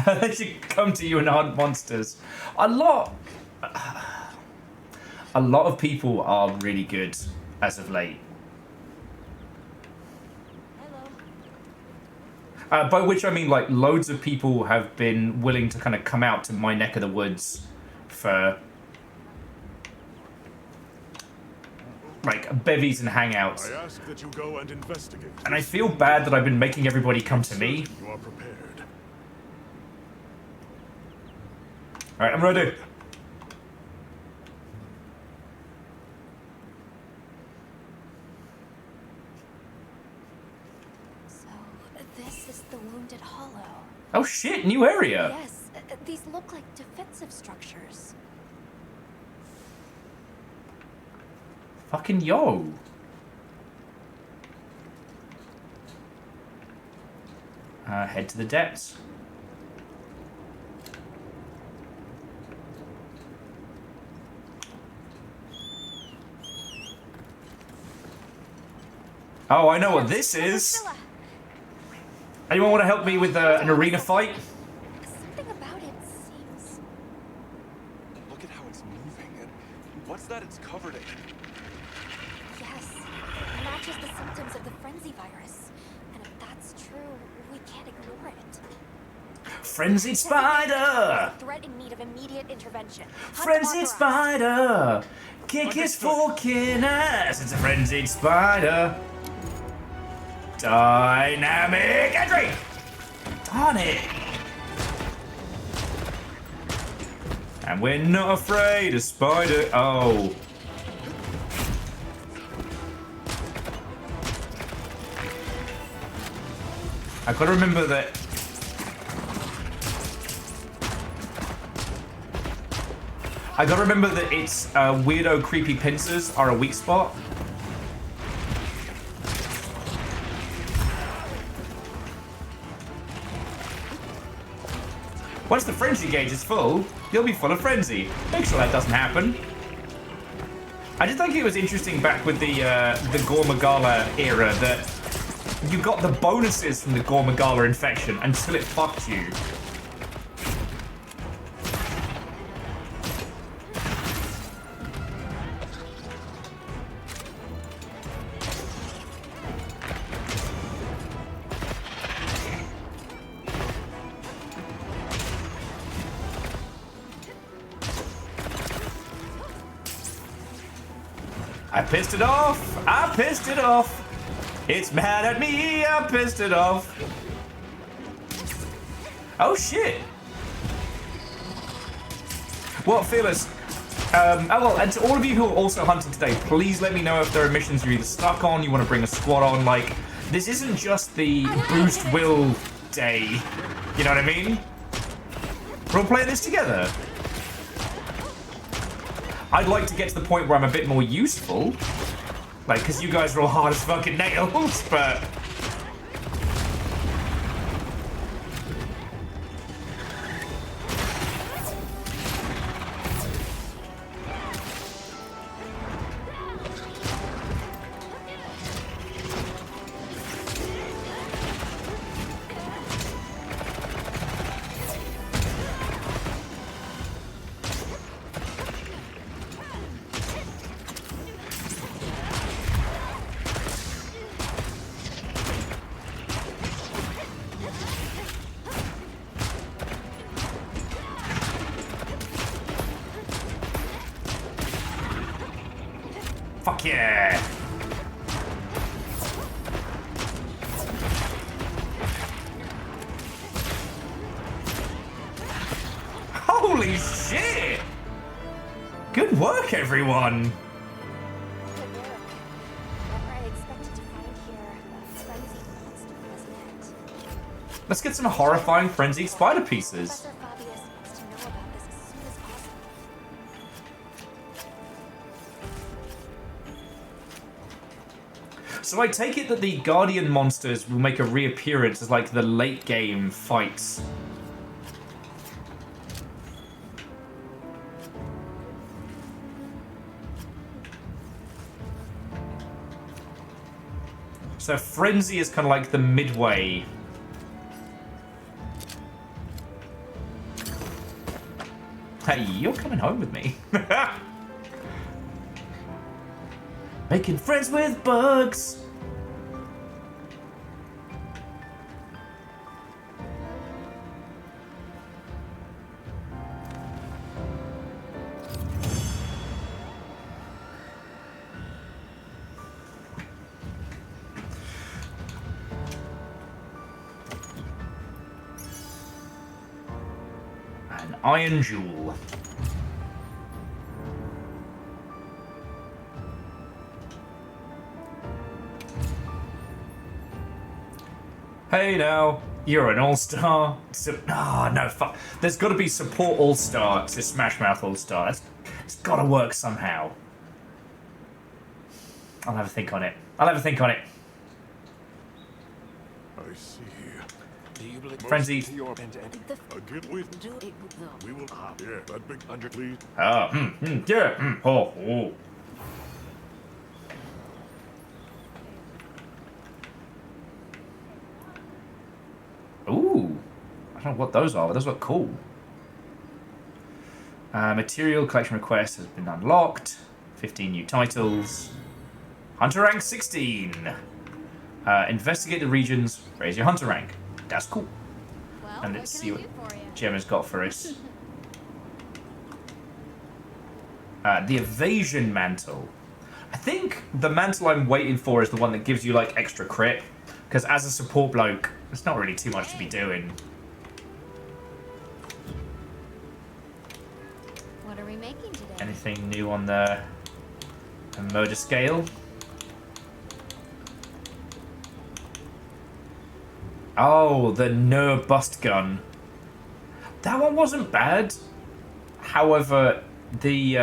They should come to you and hunt monsters. A lot of people are really good as of late. By which I mean, like, loads of people have been willing to kind of come out to my neck of the woods for, like, bevies and hangouts. I ask that you go and investigate. And I feel bad that I've been making everybody come to me. You are prepared. Alright, I'm ready. shit, new area. Yes, these look like defensive structures. Fucking yo. Head to the depths. Oh, I know what this is. Anyone want to help me with an arena fight? Something about it seems... Look at how it's moving. And what's that it's covered in? Yes, matches the symptoms of the frenzy virus. And if that's true, we can't ignore it. Frenzied spider! Threat in need of immediate intervention. Frenzied spider! Kick his fucking ass! It's a frenzied spider! Dynamic entry! Darn it! And we're not afraid of spider. Oh. I've got to remember that. I gotta remember that it's weirdo, creepy pincers are a weak spot. Once the frenzy gauge is full, you'll be full of frenzy. Make sure that doesn't happen. I did think it was interesting back with the Gormagala era that you got the bonuses from the Gormagala infection until it fucked you. I pissed it off! I pissed it off! It's mad at me! I pissed it off! Oh shit! Well, Fearless, oh well, and to all of you who are also hunting today, please let me know if there are missions you're either stuck on, you want to bring a squad on, like, this isn't just the boost will day, you know what I mean? We're all playing this together. I'd like to get to the point where I'm a bit more useful. Like, because you guys are all hard as fucking nails, but... Fuck yeah! Holy shit! Good work, everyone! Let's get some horrifying frenzied spider pieces. So I take it that the Guardian monsters will make a reappearance as like the late game fights. So Frenzy is kind of like the midway. Hey, you're coming home with me. Making friends with bugs. An iron jewel. Hey now. You're an all-star. Oh, no, fuck. There's got to be support all-star to Smash Mouth all-star. It's got to work somehow. I'll have a think on it. I'll have a think on it. I see. Frenzy. We will yeah, that big under please. Yeah. Oh. Ooh. I don't know what those are, but those look cool. Material collection request has been unlocked. 15 new titles. Hunter rank 16. Investigate the regions. Raise your hunter rank. That's cool. Well, And let's see what Gemma's got for us. The evasion mantle. I think the mantle I'm waiting for is the one that gives you like extra crit. Because as a support bloke, there's not really too much to be doing. What are we making today? Anything new on the murder scale? Oh, the Ner bust gun. That one wasn't bad. However, the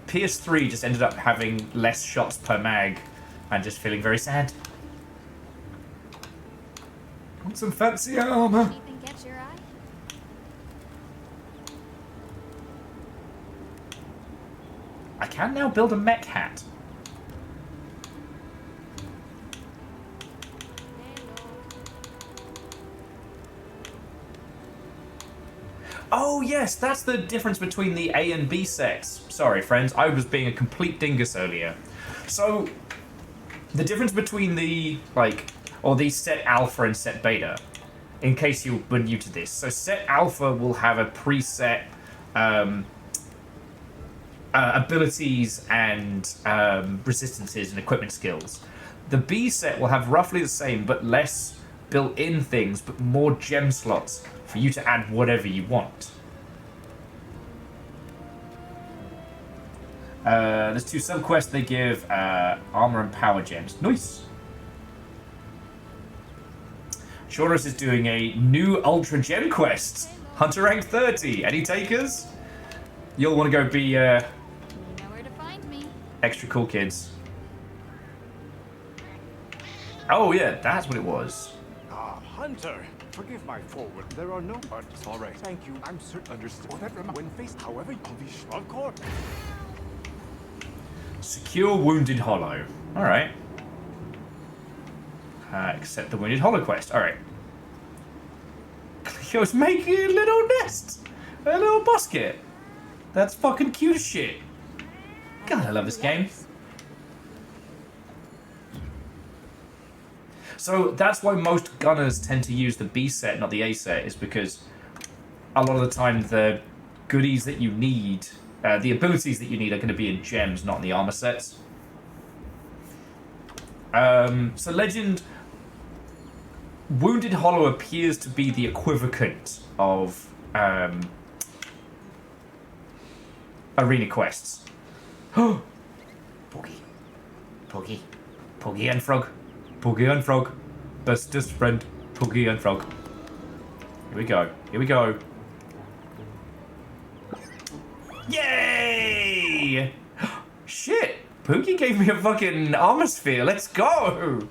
PS3 just ended up having less shots per mag and just feeling very sad. Want some fancy armor? Anything catch your eye? I can now build a mech hat. Oh yes, that's the difference between the A and B sets. Sorry friends, I was being a complete dingus earlier. So, the difference between the, the set alpha and set beta, in case you were new to this. So set alpha will have a preset abilities and resistances and equipment skills. The B set will have roughly the same, but less built-in things, but more gem slots for you to add whatever you want. There's 2 sub-quests they give, armor and power gems. Nice! Shorters is doing a new Ultra Gem quest. Hunter rank 30. Any takers? You'll want to go be, You know where to find me. extra cool kids. Oh yeah, that's what it was. Ah, Hunter! Forgive my forward. There are no buts. All right. Thank you. I'm certain understood. Oh, that when faced, however, I'll be of course. Secure Wounded Hollow. Alright. Accept the Wounded Hollow quest. Alright. Cleo's making a little nest. A little basket. That's fucking cute as shit. God, I love this game. So that's why most gunners tend to use the B set, not the A set, is because a lot of the time the goodies that you need, the abilities that you need are going to be in gems, not in the armor sets. So Legend, Wounded Hollow appears to be the equivalent of arena quests. Puggy. Puggy. Puggy and Frog. Puggy and Frog. Bestest friend. Puggy and Frog. Here we go. Here we go. Yay! Shit! Pookie gave me a fucking armor sphere. Let's go!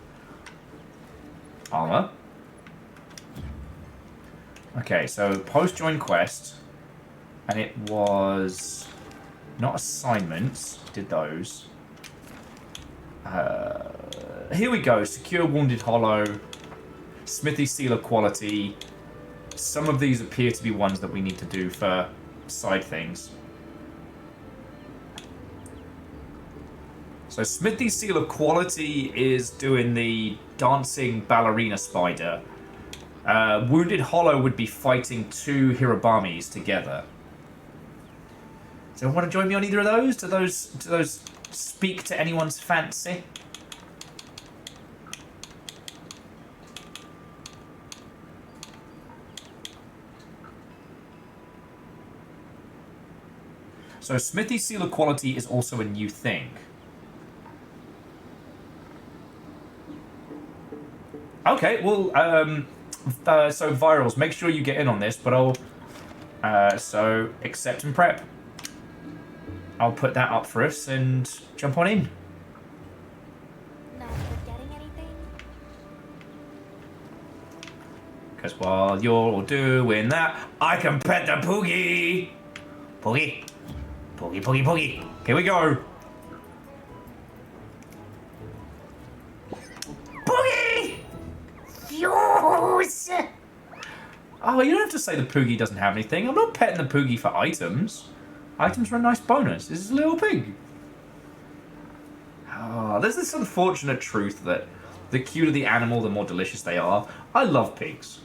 Armor. Okay, so post-join quest. And it was not assignments. Did those. Here we go. Secure Wounded Hollow. Smithy Seal of Quality. Some of these appear to be ones that we need to do for side things. So Smithy Seal of Quality is doing the dancing ballerina spider. Wounded Hollow would be fighting 2 Hirabamis together. So want to join me on either of those? Do those speak to anyone's fancy? So Smithy Seal of Quality is also a new thing. Okay, well, So virals, make sure you get in on this, but I'll so accept and prep. I'll put that up for us and jump on in. Not forgetting anything? Because while you're doing that, I can pet the Poogie. Poogie. Poogie, Poogie, Poogie. Here we go. Poogie! Yours! Oh, you don't have to say the Poogie doesn't have anything. I'm not petting the Poogie for items. Items are a nice bonus. This is a little pig. Oh, there's this unfortunate truth that the cuter the animal, the more delicious they are. I love pigs.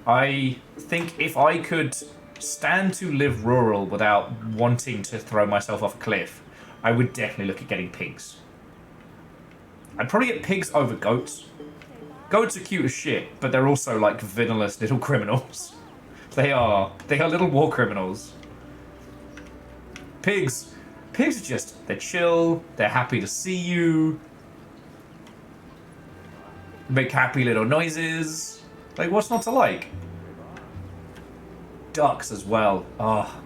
I think if I could stand to live rural without wanting to throw myself off a cliff, I would definitely look at getting pigs. I'd probably get pigs over goats. Goats are cute as shit, but they're also like villainous little criminals. They are little war criminals. Pigs are just, they're chill, they're happy to see you. Make happy little noises. Like, what's not to like? Ducks as well. Oh.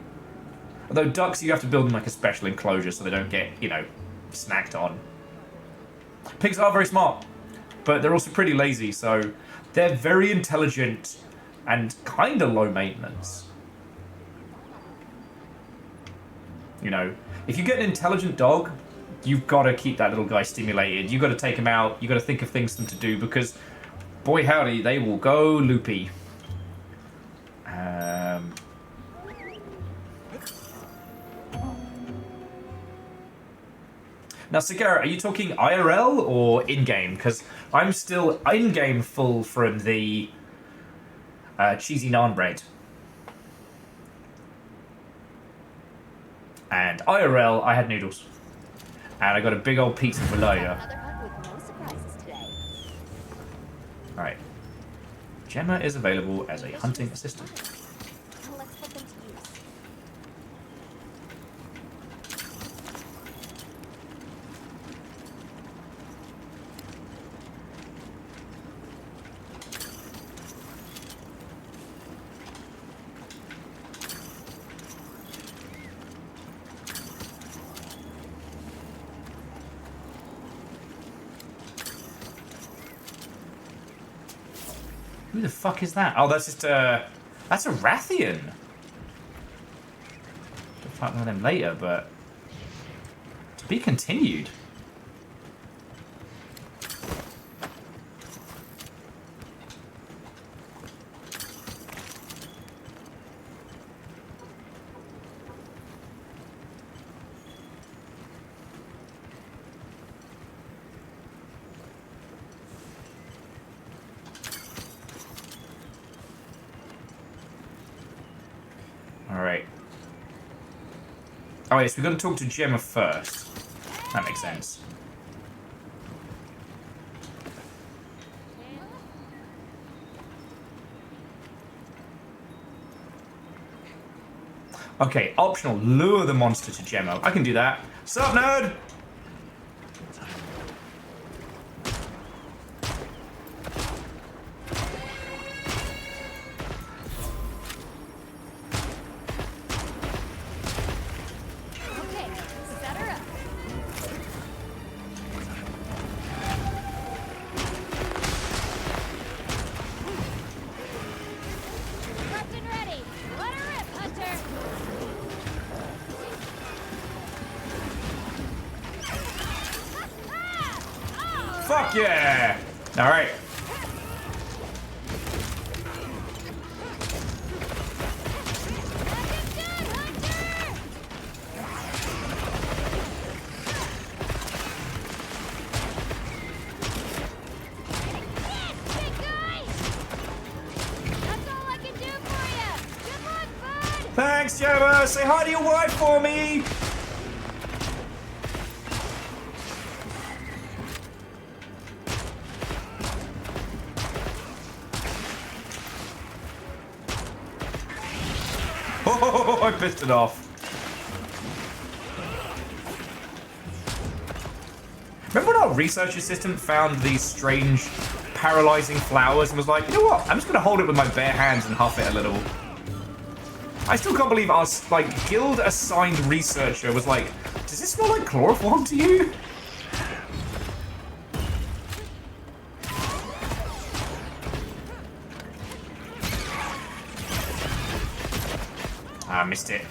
Although ducks, you have to build them like a special enclosure so they don't get, you know, snacked on. Pigs are very smart, but they're also pretty lazy, so they're very intelligent and kind of low maintenance. You know, if you get an intelligent dog, you've got to keep that little guy stimulated. You've got to take him out. You've got to think of things for them to do because, boy howdy, they will go loopy. Now, Sagara, are you talking IRL or in-game? Because I'm still in-game full from the cheesy naan bread. And IRL, I had noodles. And I got a big old pizza for later. Alright. Gemma is available as a hunting assistant. Let's put them to use. Who the fuck is that? Oh, that's just that's a Rathian. We'll fight one of them later, but to be continued. Alright. Oh yes, we've got to talk to Gemma first. That makes sense. Okay, optional. Lure the monster to Gemma. I can do that. Sup, nerd? Fuck yeah! Alright. Thanks, Gemma! Say hi to your wife for me! Oh, I pissed it off. Remember when our research assistant found these strange paralyzing flowers and was like, you know what? I'm just going to hold it with my bare hands and huff it a little. I still can't believe our, like, guild-assigned researcher was like, does this smell like chloroform to you? I missed it.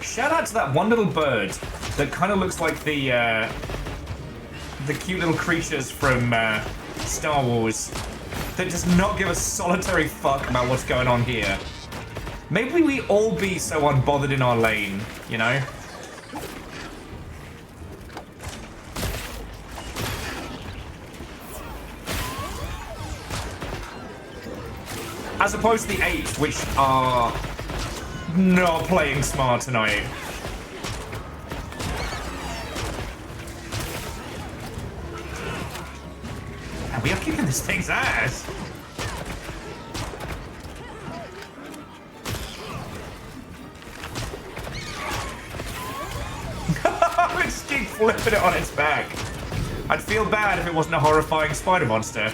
Shout out to that one little bird that kind of looks like the cute little creatures from Star Wars that does not give a solitary fuck about what's going on here. Maybe we all be so unbothered in our lane, you know? As opposed to the 8, which are not playing smart tonight. And we are kicking this thing's ass. We just keep flipping it on its back. I'd feel bad if it wasn't a horrifying spider monster.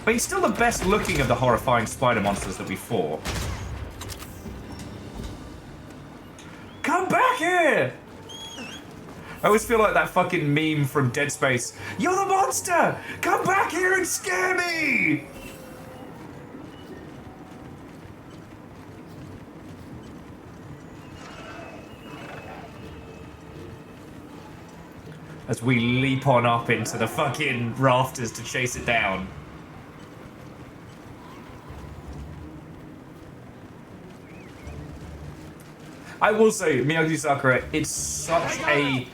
But he's still the best looking of the horrifying spider monsters that we fought. Come back here! I always feel like that fucking meme from Dead Space. You're the monster! Come back here and scare me! As we leap on up into the fucking rafters to chase it down. I will say, Miyagi Sakura, it's such a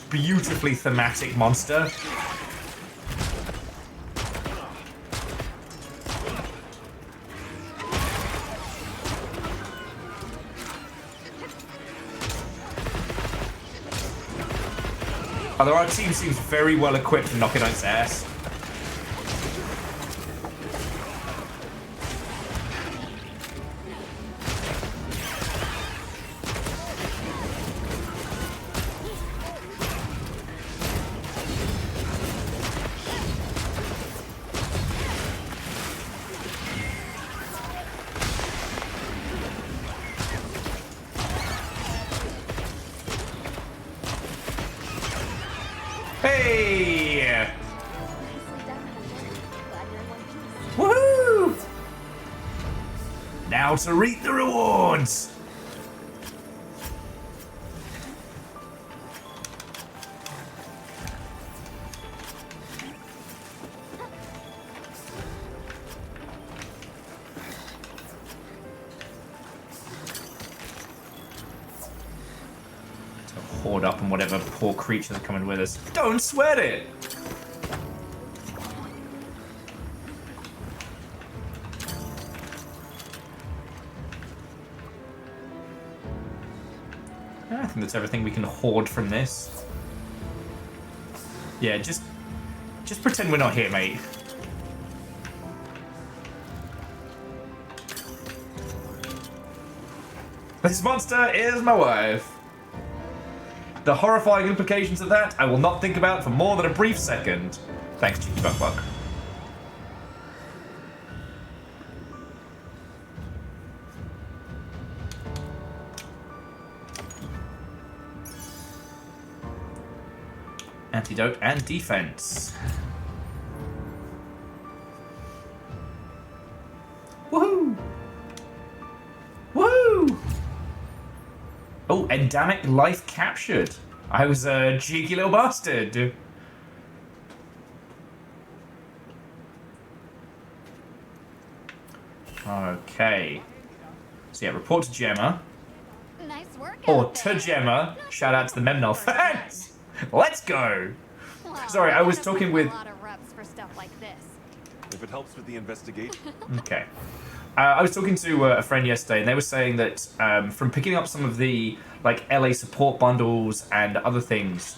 beautifully thematic monster. Although our team seems very well equipped to knock it on its ass. Hey! Woohoo! Now to reap the rewards! Hoard up on whatever poor creatures are coming with us. Don't sweat it! I think that's everything we can hoard from this. Yeah, just pretend we're not here, mate. This monster is my wife. The horrifying implications of that I will not think about for more than a brief second. Thanks, Cheeky Buck Buck. Antidote and defense. Woohoo! Woohoo! Oh, endemic life captured. I was a cheeky little bastard. Okay. So yeah, report to Gemma. Nice work. Or to Gemma. Shout out to the Memnol fans. Let's go. Sorry, I was talking with... A lot of reps for stuff like this. If it helps with the investigation. Okay. I was talking to a friend yesterday, and they were saying that from picking up some of the like LA support bundles and other things,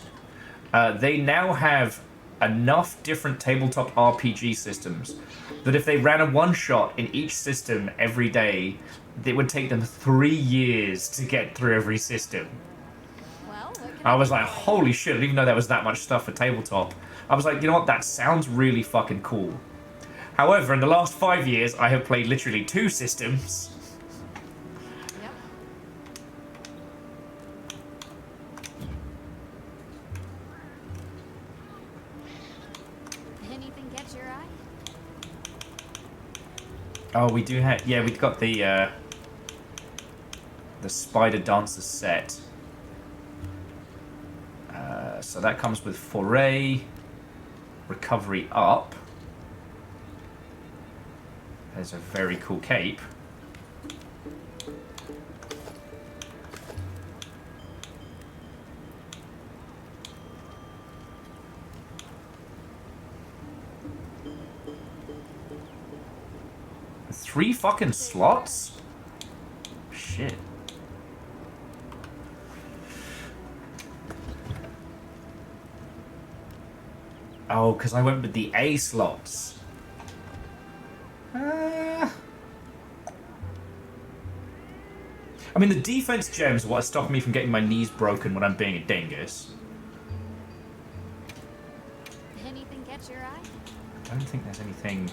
they now have enough different tabletop RPG systems that if they ran a one-shot in each system every day, it would take them 3 years to get through every system. I was like, holy shit, I didn't even know there was that much stuff for tabletop. I was like, you know what, that sounds really fucking cool. However, in the last 5 years, I have played literally 2 systems. Yep. Anything catch your eye? Oh, we do have... Yeah, we've got the Spider Dancer set. So that comes with Foray, Recovery Up. There's a very cool cape. Three fucking slots? Shit. Oh, because I went with the A slots. I mean, the defense gems are what stopped me from getting my knees broken when I'm being a dingus. Anything catch your eye? I don't think there's anything...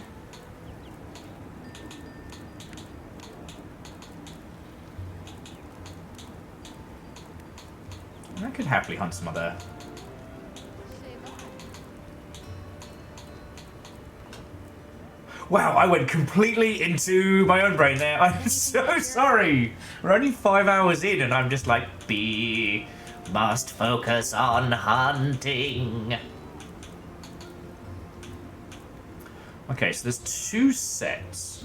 I could happily hunt some other... Wow, I went completely into my own brain there. I'm so sorry. We're only 5 hours in and I'm just like, B must focus on hunting. Okay, so there's 2 sets.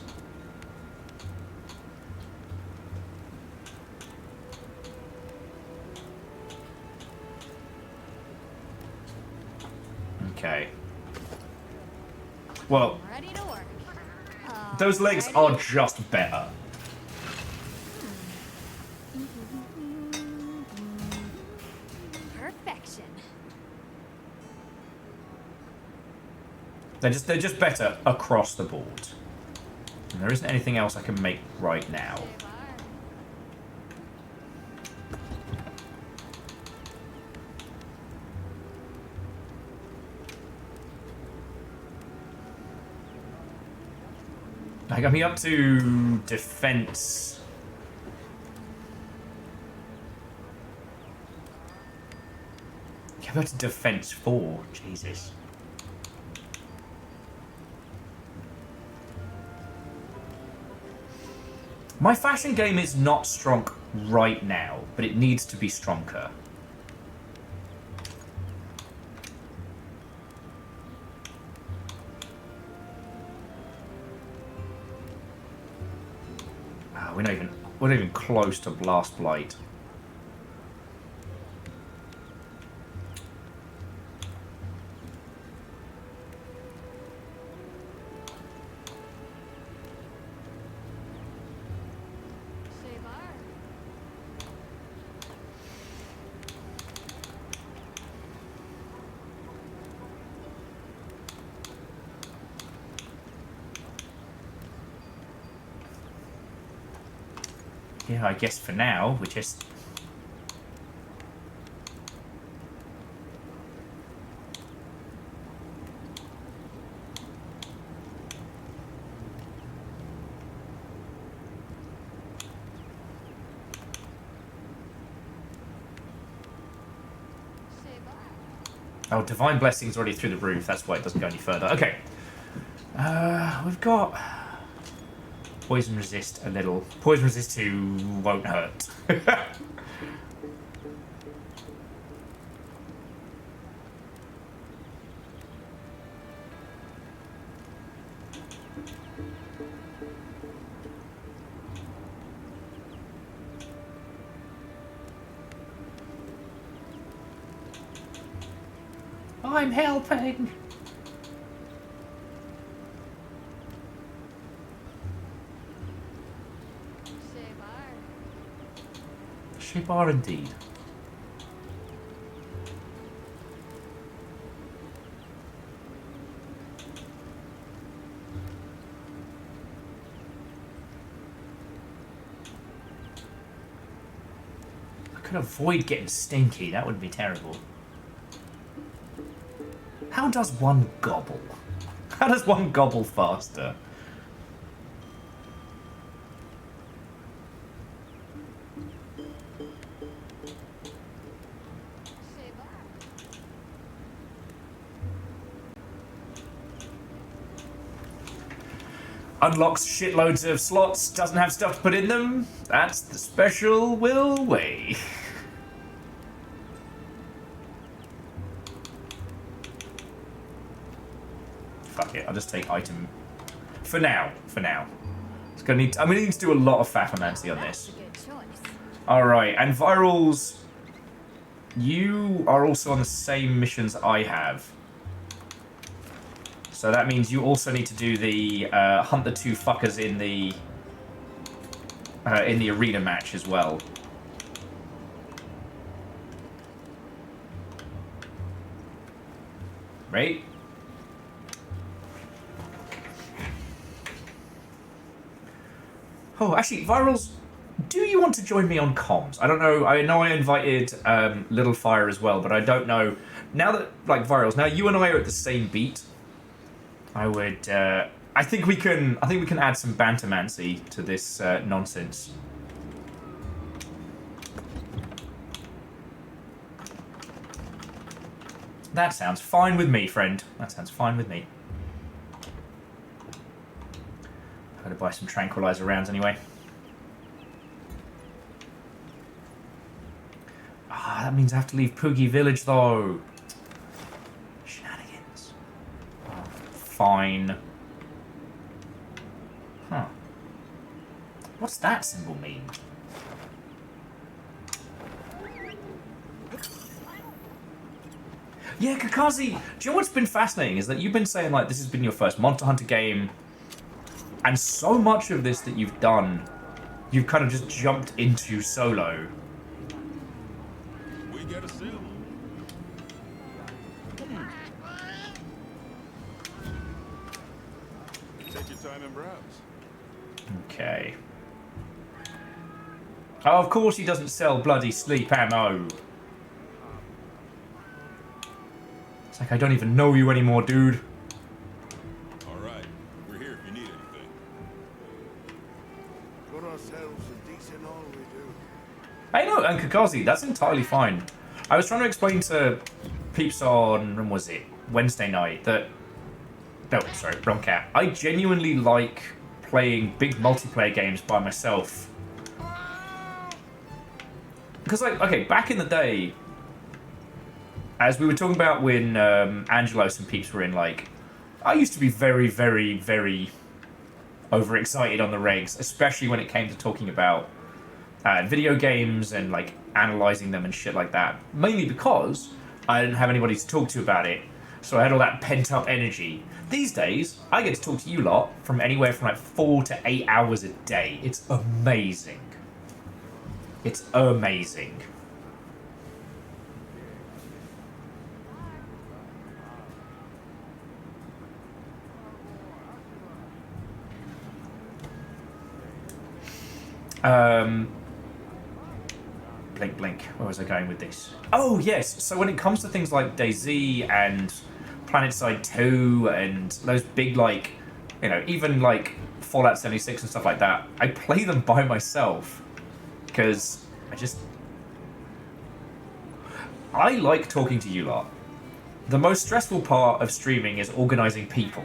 Okay. Well, Ready to work. those legs are just better. Perfection. They're just better across the board. And there isn't anything else I can make right now. I got me up to defense. Get up to defense 4. Jesus. My fashion game is not strong right now, but it needs to be stronger. We're not even close to Blast Blight. Yeah, I guess for now, we're just... Oh, Divine Blessing's already through the roof. That's why it doesn't go any further. Okay. We've got... Poison resist a little. Poison resist 2 won't hurt. I'm helping. Shebar indeed. I could avoid getting stinky, that would be terrible. How does one gobble? How does one gobble faster? Unlocks shitloads of slots, doesn't have stuff to put in them. That's the special Will way. Fuck it, I'll just take item. For now, for now. It's gonna need. I'm gonna need to do a lot of Fafamancy on this. Alright, and Virals, you are also on the same missions I have. So that means you also need to do the hunt the two fuckers in the arena match as well. Right? Oh, actually, Virals, do you want to join me on comms? I don't know. I know I invited Little Fire as well, but I don't know. Now that, like, Virals, now you and I are at the same beat. I would. I think we can add some bantermancy to this nonsense. That sounds fine with me, friend. That sounds fine with me. Got to buy some tranquilizer rounds anyway. Ah, that means I have to leave Poogie Village though. Shenanigans. Oh, fine. Huh. What's that symbol mean? Yeah, Kakazi, do you know what's been fascinating is that you've been saying, like, this has been your first Monster Hunter game, and so much of this that you've done, you've kind of just jumped into solo. We get a seal. Take your time and browse. Okay. Oh, of course he doesn't sell bloody sleep ammo. It's like I don't even know you anymore, dude. Alright, we're here if you need anything. Put ourselves a decent all we do. Hey, no, and Kakazi, that's entirely fine. I was trying to explain to peeps on, when was it? Wednesday night, that... No, sorry, wrong cat. I genuinely like playing big multiplayer games by myself. Because, like, okay, back in the day, as we were talking about when Angelos and peeps were in, like, I used to be very, very, very overexcited on the regs, especially when it came to talking about video games and, like, analysing them and shit like that. Mainly because I didn't have anybody to talk to about it, so I had all that pent-up energy. These days, I get to talk to you lot from anywhere from, like, 4 to 8 hours a day. It's amazing. It's amazing. Blink, blink. Where was I going with this? Oh, yes. So when it comes to things like DayZ and PlanetSide 2 and those big, like, you know, even, like, Fallout 76 and stuff like that, I play them by myself. Because I like talking to you lot. The most stressful part of streaming is organising people.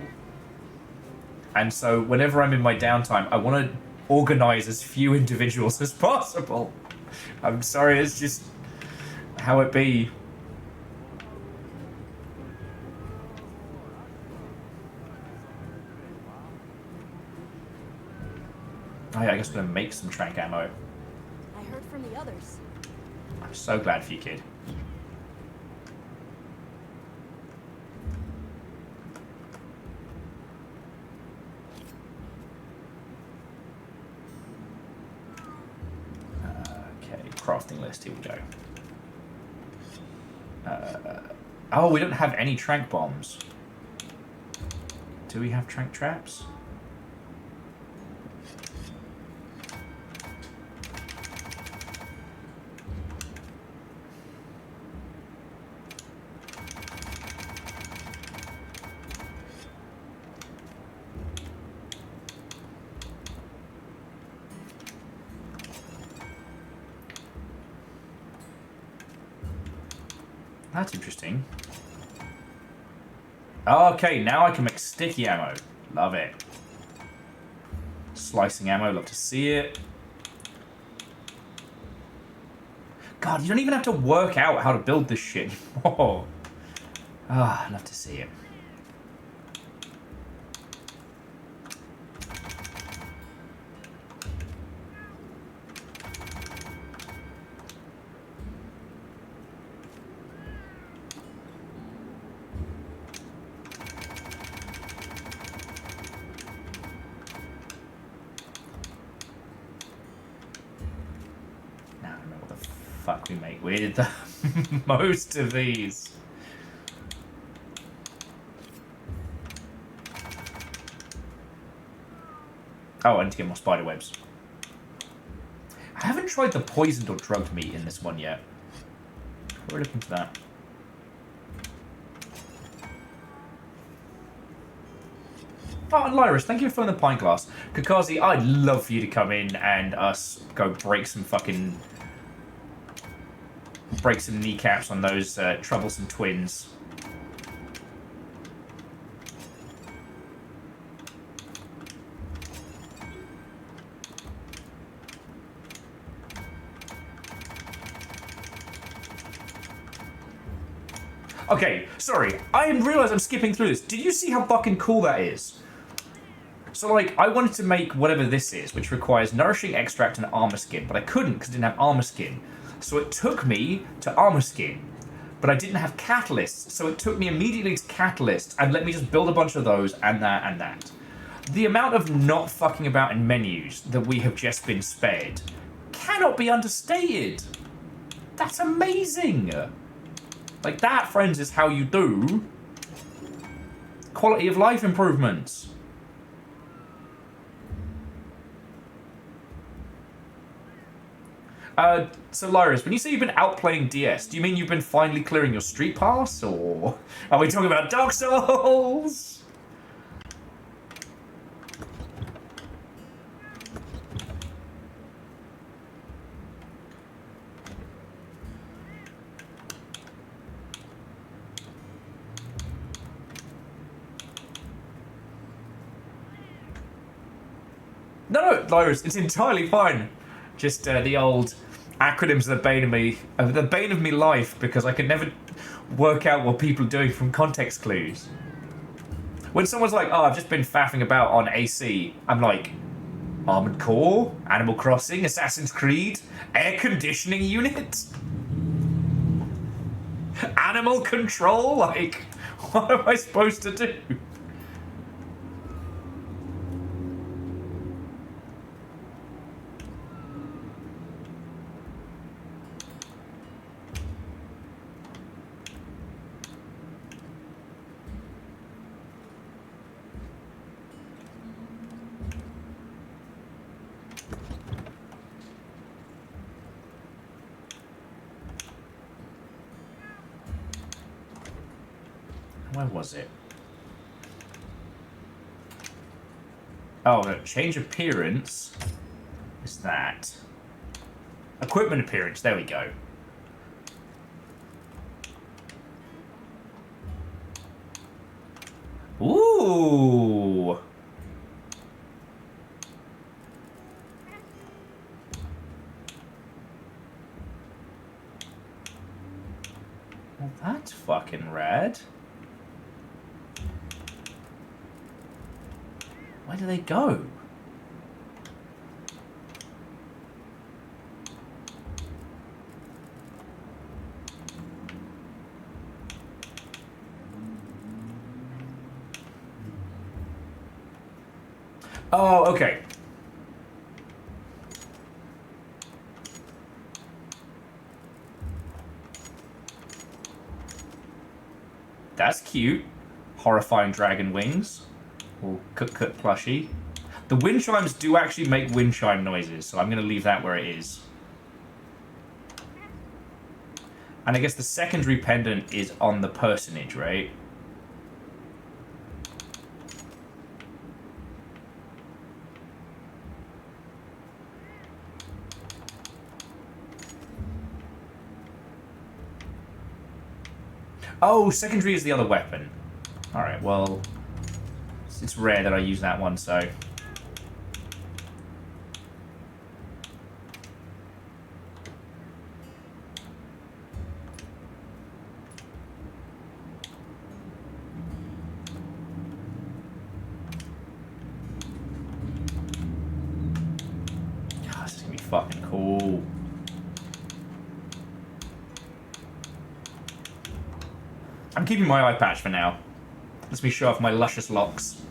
And so whenever I'm in my downtime, I want to organise as few individuals as possible. I'm sorry, it's just how it be. Oh, yeah, I guess I'm going to make some trank ammo. I heard from the others. I'm so glad for you, kid. crafting list. Here we go. Oh, we don't have any trank bombs. Do we have trank traps? That's interesting. Okay, now I can make sticky ammo. Love it. Slicing ammo, love to see it. God, you don't even have to work out how to build this shit. Whoa. Ah, love to see it. Fuck we make with most of these. Oh, I need to get more spider webs. I haven't tried the poisoned or drugged meat in this one yet. We're looking into that. Oh, and Lyris, thank you for filling the pint glass. Kakazi, I'd love for you to come in and us go break some kneecaps on those troublesome twins. Okay, sorry. I realize I'm skipping through this. Did you see how fucking cool that is? So, like, I wanted to make whatever this is, which requires nourishing extract and armor skin, but I couldn't because I didn't have armor skin. So it took me to armor skin, but I didn't have catalysts, so it took me immediately to catalyst and let me just build a bunch of those and that and that. The amount of not fucking about in menus that we have just been spared cannot be understated. That's amazing. Like, that, friends, is how you do quality of life improvements. So Lyris, when you say you've been out playing DS, do you mean you've been finally clearing your street pass, or are we talking about Dark Souls? No, Lyris, it's entirely fine. Just the old acronyms are the bane of me life, because I can never work out what people are doing from context clues. When someone's like, oh, I've just been faffing about on AC, I'm like, Armored Core, Animal Crossing, Assassin's Creed, air conditioning unit, animal control, like, what am I supposed to do? Where was it? Oh, no, change appearance is that. Equipment appearance, there we go. Ooh! Well, that's fucking rad. Where do they go? Oh, okay. That's cute. Horrifying dragon wings. Or cut plushie. The wind chimes do actually make wind chime noises, so I'm going to leave that where it is. And I guess the secondary pendant is on the personage, right? Oh, secondary is the other weapon. Alright, well, it's rare that I use that one, so... God, this is gonna be fucking cool. I'm keeping my eye patch for now. Let me show off my luscious locks.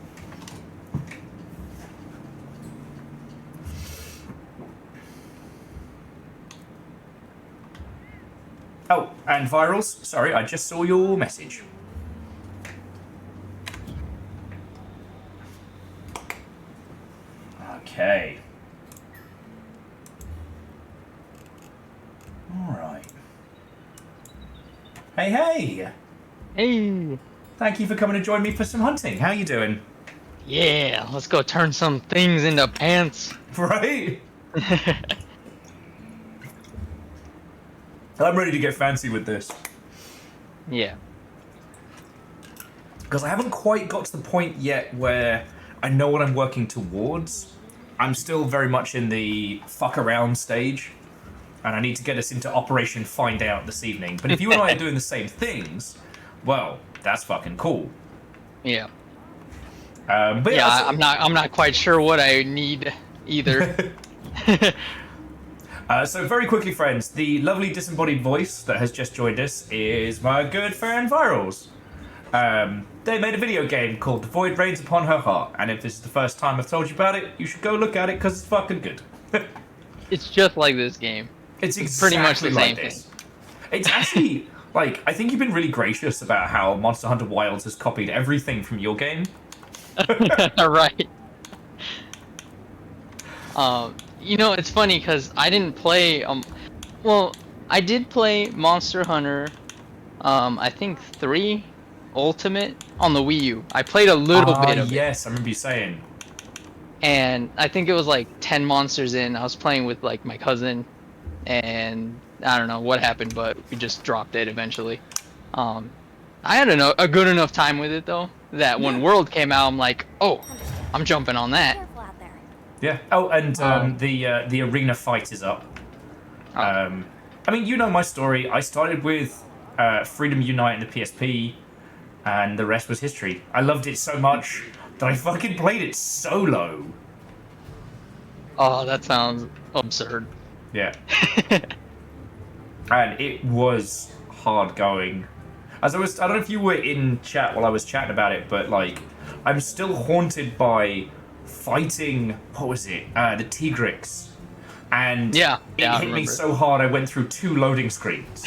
Oh, and Virals, sorry, I just saw your message. Okay. Alright. Hey, hey! Hey! Thank you for coming to join me for some hunting. How you doing? Yeah, let's go turn some things into pants. Right? I'm ready to get fancy with this. Yeah. Because I haven't quite got to the point yet where I know what I'm working towards. I'm still very much in the fuck around stage. And I need to get us into Operation Find Out this evening. But if you and I are doing the same things, well, that's fucking cool. Yeah. But yeah, so, I'm not quite sure what I need either. So very quickly, friends, the lovely disembodied voice that has just joined us is my good friend Virals. They made a video game called The Void Rains Upon Her Heart, and if this is the first time I've told you about it, you should go look at it because it's fucking good. It's just like this game. It's exactly pretty much the like same this. thing. It's actually, like, I think you've been really gracious about how Monster Hunter Wilds has copied everything from your game. Right. You know, it's funny because I didn't play. Well, I did play Monster Hunter. I think 3 Ultimate on the Wii U. I played a little bit of it. Yes, I remember you saying. And I think it was like 10 monsters in. I was playing with like my cousin, and I don't know what happened, but we just dropped it eventually. I had a good enough time with it though that when World came out, I'm like, oh, I'm jumping on that. Yeah. Oh, and the arena fight is up. I mean, you know my story. I started with Freedom Unite and the PSP, and the rest was history. I loved it so much that I fucking played it solo. Oh, that sounds absurd. Yeah. And it was hard going. I don't know if you were in chat while I was chatting about it, but like, I'm still haunted by fighting, what was it? The Tigrix. And it hit me so hard I went through 2 loading screens.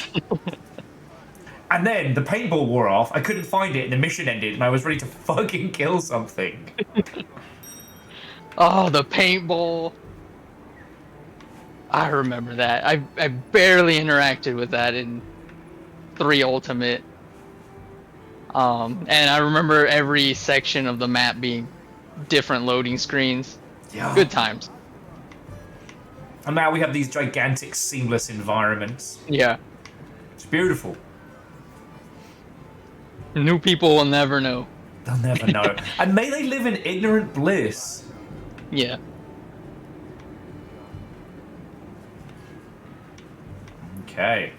And then the paintball wore off, I couldn't find it, and the mission ended, and I was ready to fucking kill something. Oh, the paintball. I remember that. I barely interacted with that in 3 Ultimate. And I remember every section of the map being different loading screens. Yeah. Good times. And now we have these gigantic, seamless environments. Yeah. It's beautiful. New people will never know. They'll never know. And may they live in ignorant bliss. Yeah. Okay.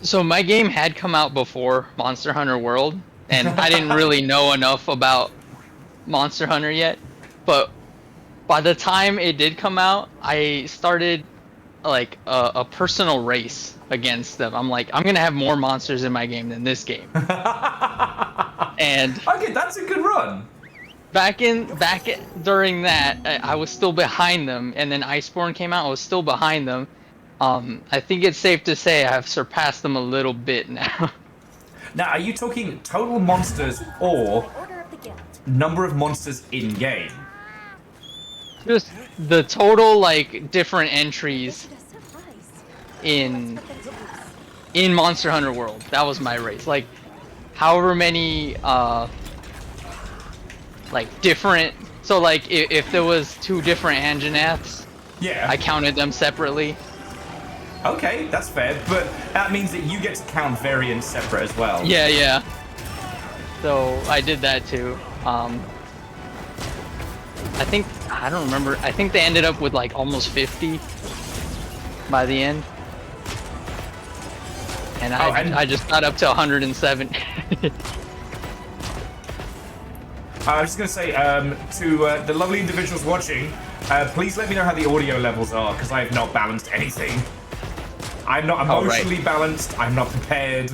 So my game had come out before Monster Hunter World, and I didn't really know enough about Monster Hunter yet, but by the time it did come out, I started like a personal race against them. I'm like, I'm gonna have more monsters in my game than this game. And okay, that's a good run. during that, I was still behind them, and then Iceborne came out. I was still behind them. I think it's safe to say I've surpassed them a little bit now. Now, are you talking total monsters or number of monsters in game? Just the total like different entries in Monster Hunter World. That was my race. Like however many like different. So like if there was 2 different Anjanaths, yeah, I counted them separately. Okay, that's fair, but that means that you get to count variants separate as well. Yeah, yeah. So I did that too. I don't remember. I think they ended up with like almost 50 by the end. And I just got up to 107. I was just going to say to the lovely individuals watching, please let me know how the audio levels are, because I have not balanced anything. I'm not emotionally balanced, I'm not prepared.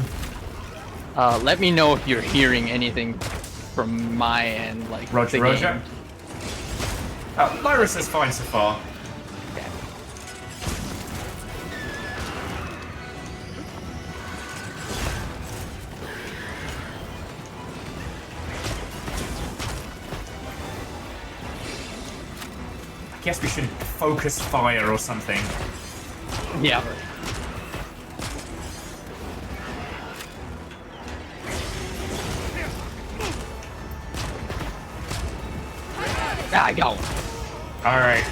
Let me know if you're hearing anything from my end, like Roger, the Roger. game. Lyra says fine so far. I guess we should focus fire or something. Yeah. I go. All right.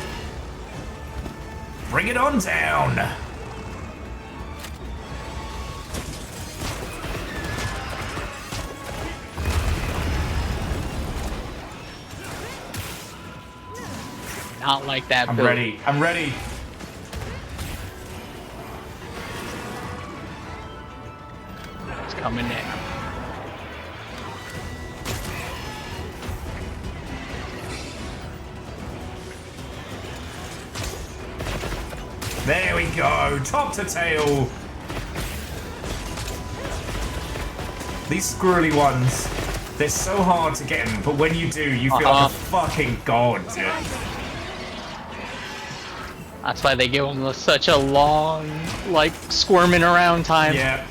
Bring it on down. Not like that. I'm build. ready. I'm ready. It's coming in. There we go. Top to tail. These squirrely ones, they're so hard to get in, but when you do, you feel like a fucking god. That's why they give them such a long, like, squirming around time. Yeah.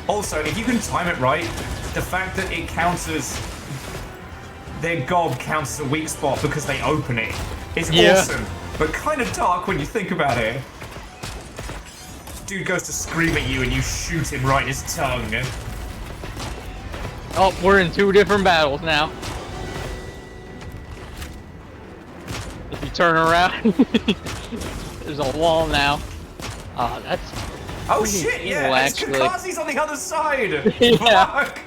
Also, if you can time it right, the fact that it counts as... their gob counts as a weak spot because they open it is awesome, but kind of dark when you think about it. Dude goes to scream at you and you shoot him right in his tongue. Oh, we're in 2 different battles now. If you turn around, there's a wall now. That's... Oh shit, yeah, it's actually. Kakazi's on the other side! Yeah. Fuck!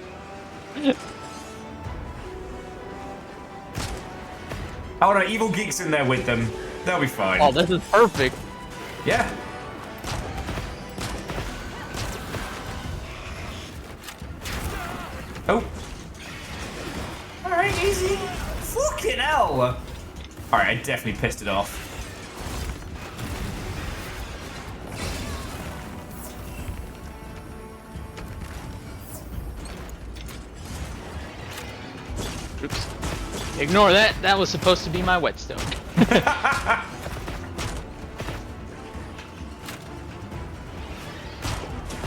Oh no, Evil Geek's in there with them. They'll be fine. Oh, this is perfect. Yeah. Oh. Alright, easy. Fucking hell! Alright, I definitely pissed it off. Oops. Ignore that. That was supposed to be my whetstone.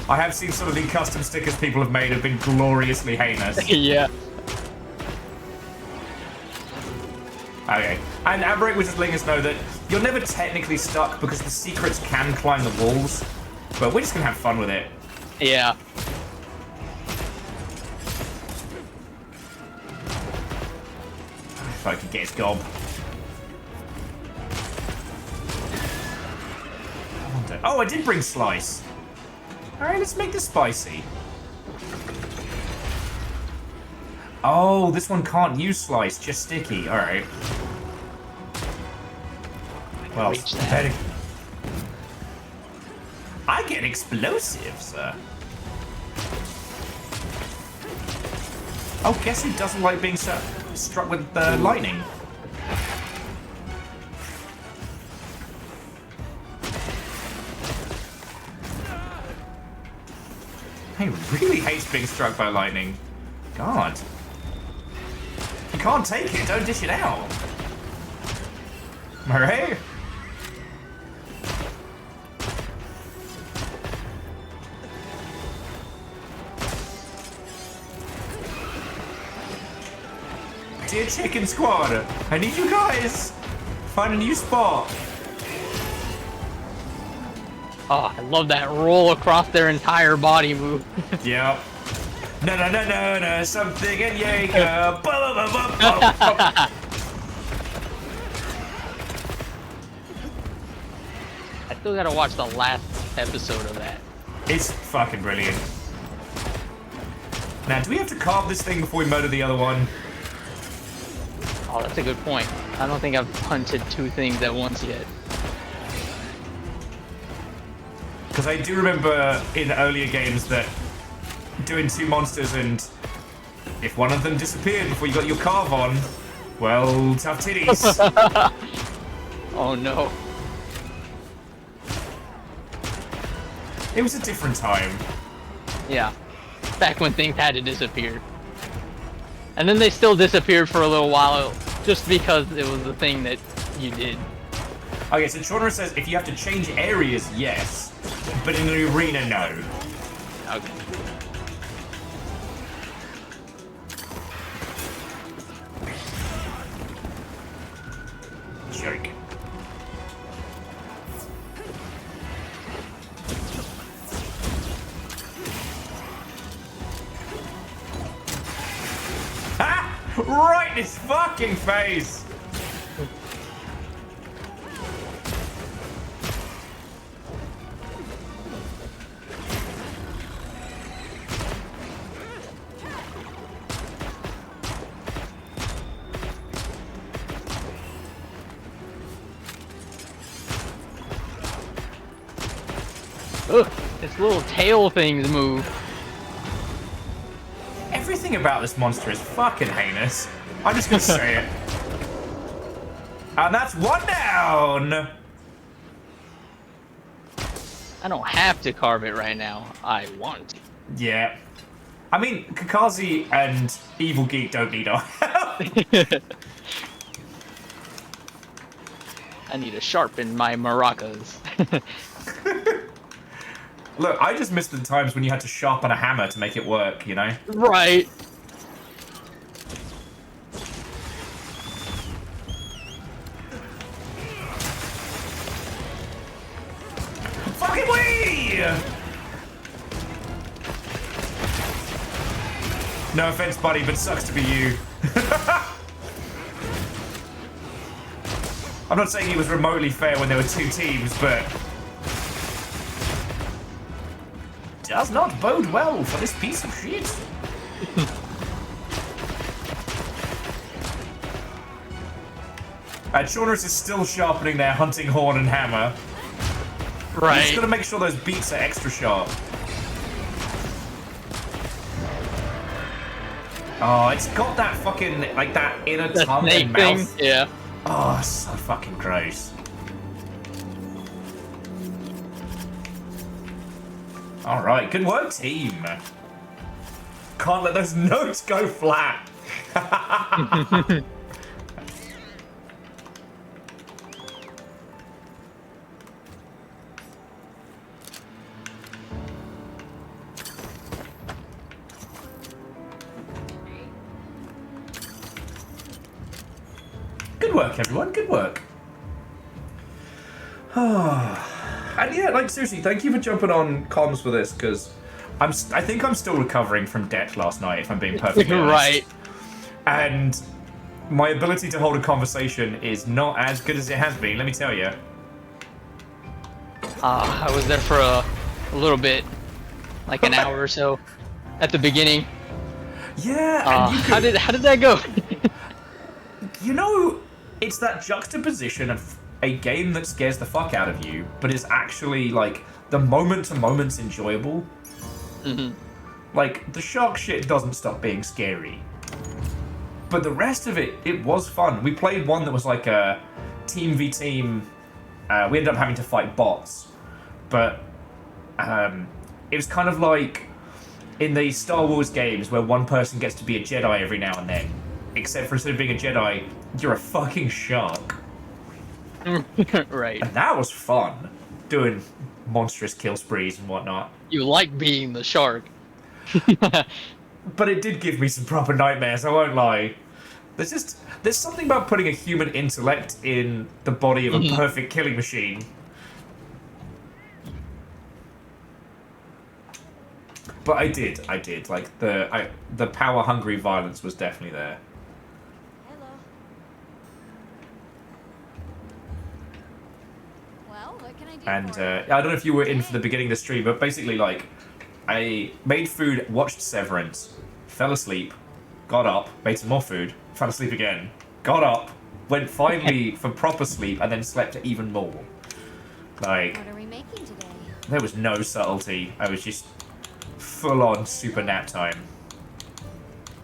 I have seen some of the custom stickers people have made have been gloriously heinous. Yeah. Okay. And Aberrate was just letting us know that you're never technically stuck because the secrets can climb the walls, but we're just gonna have fun with it. Yeah. If I could get his gob. Oh, I did bring Slice. Alright, let's make this spicy. Oh, this one can't use Slice, just sticky. Alright. Well, better. I get explosives. Oh, guess who doesn't like being struck with lightning? He really hates being struck by lightning. God. You can't take it, don't dish it out. Am I right? Dear Chicken Squad, I need you guys. Find a new spot. Oh, I love that roll across their entire body move. Yep. No, something in Jaeger. I still gotta watch the last episode of that. It's fucking brilliant. Now, do we have to carve this thing before we murder the other one? Oh, that's a good point. I don't think I've hunted two things at once yet. Because I do remember in earlier games that doing two monsters, and if one of them disappeared before you got your carve on, well, tough titties. Oh no. It was a different time. Yeah. Back when things had to disappear. And then they still disappeared for a little while, just because it was the thing that you did. Okay, so Shauna says if you have to change areas, yes. But in an arena, no. Okay. Joke. Ah! Right in his fucking face! Ugh, its little tail things move. Everything about this monster is fucking heinous. I'm just gonna say it. And that's one down! I don't have to carve it right now. I want. Yeah. I mean, Kakazi and Evil Geek don't need our help. I need to sharpen my maracas. Look, I just missed the times when you had to sharpen a hammer to make it work, you know? Right. Fucking way! No offense, buddy, but sucks to be you. I'm not saying it was remotely fair when there were two teams, but does not bode well for this piece of shit. Shauners is still sharpening their hunting horn and hammer. Right. Just gotta make sure those beats are extra sharp. Oh, it's got that fucking, like, that inner tongue and mouth. Thing. Yeah. Oh, so fucking gross. Alright, good work, team. Can't let those notes go flat. Good work, everyone. Good work. And yeah, like, seriously, thank you for jumping on comms for this, because I think I'm still recovering from death last night, if I'm being perfectly honest. Right. And my ability to hold a conversation is not as good as it has been, let me tell you. I was there for a little bit, like an hour or so, at the beginning. Yeah. And how did that go? You know, it's that juxtaposition of a game that scares the fuck out of you, but is actually, like, the moment to moment's enjoyable. Mm-hmm. Like, the shark shit doesn't stop being scary. But the rest of it, it was fun. We played one that was like a team v team. We ended up having to fight bots. But it was kind of like in the Star Wars games where one person gets to be a Jedi every now and then. Except for instead of being a Jedi, you're a fucking shark. Right. And that was fun. Doing monstrous kill sprees and whatnot. You like being the shark. But it did give me some proper nightmares, I won't lie. There's something about putting a human intellect in the body of a perfect killing machine. But I did. Like, the power-hungry violence was definitely there. Well, what can I do And for you? I don't know if you were in for the beginning of the stream, but basically, like, I made food, watched Severance, fell asleep, got up, made some more food, fell asleep again, got up, went finally for proper sleep, and then slept even more. Like, What are we making today? there was no subtlety. I was just full-on super nap time.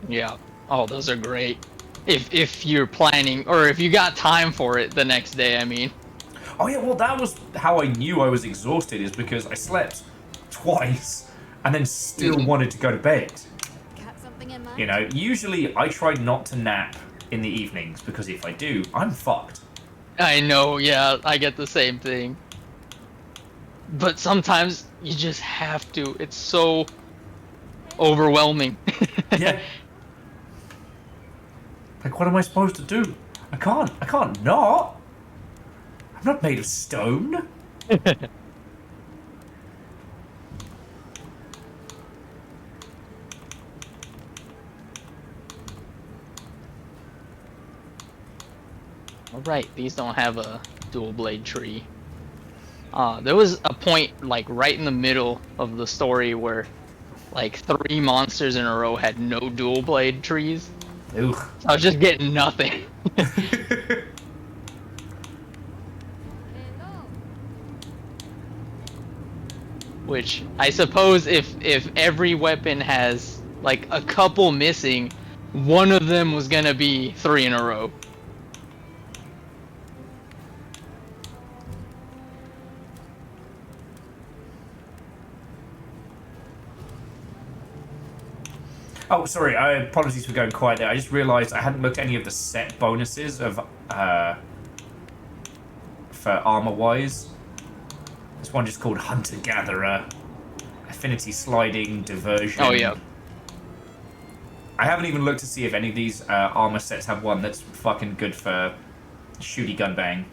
Yeah. Oh, those are great. If you're planning, or if you got time for it the next day, I mean. Oh yeah, well that was how I knew I was exhausted, is because I slept twice and then still wanted to go to bed. Got something in mind? You know, usually I try not to nap in the evenings because if I do, I'm fucked. I know, yeah, I get the same thing. But sometimes you just have to. It's so overwhelming. Yeah. Like, what am I supposed to do? I can't not. I'm not made of stone. Alright, these don't have a dual blade tree. There was a point, like, right in the middle of the story where, like, 3 monsters in a row had no dual blade trees. Ooh. So I was just getting nothing. Which, I suppose if every weapon has, like, a couple missing, one of them was gonna be 3 in a row. Oh, sorry, apologies for going quiet there. I just realised I hadn't looked at any of the set bonuses of for armor-wise. This one just called Hunter-Gatherer. Affinity Sliding, Diversion. Oh, yeah. I haven't even looked to see if any of these armor sets have one that's fucking good for shooty gun bang.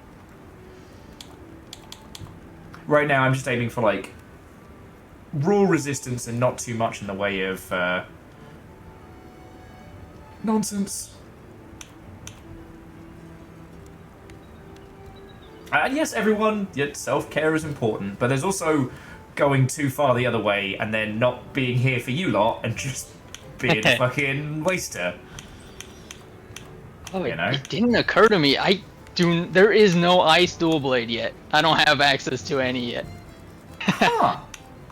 Right now, I'm just aiming for, like, raw resistance and not too much in the way of nonsense. And yes, everyone, self-care is important, but there's also going too far the other way and then not being here for you lot and just being a fucking waster. Oh, you know? It didn't occur to me. There is no ice dual blade yet. I don't have access to any yet. Huh.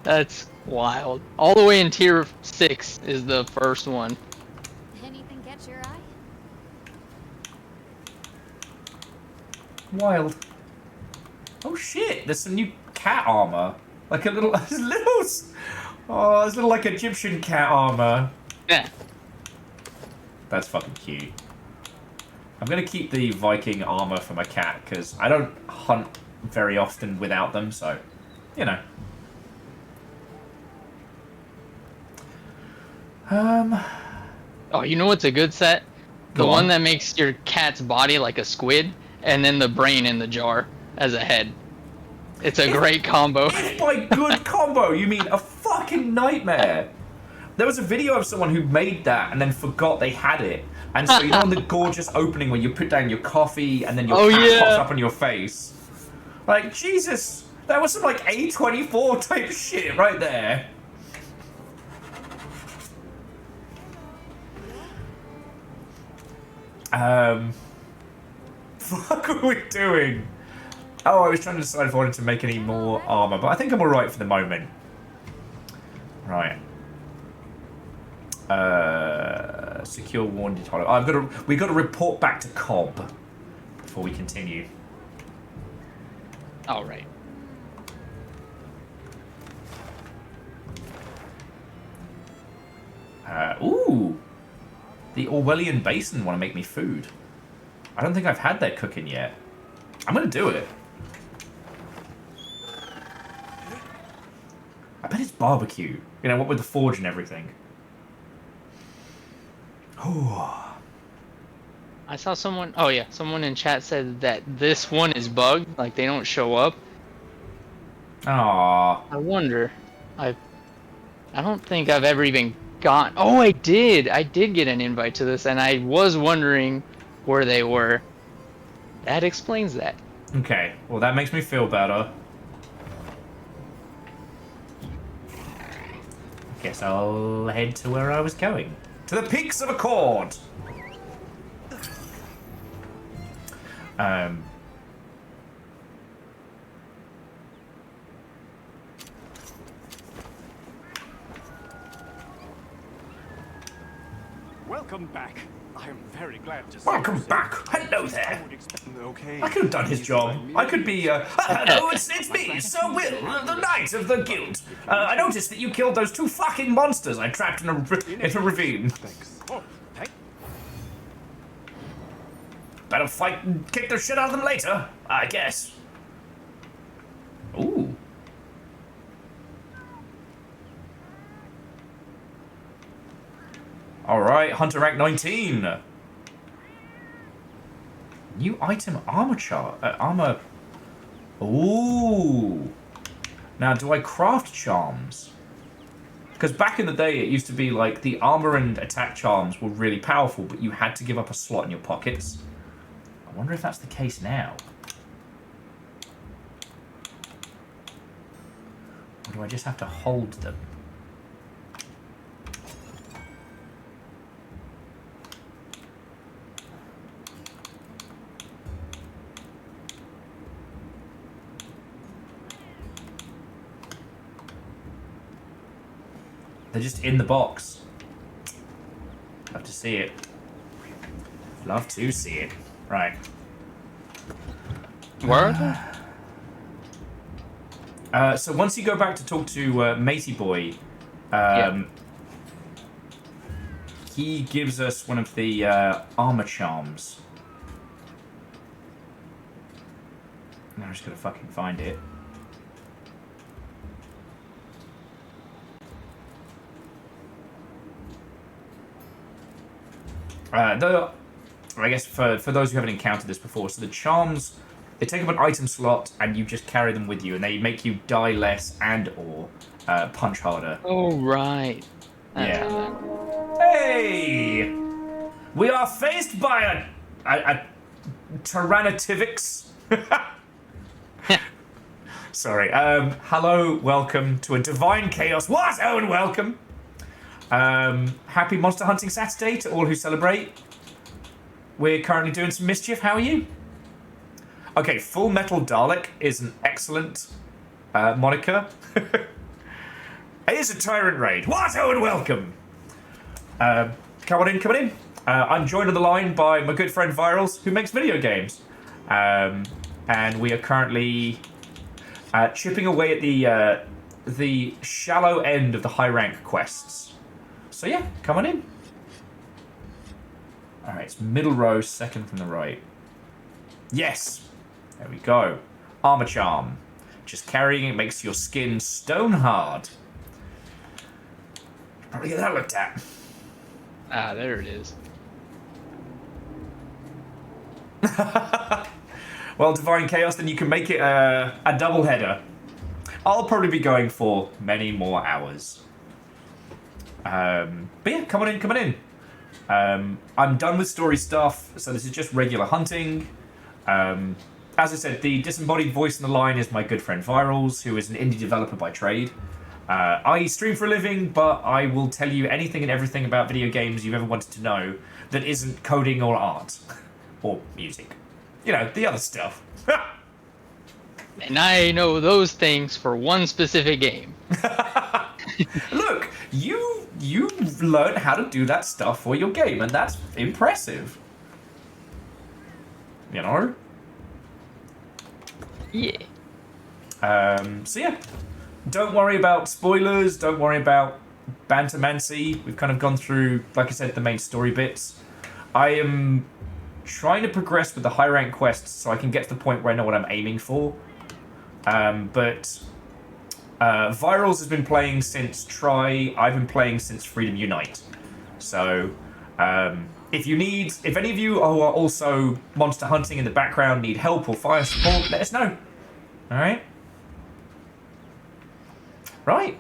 That's wild. All the way in tier 6 is the first one. Anything catch your eye? Wild. Oh shit, there's some new cat armor. Like a little, there's little like Egyptian cat armor. Yeah. That's fucking cute. I'm gonna keep the Viking armor for my cat, because I don't hunt very often without them, so, you know. Oh, you know what's a good set? The one that makes your cat's body like a squid, and then the brain in the jar as a head. It's a great combo. If by good combo you mean a fucking nightmare. There was a video of someone who made that and then forgot they had it. And so, you know, on the gorgeous opening where you put down your coffee and then your cat pops up on your face. Like, Jesus, that was some, like, A24 type shit right there. Fuck are we doing? Oh, I was trying to decide if I wanted to make any more armor, but I think I'm alright for the moment. Right. Secure wounded hollow. We've got to report back to Cobb before we continue. Alright. Ooh! The Orwellian Basin want to make me food. I don't think I've had their cooking yet. I'm gonna do it. I bet it's barbecue. You know, what with the forge and everything. Ooh. I saw someone. Oh yeah, someone in chat said that this one is bugged. Like they don't show up. Aww. I wonder. I don't think I've ever even got. Oh, I did. I did get an invite to this, and I was wondering where they were. That explains that. Okay. Well, that makes me feel better. Guess I'll head to where I was going. To the Peaks of Accord! Welcome back. I am very glad to see Welcome you. back. Hello there. I would expect Okay. I could have done his job. I could be, hello, it's me, Sir Will, the Knight of the Guild. I noticed that you killed those two fucking monsters I trapped in a ravine. Thanks. Oh, thank Better fight and kick the shit out of them later, I guess. Ooh. Alright, Hunter rank 19. New item, armor chart. Armor. Ooh. Now, do I craft charms? Because back in the day, it used to be like the armor and attack charms were really powerful, but you had to give up a slot in your pockets. I wonder if that's the case now. Or do I just have to hold them? They're just in the box. Love to see it. Love to see it. Right. Where are they? So once you go back to talk to Matey Boy, he gives us one of the armor charms. Now I'm just gonna fucking find it. Though, I guess for those who haven't encountered this before, so the charms, they take up an item slot and you just carry them with you, and they make you die less and or punch harder. Oh, right. Yeah. Hey! We are faced by a Tyrannotivix. Sorry. Hello, welcome to a Divine Chaos Warzone, welcome! Happy Monster Hunting Saturday to all who celebrate. We're currently doing some mischief. How are you? Okay, Full Metal Dalek is an excellent moniker. Here's a Tyrant Raid. Warzone, welcome! Come on in, come on in. I'm joined on the line by my good friend Virals, who makes video games. And we are currently chipping away at the shallow end of the high rank quests. So yeah, come on in. Alright, it's middle row, second from the right. Yes! There we go. Armor charm. Just carrying it makes your skin stone hard. Probably get that looked at. Ah, there it is. Well, Divine Chaos, then you can make it a double header. I'll probably be going for many more hours. But yeah, come on in, come on in. I'm done with story stuff, so this is just regular hunting. As I said, the disembodied voice in the line is my good friend Virals, who is an indie developer by trade. I stream for a living, but I will tell you anything and everything about video games you've ever wanted to know that isn't coding or art. Or music. You know, the other stuff. And I know those things for one specific game. Look, you learned how to do that stuff for your game, and that's impressive. You know? Yeah. So yeah. Don't worry about spoilers, don't worry about Bantermancy. We've kind of gone through, like I said, the main story bits. I am trying to progress with the high rank quests so I can get to the point where I know what I'm aiming for. But Virals has been playing since Try. I've been playing since Freedom Unite. So if any of you who are also monster hunting in the background need help or fire support, let us know. All right. Right.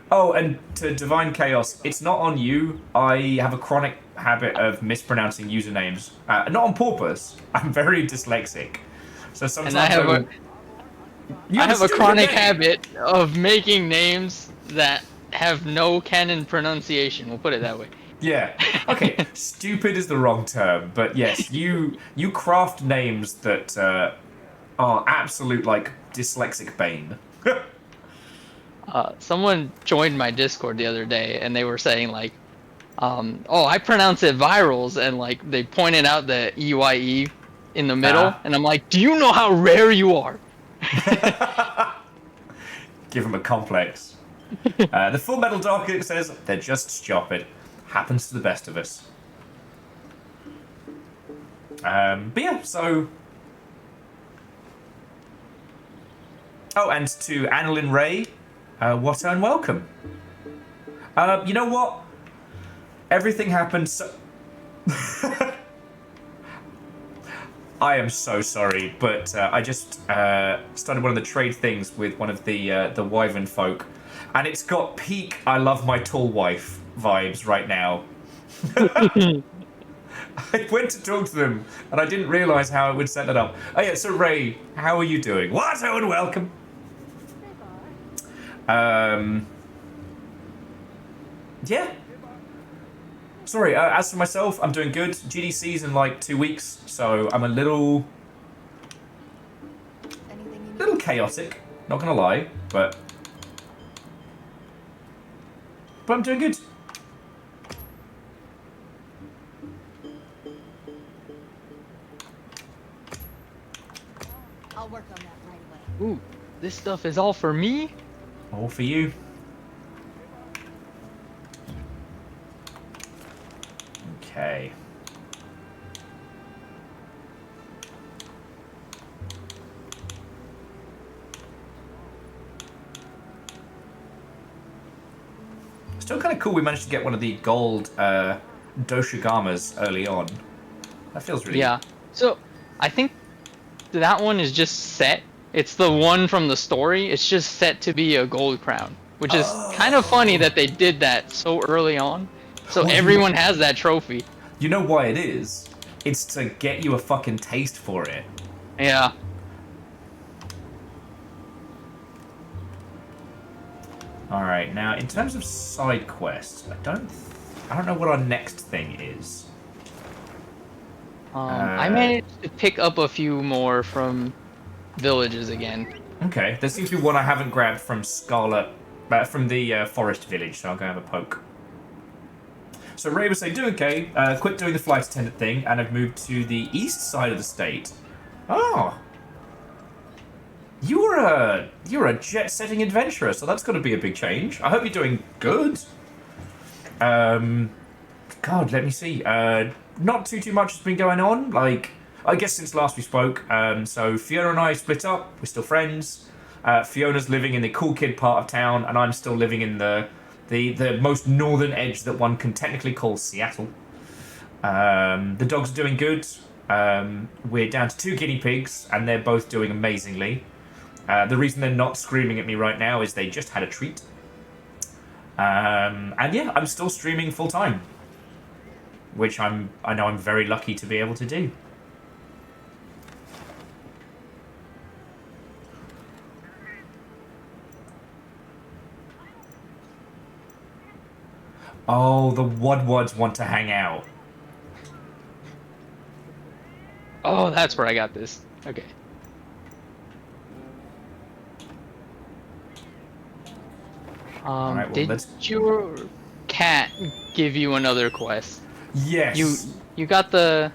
Oh, and to Divine Chaos, it's not on you. I have a chronic habit of mispronouncing usernames. Not on purpose. I'm very dyslexic. So sometimes And I have a chronic habit of making names that have no canon pronunciation. We'll put it that way. Yeah. Okay. Stupid is the wrong term, but yes, you craft names that are absolute like dyslexic bane. Someone joined my Discord the other day, and they were saying like, "Oh, I pronounce it virals," and like they pointed out the EYE in the middle, and I'm like, "Do you know how rare you are?" Give them a complex. The Full Metal Dark says they're just stupid. Happens to the best of us. But yeah, so. Oh, and to Annalyn Ray. What and welcome. You know what? Everything happened so... I am so sorry, but I just started one of the trade things with one of the Wyvern folk, and it's got peak I love my tall wife vibes right now. I went to talk to them, and I didn't realise how it would set it up. Oh yeah, so Ray, how are you doing? What and welcome. Yeah. Sorry, as for myself, I'm doing good. GDC's in like 2 weeks, so I'm a little chaotic, not gonna lie, but I'm doing good. I'll work on that right away. Ooh, this stuff is all for me? All for you. Okay. Still kind of cool we managed to get one of the gold Doshigamas early on. That feels really Yeah. So, I think that one is just set. It's the one from the story. It's just set to be a gold crown, which is kind of funny that they did that so early on. So Well, everyone has that trophy. You know why it is? It's to get you a fucking taste for it. Yeah. Alright, now in terms of side quests, I don't know what our next thing is. I managed to pick up a few more from villages again. Okay, there seems to be one I haven't grabbed from Scarlet, from the forest village, so I'll go have a poke. So Ray was saying, doing okay, quit doing the flight attendant thing, and I've moved to the east side of the state. Oh! You're a jet-setting adventurer, so that's got to be a big change. I hope you're doing good. God, let me see. Not too much has been going on. Like, I guess since last we spoke. So Fiona and I split up. We're still friends. Fiona's living in the cool kid part of town, and I'm still living in the most northern edge that one can technically call Seattle. The dogs are doing good. We're down to 2 guinea pigs, and they're both doing amazingly. The reason they're not screaming at me right now is they just had a treat. And yeah, I'm still streaming full time, which I know I'm very lucky to be able to do. Oh, the Wudwuds want to hang out. Oh, that's where I got this. Okay. Alright, well, did your cat give you another quest? Yes. You got the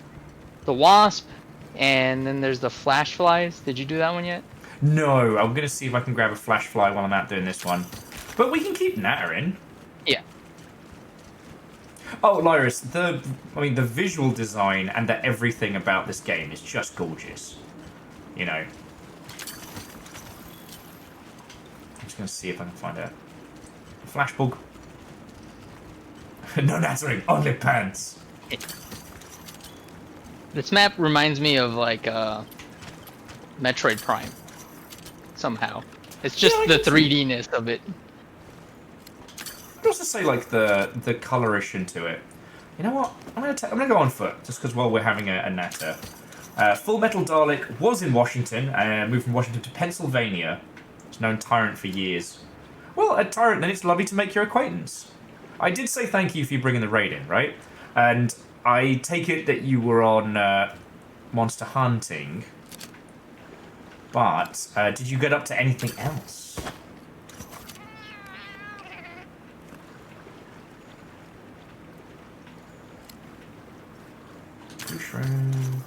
wasp, and then there's the flash flies. Did you do that one yet? No, I'm gonna see if I can grab a flash fly while I'm out doing this one. But we can keep Natter in. Yeah. Oh, Lyris, the visual design and the everything about this game is just gorgeous. You know. I'm just gonna see if I can find a flashbulb. No nattering, only pants. This map reminds me of like Metroid Prime. Somehow. It's just the 3D-ness of it. I'd also say like the coloration to it. You know what? I'm gonna go on foot just because while we're having a natter. Full Metal Dalek was in Washington and moved from Washington to Pennsylvania. It's known Tyrant for years. Well, a Tyrant, then it's lovely to make your acquaintance. I did say thank you for you bringing the raid in, right? And I take it that you were on monster hunting. But did you get up to anything else? Mushroom.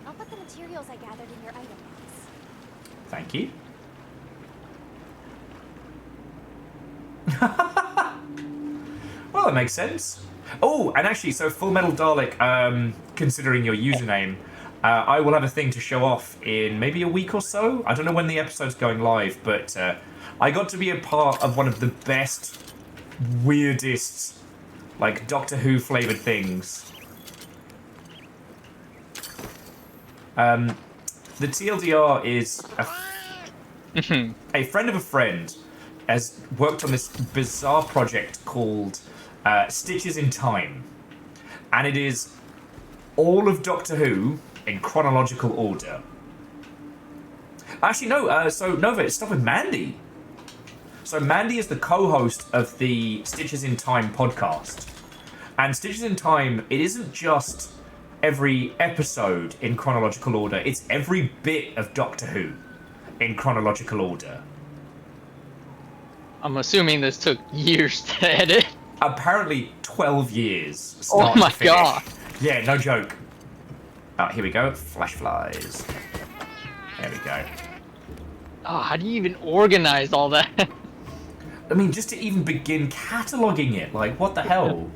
I'll put the materials I gathered in your item box. Thank you. Well, that makes sense. Oh, and actually, so Full Metal Dalek, considering your username, I will have a thing to show off in maybe a week or so. I don't know when the episode's going live, but I got to be a part of one of the best, weirdest, like, Doctor Who flavoured things. The TLDR is a friend of a friend has worked on this bizarre project called Stitches in Time. And it is all of Doctor Who in chronological order. Actually, no, so Nova, it's stuff with Mandy. So Mandy is the co-host of the Stitches in Time podcast. And Stitches in Time, it isn't just every episode in chronological order, it's every bit of Doctor Who in chronological order. I'm assuming this took years to edit. Apparently 12 years. Oh my god. Yeah, no joke. Oh, here we go. Flash flies. There we go. Oh, how do you even organize all that? I mean, just to even begin cataloguing it, like, what the hell?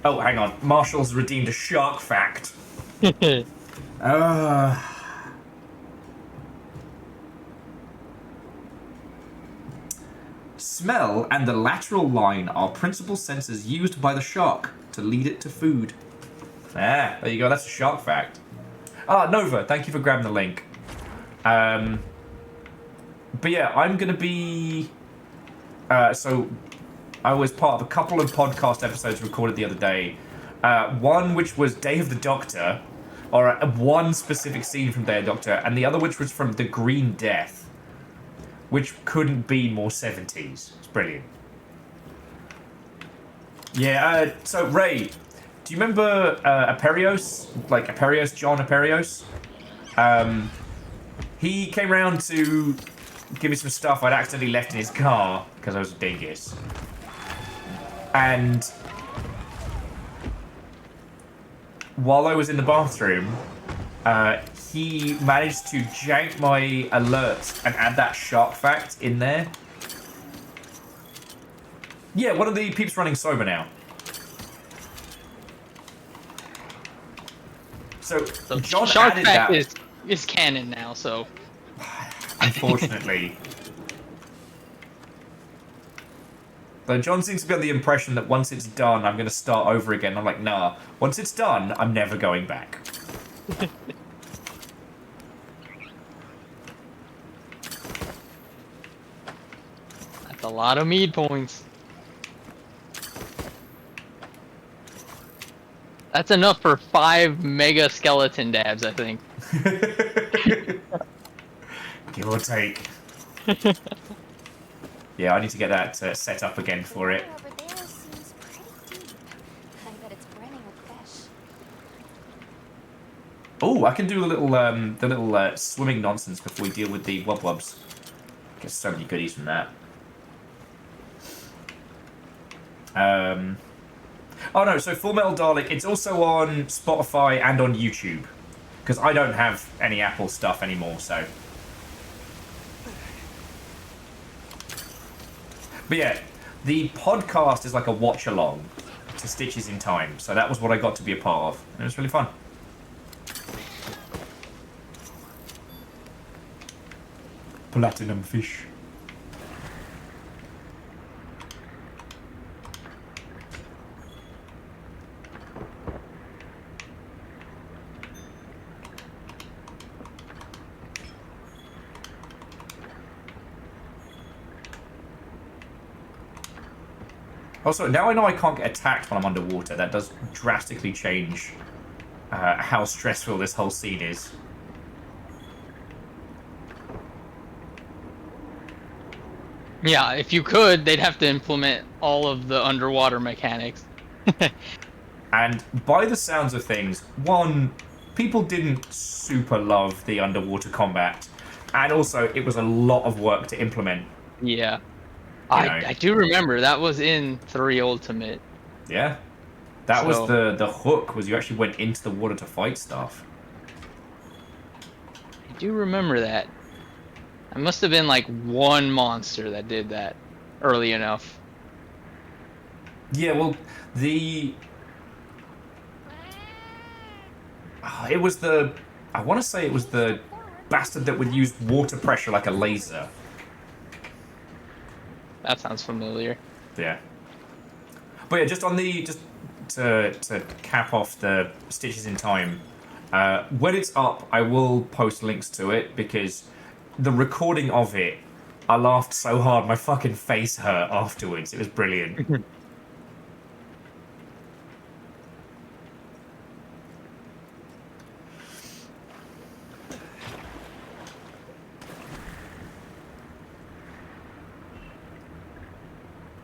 Oh, hang on. Marshall's redeemed a shark fact. Smell and the lateral line are principal sensors used by the shark to lead it to food. Ah, there you go. That's a shark fact. Ah, Nova, thank you for grabbing the link. But yeah, I'm going to be... so I was part of a couple of podcast episodes recorded the other day. One which was Day of the Doctor, or one specific scene from Day of the Doctor, and the other which was from The Green Death, which couldn't be more 70s. It's brilliant. Yeah, so Ray, do you remember Aperios? Like Aperios, John Aperios? He came around to give me some stuff I'd accidentally left in his car because I was a dingus. And while I was in the bathroom, he managed to jank my alerts and add that shark fact in there. Yeah, one of the peeps running sober now. So John Shark added fact that. is canon now, so... Unfortunately. Though John seems to be on the impression that once it's done, I'm going to start over again. I'm like, nah. Once it's done, I'm never going back. That's a lot of mead points. That's enough for 5 mega skeleton dabs, I think. Give or take. Yeah, I need to get that set up again for it. Over there seems pretty deep. I bet it's brimming with fish. Oh, I can do the little swimming nonsense before we deal with the wub-wubs. Get so many goodies from that. Oh no, so Full Metal Dalek, it's also on Spotify and on YouTube. Because I don't have any Apple stuff anymore, so... But yeah, the podcast is like a watch-along to Stitches in Time, so that was what I got to be a part of, and it was really fun. Platinum fish. Also, now I know I can't get attacked when I'm underwater. That does drastically change how stressful this whole scene is. Yeah, if you could, they'd have to implement all of the underwater mechanics. And by the sounds of things, one, people didn't super love the underwater combat, and also it was a lot of work to implement. Yeah. I do remember that was in 3 Ultimate. Yeah. That was the hook, was you actually went into the water to fight stuff. I do remember that. I must have been like one monster that did that early enough. Yeah, well, it was I want to say it was the bastard that would use water pressure like a laser. That sounds familiar. Yeah. But yeah, just to cap off the Stitches in Time, when it's up, I will post links to it, because the recording of it, I laughed so hard my fucking face hurt afterwards. It was brilliant.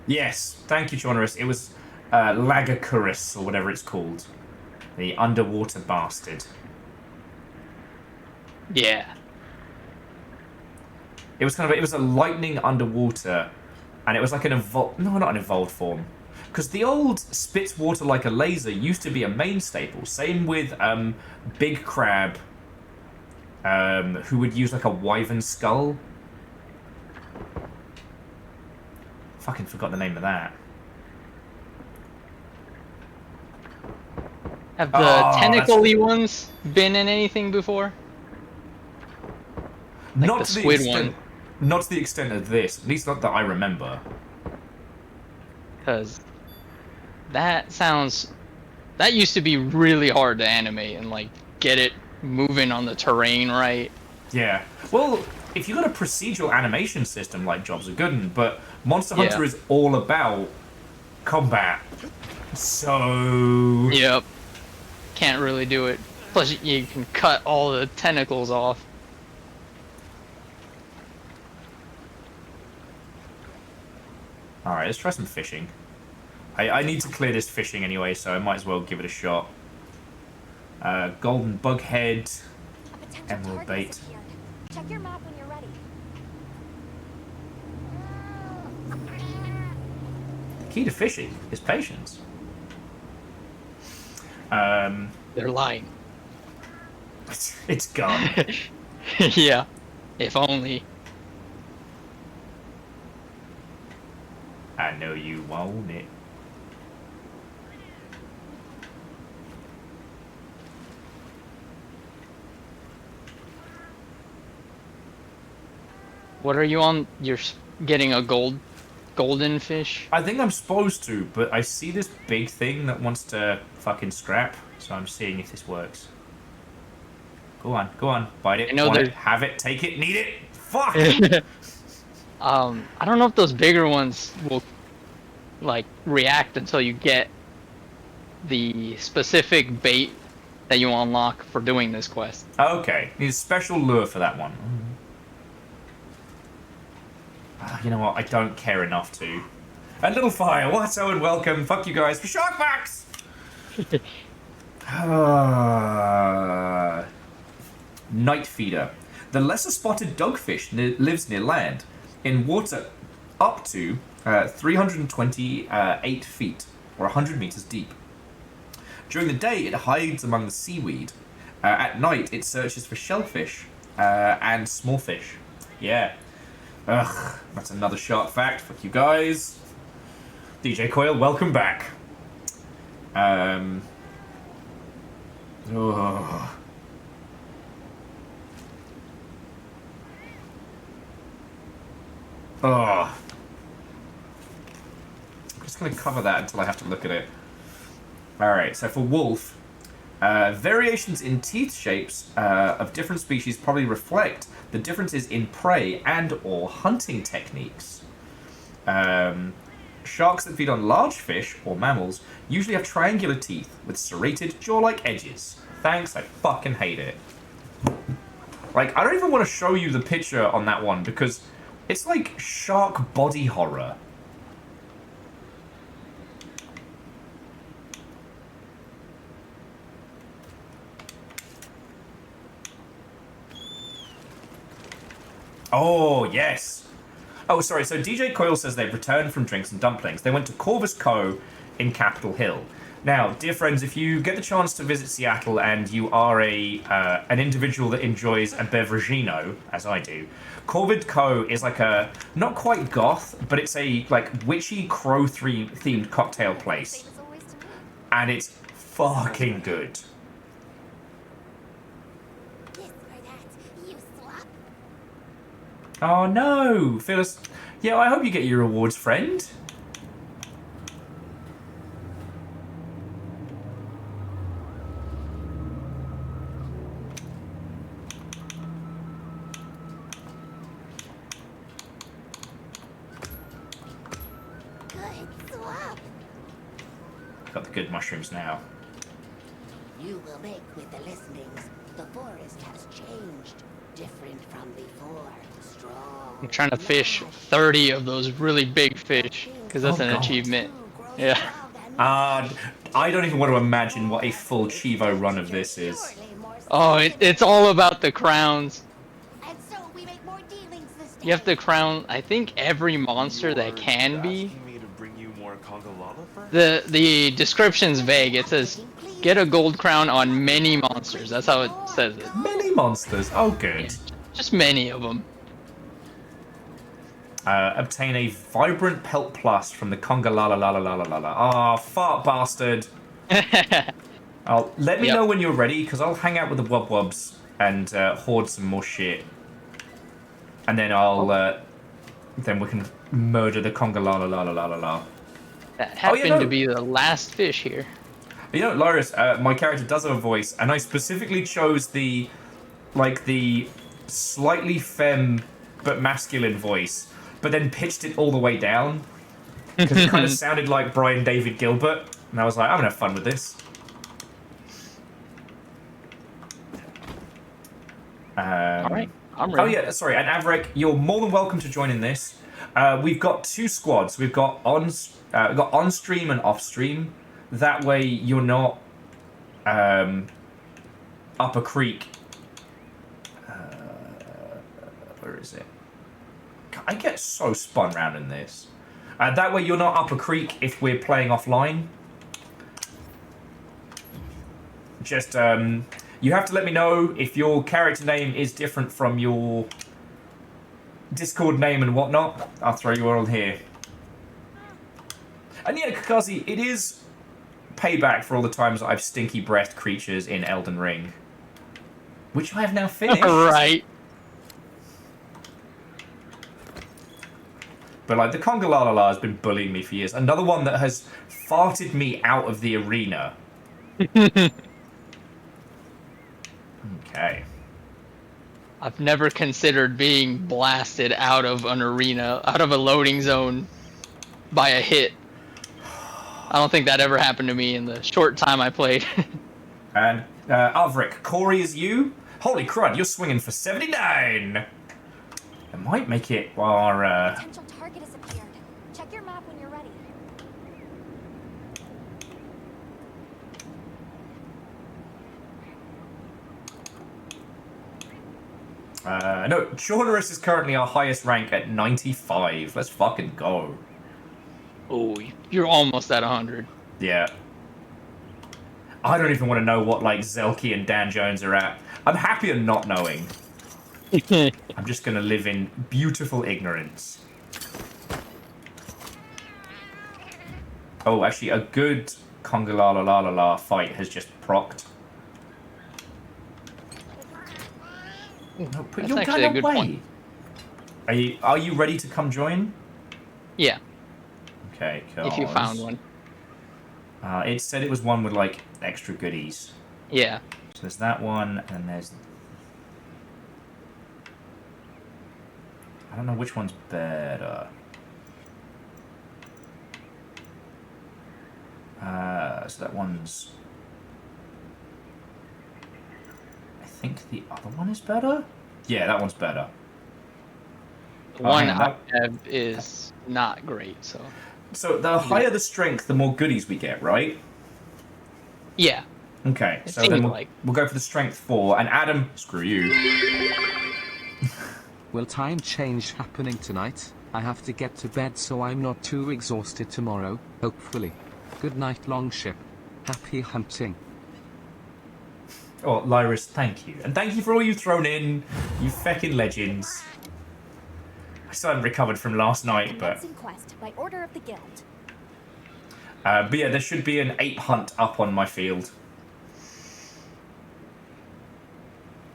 Yes, thank you, Jonas. It was Lagacuris, or whatever it's called. The underwater bastard. Yeah. It was it was a lightning underwater, and it was like an evolved... No, not an evolved form. Because the old spits water like a laser used to be a main staple. Same with Big Crab, who would use like a wyvern skull. Fucking forgot the name of that. Have the tentacle-y ones been in anything before? Like not the to the squid extent, one. Not to the extent of this. At least not that I remember. Because that sounds... That used to be really hard to animate and like get it moving on the terrain right. Yeah. Well, if you got a procedural animation system like Jobs are Good, but Monster Hunter is all about combat. So... Yep. Can't really do it. Plus, you can cut all the tentacles off. Alright, let's try some fishing. I need to clear this fishing anyway, so I might as well give it a shot. Golden bughead, emerald bait. Check your map when you're ready. The key to fishing is patience. They're lying. It's gone. Yeah, if only. I know you want it. What are you on? You're getting a golden fish? I think I'm supposed to, but I see this big thing that wants to fucking scrap, so I'm seeing if this works. Go on, bite it, want it, have it, take it, need it. Fuck! I don't know if those bigger ones will like react until you get the specific bait that you unlock for doing this quest. Okay, need a special lure for that one. You know what? I don't care enough to. A little fire. What's and welcome. Fuck you guys for shark facts. Night feeder. The lesser spotted dogfish lives near land in water up to 328 feet. or 100 meters deep. During the day, it hides among the seaweed. At night, it searches for shellfish and small fish. Yeah. Ugh, that's another shark fact. Fuck you guys. DJ Coil, welcome back. Oh. Oh. I'm just going to cover that until I have to look at it. Alright, so for wolf, variations in teeth shapes of different species probably reflect the differences in prey and or hunting techniques. Sharks that feed on large fish or mammals usually have triangular teeth with serrated jaw-like edges. Thanks, I fucking hate it. Like, I don't even want to show you the picture on that one because it's like shark body horror. Oh, yes. Oh, sorry. So DJ Coyle says they've returned from Drinks and Dumplings. They went to Corvus Co. in Capitol Hill. Now, dear friends, if you get the chance to visit Seattle and you are an individual that enjoys a beveragino, as I do, Corvus Co. is like a, not quite goth, but it's a like witchy crow-themed cocktail place. And it's fucking good. Oh no, Phyllis. Yeah, I hope you get your rewards, friend. Got the good mushrooms now. You will make with the listenings. The forest has changed, different from before. Strong. I'm trying to fish 30 of those really big fish, because that's an achievement. Yeah. I don't even want to imagine what a full Chivo run of this is. Oh, it's all about the crowns. You have to crown, I think, every monster that can be. The description's vague. It says, get a gold crown on many monsters. That's how it says it. Many monsters? Oh, good. Yeah, just many of them. Obtain a vibrant pelt plus from the conga la la la la la la la. Oh, fart bastard. Let me know when you're ready, because I'll hang out with the wub wubs and hoard some more shit. And then then we can murder the conga la la la la la la. That happened to be the last fish here. You know, Loris, my character does have a voice, and I specifically chose the slightly femme but masculine voice, but then pitched it all the way down because it kind of sounded like Brian David Gilbert, and I was like, I'm gonna have fun with this. All right, I'm ready. Oh yeah, sorry, and Avrik, you're more than welcome to join in this. We've got two squads. We've got on stream and off stream. That way, you're not up a creek. Where is it? I get so spun around in this. That way, you're not up a creek if we're playing offline. Just you have to let me know if your character name is different from your Discord name and whatnot. I'll throw you all here. And yeah, Kakazi, it is payback for all the times I've stinky breathed creatures in Elden Ring, which I have now finished. Right. But like the Conga La La La has been bullying me for years. Another one that has farted me out of the arena. Okay. I've never considered being blasted out of an arena, out of a loading zone by a hit. I don't think that ever happened to me in the short time I played. And Avrik, Corey is you? Holy crud, you're swinging for 79! It might make it our... Potential target has appeared. Check your map when you're ready. No, Chornerus is currently our highest rank at 95. Let's fucking go. Oh, you're almost at 100. Yeah. I don't even want to know what, like, Zelky and Dan Jones are at. I'm happier not knowing. I'm just going to live in beautiful ignorance. Oh, actually, a good Conga La La La La La fight has just procced. No, put That's your actually gun a good away. point. Are you ready to come join? Yeah. Okay, If you found one. It said it was one with, like, extra goodies. Yeah. So there's that one, and there's... I don't know which one's better. So that one's... I think the other one is better? Yeah, that one's better. The one hang on, I have is not great, so... So the higher the strength, the more goodies we get, right? Yeah. Okay, It so then seems we'll, like. we'll go for the strength 4, and Adam, screw you. Will time change happening tonight? I have to get to bed so I'm not too exhausted tomorrow, hopefully. Good night, Longship. Happy hunting. Oh, Lyris, thank you. And thank you for all you've thrown in, you feckin' legends. I still haven't recovered from last night, but... Quest by order of the guild. But yeah, there should be an ape hunt up on my field.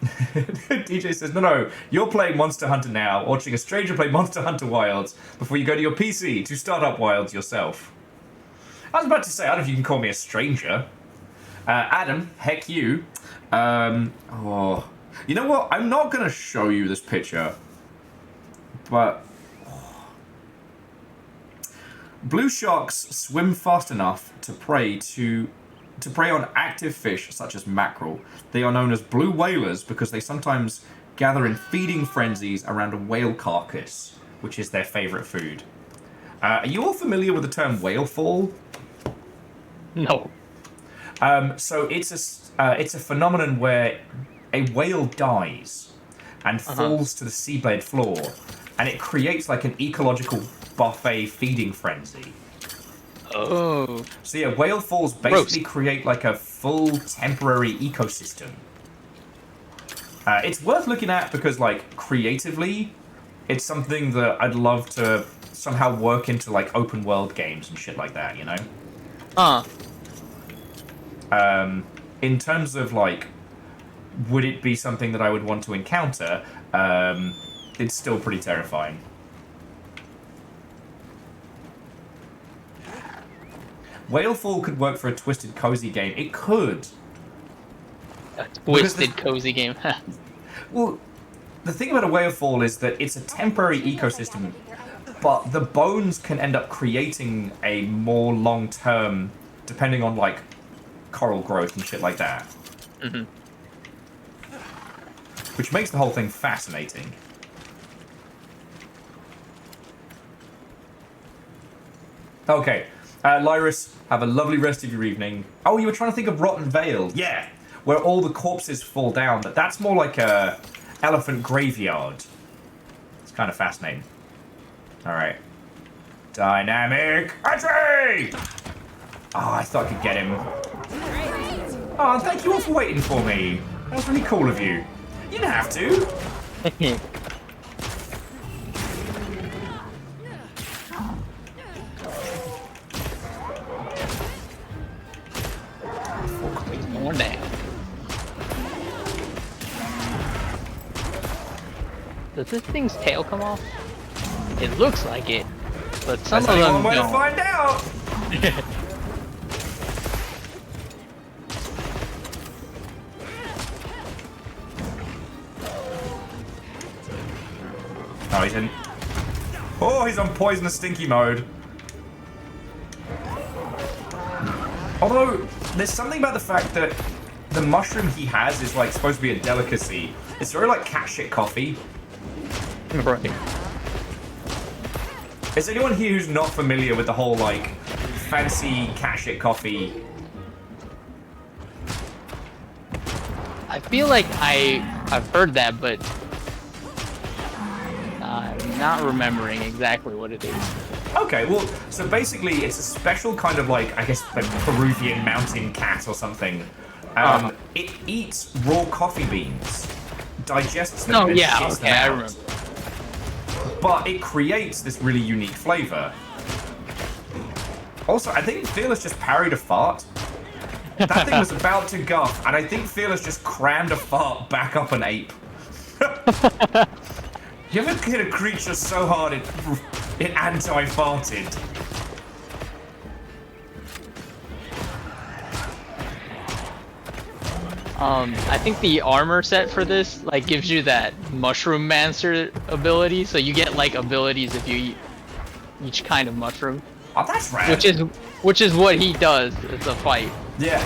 DJ says, no, you're playing Monster Hunter now, watching a stranger play Monster Hunter Wilds before you go to your PC to start up Wilds yourself. I was about to say, I don't know if you can call me a stranger. Adam, heck you. Oh, you know what? I'm not going to show you this picture, but... Blue sharks swim fast enough to prey on active fish such as mackerel. They are known as blue whalers because they sometimes gather in feeding frenzies around a whale carcass, which is their favorite food. Are you all familiar with the term whale fall? No. So it's a phenomenon where a whale dies and falls to the seabed floor, and it creates like an ecological buffet feeding frenzy. Oh. So yeah, whale falls basically create like a full temporary ecosystem. It's worth looking at because like creatively, it's something that I'd love to somehow work into like open world games and shit like that, you know? In terms of like, would it be something that I would want to encounter? It's still pretty terrifying. Whalefall could work for a Twisted Cozy game. It could. A Twisted Cozy game. Well, the thing about a Whalefall is that it's a temporary ecosystem, but the bones can end up creating a more long-term, depending on, like, coral growth and shit like that. Mm-hmm. Which makes the whole thing fascinating. Okay. Lyris, have a lovely rest of your evening. Oh, you were trying to think of Rotten Vale. Yeah, where all the corpses fall down, but that's more like a elephant graveyard. It's kind of fascinating. All right. Dynamic entry! Oh, I thought I could get him. Oh, thank you all for waiting for me. That was really cool of you. You didn't have to. More down. Does this thing's tail come off? It looks like it, but some That's of them one way to don't. find out. Oh, he's in. Oh, he's on poisonous stinky mode. Although, there's something about the fact that the mushroom he has is like supposed to be a delicacy. It's very like cat shit coffee. Right. Is anyone here who's not familiar with the whole like fancy cat shit coffee? I feel like I've heard that, but I'm not remembering exactly what it is. Okay, well, so basically it's a special kind of like, I guess, like Peruvian mountain cat or something. It eats raw coffee beans, digests them, and shits them out. I remember. But it creates this really unique flavor. Also, I think Fearless just parried a fart. That thing was about to guff, and I think Fearless just crammed a fart back up an ape. You ever hit a creature so hard it anti-farted? I think the armor set for this like gives you that mushroom mancer ability, so you get like abilities if you eat each kind of mushroom. Oh, that's rad. Which is what he does. It's a fight. Yeah.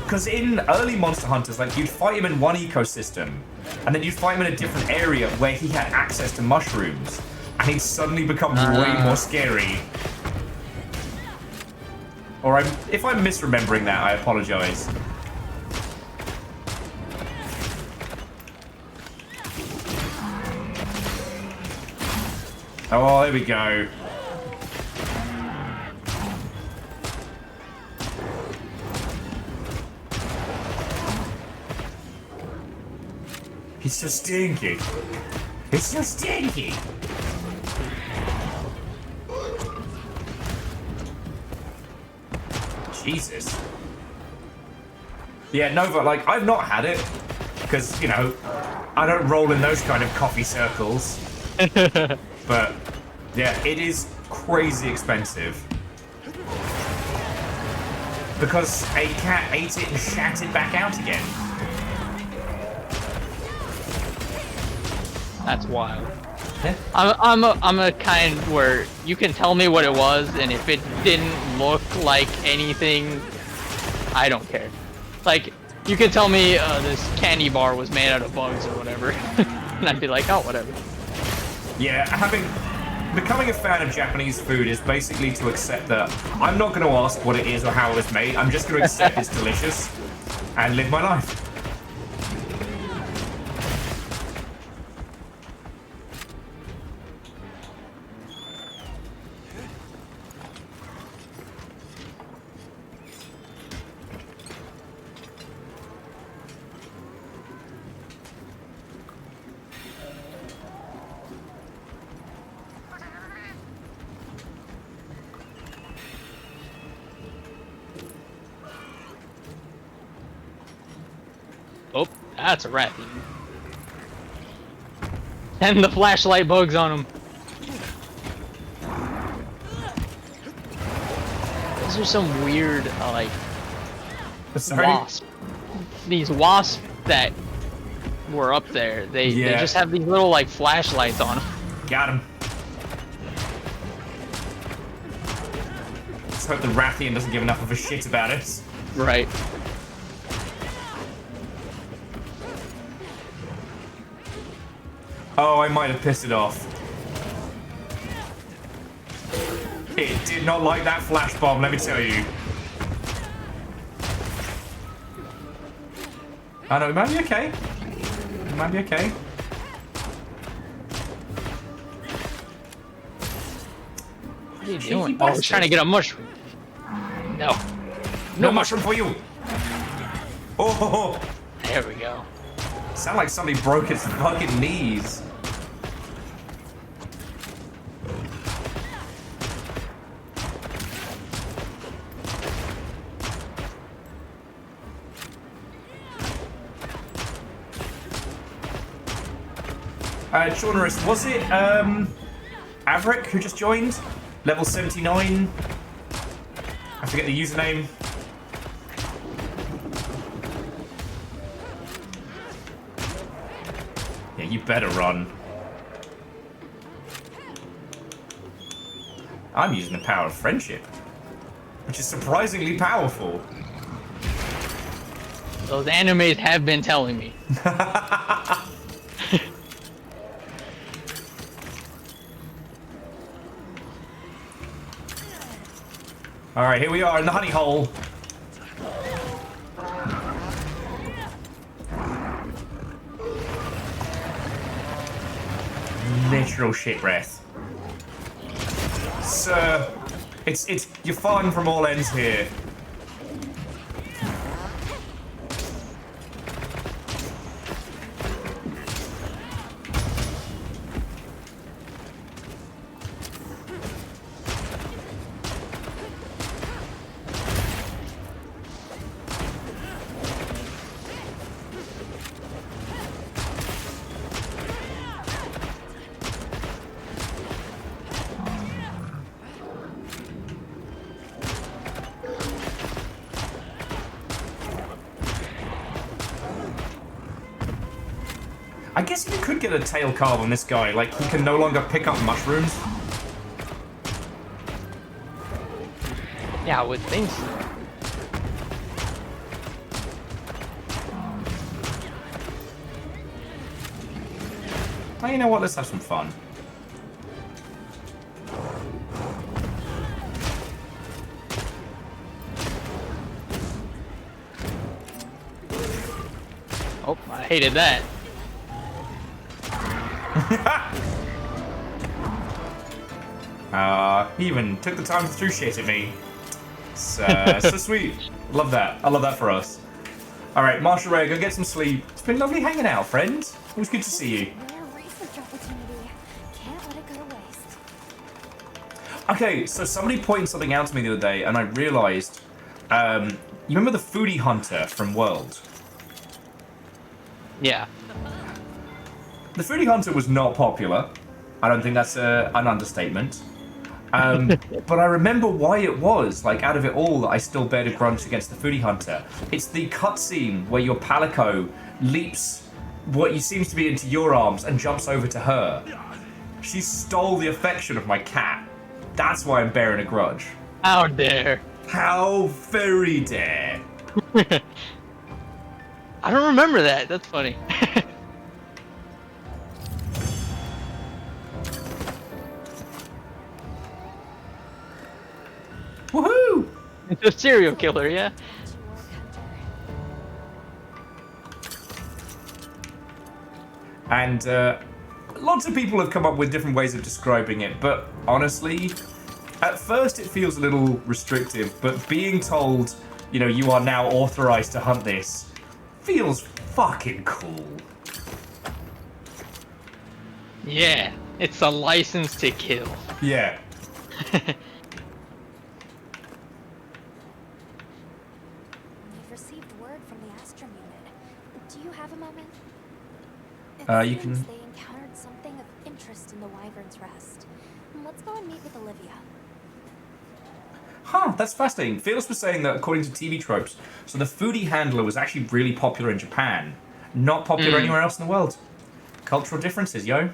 Because in early Monster Hunters, like you'd fight him in one ecosystem, and then you'd fight him in a different area where he had access to mushrooms, and he'd suddenly become way more scary. Or if I'm misremembering that, I apologize. Oh, there we go. He's so stinky. It's so stinky. Jesus. Yeah, Nova, like, I've not had it. Because, you know, I don't roll in those kind of coffee circles. But, yeah, it is crazy expensive. Because a cat ate it and shat it back out again. That's wild. Yeah. I'm a kind where you can tell me what it was, and if it didn't look like anything, I don't care. Like, you can tell me this candy bar was made out of bugs or whatever, and I'd be like, oh, whatever. Yeah, becoming a fan of Japanese food is basically to accept that I'm not going to ask what it is or how it was made. I'm just going to accept it's delicious and live my life. Oh, that's a rat. And the flashlight bugs on him. Those are some weird, like, wasps. These wasps that were up there, they just have these little, like, flashlights on them. Got him. Let's hope the Rathian doesn't give enough of a shit about it. Right. Oh, I might have pissed it off. It did not like that flash bomb, let me tell you. Oh no, it might be okay. It might be okay. What are you doing? Oh, I was trying to get a mushroom. No. No mushroom for you. Oh. There we go. Sound like somebody broke its fucking knees. Chaunerist, was it Averick who just joined? Level 79? I forget the username. Yeah, you better run. I'm using the power of friendship, which is surprisingly powerful. Those animes have been telling me. Alright, here we are in the honey hole. Literal shit breath. it's you're firing from all ends here. I guess you could get a tail carve on this guy, like he can no longer pick up mushrooms. Yeah, I would think so. Oh, you know what? Let's have some fun. Oh, I hated that. He even took the time to throw shit at me. So sweet. Love that. I love that for us. Alright, Marshall Ray, go get some sleep. It's been lovely hanging out, friends. It was good to see you. Rare research opportunity. Can't let it go to waste. Okay, so somebody pointed something out to me the other day, and I realized, you remember the foodie hunter from World? Yeah. The foodie hunter was not popular. I don't think that's an understatement. But I remember why it was, like, out of it all, that I still bear a grudge against the foodie hunter. It's the cutscene where your Palico leaps what seems to be into your arms and jumps over to her. She stole the affection of my cat. That's why I'm bearing a grudge. How dare. How very dare. I don't remember that. That's funny. Woohoo! It's a serial killer, yeah. And lots of people have come up with different ways of describing it, but honestly, at first it feels a little restrictive, but being told, you know, you are now authorized to hunt this feels fucking cool. Yeah, it's a license to kill. Yeah. We've received word from the Astrum unit. Do you have a moment? You can. They encountered something of interest in the Wyvern's Rest. Let's go and meet with Olivia. Huh, that's fascinating. Fearless was saying that according to TV tropes, so the foodie handler was actually really popular in Japan, not popular anywhere else in the world. Cultural differences, yo.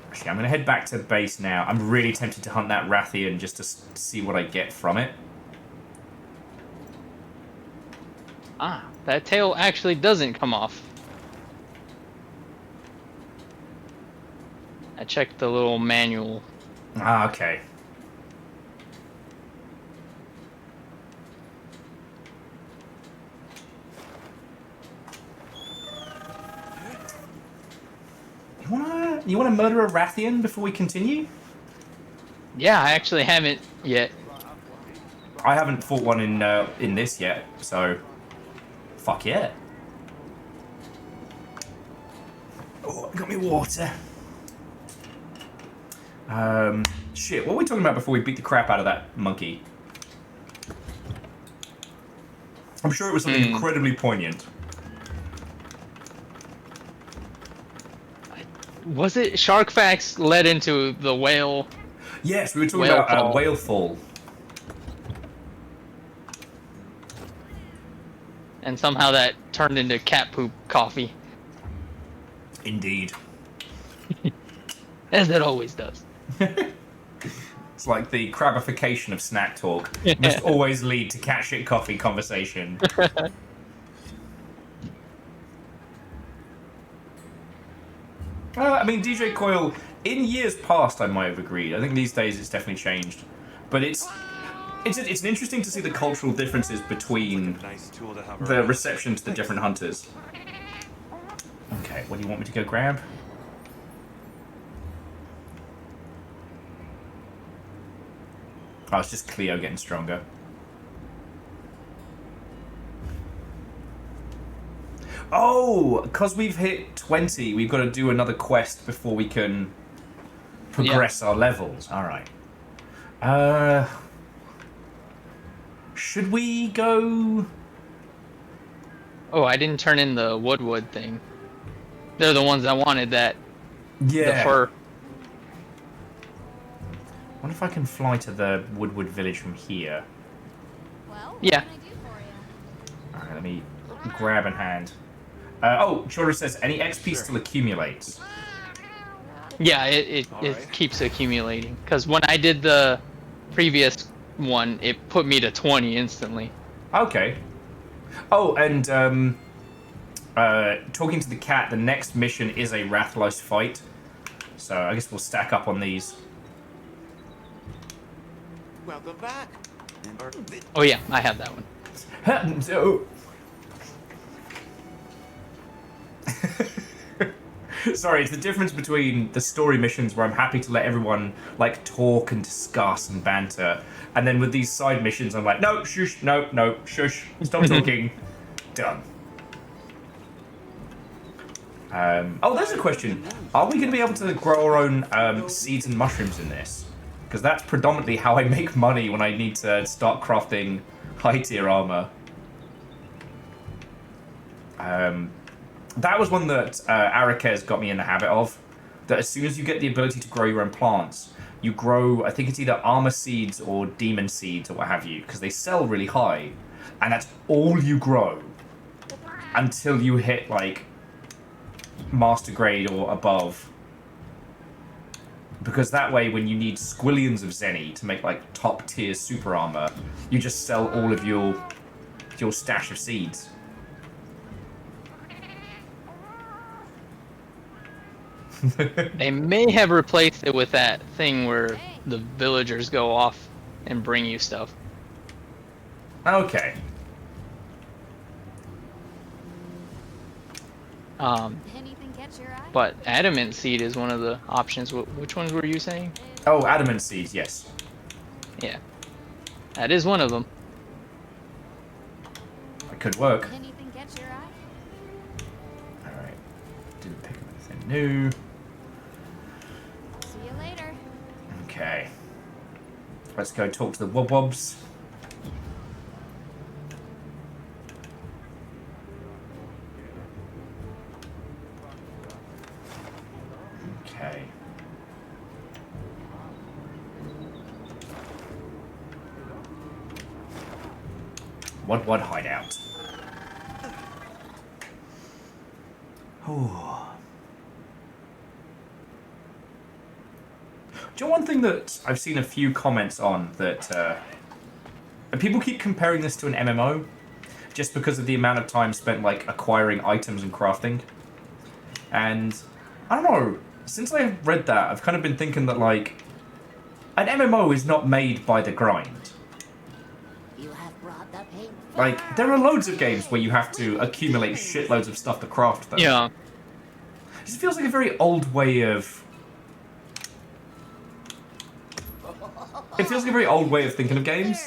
Actually, I'm going to head back to base now. I'm really tempted to hunt that Rathian just to see what I get from it. Ah, that tail actually doesn't come off. I checked the little manual. Ah, okay. You wanna murder a Rathian before we continue? Yeah, I actually haven't yet. I haven't fought one in this yet, so fuck yeah. Oh, I got me water. Shit, what were we talking about before we beat the crap out of that monkey? I'm sure it was something incredibly poignant. Was it Shark Facts led into the whale? Yes, we were talking about whale fall. And somehow that turned into cat poop coffee. Indeed. As it always does. It's like the crabification of snack talk. Must always lead to cat shit coffee conversation. I mean, DJ Coil, in years past I might have agreed. I think these days it's definitely changed. But it's interesting to see the cultural differences between the reception to the different hunters. Okay, what do you want me to go grab? Oh, it's just Cleo getting stronger. Oh, because we've hit 20, we've got to do another quest before we can progress our levels. Alright. Should we go... Oh, I didn't turn in the Woodwood thing. They're the ones that wanted that. Yeah. The fur. I wonder if I can fly to the Woodwood village from here. Well, yeah. Alright, let me grab in hand. Oh, Chora says, any XP still accumulates? Yeah, it keeps accumulating. Because when I did the previous one, it put me to 20 instantly. Okay. Oh, and talking to the cat, the next mission is a Rathlos fight. So I guess we'll stack up on these. Welcome back. Oh yeah, I have that one. So... Sorry, it's the difference between the story missions where I'm happy to let everyone like talk and discuss and banter, and then with these side missions I'm like, no, shush, no, shush, stop talking. Done. Oh, there's a question. Are we going to be able to grow our own seeds and mushrooms in this? Because that's predominantly how I make money when I need to start crafting high-tier armor. That was one that Arakez got me in the habit of. That as soon as you get the ability to grow your own plants, you grow, I think it's either armor seeds or demon seeds or what have you, because they sell really high. And that's all you grow until you hit, like, master grade or above. Because that way, when you need squillions of Zenny to make, like, top tier super armor, you just sell all of your stash of seeds. They may have replaced it with that thing where the villagers go off and bring you stuff. Okay. Anything catch your eye? But adamant seed is one of the options. Which ones were you saying? Oh, adamant seeds, yes. Yeah. That is one of them. It could work. Anything catch your eye? Alright. Didn't pick up anything new. See you later. Okay. Let's go talk to the Wobwobs. Okay. What hideout? Oh. Do you know one thing that I've seen a few comments on that people keep comparing this to an MMO just because of the amount of time spent like acquiring items and crafting. And I don't know, since I've read that, I've kind of been thinking that like an MMO is not made by the grind. Like, there are loads of games where you have to accumulate shitloads of stuff to craft them. Yeah. It just feels like a very old way of... It feels like a very old way of thinking of games.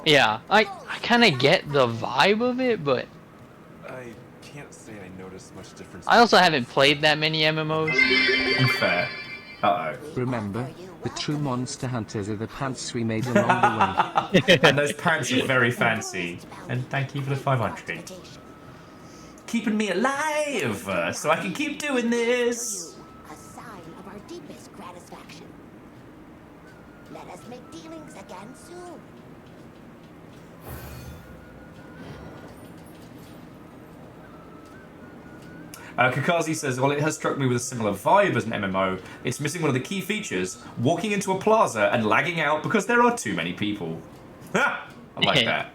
Yeah, I kind of get the vibe of it, but I can't say I noticed much difference. I also haven't played that many MMOs. Unfair. Uh-oh. Remember, the true monster hunters are the pants we made along the way. And those pants are very fancy. And thank you for the 500. Keeping me alive, so I can keep doing this. A sign of our deepest gratisfaction. Let us make dealings again soon. Kakazi says, well, it has struck me with a similar vibe as an MMO. It's missing one of the key features, walking into a plaza and lagging out because there are too many people. Ha! I like that.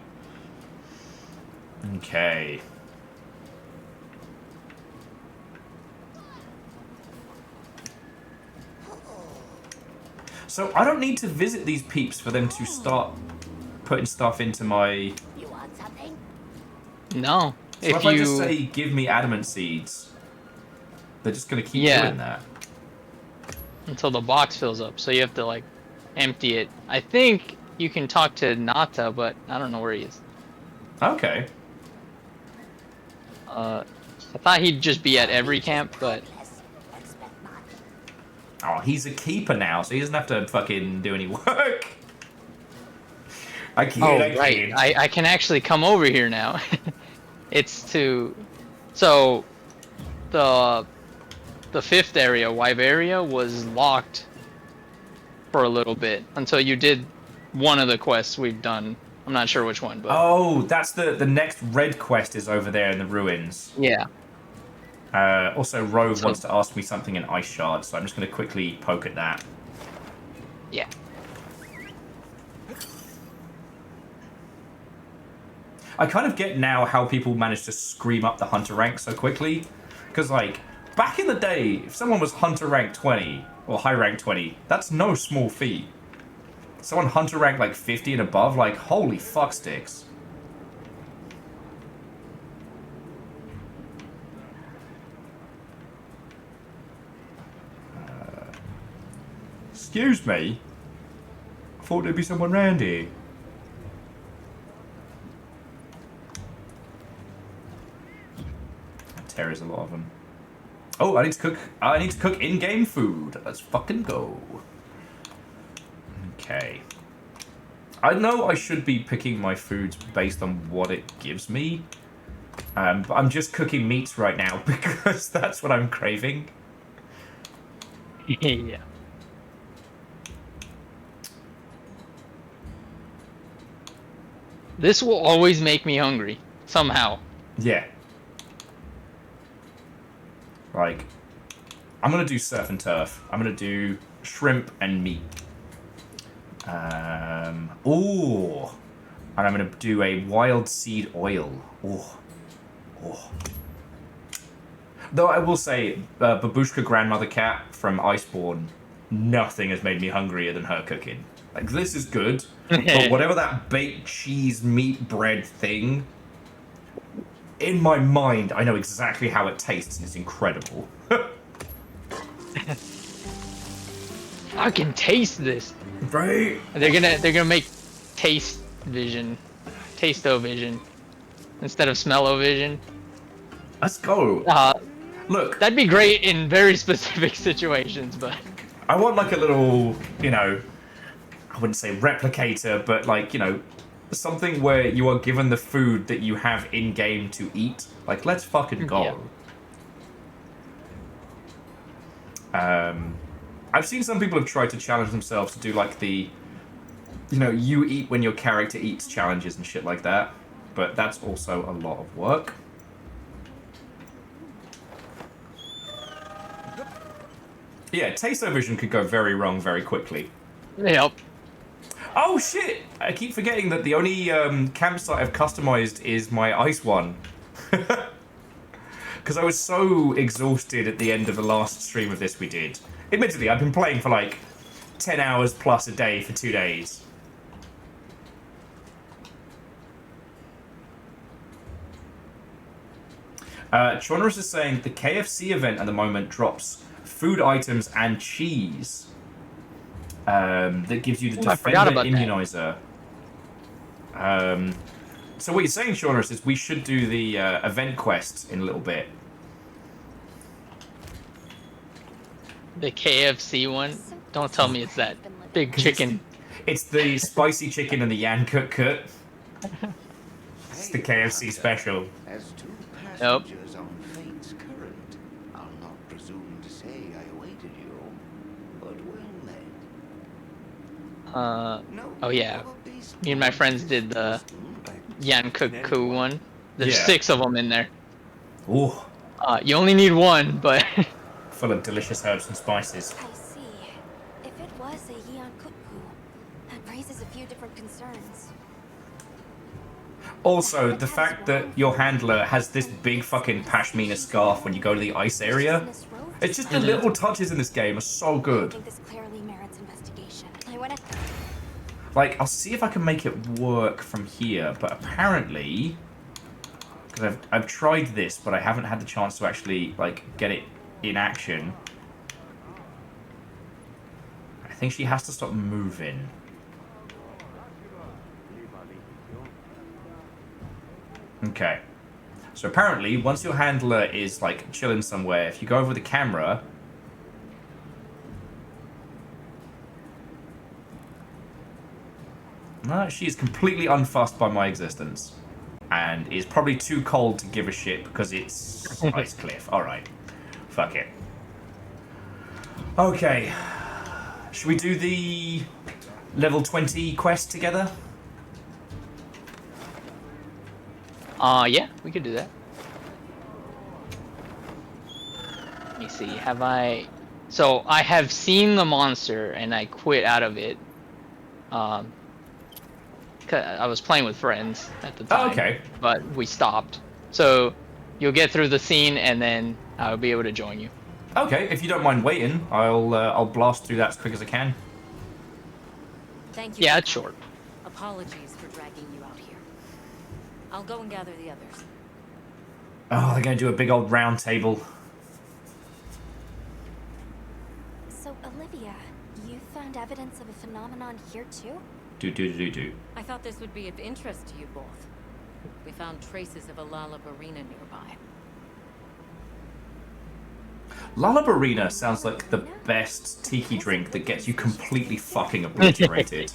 Okay. So I don't need to visit these peeps for them to start putting stuff into my... You want something? No. So if I just say, give me adamant seeds, they're just going to keep doing that. Until the box fills up, so you have to, like, empty it. I think you can talk to Nata, but I don't know where he is. Okay. I thought he'd just be at every camp, but Oh, he's a keeper now, so he doesn't have to fucking do any work. I kid, oh I right, kid. I can actually come over here now. It's to so the fifth area, Wyveria, was locked for a little bit until you did one of the quests we've done. I'm not sure which one, but Oh, that's the next red quest is over there in the ruins. yeah. Also, Rogue wants to ask me something in Ice Shard, so I'm just going to quickly poke at that. Yeah. I kind of get now how people manage to scream up the Hunter rank so quickly. Because, like, back in the day, if someone was Hunter rank 20, or High rank 20, that's no small feat. Someone Hunter rank, like, 50 and above, like, holy fuck sticks. Excuse me? I thought there'd be someone round here. There's a lot of them. Oh, I need to cook in-game food. Let's fucking go. Okay. I know I should be picking my foods based on what it gives me. But I'm just cooking meats right now because that's what I'm craving. Yeah. This will always make me hungry, somehow. Yeah. Like, I'm gonna do surf and turf. I'm gonna do shrimp and meat. Ooh. And I'm gonna do a wild seed oil. Ooh. Ooh. Though I will say, Babushka Grandmother Cat from Iceborne, nothing has made me hungrier than her cooking. Like, this is good, but whatever that baked cheese meat bread thing, in my mind, I know exactly how it tastes, and it's incredible. I can taste this. Right? They're gonna make taste-o-vision instead of smell-o-vision. Let's go. Look, that'd be great in very specific situations, but I want like a little, you know, I wouldn't say replicator, but like, you know, something where you are given the food that you have in-game to eat. Like, let's fucking go. Yeah. I've seen some people have tried to challenge themselves to do like the, you know, you eat when your character eats challenges and shit like that. But that's also a lot of work. Yeah, taste-o-vision could go very wrong very quickly. Yep. Oh shit! I keep forgetting that the only campsite I've customized is my ice one. Because I was so exhausted at the end of the last stream of this we did. Admittedly, I've been playing for like 10 hours plus a day for 2 days. Chonrus is saying the KFC event at the moment drops food items and cheese. That gives you the Defender Immunizer. So what you're saying, Chonrus, is we should do the event quest in a little bit. the KFC one. Don't tell me it's that big chicken. It's the spicy chicken and the Yan Kut Kut. It's the KFC special. As two passengers on Fate's current, I'll not presume to say I awaited you, but well met. Oh yeah. Me and my friends did the Yan Kut Kut one. There's 6 of them in there. Ooh. You only need one, but full of delicious herbs and spices. I see. If it was a Yan Kutku, that raises a few different concerns. Also, the fact that your handler has this big fucking pashmina scarf when you go to the ice area. It's just the little touches in this game are so good. I think this clearly merits investigation. Like, I'll see if I can make it work from here, but apparently, because I've tried this, but I haven't had the chance to actually like get it in action. I think she has to stop moving. Okay. So apparently, once your handler is, like, chilling somewhere, if you go over the camera... No, she is completely unfussed by my existence. And is probably too cold to give a shit because it's Ice Cliff. Alright. Fuck it. Okay. Should we do the level 20 quest together? Yeah, we could do that. Let me see, have I... So, I have seen the monster, and I quit out of it. 'Cause I was playing with friends at the time. Oh, okay. But we stopped. So, you'll get through the scene, and then I'll be able to join you. Okay, if you don't mind waiting, I'll blast through that as quick as I can. Thank you. Yeah, it's short. Apologies for dragging you out here. I'll go and gather the others. Oh, they're gonna do a big old round table. So, Olivia, you found evidence of a phenomenon here too? Do. I thought this would be of interest to you both. We found traces of a Lalabarina nearby. Lalabarina sounds like the best tiki drink that gets you completely fucking obliterated.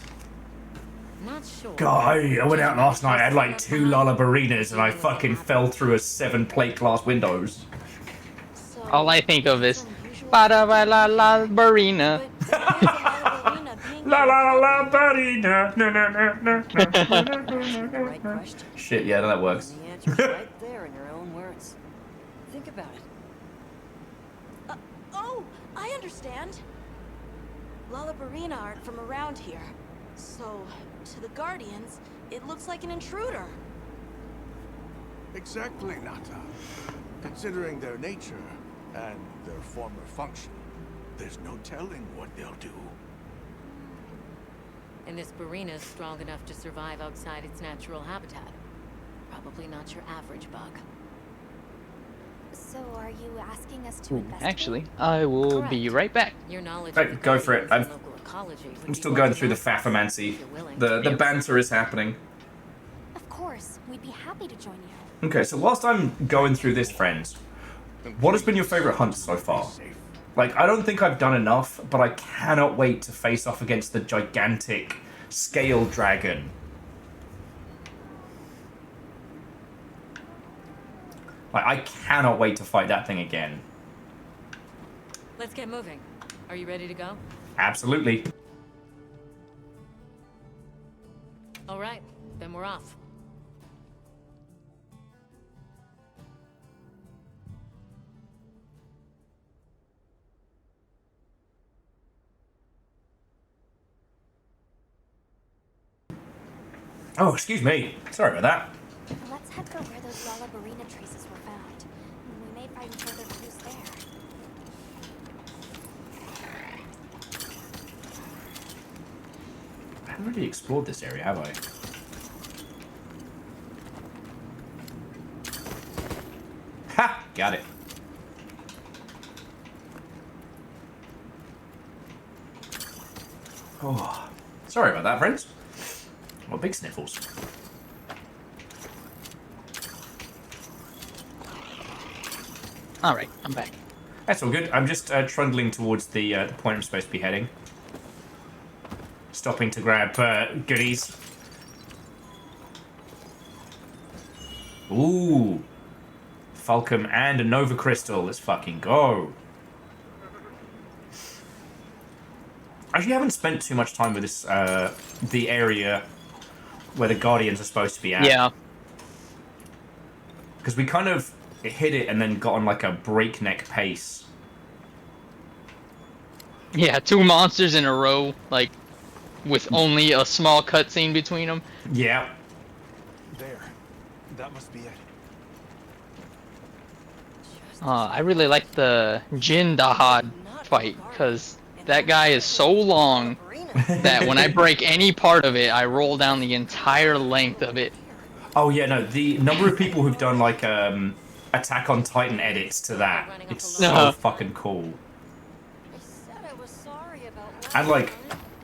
Not sure. God, I went out last night, I had like 2 Lallabarinas and I fucking fell through a 7 plate glass windows. All I think of is... Ba-da-ba-la-la-barina. La la la barina. No no no no Right question. Shit, yeah, that works. The answer's right there in your own words. Think about it. Oh, I understand. Lalabarina aren't from around here. So, to the Guardians, it looks like an intruder. Exactly, Nata. Considering their nature and their former function, there's no telling what they'll do. And this Barina's strong enough to survive outside its natural habitat. Probably not your average bug. So, are you asking us to Ooh, investigate? actually, I will be right back. Your knowledge Right, go for it. I'm still going through the Faffamancy. The banter is happening. Of course, we'd be happy to join you. Okay, so whilst I'm going through this, friends, what has been your favorite hunt so far? Like, I don't think I've done enough, but I cannot wait to face off against the gigantic scale dragon. Like, I cannot wait to fight that thing again. Let's get moving. Are you ready to go? Absolutely. All right, then we're off. Oh, excuse me. Sorry about that. Let's head for where those Lalabarina traces were found. We may find further clues there. I haven't really explored this area, have I? Ha! Got it. Oh, sorry about that, friends. Well, big sniffles. Alright, I'm back. That's all good. I'm just trundling towards the point I'm supposed to be heading. Stopping to grab goodies. Ooh. Falcom and a Nova Crystal. Let's fucking go. Actually, I haven't spent too much time with this, the area where the Guardians are supposed to be at. Yeah. Because we kind of hit it and then got on like a breakneck pace. Yeah, 2 monsters in a row, like, with only a small cutscene between them. Yeah. There. That must be it. I really like the Jin Dahad fight, because that guy is so long that when I break any part of it, I roll down the entire length of it. Oh yeah, no, the number of people who've done like Attack on Titan edits to that, it's so fucking cool. I said I was sorry about And like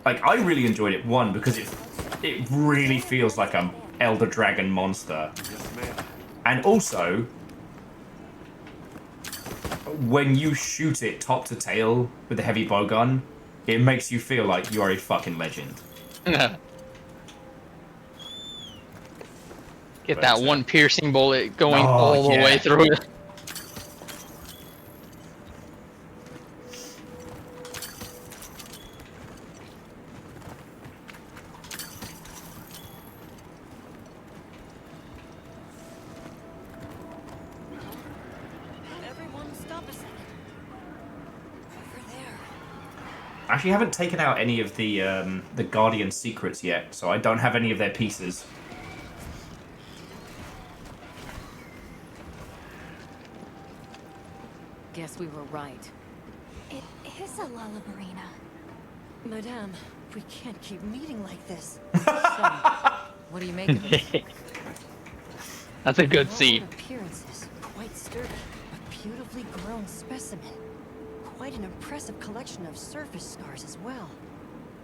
I really enjoyed it, one, because it really feels like an Elder Dragon monster. And also, when you shoot it top to tail with a heavy bow gun, it makes you feel like you are a fucking legend. Get that one piercing bullet going all the way through it. Everyone, stop a second. Over there. I actually haven't taken out any of the Guardian secrets yet, so I don't have any of their pieces. Guess we were right. It is a lullabarina. Madame, we can't keep meeting like this. What do you make of it? That's a good From scene. all appearances, quite sturdy, a beautifully grown specimen. Quite an impressive collection of surface scars as well.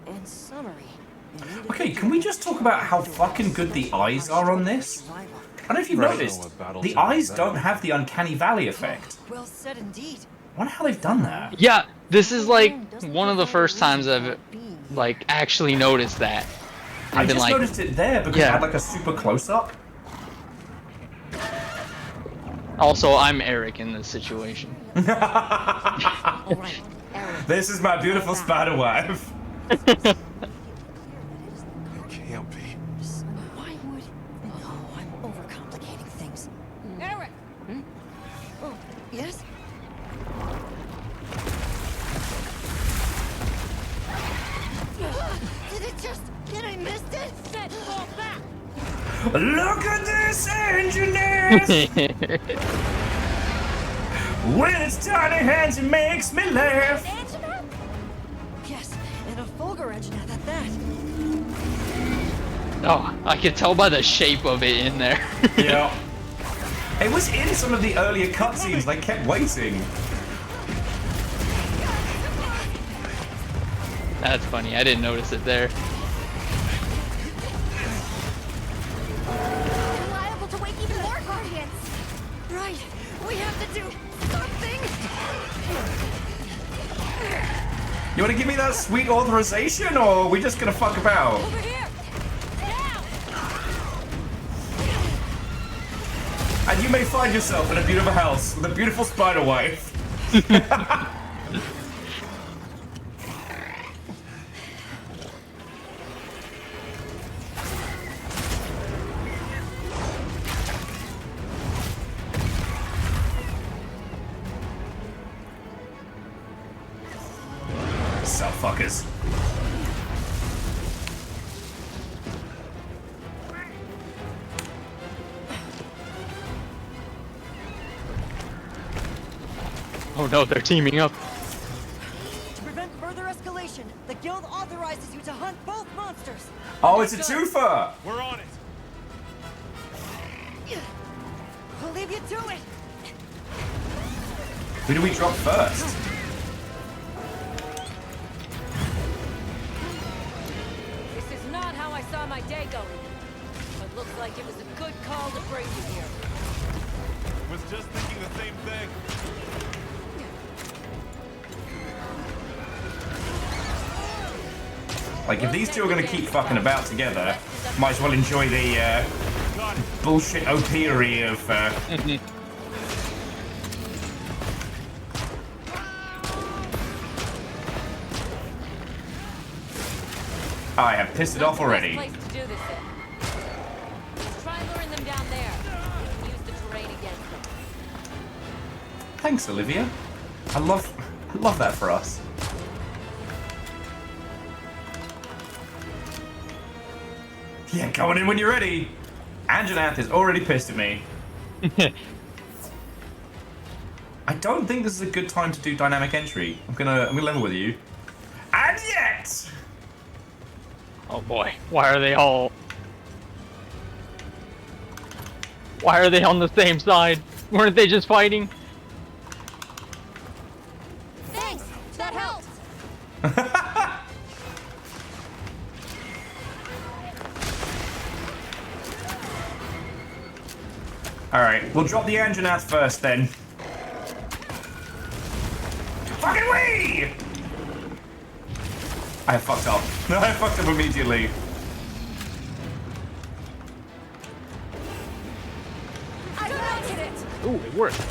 And summary. Okay, can we just talk about how fucking good the eyes are on this? I don't know if you've noticed, the eyes don't have the Uncanny Valley effect. Well said indeed. I wonder how they've done that. Yeah, this is like one of the first times I've like actually noticed that. I I've been just like, noticed it there because it had like a super close-up. Also, I'm Eric in this situation. This is my beautiful spider wife. Can't be. Why would... No, I'm overcomplicating things. Eric! Oh, yes? Did it just... Did I miss it? Set, fall back! Look at this engineer! With its tiny hands, it makes me laugh. Yes, and a Fulgur engine at that. oh, I could tell by the shape of it in there. Yeah. It was in some of the earlier cutscenes, they kept waiting. That's funny, I didn't notice it there. We're liable to wake even more Guardians. Right, we have to do something. You want to give me that sweet authorization, or are we just gonna fuck about? Over here! Now! And you may find yourself in a beautiful house with a beautiful spider wife. Sup, fuckers. Oh no, they're teaming up. To prevent further escalation, the guild authorizes you to hunt both monsters. Oh, it's a twofer! We're on it. We'll leave you to it. Who do we drop first? This is not how I saw my day going. But looks like it was a good call to bring you here. Was just thinking the same thing. Like, if these two are gonna keep fucking about together, might as well enjoy the bullshit opery of. I have pissed it off already. Place to do this in. Try luring them down there. We can use the terrain against them. Thanks, Olivia. I love that for us. Yeah, going in when you're ready. Anjanath is already pissed at me. I don't think this is a good time to do dynamic entry. I'm gonna level with you. And yet! Oh boy, why are they all... Why are they on the same side? Weren't they just fighting? Thanks! That helps! Alright, we'll drop the Anjanath first then. Fucking wee! I fucked up. No, I fucked up immediately. I got it! Ooh, it worked.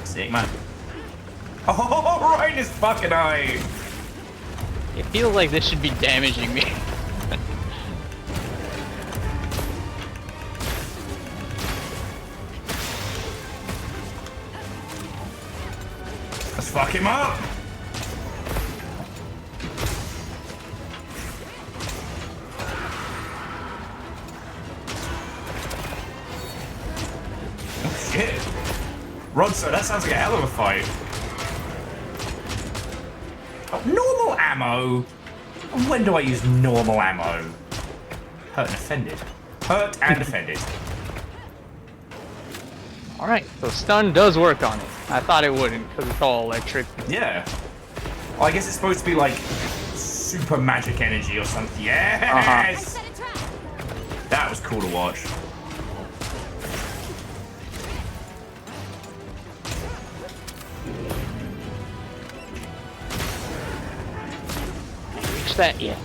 Sick, man. Oh, right in his fucking eye. It feels like this should be damaging me. Let's fuck him up. Oh, shit. Rodso, that sounds like a hell of a fight. Oh, normal ammo? When do I use normal ammo? Hurt and offended. Hurt and offended. Alright, so stun does work on it. I thought it wouldn't, because it's all electric. Yeah. Well, I guess it's supposed to be like super magic energy or something. Yes! That was cool to watch. Reach that, yeah.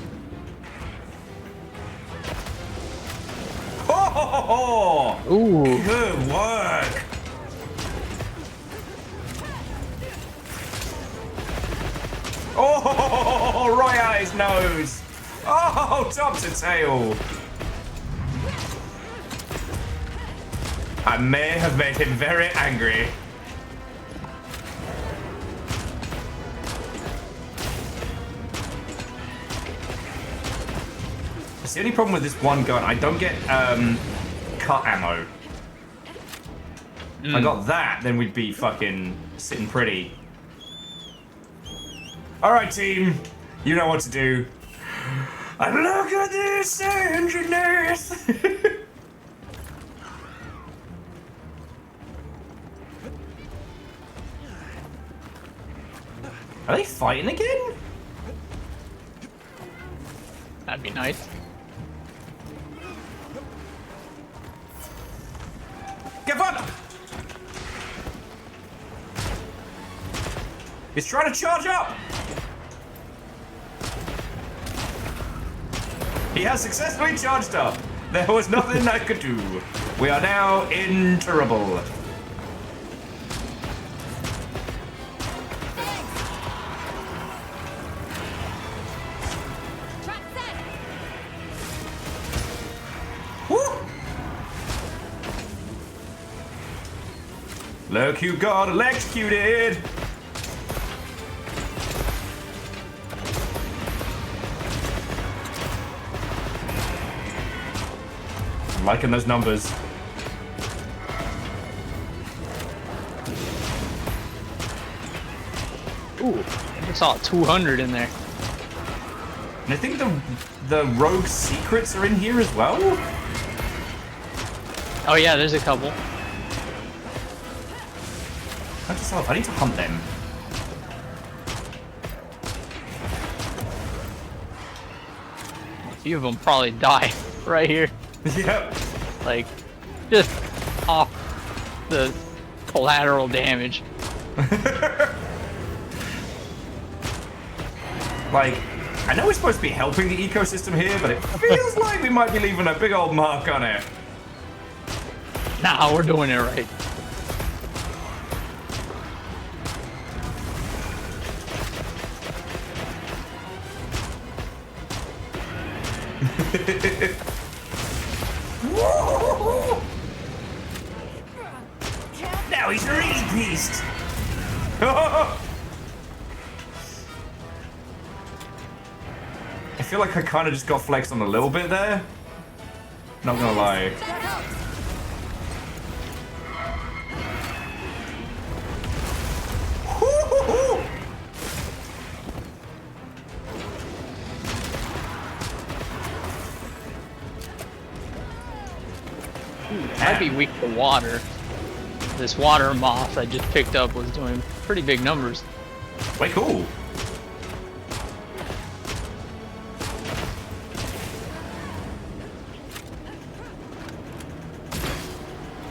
Oh! Ooh. Good work. Oh, right at his nose. Oh, top to tail. I may have made him very angry. It's the only problem with this one gun. I don't get cut ammo. If I got that, then we'd be fucking sitting pretty. Alright, team. You know what to do. And look at this engineers! Are they fighting again? That'd be nice. Give up! He's trying to charge up! He has successfully charged up. There was nothing I could do. We are now in trouble. Look who got electrocuted! I'm liking those numbers. Ooh, I saw 200 in there. And I think the rogue secrets are in here as well? Oh yeah, there's a couple. I need to hunt them. A few of them probably die right here. Yep. Like, just off the collateral damage. Like, I know we're supposed to be helping the ecosystem here, but it feels like we might be leaving a big old mark on it. Nah, we're doing it right. Now he's really pissed. I feel like I kind of just got flexed on a little bit there. Not gonna lie. Might be weak to water. This water moth I just picked up was doing pretty big numbers. Way cool.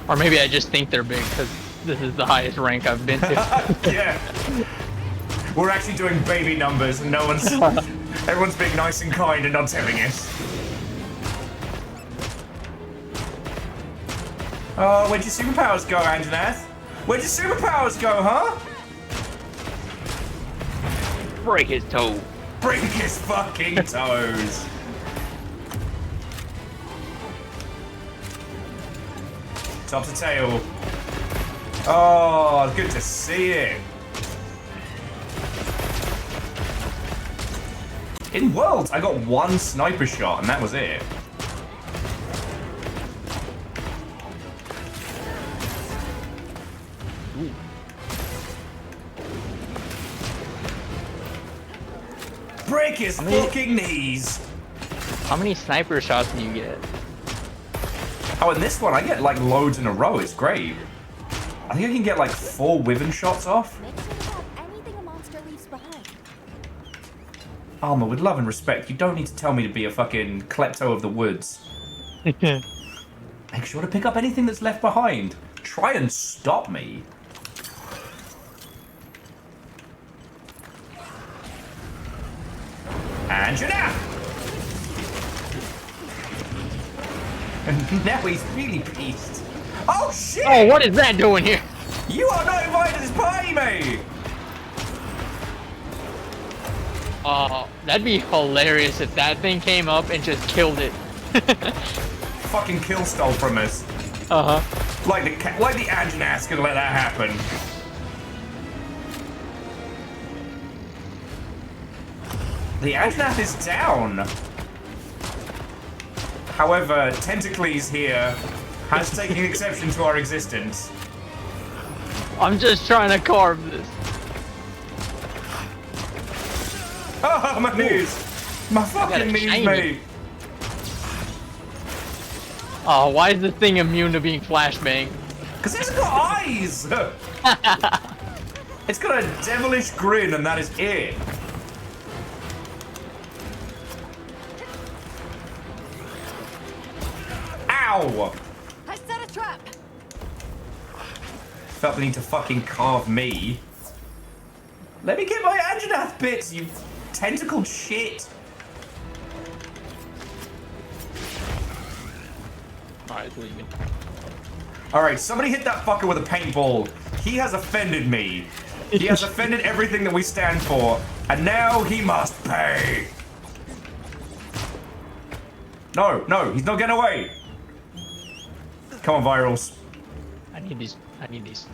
Or maybe I just think they're big because this is the highest rank I've been to. Yeah. We're actually doing baby numbers and everyone's being nice and kind and not telling us. Oh, where'd your superpowers go, Anjanath? Where'd your superpowers go, huh? Break his toe. Break his fucking toes. Top to tail. Oh, good to see it. In Worlds, I got one sniper shot and that was it. Ooh. Break his fucking knees. How many sniper shots do you get? Oh, in this one, I get like loads in a row. It's great. I think I can get like 4 Wyvern shots off. Anything a monster leaves behind. Armor, with love and respect, you don't need to tell me to be a fucking klepto of the woods. Make sure to pick up anything that's left behind. Try and stop me. And you're now! And now he's really pissed. Oh shit! Oh, what is that doing here? You are not invited to this party, mate! That'd be hilarious if that thing came up and just killed it. Fucking kill stole from us. Uh-huh. Like the Anjanath's gonna let that happen. The Anjanath is down. However, Tentacles here has taken exception to our existence. I'm just trying to carve this. Oh, my knees! My fucking knees, mate! Oh, why is this thing immune to being flashbang? Because it's got eyes! It's got a devilish grin and that is it. Ow! I set a trap. Felt the need to fucking carve me. Let me get my Anjanath bits, you tentacled shit. Alright, leaving. Alright, somebody hit that fucker with a paintball. He has offended me. He has offended everything that we stand for. And now he must pay. No, no, he's not getting away. Come on, Virals. I need these. I need these.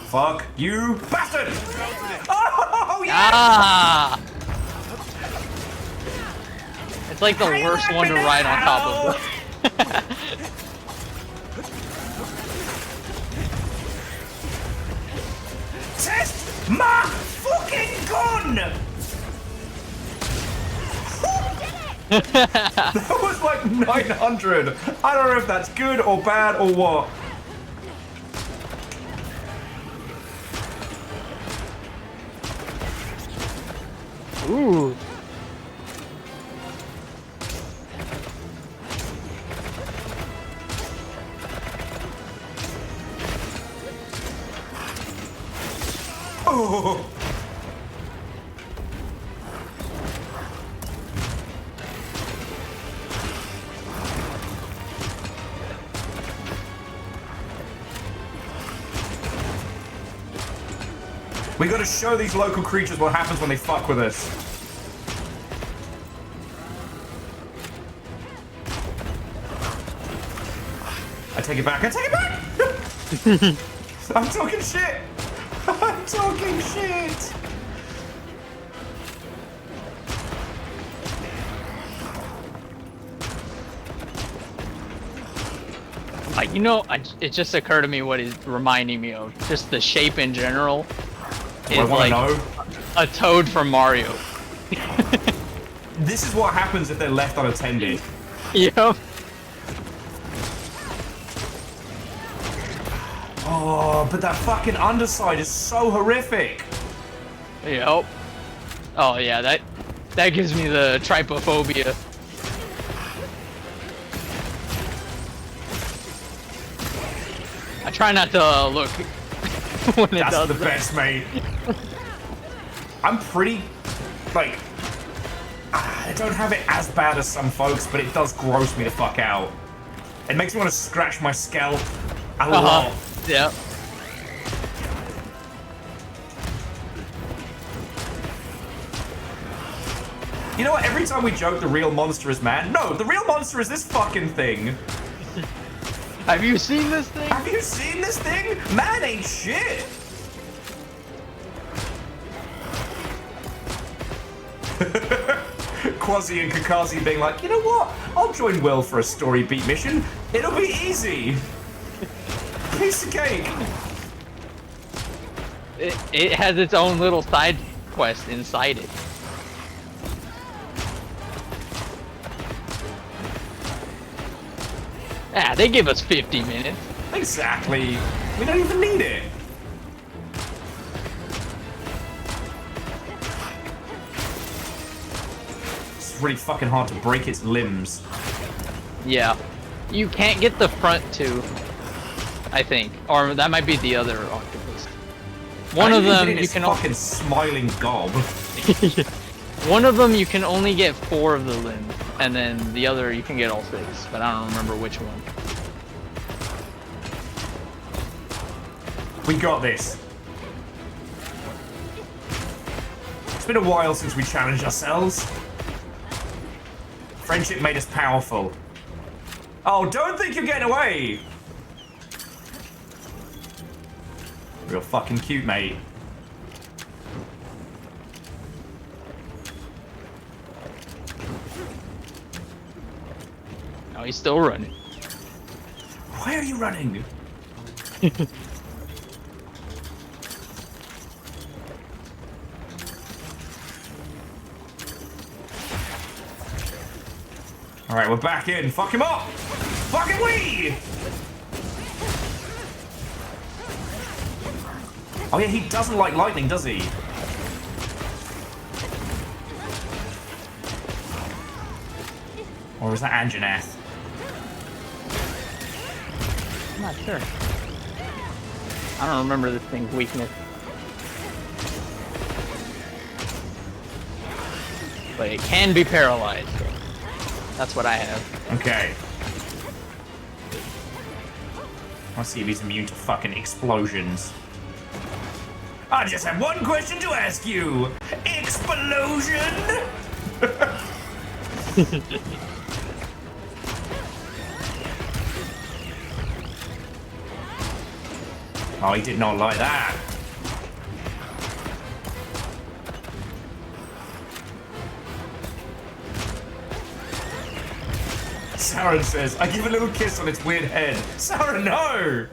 Fuck you, bastard! Oh, yeah! Ah! It's like the worst one to ride on top of. Test my fucking gun! That was like 900. I don't know if that's good or bad or what. Ooh. Oh. We gotta show these local creatures what happens when they fuck with us. I take it back, I take it back! I'm talking shit! I'm talking shit! You know, it just occurred to me what he's reminding me of. Just the shape in general is like a Toad from Mario. This is what happens if they're left unattended. Yep. Oh, but that fucking underside is so horrific. Yep. Oh yeah, that gives me the trypophobia. I try not to look when it That's does the that. best, mate. I'm pretty, like, I don't have it as bad as some folks, but it does gross me the fuck out. It makes me want to scratch my scalp a lot. Yeah. You know what? Every time we joke the real monster is man, no, the real monster is this fucking thing. Have you seen this thing? Have you seen this thing? Man ain't shit. Quasi and Kakashi being like, you know what? I'll join Will for a story beat mission. It'll be easy. Piece of cake. It has its own little side quest inside it. Ah, they give us 50 minutes. Exactly. We don't even need it. It's really fucking hard to break its limbs. Yeah. You can't get the front two, I think. Or that might be the other octopus. One of them you can fucking smiling gob. One of them you can only get 4 of the limbs, and then the other you can get all 6, but I don't remember which one. We got this. It's been a while since we challenged ourselves. Friendship made us powerful. Oh, don't think you're getting away! Real fucking cute, mate. Oh, he's still running. Why are you running? Alright, we're back in. Fuck him up! Fucking we! Oh yeah, he doesn't like lightning, does he? Or is that Anjanath? I'm not sure. I don't remember this thing's weakness. But it can be paralyzed. So that's what I have. Okay. Let's see if he's immune to fucking explosions. I just have one question to ask you. Explosion? Oh, he did not like that. Saren says, I give a little kiss on its weird head. Saren, no!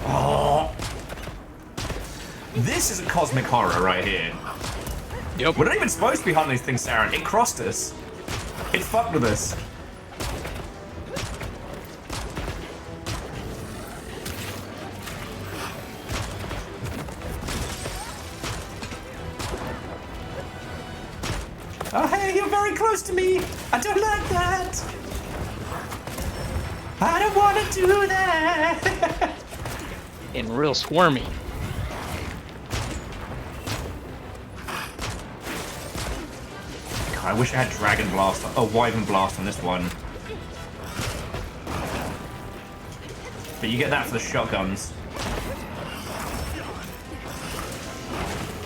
Oh. This is a cosmic horror right here. Yep. We're not even supposed to be hunting these things, Saren. It crossed us. It fucked with us. Oh, hey, you're very close to me. I don't like that. I don't want to do that. And real squirmy. God, I wish I had Dragon Blast, Wyvern Blast on this one. But you get that for the shotguns.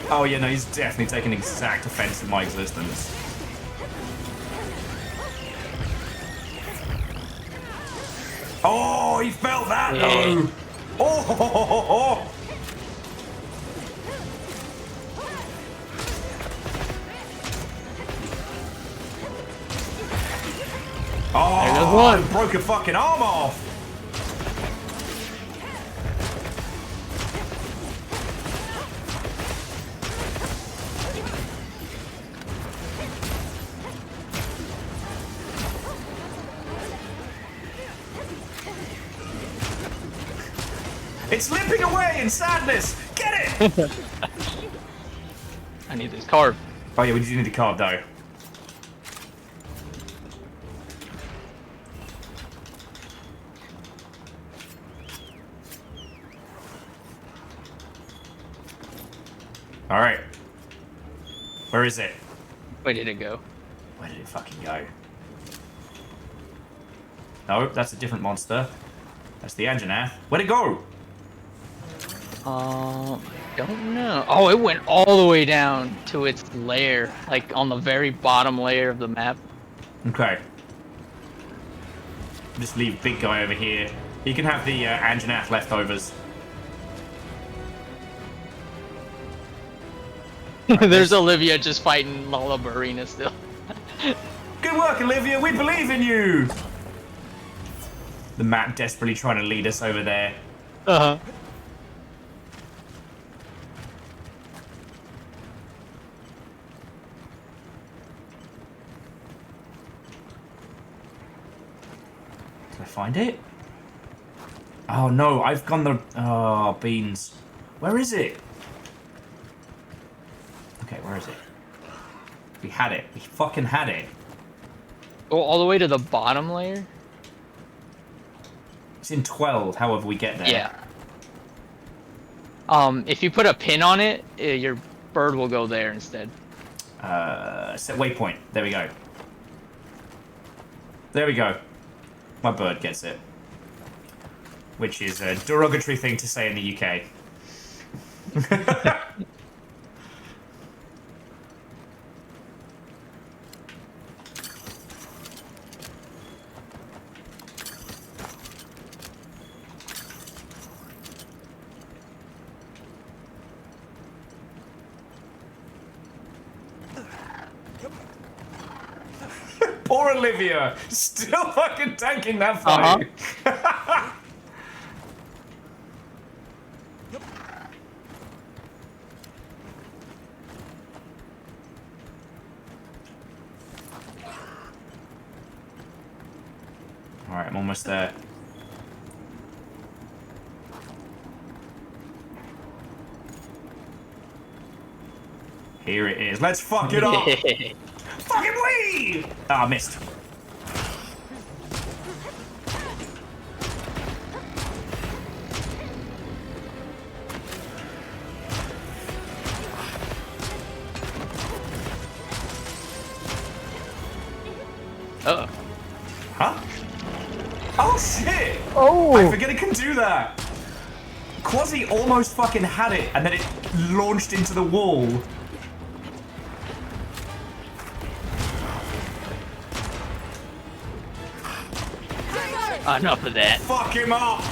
Oh yeah, no, he's definitely taking exact offense of my existence. Oh, he felt that though! Oh, ho, ho, ho, ho. Oh, broke a fucking arm off! It's limping away in sadness! Get it! I need this carve. Oh yeah, we do need the carve though. Alright. Where is it? Where did it go? Where did it fucking go? No, that's a different monster. That's the Anjanath. Where'd it go? I don't know. Oh, it went all the way down to its lair, like on the very bottom layer of the map. Okay. Just leave big guy over here. He can have the Anjanath leftovers. There's Olivia just fighting Lullabarina still. Good work, Olivia. We believe in you. The map desperately trying to lead us over there. Uh-huh. Did I find it? Oh no, I've gone the... Oh, beans. Where is it? Okay, where is it? We had it. We fucking had it. Go all the way to the bottom layer? It's in 12, however we get there. Yeah. If you put a pin on it, your bird will go there instead. Set waypoint. There we go. There we go. My bird gets it. Which is a derogatory thing to say in the UK. Poor Olivia! Still fucking tanking that fight! Alright, I'm almost there. Here it is. Let's fuck it up! Fucking wee! Ah, missed. Uh-oh. Huh? Oh shit! Oh! I forget it can do that! Quasi almost fucking had it, and then it launched into the wall. Enough of that. Fuck him up!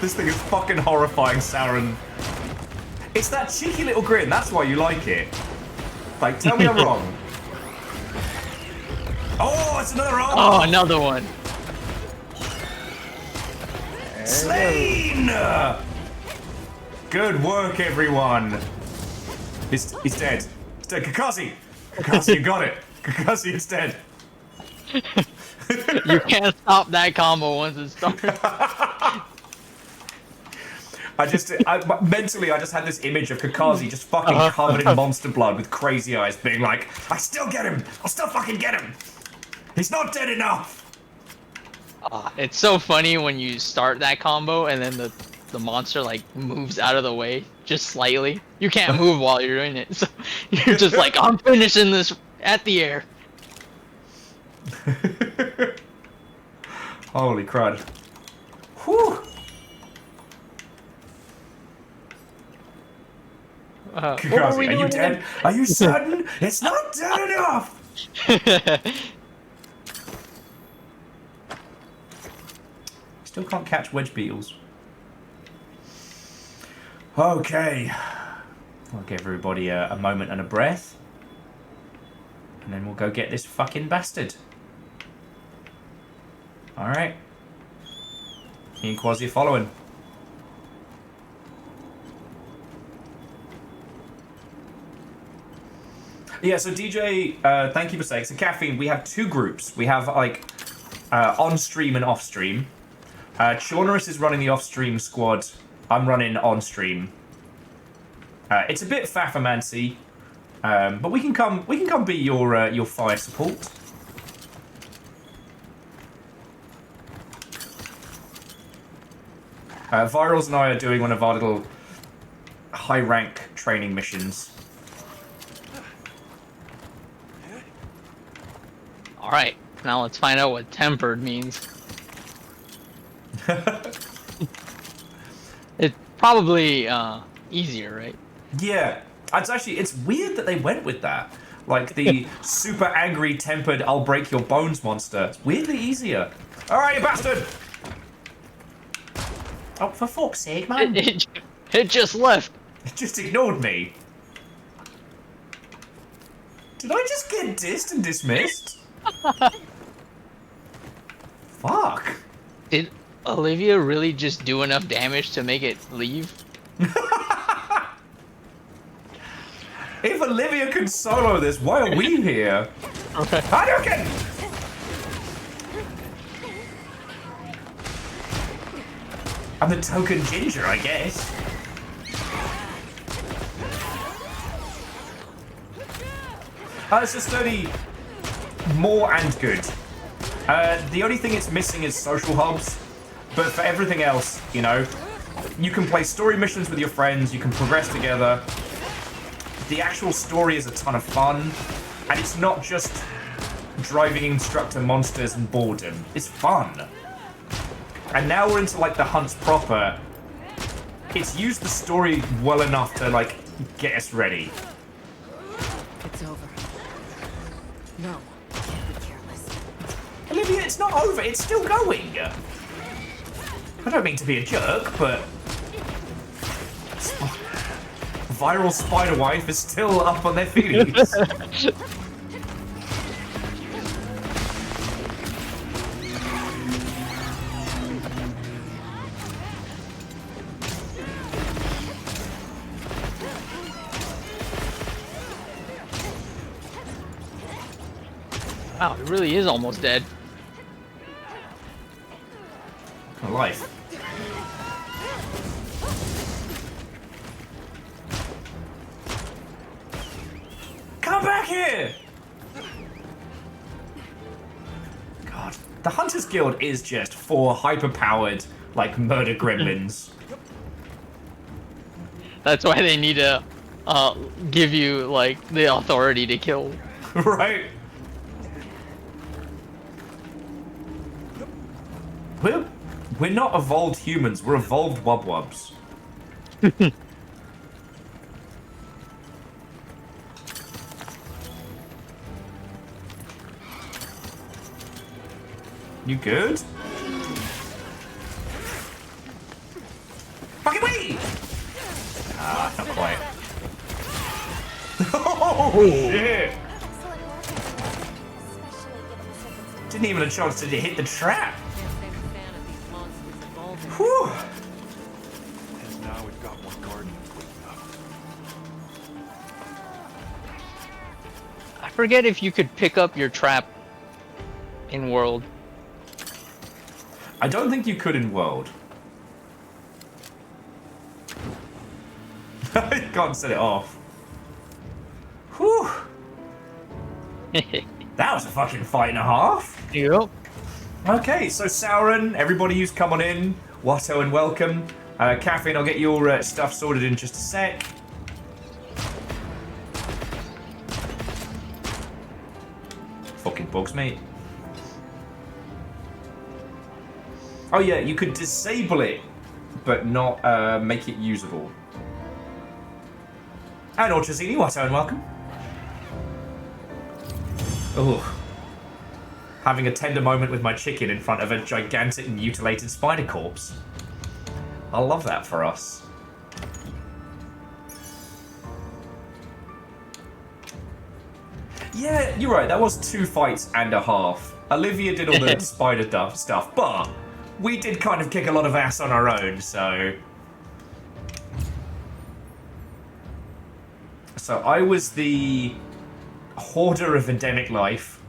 This thing is fucking horrifying, Saren. It's that cheeky little grin, that's why you like it. Like, tell me I'm wrong. Oh, it's another armor! Oh, another one. Slain! Good work, everyone. He's dead. He's dead. Kakashi! Kakashi, you got it. Kakashi is dead. You can't stop that combo once it starts. Mentally, I just had this image of Kakashi just fucking covered in monster blood with crazy eyes being like, I still get him! I'll still fucking get him! He's not dead enough! It's so funny when you start that combo and then the monster like moves out of the way just slightly. You can't move while you're doing it, so you're just like, I'm finishing this at the air. Holy crud. Whew! Kakashi, are you dead? Are you certain? It's not dead enough! He's Still can't catch wedge beetles. Okay. I'll give everybody a moment and a breath. And then we'll go get this fucking bastard. Alright. Me and Quasi are following. Yeah, so DJ, thank you for saying. So Caffeine, we have two groups. We have like on-stream and off-stream. Chornerus is running the off-stream squad. I'm running on-stream. It's a bit faffermancy, but we can come be your fire support. Virals and I are doing one of our little high-rank training missions. Alright, now let's find out what tempered means. It's probably easier, right? Yeah, it's weird that they went with that. Like the super angry, tempered, I'll break your bones monster. It's weirdly easier. Alright, you bastard! Oh, for fuck's sake, man. It just left. It just ignored me. Did I just get dissed and dismissed? Fuck. Did Olivia really just do enough damage to make it leave? If Olivia could solo this, why are we here? Okay. Hadouken! I'm the token ginger, I guess. It's just 30 more and good. The only thing it's missing is social hubs, but for everything else, you know, you can play story missions with your friends, you can progress together. The actual story is a ton of fun, and it's not just driving instructor monsters and boredom. It's fun. And now we're into like the hunts proper. It's used the story well enough to like get us ready. It's over. No, can't be careless. Olivia, it's not over. It's still going. I don't mean to be a jerk, but Viral Spider Wife is still up on their feelings. Wow, it really is almost dead. Life. Come back here! God, the Hunters Guild is just for hyper-powered, like, murder gremlins. That's why they need to give you like the authority to kill. Right? We're not evolved humans, we're evolved wub-wubs. You good? Fucking wait! Ah, not quite. Oh, shit! Didn't even a chance to hit the trap. Whew. And now we've got more guardians waking up. I forget if you could pick up your trap in World. I don't think you could in World. I can't set it off. Whew. That was a fucking fight and a half. Yep. Okay, so Sauron, everybody who's come on in, Watto and welcome. Caffeine, I'll get your stuff sorted in just a sec. Fucking bugs, mate. Oh yeah, you could disable it, but not make it usable. And Orchazini, Watto and welcome. Oh. having a tender moment with my chicken in front of a gigantic mutilated spider corpse. I love that for us. Yeah, you're right. That was 2 fights and a half. Olivia did all the spider stuff, but we did kind of kick a lot of ass on our own, so... So I was the Hoarder of Endemic Life.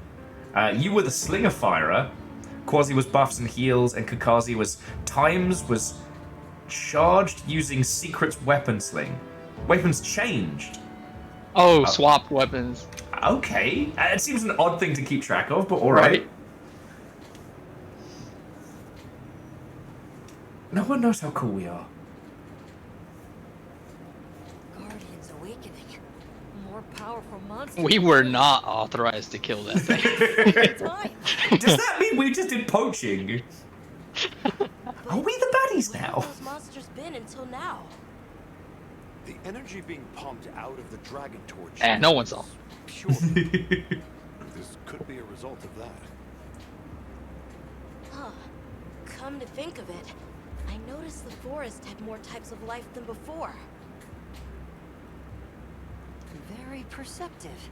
You were the Slinger Firer. Quasi was buffs and heals, and Kakazi was charged using Secret's weapon sling. Weapons changed. Oh, swapped weapons. Okay. It seems an odd thing to keep track of, but alright. No one knows how cool we are. Guardian's awakening. More powerful monsters. We were not authorized to kill that thing. Does that mean we just did poaching? Are we the baddies now? Where have those monsters been until now? The energy being pumped out of the dragon torch. No one saw. Pure. This could be a result of that. Huh. Come to think of it, I noticed the forest had more types of life than before. Very perceptive.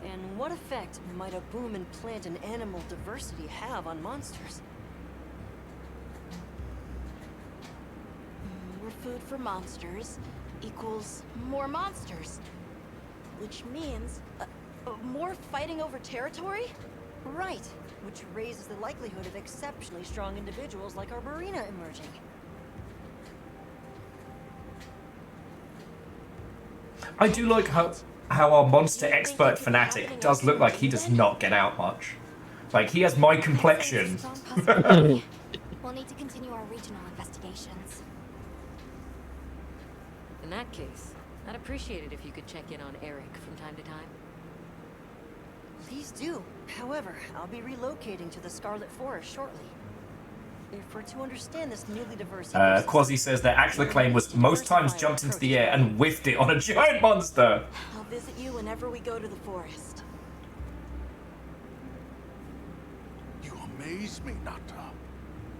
And what effect might a boom in plant and animal diversity have on monsters? More food for monsters equals more monsters. Which means more fighting over territory? Right, which raises the likelihood of exceptionally strong individuals like Arborina emerging. I do like how our monster expert fanatic does look like he does not get out much. Like, he has my complexion. We'll need to continue our regional investigations. In that case, I'd appreciate it if you could check in on Eric from time to time. Please do. However, I'll be relocating to the Scarlet Forest shortly. If we're to understand this newly diverse Quasi says their actual claim was most times jumped into the air and whiffed it on a giant monster. I'll visit you whenever we go to the forest. You amaze me, Nata.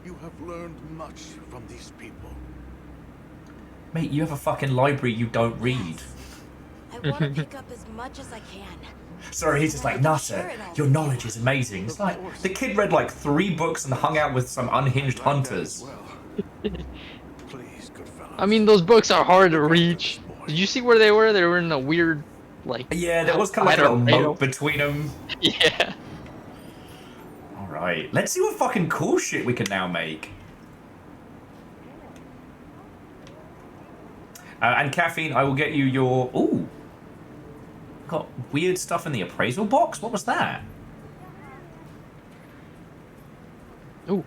You have learned much from these people. Mate, you have a fucking library you don't read. I want to pick up as much as I can. Sorry, he's just like, Nata, your knowledge is amazing. It's like, the kid read like 3 books and hung out with some unhinged hunters. I mean, those books are hard to reach. Did you see where they were? They were in a weird, like... Yeah, there was kind of like a little moat between them. Yeah. Alright, let's see what fucking cool shit we can now make. And Caffeine, I will get you your... Ooh. Got weird stuff in the appraisal box? What was that? Ooh.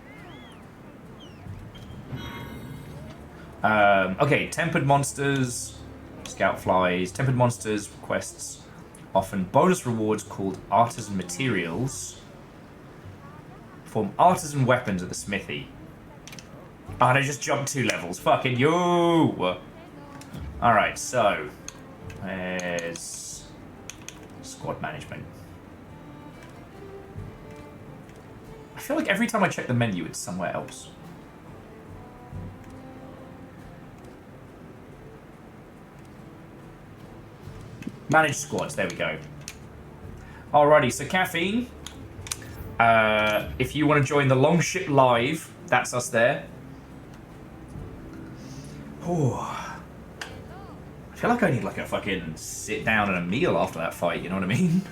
Okay, tempered monsters, scout flies, tempered monsters requests often bonus rewards called artisan materials. Form artisan weapons at the smithy. Oh, and I just jumped 2 levels. Fucking you! Alright, so there's squad management. I feel like every time I check the menu, it's somewhere else. Manage squads, there we go. Alrighty, so Caffeine, if you want to join the Longship Live, that's us there. Oh. I feel like I need like a fucking sit down and a meal after that fight, you know what I mean?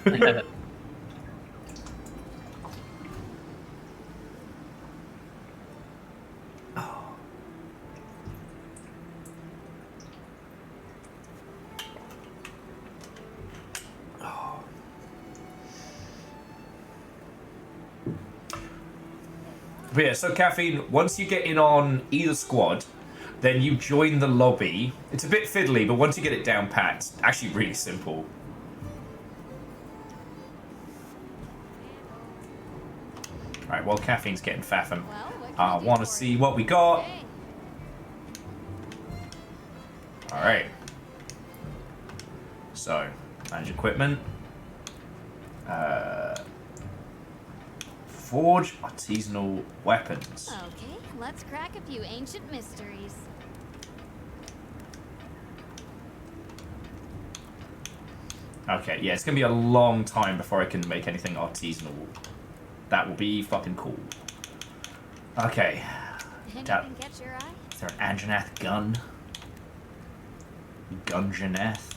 But yeah, so Caffeine, once you get in on either squad, then you join the lobby. It's a bit fiddly, but once you get it down pat, it's actually really simple. Alright, well, Caffeine's getting faffing. I want to see what we got. Alright. So, manage equipment. Forge artisanal weapons. Okay, let's crack a few ancient mysteries. Okay, yeah, it's gonna be a long time before I can make anything artisanal. That will be fucking cool. Okay. Anything catch your eye? Is there an Anjanath gun? Gunjanath?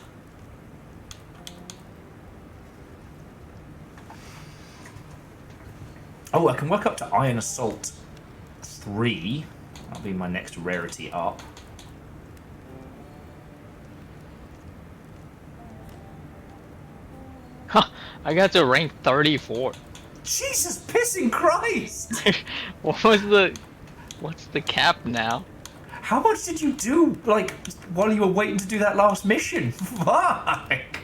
Oh, I can work up to Iron Assault 3. That'll be my next rarity up. Huh, I got to rank 34. Jesus pissing Christ! What's the cap now? How much did you do, like, while you were waiting to do that last mission? Fuck!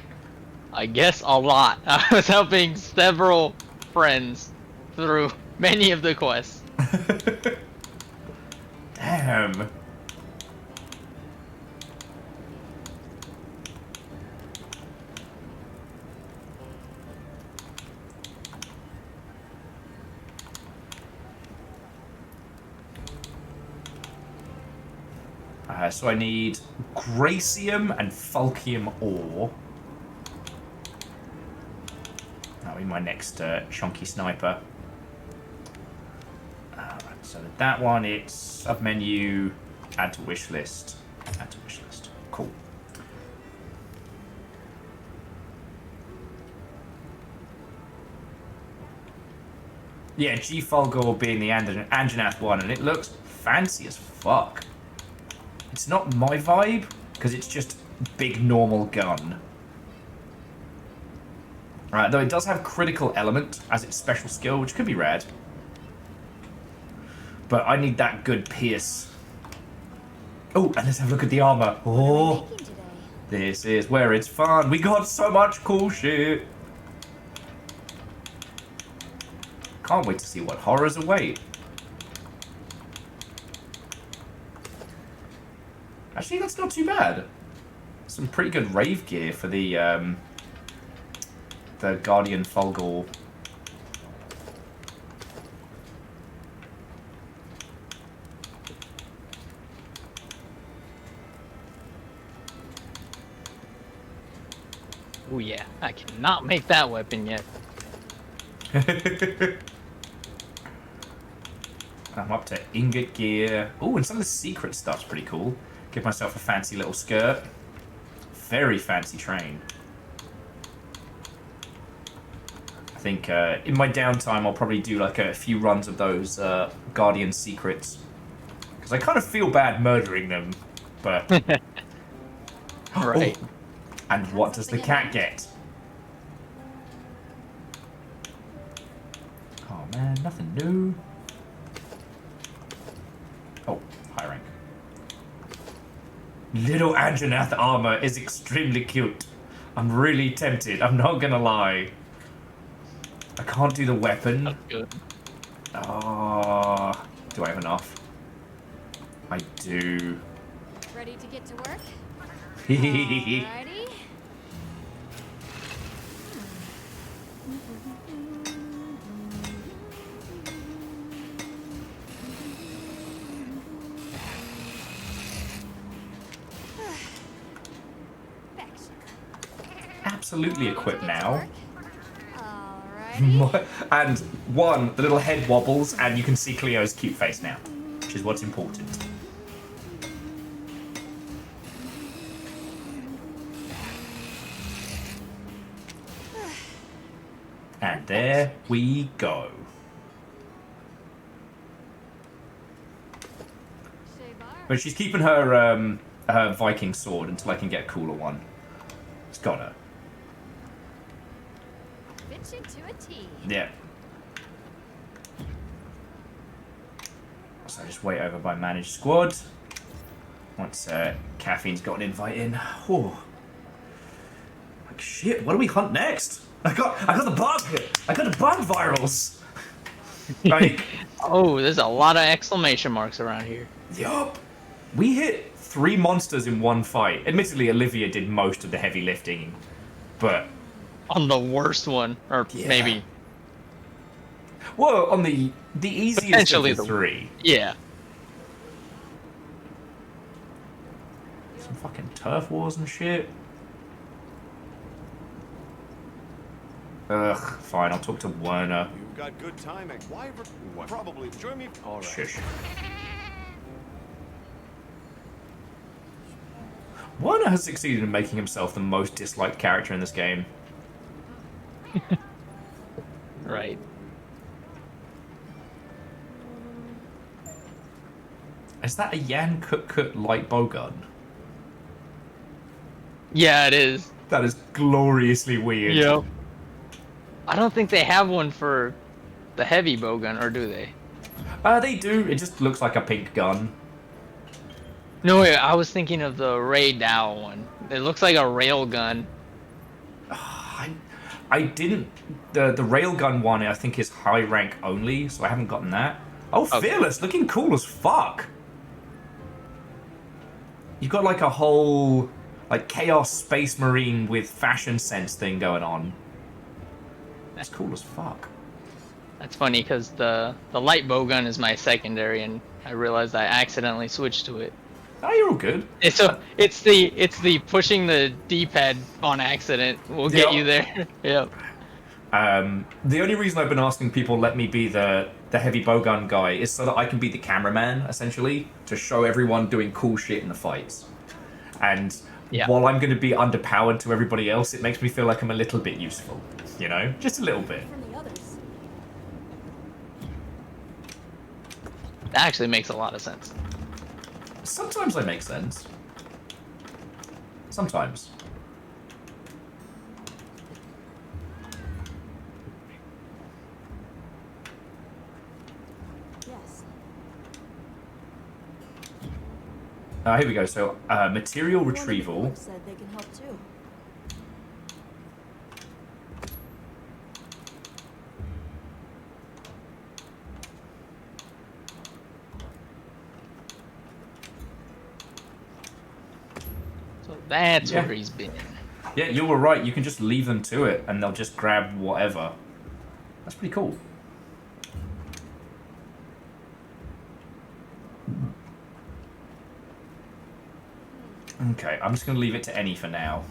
I guess a lot. I was helping several friends through many of the quests. Damn. So I need Gracium and Fulcium ore. That'll be my next chunky sniper. So that one, it's sub-menu, add to wish list. Add to wish list. Cool. Yeah, G-Fulgor being the Anjanath one, and it looks fancy as fuck. It's not my vibe, because it's just big normal gun. Right, though it does have critical element as its special skill, which could be rad. But I need that good pierce. Oh, and let's have a look at the armor. Oh, this is where it's fun. We got so much cool shit. Can't wait to see what horrors await. Actually, that's not too bad. Some pretty good rave gear for the Guardian Fulgor. Oh yeah, I cannot make that weapon yet. I'm up to ingot gear. Oh, and some of the secret stuff's pretty cool. Give myself a fancy little skirt. Very fancy train. I think in my downtime I'll probably do like a few runs of those Guardian secrets. Because I kind of feel bad murdering them, but... Right. Oh. And what does the cat get? Oh man, nothing new. Oh, high rank. Little Anjanath armor is extremely cute. I'm really tempted, I'm not gonna lie. I can't do the weapon. That's good. Oh, do I have enough? I do. Ready to get to work? Hehehehe. Alrighty. Absolutely equipped now. Alrighty. And one, the little head wobbles, and you can see Cleo's cute face now, which is what's important. And there we go. But she's keeping her her Viking sword until I can get a cooler one. It's gotta. Fit you to a T. Yeah. So I just wait over by managed squad. Once Caffeine's got an invite in. Oh. Like shit, what do we hunt next? I got the bug! I got the bug virals! Like, oh, there's a lot of exclamation marks around here. yup. We hit 3 monsters in one fight. Admittedly, Olivia did most of the heavy lifting, but... On the worst one, or Yeah. maybe. Well, on the easiest of Potentially the three. Yeah. Some fucking turf wars and shit. Ugh, fine, I'll talk to Werner. You've got good timing. Why probably join me? All right. Shush. Werner has succeeded in making himself the most disliked character in this game. Right. Is that a Yan Kut light bowgun? Yeah, it is. That is gloriously weird. Yep. I don't think they have one for the heavy bowgun, or do they? They do. It just looks like a pink gun. No, wait, I was thinking of the Ray Dow one. It looks like a rail gun. I didn't... The railgun one, I think, is high rank only, so I haven't gotten that. Oh, Okay. Fearless, looking cool as fuck. You've got like a whole like Chaos Space Marine with fashion sense thing going on. That's cool as fuck. That's funny because the light bowgun is my secondary, and I realized I accidentally switched to it. Oh, you're all good. So it's the pushing the D-pad on accident will get you there. Yep. The only reason I've been asking people let me be the heavy bowgun guy is so that I can be the cameraman, essentially, to show everyone doing cool shit in the fights. And while I'm going to be underpowered to everybody else, it makes me feel like I'm a little bit useful. You know? Just a little bit. That actually makes a lot of sense. Sometimes they make sense. Sometimes. Yes. Here we go. So, material retrieval. Said they can help too. So that's where he's been. Yeah, you were right. You can just leave them to it, and they'll just grab whatever. That's pretty cool. Okay, I'm just going to leave it to any for now.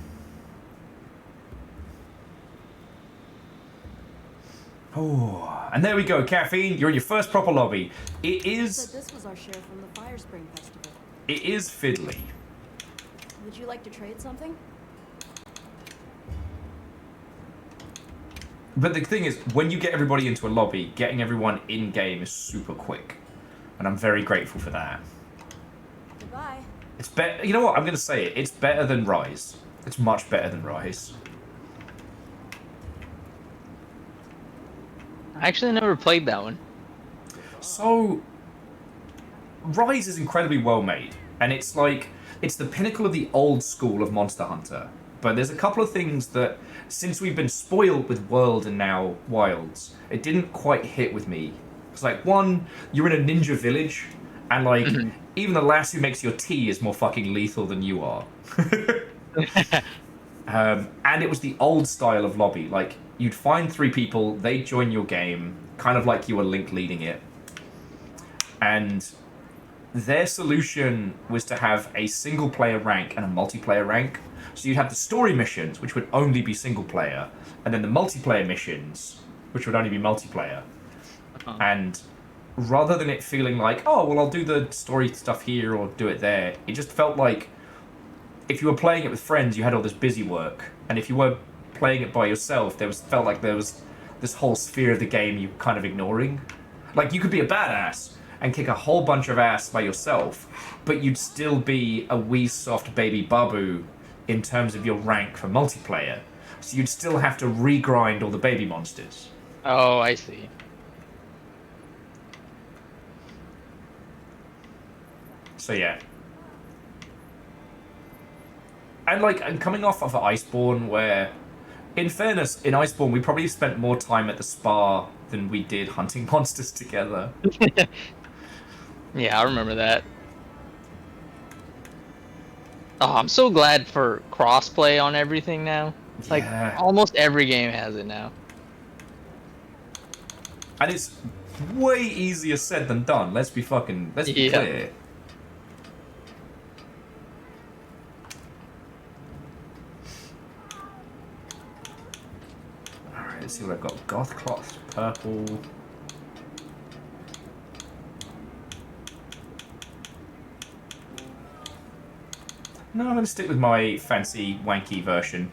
Oh, and there we go, Caffeine. You're in your first proper lobby. It is. So this was our share from the Fire Spring Festival. It is fiddly. Would you like to trade something? But the thing is, when you get everybody into a lobby, getting everyone in-game is super quick. And I'm very grateful for that. Goodbye. It's better. You know what? I'm going to say it. It's better than Rise. It's much better than Rise. I actually never played that one. So, Rise is incredibly well made. And it's like, it's the pinnacle of the old school of Monster Hunter. But there's a couple of things that, since we've been spoiled with World and now Wilds, it didn't quite hit with me. It's like, one, you're in a ninja village, and like, even the lass who makes your tea is more fucking lethal than you are. And it was the old style of lobby. Like, you'd find 3 people, they'd join your game, kind of like you were Link leading it. And their solution was to have a single player rank and a multiplayer rank. So you'd have the story missions, which would only be single player, and then the multiplayer missions, which would only be multiplayer. And rather than it feeling like, oh, well, I'll do the story stuff here or do it there, it just felt like if you were playing it with friends, you had all this busy work. And if you were playing it by yourself, felt like there was this whole sphere of the game you were kind of ignoring. Like, you could be a badass and kick a whole bunch of ass by yourself, but you'd still be a wee soft baby babu in terms of your rank for multiplayer. So you'd still have to regrind all the baby monsters. Oh, I see. So yeah. And like, I'm coming off of Iceborne where, in fairness, in Iceborne we probably spent more time at the spa than we did hunting monsters together. Yeah, I remember that. Oh, I'm so glad for crossplay on everything now. It's like almost every game has it now. And it's way easier said than done. Let's be clear. Alright, let's see what I've got. Goth cloth, purple. No, I'm going to stick with my fancy, wanky version.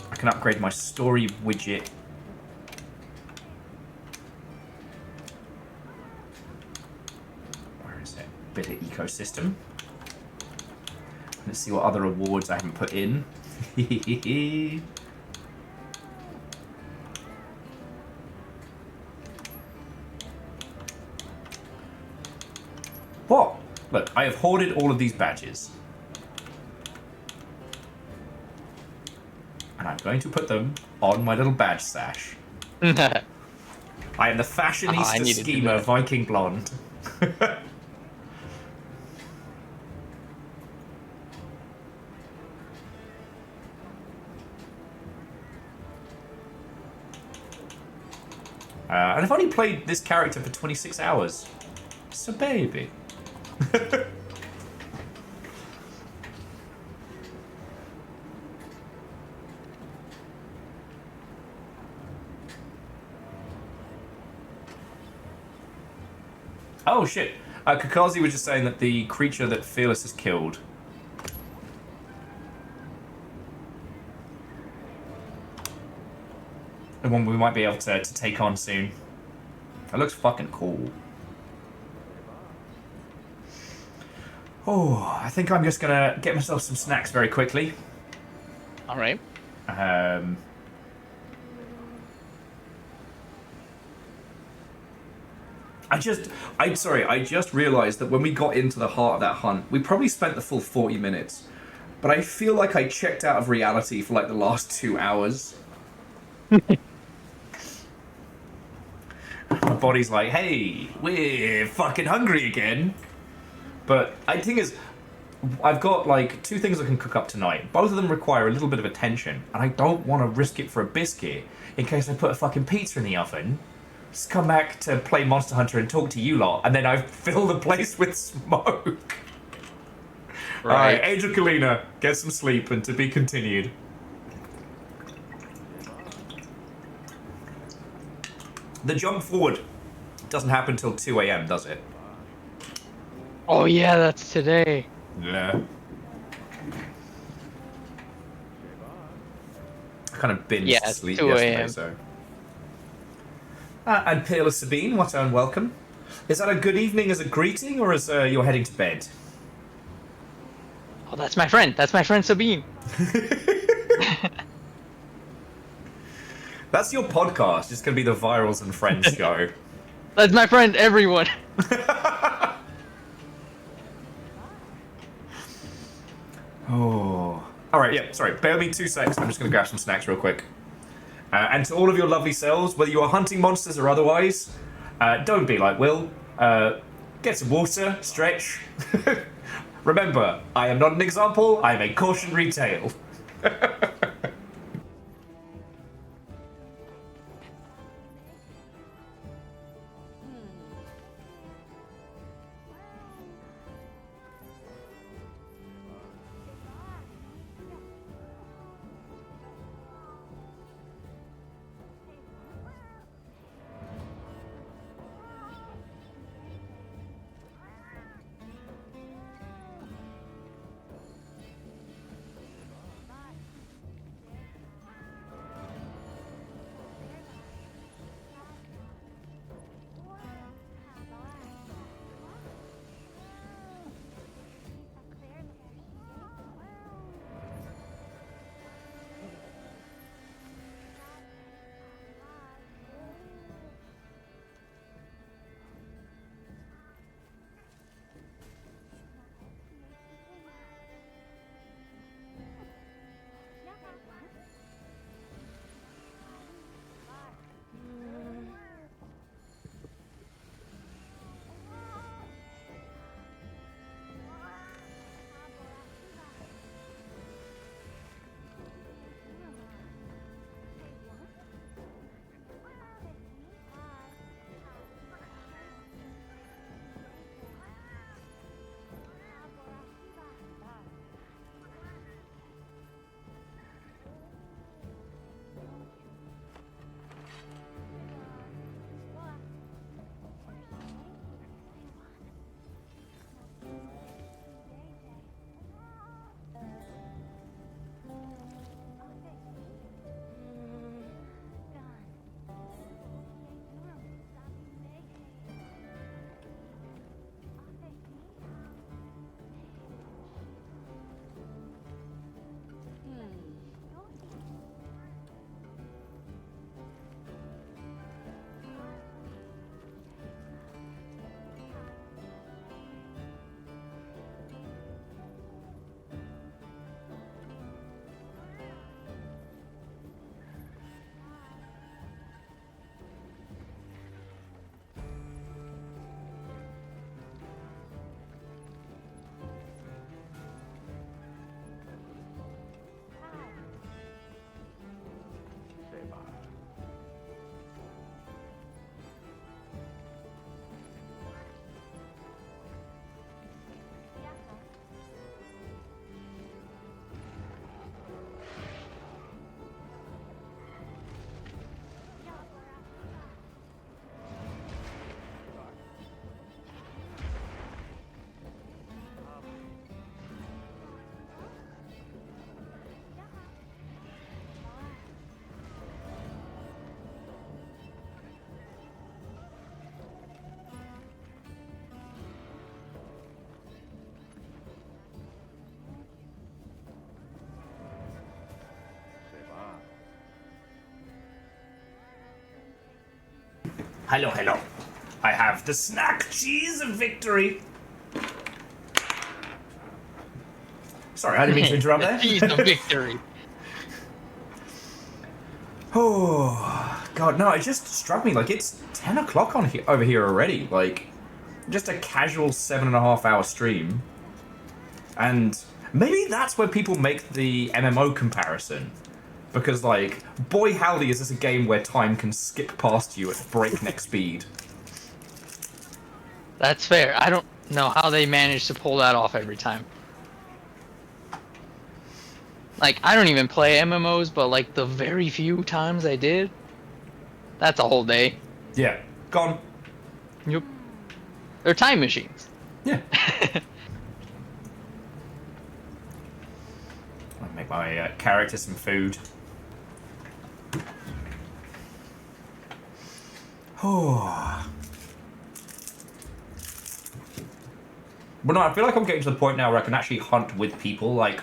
I can upgrade my story widget. Where is it? Bit of ecosystem. Let's see what other awards I haven't put in. What? Look, I have hoarded all of these badges. And I'm going to put them on my little badge sash. I am the fashionista schemer Viking blonde. And I've only played this character for 26 hours. So baby. Oh shit. Kakazi was just saying that the creature that Fearless has killed. The one we might be able to take on soon. That looks fucking cool. Oh, I think I'm just gonna get myself some snacks very quickly. Alright. I just realized that when we got into the heart of that hunt, we probably spent the full 40 minutes. But I feel like I checked out of reality for like the last 2 hours. My body's like, hey, we're fucking hungry again. But the thing is, I've got like 2 things I can cook up tonight. Both of them require a little bit of attention, and I don't want to risk it for a biscuit in case I put a fucking pizza in the oven. Just come back to play Monster Hunter and talk to you lot, and then I fill the place with smoke. Alright, Angel Kalina, get some sleep, and to be continued. The jump forward doesn't happen till 2 AM, does it? Oh yeah, that's today. Yeah. I kind of binged sleep 2 yesterday, a.m. so. And Peerless Sabine, what and welcome. Is that a good evening as a greeting, or as you're heading to bed? Oh, that's my friend. That's my friend Sabine. That's your podcast. It's going to be the Virals and Friends show. That's my friend, everyone. Oh. Alright, yeah, sorry. Bear me 2 seconds. I'm just going to grab some snacks real quick. And to all of your lovely selves, whether you are hunting monsters or otherwise, don't be like Will. Get some water, stretch. Remember, I am not an example, I am a cautionary tale. Hello, hello. I have the snack cheese of victory. Sorry, I didn't mean to interrupt there. Cheese of victory. Oh, God, no, it just struck me like it's 10 o'clock on over here already. Like, just a casual 7.5 hour stream. And maybe that's where people make the MMO comparison. Because, like, boy howdy is this a game where time can skip past you at breakneck speed. That's fair. I don't know how they manage to pull that off every time. Like, I don't even play MMOs, but like the very few times I did, that's a whole day. Yeah, gone. Yep. They're time machines. Yeah. I'll make my character some food. Oh. But no, I feel like I'm getting to the point now where I can actually hunt with people. Like,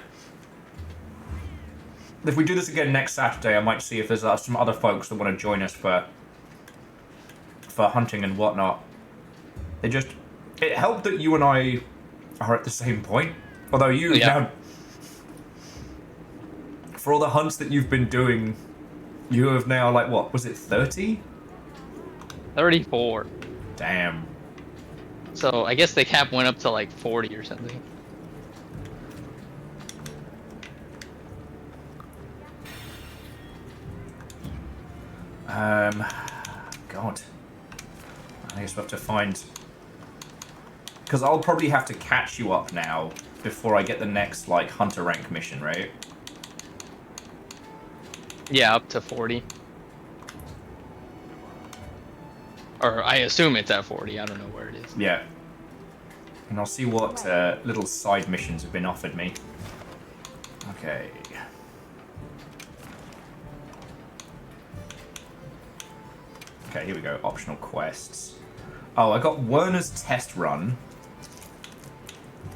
if we do this again next Saturday, I might see if there's some other folks that want to join us for hunting and whatnot. It helped that you and I are at the same point. Although you now, for all the hunts that you've been doing, you have now, like, what was it, 30? 34. Damn. So I guess the cap went up to like 40 or something. God. I guess we'll have to find... Because I'll probably have to catch you up now before I get the next, like, hunter rank mission, right? Yeah, up to 40. Or I assume it's at 40. I don't know where it is. Yeah. And I'll see what little side missions have been offered me. Okay. Okay, here we go. Optional quests. Oh, I got Werner's test run.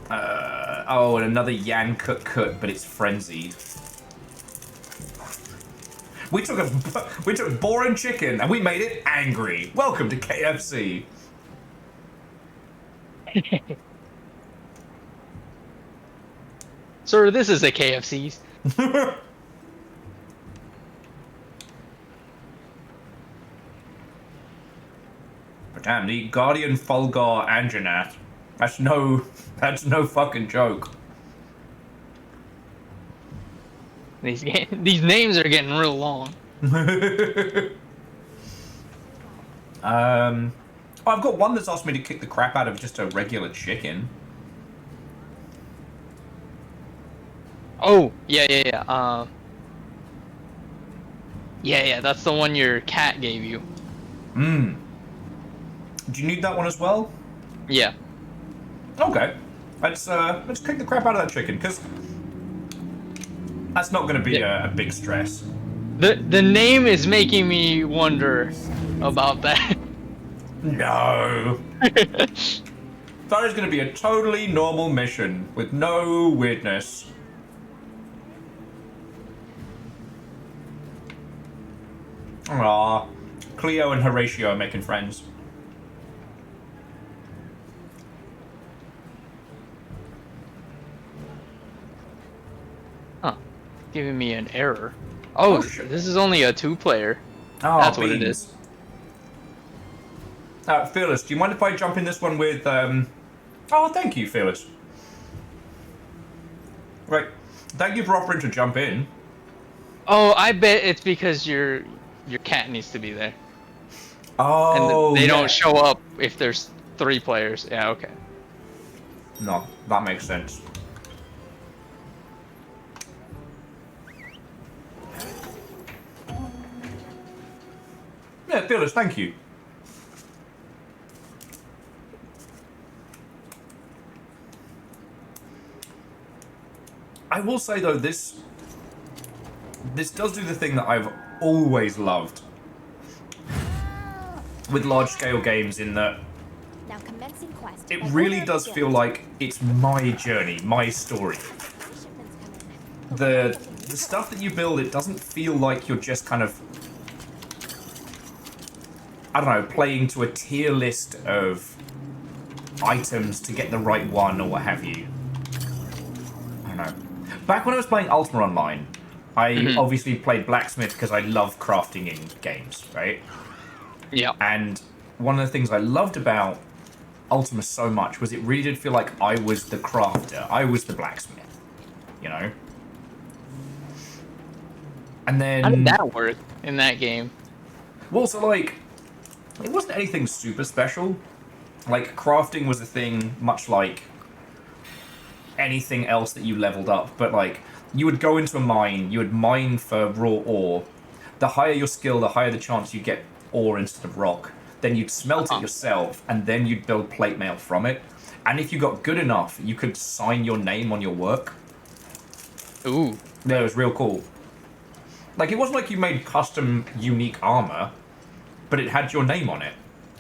Oh, and another Yan Kut Kut, but it's frenzied. We took boring chicken and we made it angry. Welcome to KFC. Sir, this is a KFC's. But damn, the Guardian Fulgar Anjanath. That's no fucking joke. These names are getting real long. I've got one that's asked me to kick the crap out of just a regular chicken. Oh, yeah. Yeah, that's the one your cat gave you. Do you need that one as well? Yeah. Okay. Let's kick the crap out of that chicken, because that's not going to be a big stress. The name is making me wonder about that. No. That is going to be a totally normal mission with no weirdness. Aww. Cleo and Horatio are making friends. Huh. Giving me an error. Oh, this is only a 2-player. Oh, that's what it is. Fearless, do you mind if I jump in this one with, Oh, thank you, Fearless. Right. Thank you for offering to jump in. Oh, I bet it's because your cat needs to be there. Oh, and they don't show up if there's 3 players. Yeah, okay. No, that makes sense. Yeah, Fearless, thank you. I will say though, this does do the thing that I've always loved with large-scale games, in that Now commencing quest. it really does feel like it's my journey, my story. The stuff that you build, it doesn't feel like you're just kind of... I don't know, playing to a tier list of items to get the right one or what have you. I don't know. Back when I was playing Ultima Online, I obviously played Blacksmith because I love crafting in games, right? Yeah. And one of the things I loved about Ultima so much was it really did feel like I was the crafter. I was the blacksmith, you know? And then... How did that work in that game? Well, so, like, it wasn't anything super special. Like, crafting was a thing much like anything else that you leveled up. But, like, you would go into a mine, you would mine for raw ore. The higher your skill, the higher the chance you get ore instead of rock. Then you'd smelt it yourself, and then you'd build plate mail from it. And if you got good enough, you could sign your name on your work. Ooh. Yeah, it was real cool. Like, it wasn't like you made custom, unique armor, but it had your name on it.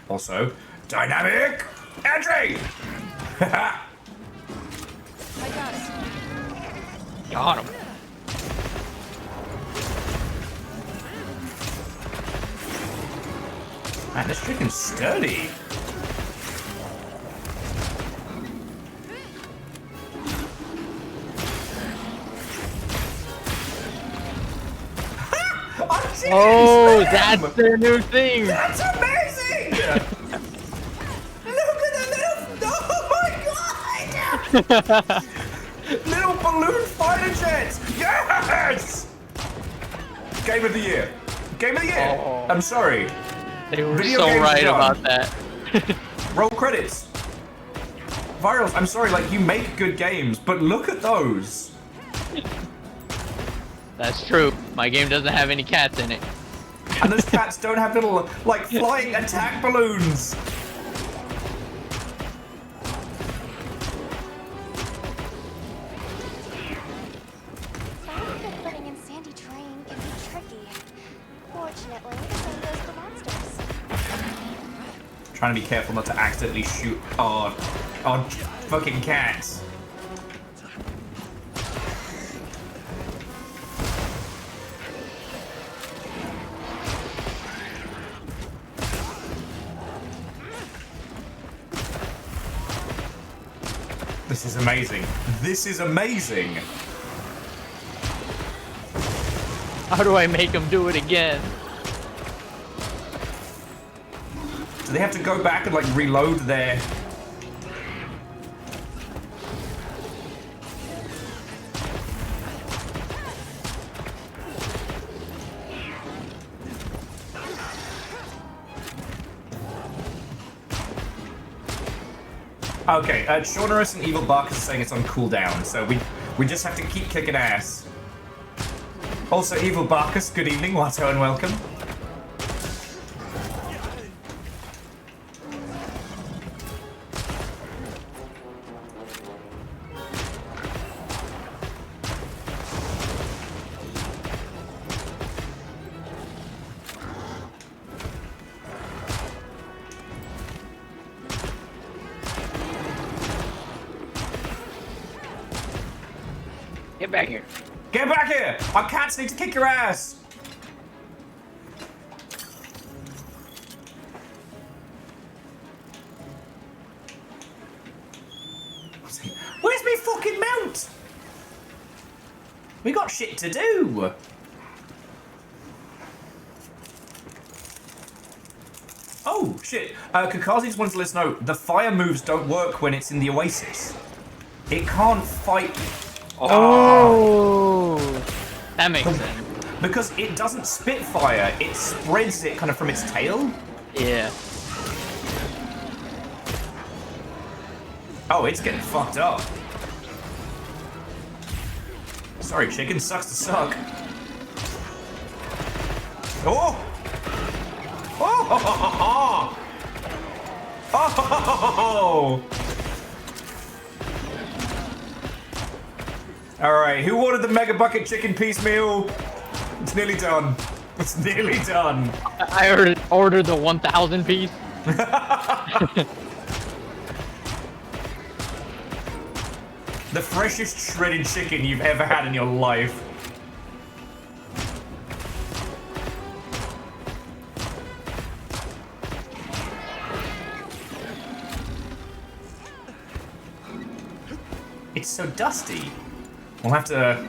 Also, dynamic entry! I got it. Got him. Man, this chicken's sturdy. Oh, that's their new thing. That's amazing! Look at the little... Oh my god! Little balloon fighter jets! Yes! Game of the year. Game of the year. Oh. I'm sorry. They were Video so games right done. about that. Roll credits. Virals, I'm sorry, like, you make good games, but look at those. That's true. My game doesn't have any cats in it. And those cats don't have little, like, flying attack balloons. Finding and putting in sandy terrain can be tricky. Fortunately, the same goes for monsters. Trying to be careful not to accidentally shoot our fucking cats. This is amazing. This is amazing. How do I make them do it again? Do they have to go back and like reload their... Okay, Shaunerus and Evil Barkus is saying it's on cooldown, so we just have to keep kicking ass. Also, Evil Barkus, good evening, Watto, and welcome. Get back here. Get back here! Our cats need to kick your ass! Where's me fucking mount? We got shit to do. Oh, shit. Kakazi just wanted to let us know, the fire moves don't work when it's in the Oasis. It can't fight... Oh, that makes sense. Because it doesn't spit fire, it spreads it kind of from its tail. Yeah. Oh, it's getting fucked up. Sorry, chicken sucks to suck. Oh! Oh! Oh! Oh! Alright, who ordered the Mega Bucket Chicken Piecemeal? It's nearly done. It's nearly done. I ordered the 1,000 piece. The freshest shredded chicken you've ever had in your life. It's so dusty. We'll have to...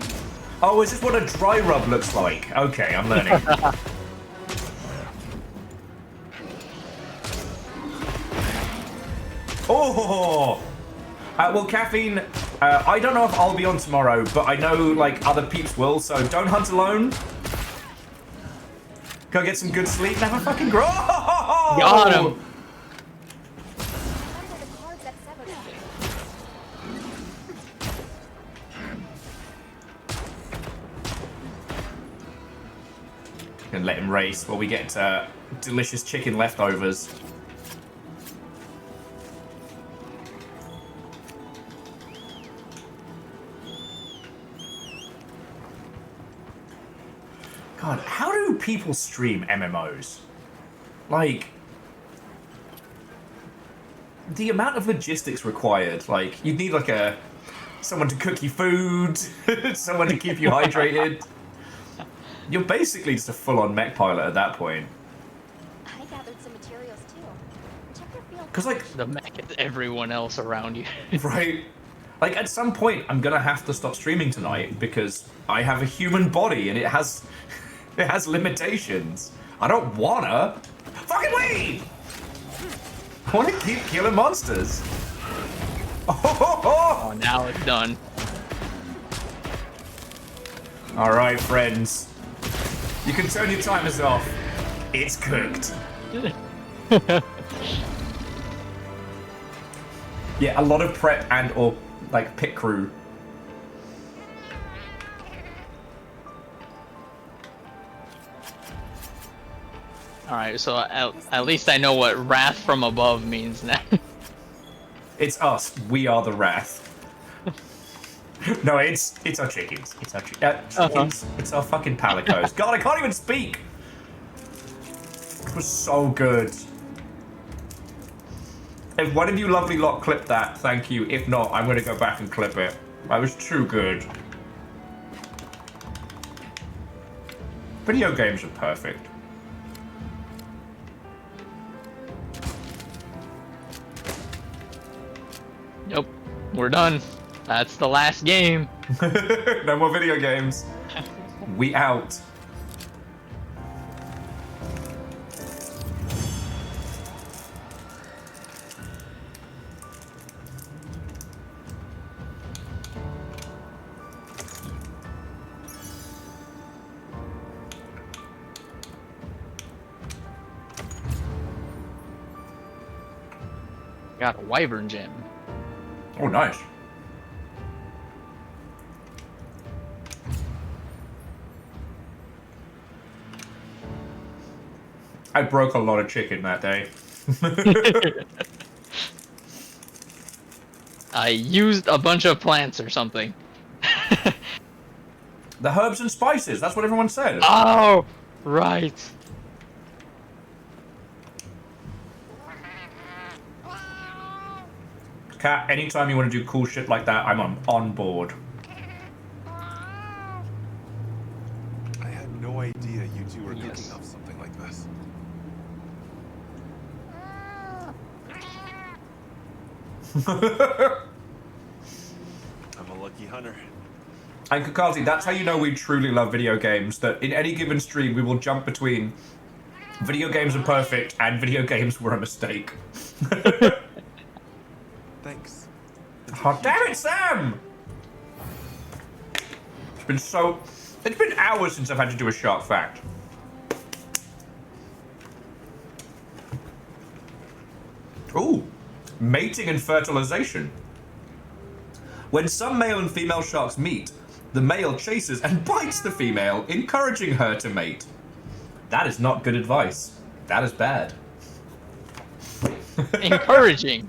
Oh, is this what a dry rub looks like? Okay, I'm learning. Oh! Well, Caffeine, I don't know if I'll be on tomorrow, but I know, like, other peeps will, so don't hunt alone. Go get some good sleep and have a fucking grow. Got him. And let him race while we get delicious chicken leftovers. God, how do people stream MMOs? Like, the amount of logistics required. Like, you'd need like someone to cook you food, someone to keep you hydrated. You're basically just a full-on mech pilot at that point. I gathered some materials too. Check your field. Because like the mech is everyone else around you. Right. Like at some point, I'm gonna have to stop streaming tonight because I have a human body and it has limitations. I don't wanna. Fucking leave! I wanna keep killing monsters. Oh, now it's done. All right, friends. You can turn your timers off. It's cooked. Yeah, a lot of prep and or like pit crew. Alright, so at least I know what wrath from above means now. It's us. We are the wrath. No, it's our chickens. It's our chickens. It's our fucking palicos. God, I can't even speak. It was so good. If one of you lovely lot clip that, thank you. If not, I'm gonna go back and clip it. That was too good. Video games are perfect. Nope, we're done. That's the last game. No more video games. We out. Got a wyvern gem. Oh, nice. I broke a lot of chicken that day. I used a bunch of plants or something. The herbs and spices, that's what everyone said. Oh, right. Kat, anytime you want to do cool shit like that, I'm on board. I had no idea you two were cooking up something like this. I'm a lucky hunter. And Kakazi, that's how you know we truly love video games, that in any given stream we will jump between video games are perfect and video games were a mistake. Thanks. Oh, damn it, Sam! It's been hours since I've had to do a shark fact. Ooh, mating and fertilization. When some male and female sharks meet, the male chases and bites the female, encouraging her to mate. That is not good advice. That is bad. Encouraging.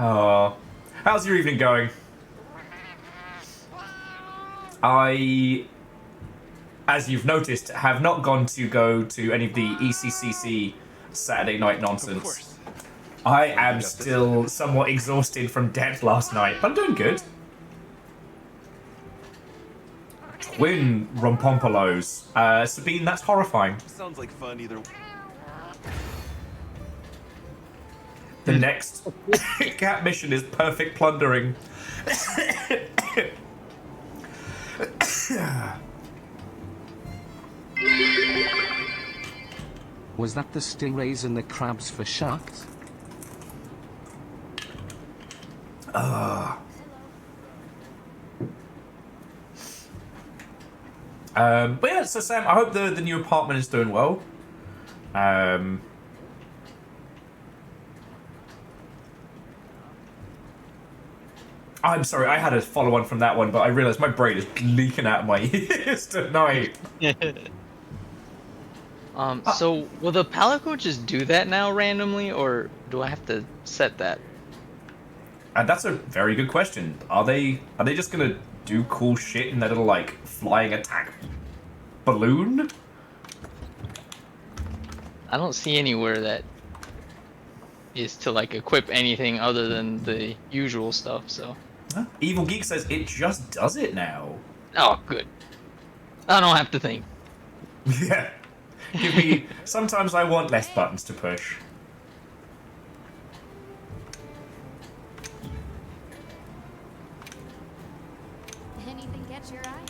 Oh, how's your evening going? I, as you've noticed, have not gone to any of the ECCC Saturday night nonsense. I am still somewhat exhausted from death last night, but I'm doing good. Twin Rompompolos. Sabine, that's horrifying. Sounds like fun either. The next cat mission is perfect plundering. Was that the stingrays and the crabs for sharks? But yeah, so Sam, I hope the new apartment is doing well. I'm sorry, I had a follow-on from that one, but I realised my brain is leaking out of my ears tonight. So will the palico just do that now randomly, or do I have to set that? And that's a very good question. Are they just gonna do cool shit in that little like flying attack balloon? I don't see anywhere that is to like equip anything other than the usual stuff, so. Huh? Evil Geek says it just does it now. Oh, good. I don't have to think. Yeah. Give me... Sometimes I want less buttons to push. Anything catch your eye?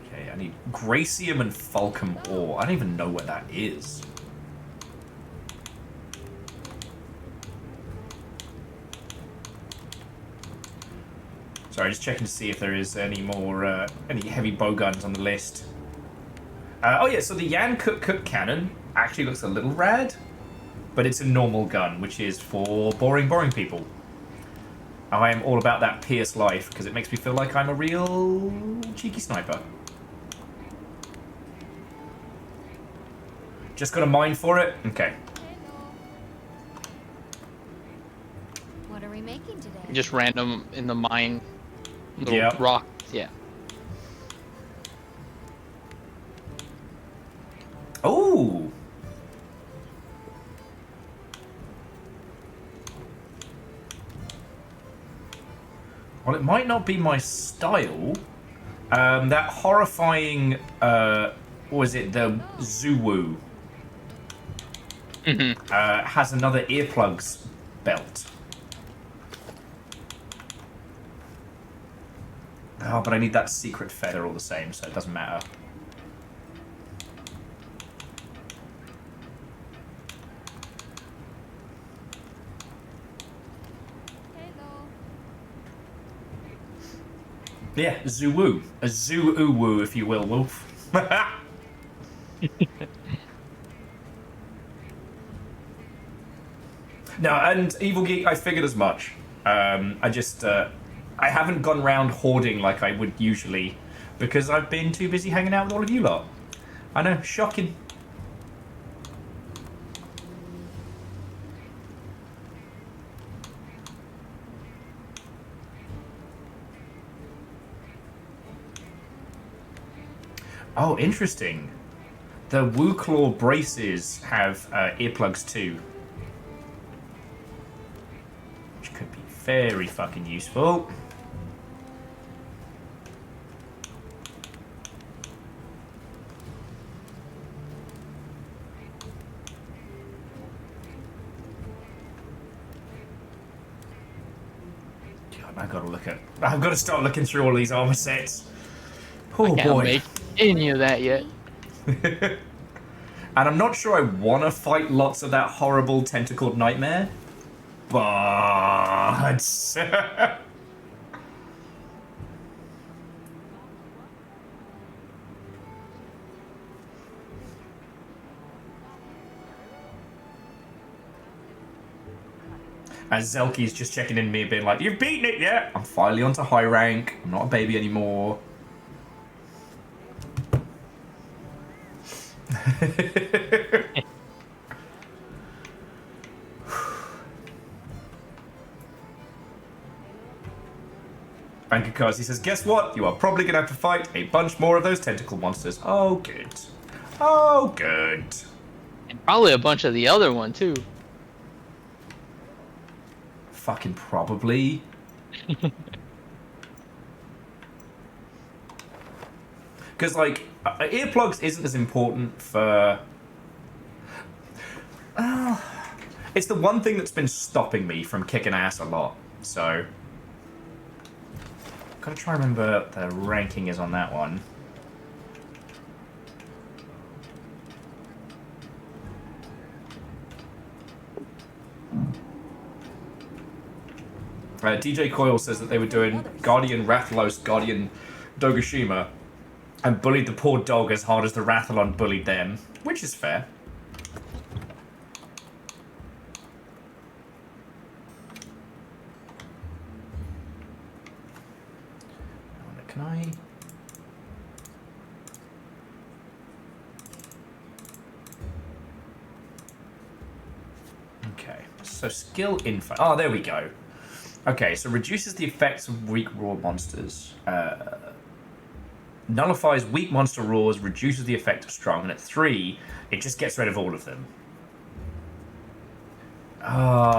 Okay, I need Gracium and Fulcrum ore. I don't even know what that is. Sorry, just checking to see if there is any more, any heavy bow guns on the list. Oh yeah, so the Yan Kuk cannon actually looks a little rad, but it's a normal gun, which is for boring people. I am all about that pierce life, because it makes me feel like I'm a real cheeky sniper. Just got a mine for it? Okay. What are we making today? Just random in the mine. Little Yeah. rock. Yeah. Oh! Well, it might not be my style. That horrifying, what was it, the Zuwu, has another earplugs belt. Oh, but I need that secret feather all the same, so it doesn't matter. Yeah, Zuwu. A Zoo-Uwu, if you will, Wolf. No, and Evil Geek, I figured as much. I haven't gone round hoarding like I would usually, because I've been too busy hanging out with all of you lot. I know, shocking. Oh, interesting. The Wooclaw braces have earplugs too. Which could be very fucking useful. God, I've got to start looking through all these armor sets. Oh I can't boy. make any of that yet. And I'm not sure I want to fight lots of that horrible tentacled nightmare, but as Zelky's just checking in me, being like, "You've beaten it yet? I'm finally onto high rank. I'm not a baby anymore." Bankakaz, he says, "Guess what? You are probably going to have to fight a bunch more of those tentacle monsters." Oh, good. Oh, good. And probably a bunch of the other one, too. Fucking probably. Because, like, earplugs isn't as important for... It's the one thing that's been stopping me from kicking ass a lot. So, gotta try and remember what the ranking is on that one. DJ Coyle says that they were doing Guardian Rathalos, Guardian Dogashima, and bullied the poor dog as hard as the Rathalon bullied them, which is fair. Can I... Okay, so skill info. Oh, there we go. Okay, so reduces the effects of weak raw monsters. Nullifies weak monster roars, reduces the effect of strong, and at 3, it just gets rid of all of them.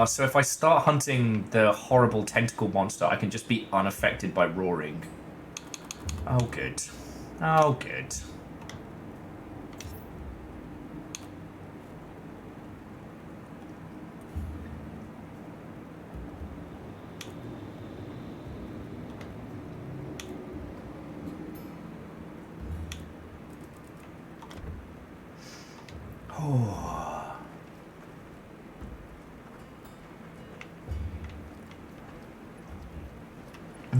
So if I start hunting the horrible tentacle monster, I can just be unaffected by roaring. Oh, good. Oh, good. Oh.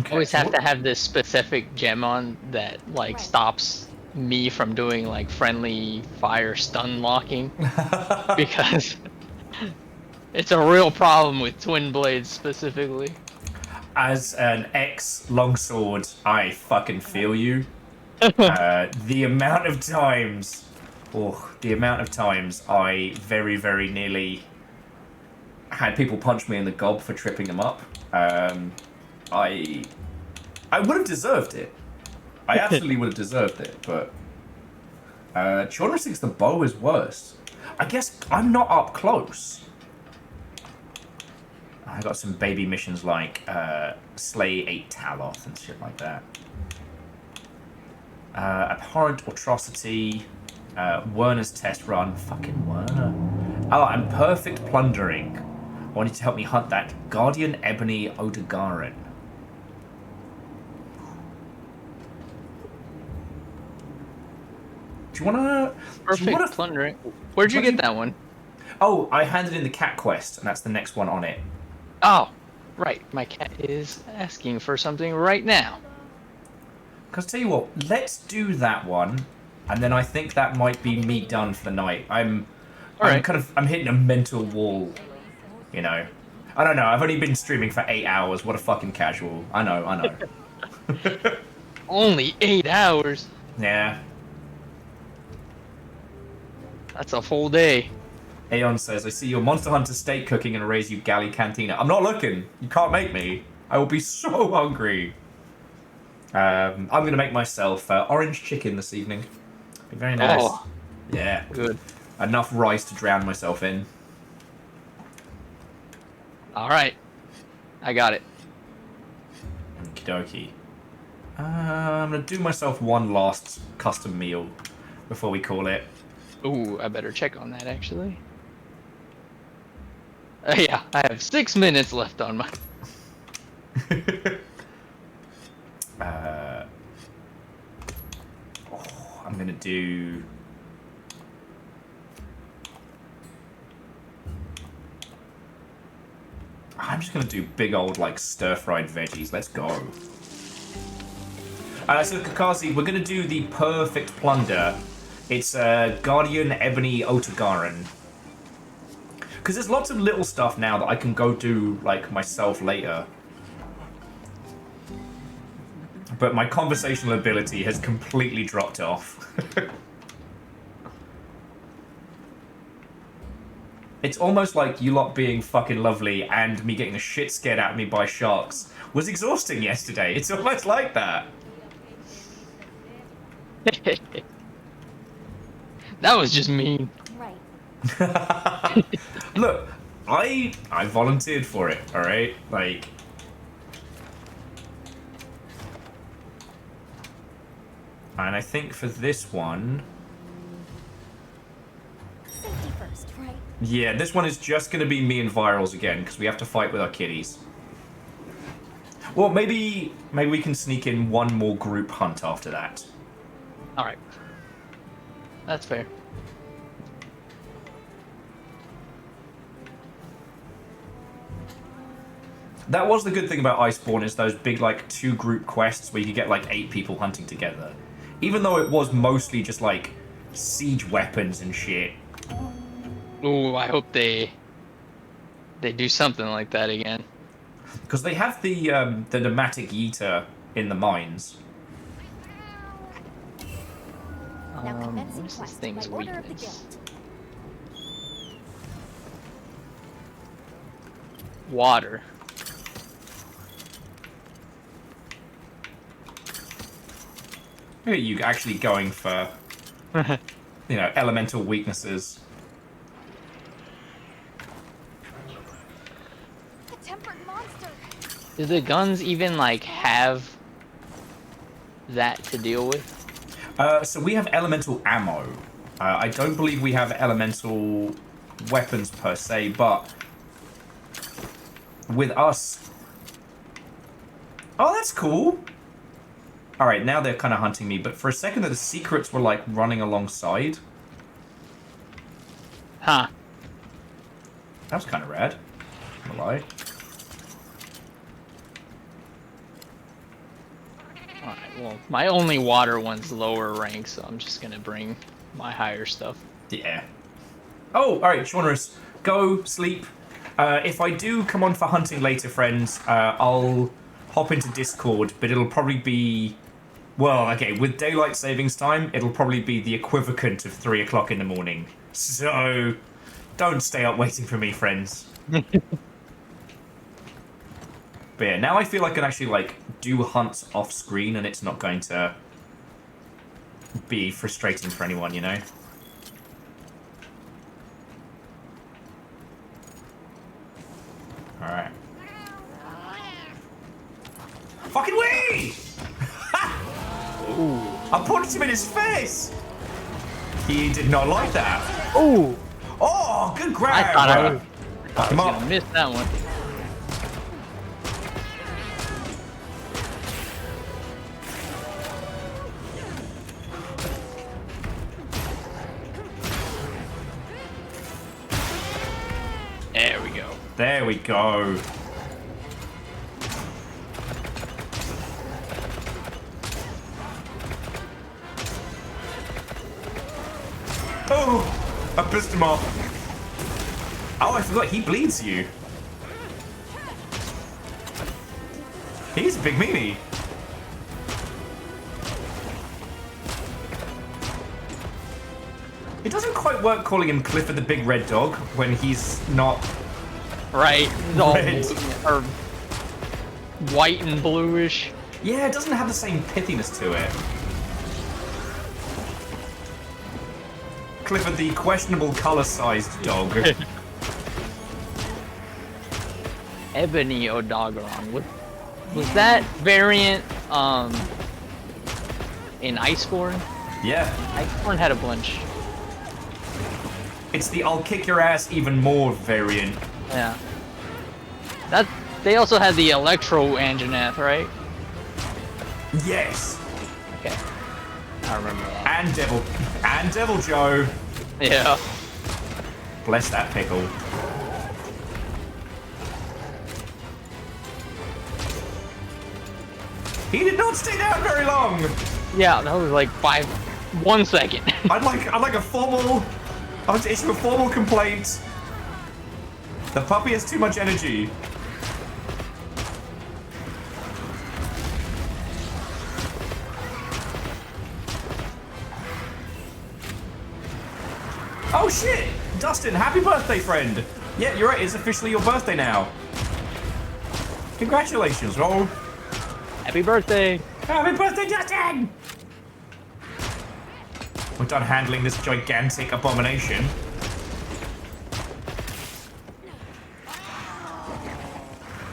Okay, Always have to have this specific gem on that like stops me from doing like friendly fire stun locking because it's a real problem with twin blades specifically. As an ex-longsword, I fucking feel you. The amount of times I very, very nearly had people punch me in the gob for tripping them up. I would have deserved it. I absolutely would have deserved it, but Chandra thinks the bow is worse. I guess I'm not up close. I got some baby missions like slay 8 Taloth and shit like that. Abhorrent Atrocity, Werner's test run. Fucking Werner. Oh, and Perfect Plundering. I want you to help me hunt that Guardian Ebony Odegaran. Do you wanna... Perfect Plundering. Where'd you get that one? Oh, I handed in the cat quest, and that's the next one on it. Oh, right. My cat is asking for something right now. Because tell you what, let's do that one, and then I think that might be me done for the night. I'm hitting a mental wall, you know. I don't know. I've only been streaming for 8 hours. What a fucking casual. I know. Only 8 hours. Yeah. That's a full day. Aeon says, I see your Monster Hunter steak cooking and raise you galley cantina. I'm not looking. You can't make me. I will be so hungry. I'm going to make myself orange chicken this evening. Be very nice. Oh, yeah. Good. Enough rice to drown myself in. Alright. I got it. Okie dokie. I'm going to do myself one last custom meal before we call it. Ooh, I better check on that actually. Yeah, I have 6 minutes left on my... I'm going to do... I'm just going to do big old, like, stir-fried veggies. Let's go. So, Kakazi, we're going to do the perfect plunder. It's Guardian Ebony Otegaran. Because there's lots of little stuff now that I can go do, like, myself later. But my conversational ability has completely dropped off. It's almost like you lot being fucking lovely and me getting the shit scared out of me by sharks was exhausting yesterday. It's almost like that. That was just mean. Right. Look, I volunteered for it, alright? Like... And I think for this one... Safety first, right? Yeah, this one is just going to be me and Virals again, because we have to fight with our kitties. Well, maybe we can sneak in one more group hunt after that. Alright. That's fair. That was the good thing about Iceborne, is those big, like, 2-group quests where you could get, like, 8 people hunting together. Even though it was mostly just, like, siege weapons and shit. Ooh, I hope they do something like that again. Because they have the pneumatic yeeter in the mines. Now commencing What's this quest thing's by order of the weakness? guild. Water. Look at you actually going for, you know, elemental weaknesses. The tempered monster. Do the guns even, like, have that to deal with? So we have elemental ammo. I don't believe we have elemental weapons per se, but with us... Oh, that's cool. Alright, now they're kind of hunting me, but for a second the secrets were, like, running alongside. Huh. That was kind of rad. I'm gonna lie. Alright, well, my only water one's lower rank, so I'm just gonna bring my higher stuff. Yeah. Oh, alright, Shaunarus, go sleep. If I do come on for hunting later, friends, I'll hop into Discord, but it'll probably be... Well, okay, with daylight savings time, it'll probably be the equivalent of 3 o'clock in the morning. So, don't stay up waiting for me, friends. But yeah, now I feel I can actually, like, do hunts off screen and it's not going to be frustrating for anyone, you know? Alright. Fucking wee! Ooh. I punched him in his face! He did not like that. Ooh! Oh, good grab! I thought I was Come on. gonna miss that one. There we go. There we go. Oh, I pissed him off. Oh, I forgot he bleeds you. He's a big meanie. It doesn't quite work calling him Clifford the Big Red Dog when he's not... Right, he's all red. or white and bluish. Yeah, it doesn't have the same pithiness to it. Clifford the questionable color-sized dog. Ebony Odogaron. Was that variant in Iceborne? Yeah. Iceborne had a bunch. It's the I'll kick your ass even more variant. Yeah. That they also had the Electro Anjanath, right? Yes. Okay. I remember that. And Devil Joe. Yeah. Bless that pickle. He did not stay down very long. Yeah, that was like 1 second. I'd like a formal. I want to issue a formal complaint. The puppy has too much energy. Oh shit! Dustin, happy birthday, friend! Yeah, you're right, it's officially your birthday now. Congratulations, Roll. Happy birthday! Happy birthday, Dustin! We're done handling this gigantic abomination.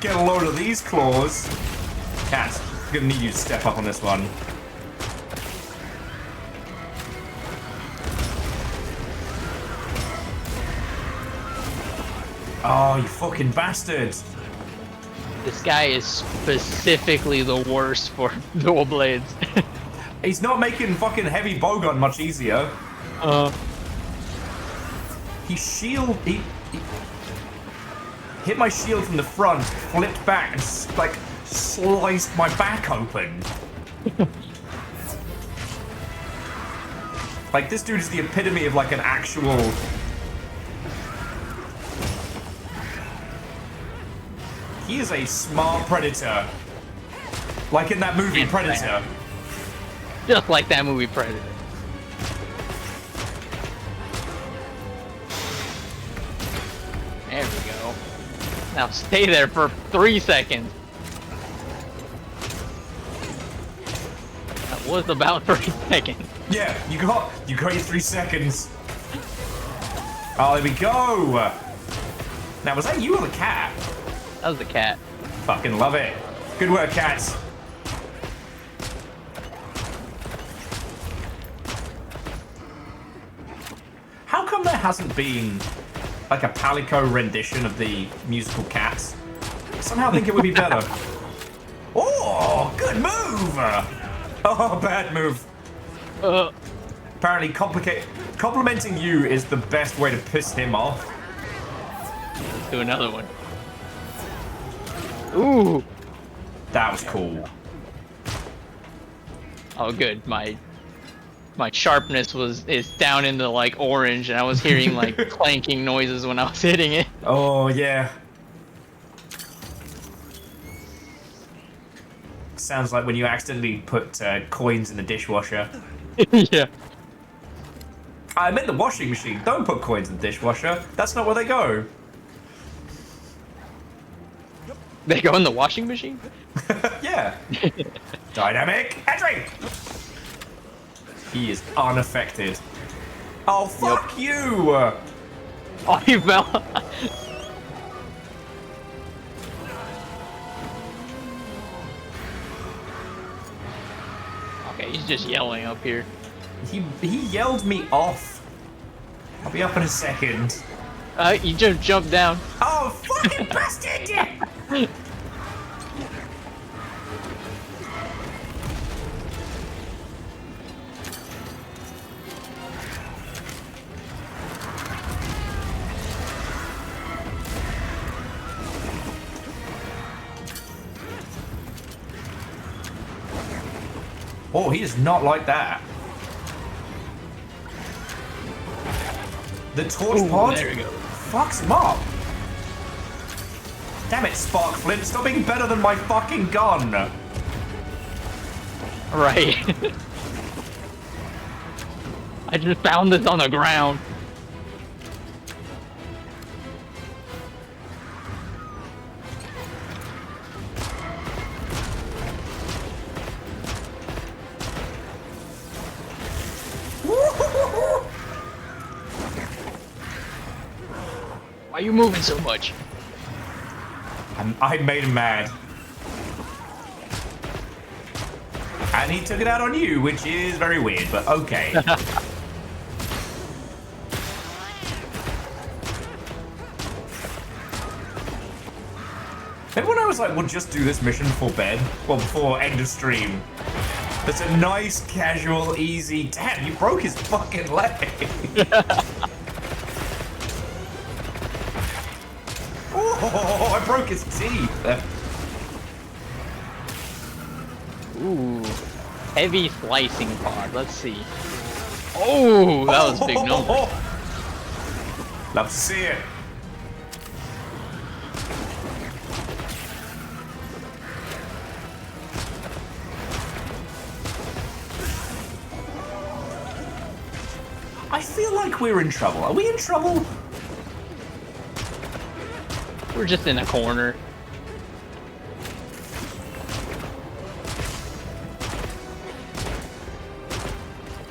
Get a load of these claws. Cat, I'm gonna need you to step up on this one. Oh, you fucking bastard. This guy is specifically the worst for dual blades. He's not making fucking heavy bowgun much easier. He hit my shield from the front, flipped back, and like sliced my back open. Like, this dude is the epitome of like an actual... He is a smart predator. Like in that movie, Predator. Just like that movie, Predator. There we go. Now stay there for 3 seconds. That was about 3 seconds. Yeah, you got your 3 seconds. Oh, there we go. Now, was that you or the cat? That was the cat. Fucking love it. Good work, cats. How come there hasn't been like a Palico rendition of the musical Cats? I somehow think it would be better. Oh, good move! Oh, bad move. Apparently, complimenting you is the best way to piss him off. Let's do another one. Ooh! That was cool. Oh, good. My sharpness is down into like orange, and I was hearing like clanking noises when I was hitting it. Oh yeah. Sounds like when you accidentally put coins in the dishwasher. Yeah. I meant the washing machine. Don't put coins in the dishwasher. That's not where they go. They go in the washing machine? Yeah. Dynamic entry. He is unaffected. Oh, fuck you! Oh, he fell. Okay, he's just yelling up here. He yelled me off. I'll be up in a second. You just jumped down. Oh, fucking bastard! Oh, he is not like that. The torch pod there we go. fucks him up. Damn it, Spark Flint, stop being better than my fucking gun. Right. I just found this on the ground. Why are you moving so much? I made him mad. And he took it out on you, which is very weird, but okay. Remember when I was like, we'll just do this mission before bed? Well, before end of stream. It's a nice, casual, easy... Damn, you broke his fucking leg. Oh, I broke his teeth. Ooh, heavy slicing pod. Let's see. Oh, that was a big number. Love to see it. I feel like we're in trouble. Are we in trouble? We're just in a corner.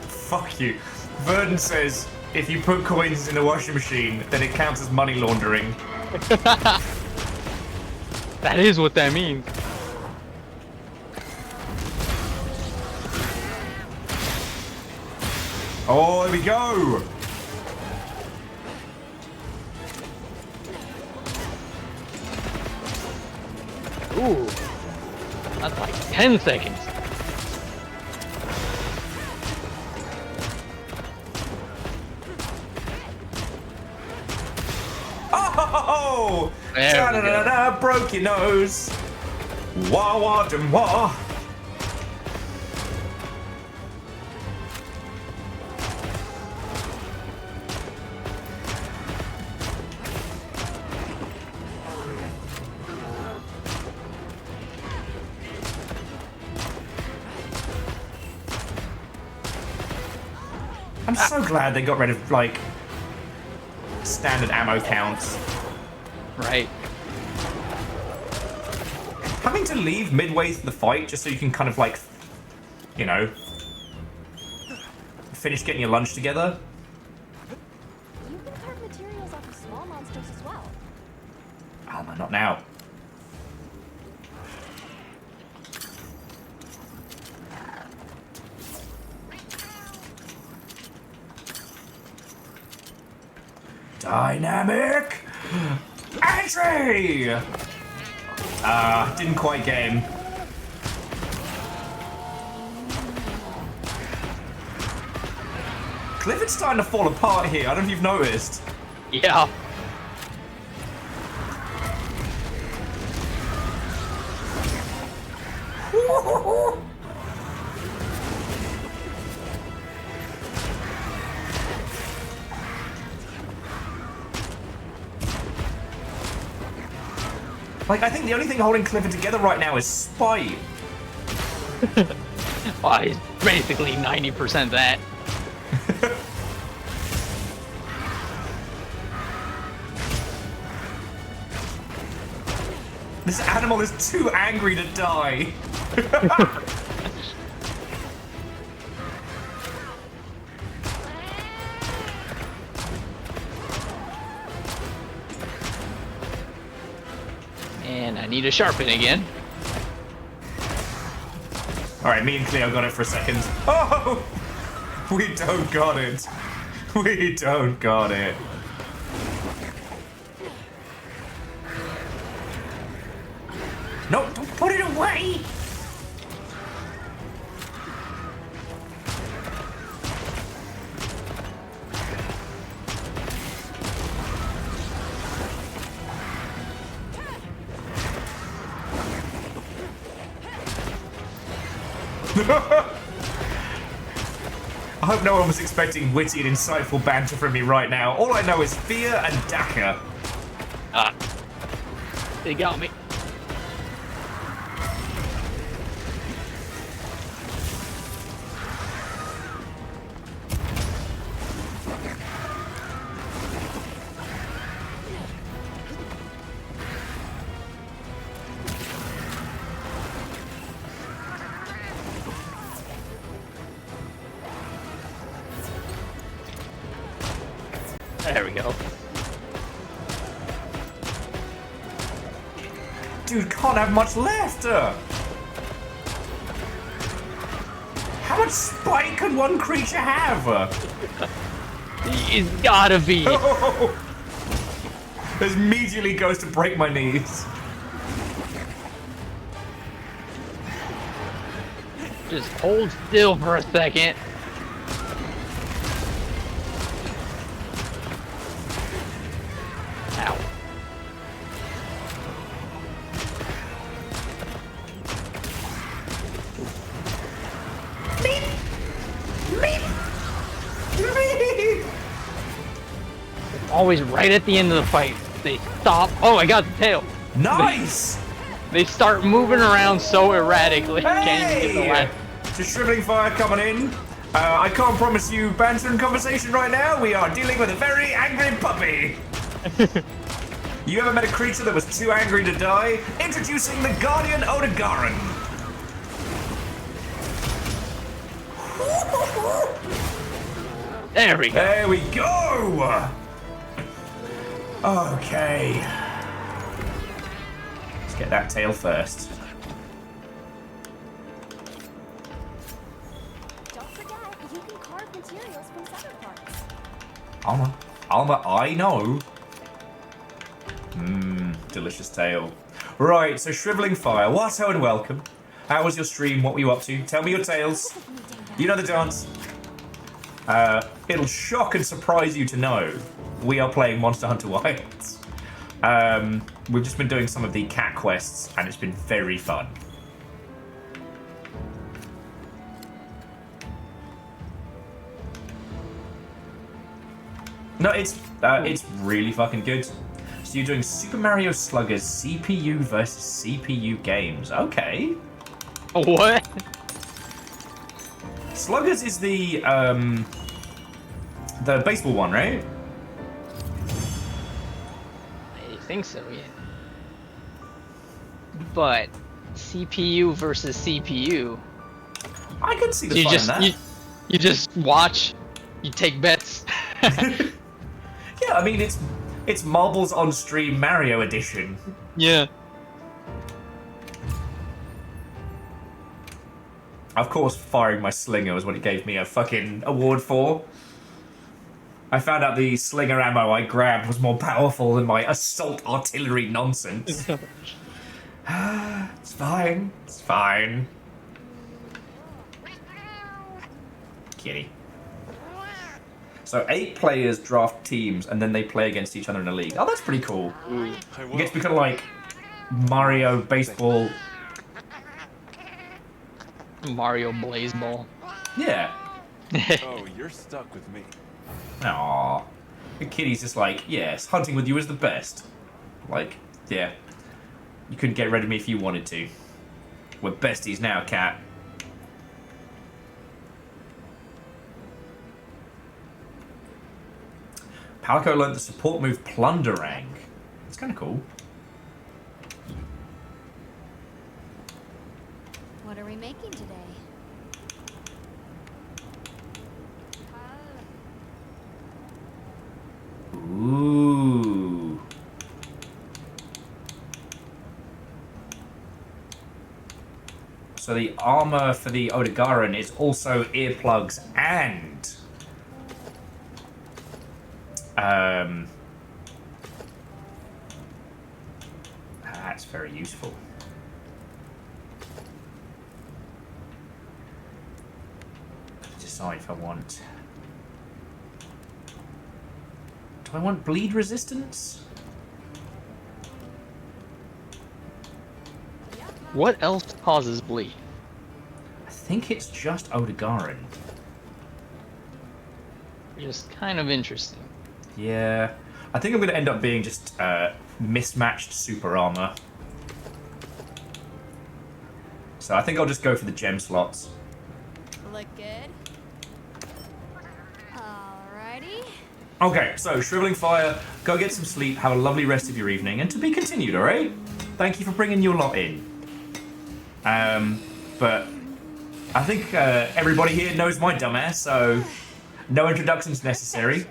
Fuck you. Verdon says, if you put coins in a washing machine, then it counts as money laundering. That is what that means. Oh, there we go. Ooh. That's like 10 seconds. Oh! There we go. Da-da-da-da, broke your nose. Wah wah dum wah. I'm so glad they got rid of, like, standard ammo counts. Right. Having to leave midway through the fight just so you can kind of, like, you know, finish getting your lunch together. You can carve materials off of small monsters as well. Alma, not now. Dynamic entry! Didn't quite get him. Clifford's starting to fall apart here. I don't know if you've noticed. Yeah. Like, I think the only thing holding Clifford together right now is spite. Well, he's basically 90% that. This animal is too angry to die. And I need to sharpen again. Alright, me and Cleo got it for a second. Oh! We don't got it. We don't got it. No, don't put it away! I hope no one was expecting witty and insightful banter from me right now. All I know is fear and Daka. Ah. They got me. There we go. Dude, can't have much left. How much spite could one creature have? He's gotta be. This immediately goes to break my knees. Just hold still for a second. Ow. Always right at the end of the fight, they stop. Oh, I got the tail. Nice! They start moving around so erratically. Can't even get the last. Just shriveling fire coming in. I can't promise you banter and conversation right now. We are dealing with a very angry puppy. You ever met a creature that was too angry to die? Introducing the Guardian Odegaran. There we go. There we go. Okay. Let's get that tail first. Don't forget, you can carve materials from severed parts. Alma, I know. Mmm, delicious tail. Right, so Shriveling Fire. Watto and welcome. How was your stream? What were you up to? Tell me your tales. You know the dance. It'll shock and surprise you to know we are playing Monster Hunter Wilds. We've just been doing some of the cat quests, and it's been very fun. No, it's really fucking good. So you're doing Super Mario Sluggers CPU versus CPU games. Okay. What? Sluggers is the baseball one, right? I think so, yeah. But CPU versus CPU. I could see the you fun just in that. you just watch, you take bets. Yeah, I mean it's Marbles on Stream Mario Edition. Yeah. Of course, firing my slinger was what it gave me a fucking award for. I found out the slinger ammo I grabbed was more powerful than my assault artillery nonsense. It's fine. It's fine. Kitty. So 8 players draft teams and then they play against each other in a league. Oh, that's pretty cool. You get to be kind of like Mario Baseball. Mario Blazeball. Yeah. Oh, you're stuck with me. Aww. The kitty's just like, yes, hunting with you is the best. Like, yeah. You couldn't get rid of me if you wanted to. We're besties now, cat. Palico learned the support move Plunderang. It's kind of cool. What are we making today? Ooh. So the armor for the Odogaron is also earplugs and that's very useful. Decide if I want. Do I want bleed resistance? What else causes bleed? I think it's just Odogaron. Just kind of interesting. Yeah. I think I'm going to end up being just mismatched super armor. So I think I'll just go for the gem slots. Look good. Alrighty. Okay, so Shriveling Fire, go get some sleep, have a lovely rest of your evening, and to be continued, alright? Thank you for bringing your lot in. But I think everybody here knows my dumbass, so no introductions necessary.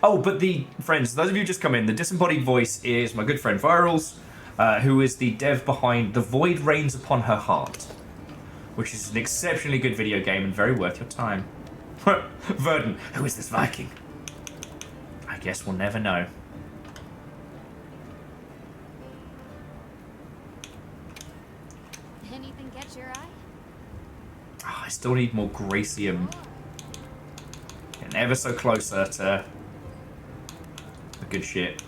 Oh, but the friends, those of you who just come in, the disembodied voice is my good friend Virals, who is the dev behind The Void Rains Upon Her Heart, which is an exceptionally good video game and very worth your time. Verdun, who is this Viking? I guess we'll never know. Anything catch your eye? Oh, I still need more Gracium. Getting ever so closer to the good shit.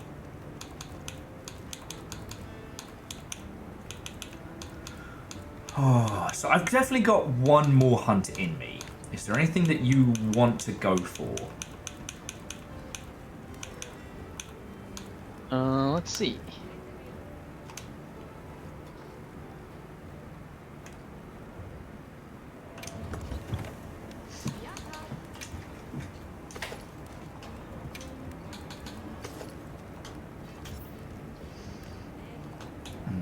Oh, so I've definitely got one more hunt in me. Is there anything that you want to go for? Let's see.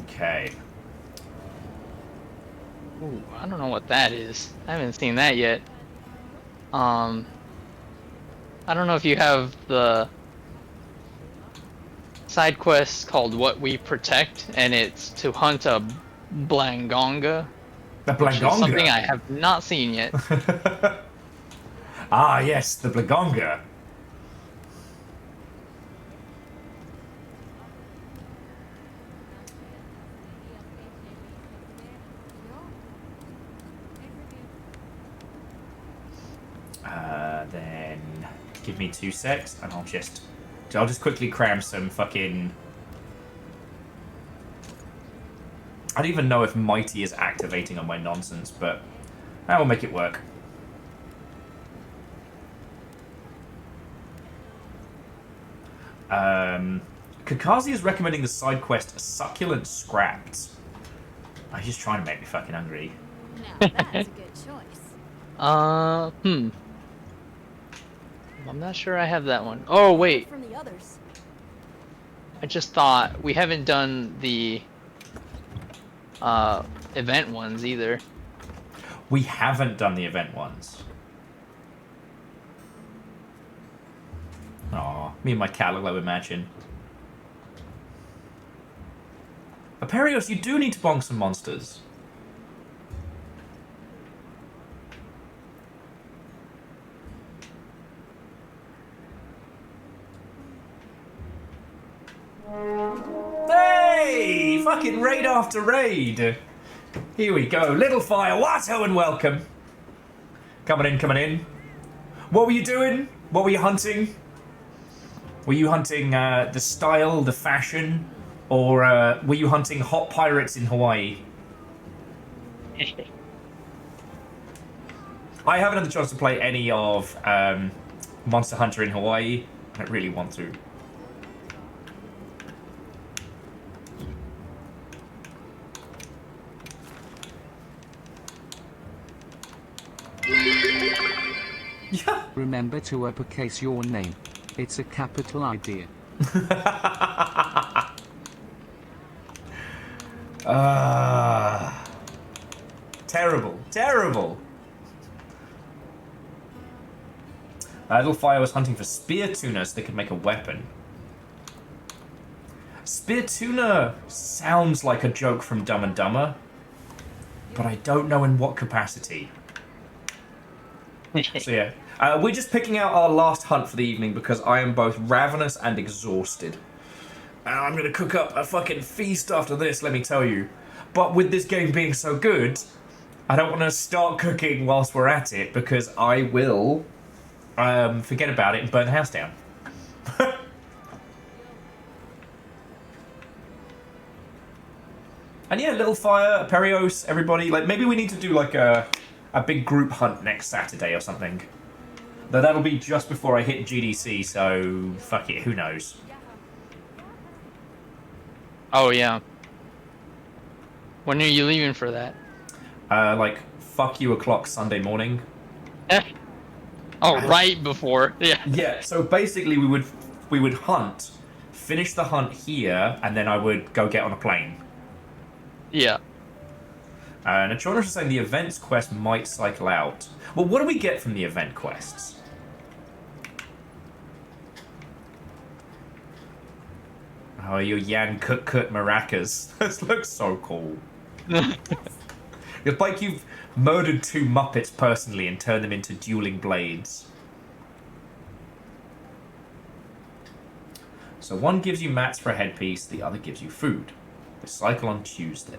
Okay. Ooh, I don't know what that is. I haven't seen that yet. I don't know if you have the side quest called What We Protect, and it's to hunt a Blangonga. The Which is Blangonga? something I have not seen yet. Ah, yes, the Blangonga. Then give me 2 secs, and I'll just quickly cram some fucking. I don't even know if Mighty is activating on my nonsense, but I will make it work. Kakazi is recommending the side quest Succulent Scraps. Oh, he's just trying to make me fucking hungry. Now that's a good choice. I'm not sure I have that one. Oh, wait. From the others. I just thought we haven't done the event ones either. We haven't done the event ones. Aw, me and my cat look like we're matching. Aperios, you do need to bonk some monsters. Hey! Fucking raid after raid! Here we go. Little Fire, Watto, and welcome. Coming in, coming in. What were you doing? What were you hunting? Were you hunting the style, the fashion? Or were you hunting hot pirates in Hawaii? I haven't had the chance to play any of Monster Hunter in Hawaii. I don't really want to. Yeah. Remember to uppercase your name. It's a capital idea. Terrible, terrible. Little Fire was hunting for spear tuna so they could make a weapon. Spear tuna sounds like a joke from Dumb and Dumber, but I don't know in what capacity. So yeah, we're just picking out our last hunt for the evening because I am both ravenous and exhausted. And I'm gonna cook up a fucking feast after this, let me tell you. But with this game being so good, I don't want to start cooking whilst we're at it because I will forget about it and burn the house down. And yeah, Little Fire, Perios, everybody, like maybe we need to do like a big group hunt next Saturday or something. Though that'll be just before I hit GDC, so fuck it, who knows. Oh yeah. When are you leaving for that? Like fuck you o'clock Sunday morning. Oh, right before. Yeah. Yeah, so basically we would hunt, finish the hunt here, and then I would go get on a plane. Yeah. Natronus is saying the events quest might cycle out. Well, what do we get from the event quests? Oh, your Yan Kut Kut maracas. This looks so cool. It's like you've murdered 2 Muppets personally and turned them into dueling blades. So one gives you mats for a headpiece, the other gives you food. They cycle on Tuesday.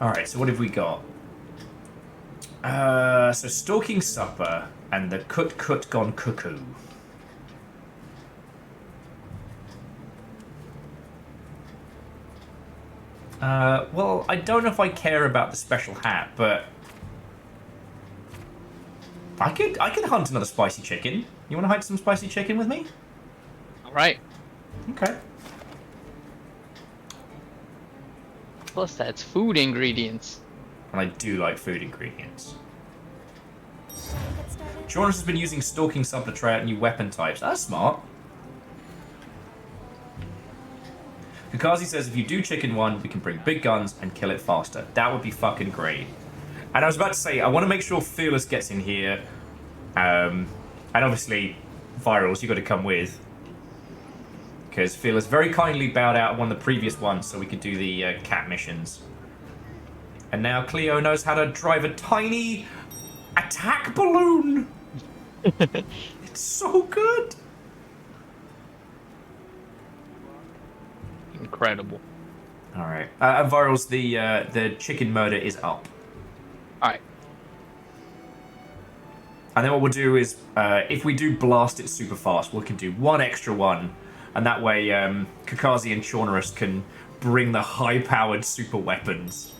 Alright, so what have we got? So Stalking Supper and the Kut Kut Gone Cuckoo. Well, I don't know if I care about the special hat, but I could hunt another spicy chicken. You want to hunt some spicy chicken with me? All right. Okay. Plus, that's food ingredients. And I do like food ingredients. Jonas has been using Stalking Supper to try out new weapon types. That's smart. Kakazi says if you do chicken one, we can bring big guns and kill it faster. That would be fucking great. And I was about to say, I want to make sure Fearless gets in here. And obviously, Virals, you got to come with. Because Fearless very kindly bowed out one of the previous ones so we could do the cat missions. And now Cleo knows how to drive a tiny attack balloon. It's so good. Incredible. All right. And Virals, the chicken murder is up. All right. And then what we'll do is, if we do blast it super fast, we can do one extra one. And that way, Kakazi and Chaunerus can bring the high-powered super weapons.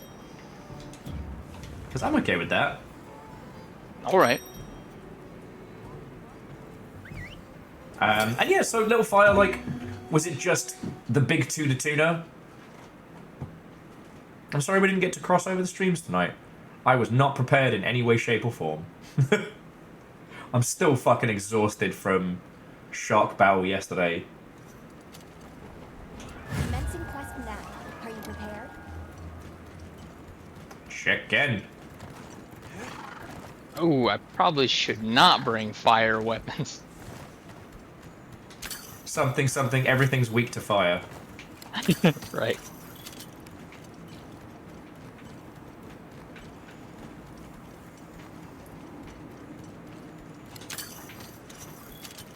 Because I'm okay with that. Alright. And yeah, so Little Fire, like, was it just the big tuna tuna? I'm sorry we didn't get to cross over the streams tonight. I was not prepared in any way, shape, or form. I'm still fucking exhausted from Shark Battle yesterday. Commencing quest now. Are you prepared? Check again. Ooh, I probably should not bring fire weapons. Something, something, everything's weak to fire. Right.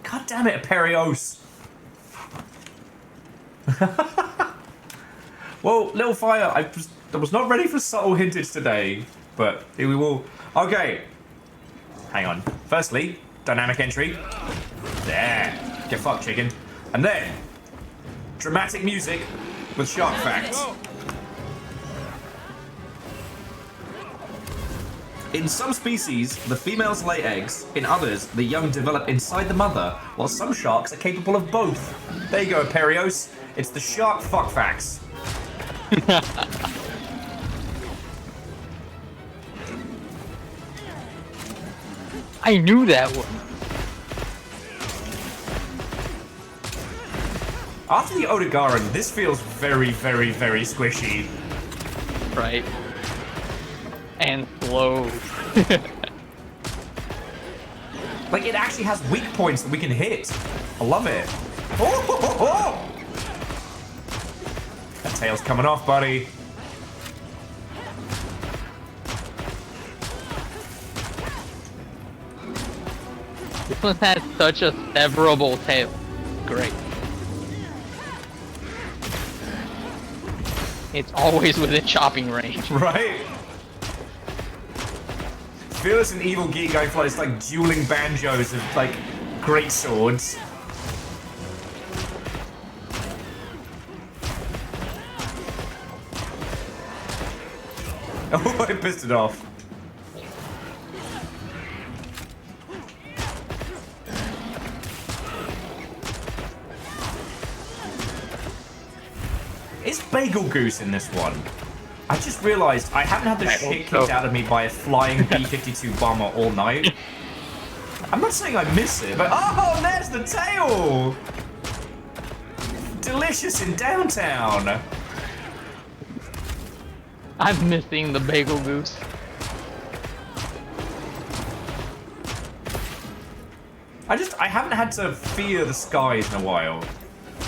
God damn it, Perios! Well, Little Fire, I was not ready for subtle hintage today, but here we will. Okay. Hang on. Firstly, dynamic entry. There. Get fucked, chicken. And then, dramatic music with shark facts. In some species, the females lay eggs. In others, the young develop inside the mother, while some sharks are capable of both. There you go, Perios. It's the shark fuck facts. I knew that one. After the Odogaron, this feels very, very, very squishy. Right. And slow. Like, it actually has weak points that we can hit. I love it. Oh, ho, ho, ho. That tail's coming off, buddy. This one has such a severable tail. Great. It's always within chopping range. Right? Fearless and evil geek going for it's like dueling banjos of like great swords. Oh, I pissed it off. Is Bagel Goose in this one? I just realized I haven't had the shit kicked out of me by a flying B-52 bomber all night. I'm not saying I miss it, but oh, there's the tail! Delicious in downtown. I'm missing the Bagel Goose. I haven't had to fear the skies in a while.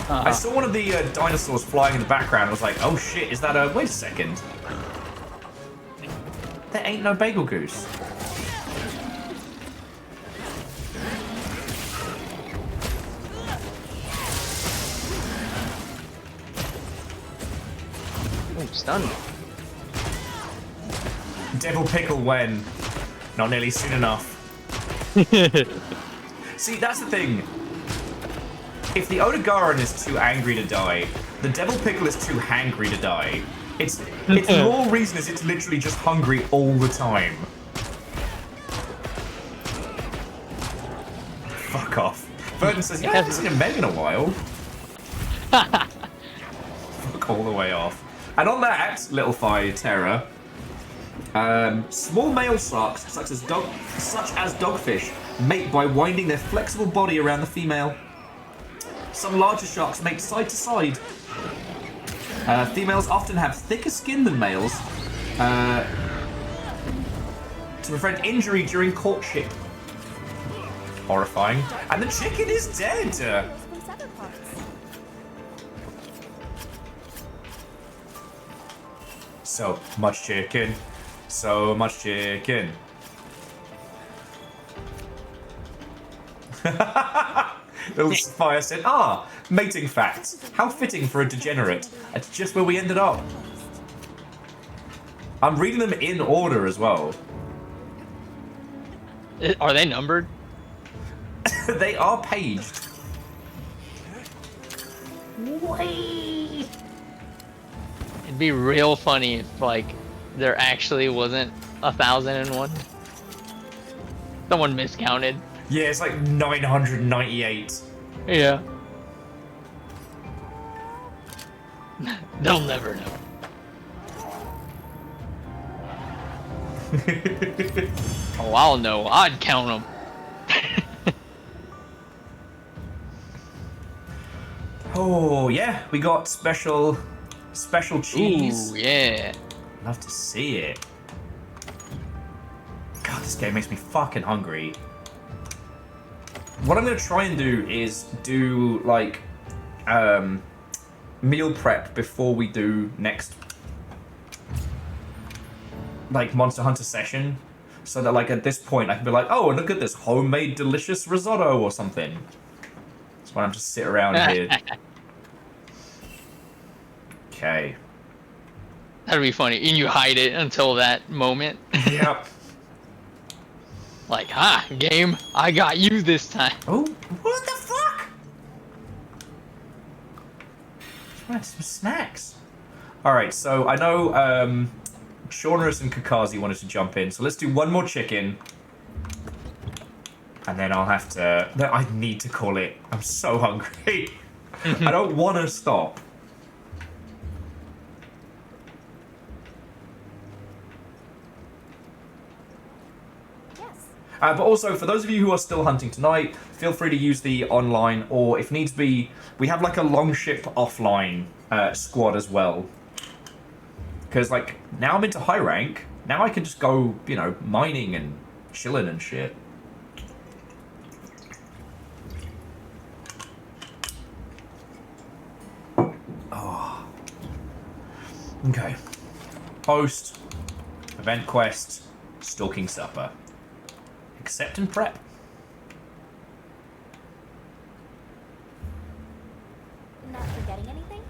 I saw one of the dinosaurs flying in the background. I was like, oh shit, is that a... Wait a second. There ain't no Bagel Goose. Oh, stunned. Devil Pickle when? Not nearly soon enough. See, that's the thing. If the Odogaron is too angry to die, the Devil Pickle is too hangry to die. Its more reason is it's literally just hungry all the time. Fuck off. Burton says, yeah, I haven't seen a Meg in a while. Fuck all the way off. And on that, Little Fire Terror, small male sharks, such as dogfish, mate by winding their flexible body around the female. Some larger sharks mate side to side. Females often have thicker skin than males to prevent injury during courtship. Horrifying. And the chicken is dead! So much chicken. So much chicken. Little Fire said, mating facts. How fitting for a degenerate. That's just where we ended up. I'm reading them in order as well. Are they numbered? They are paged. Wait. It'd be real funny if, like, there actually wasn't 1,001. Someone miscounted. Yeah, it's like 998. Yeah. They'll never know. Oh, I'll know. I'd count them. Oh, yeah, we got special cheese. Ooh, yeah. Love to see it. God, this game makes me fucking hungry. What I'm gonna try and do is do, like, meal prep before we do next, like, Monster Hunter session. So that, like, at this point I can be like, oh, look at this homemade delicious risotto or something. That's why I'm just sit around here. Okay. That'd be funny. And you hide it until that moment. Yep. Like, game, I got you this time. Oh, what the fuck? Right, some snacks. Alright, so I know Shaunarus and Kakazi wanted to jump in, so let's do one more chicken. And then I'll have to... I need to call it. I'm so hungry. I don't want to stop. But also, for those of you who are still hunting tonight, feel free to use the online, or if needs be, we have like a Longship offline squad as well. Because, like, now I'm into high rank, now I can just go, you know, mining and chilling and shit. Oh. Okay. Post, event quest, stalking supper. Accept and prep. Not forgetting anything?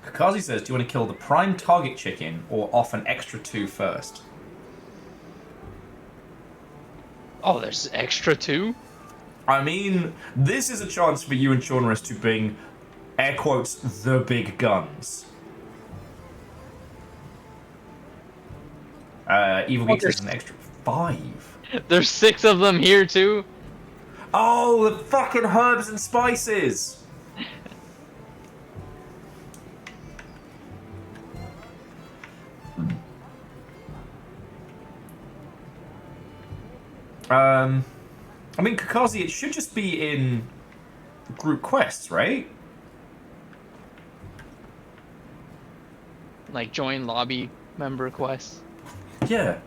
Kakazi says, do you want to kill the prime target chicken or off an extra 2 first? Oh, there's extra 2? I mean, this is a chance for you and Shaunarus to bring, air quotes, the big guns. Evil Geek says an extra 5. There's 6 of them here too. Oh, the fucking herbs and spices! I mean, Kakazi, it should just be in group quests, right? Like join lobby member quests. Yeah.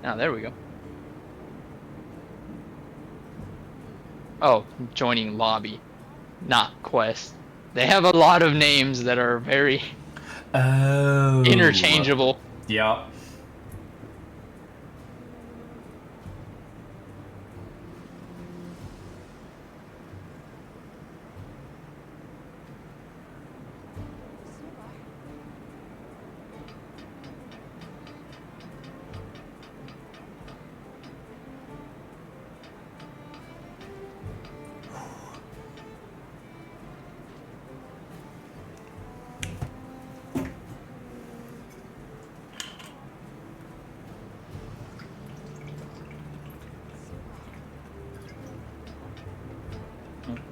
Ah, there we go. Oh, joining lobby, not quest. They have a lot of names that are very interchangeable. Yeah.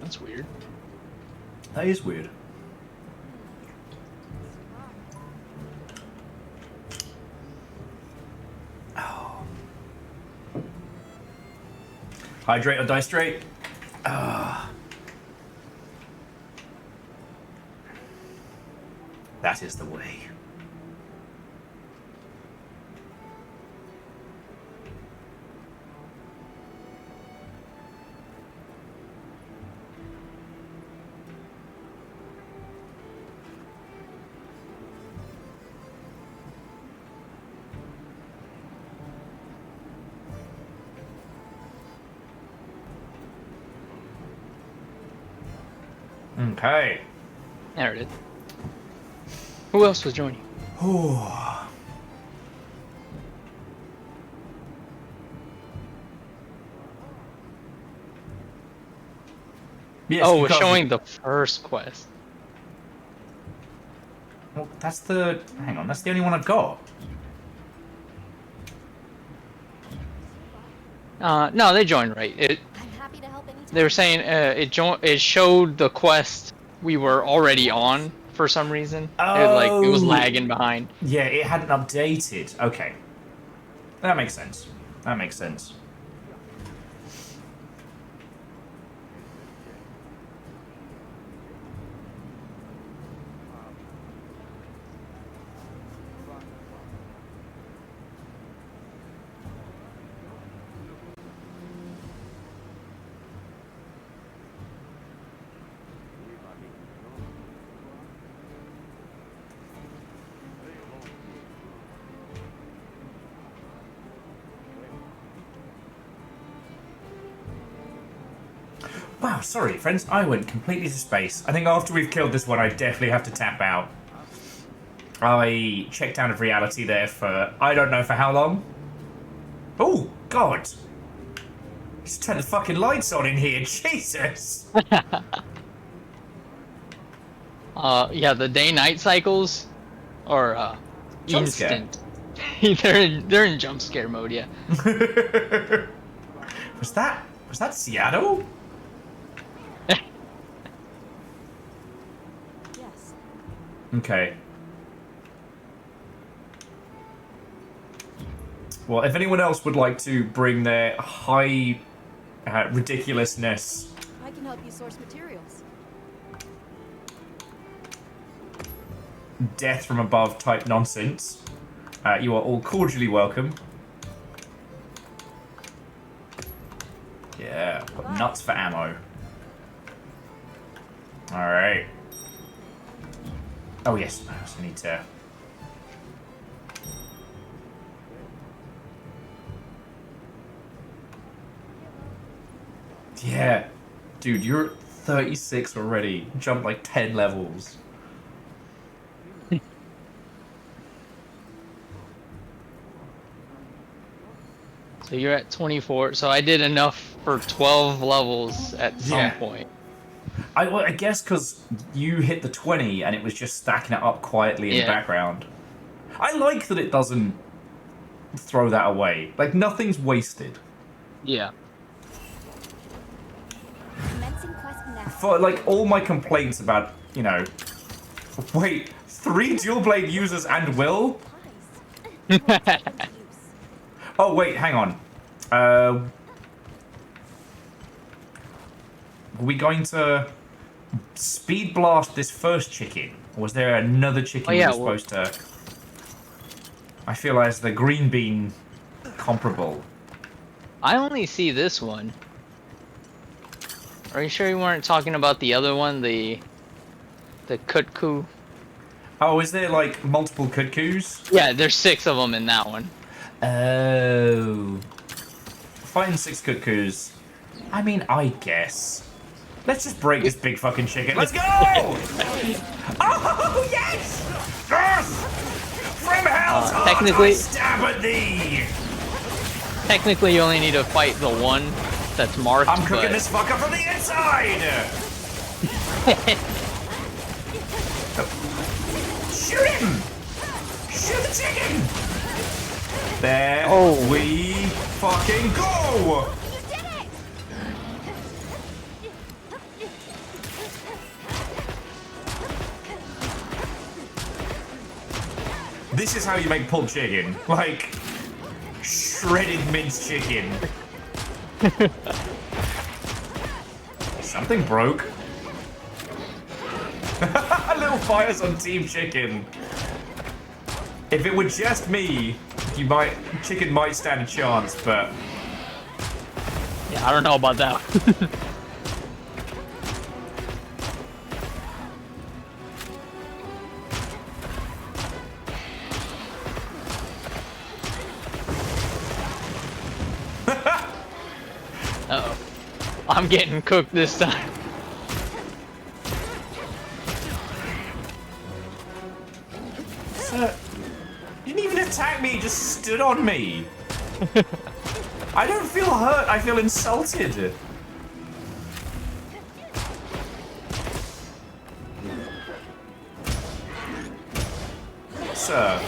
That's weird. That is weird. Oh. Hydrate or die straight? Ah. That is the way. Okay. There it is. Who else was joining? Yes, oh, you we're can't- showing the first quest. Well, that's the... Hang on, that's the only one I've got. No, they joined right. I'm happy to help anytime. They were saying it showed the quest we were already on for some reason. It was lagging behind. Yeah, it hadn't updated. Okay. That makes sense. That makes sense. Wow, sorry, friends. I went completely to space. I think after we've killed this one, I definitely have to tap out. I checked out of reality there for I don't know for how long. Oh, God. Just turn the fucking lights on in here. Jesus. Yeah, the day-night cycles are Jump scare. instant. they're in jump scare mode, yeah. Was that Seattle? Yes. Okay. Well, if anyone else would like to bring their high ridiculousness, I can help you source materials. death from above type nonsense, you are all cordially welcome. Yeah, got nuts for ammo. Alright. Oh yes, I also need to... Yeah. Dude, you're at 36 already. Jumped like 10 levels. So you're at 24. So I did enough for 12 levels at some point. I guess because you hit the 20 and it was just stacking it up quietly in the background. I like that it doesn't throw that away. Like, nothing's wasted. Yeah. Commencing quest now. For, like, all my complaints about, you know... Wait, 3 dual blade users and Will? Oh, wait, hang on. Are we going to speed blast this first chicken? Or was there another chicken we were supposed to... I feel as the green bean comparable. I only see this one. Are you sure you weren't talking about the other one, the Kutku? Oh, is there like multiple Kutkus? Yeah, there's 6 of them in that one. Oh. Fighting 6 Kutkus. I mean, I guess. Let's just break this big fucking chicken. Let's go! Oh, yes! Yes! From hell's heart, technically, I stab at thee! Technically, you only need to fight the one that's marked. I'm cooking this fucker from the inside! Shoot him! Shoot the chicken! There we fucking go! This is how you make pulled chicken. Like, shredded minced chicken. Something broke. Little fires on Team Chicken. If it were just me, chicken might stand a chance, but... Yeah, I don't know about that. Uh-oh. I'm getting cooked this time. attack me, he just stood on me. I don't feel hurt, I feel insulted. Sir.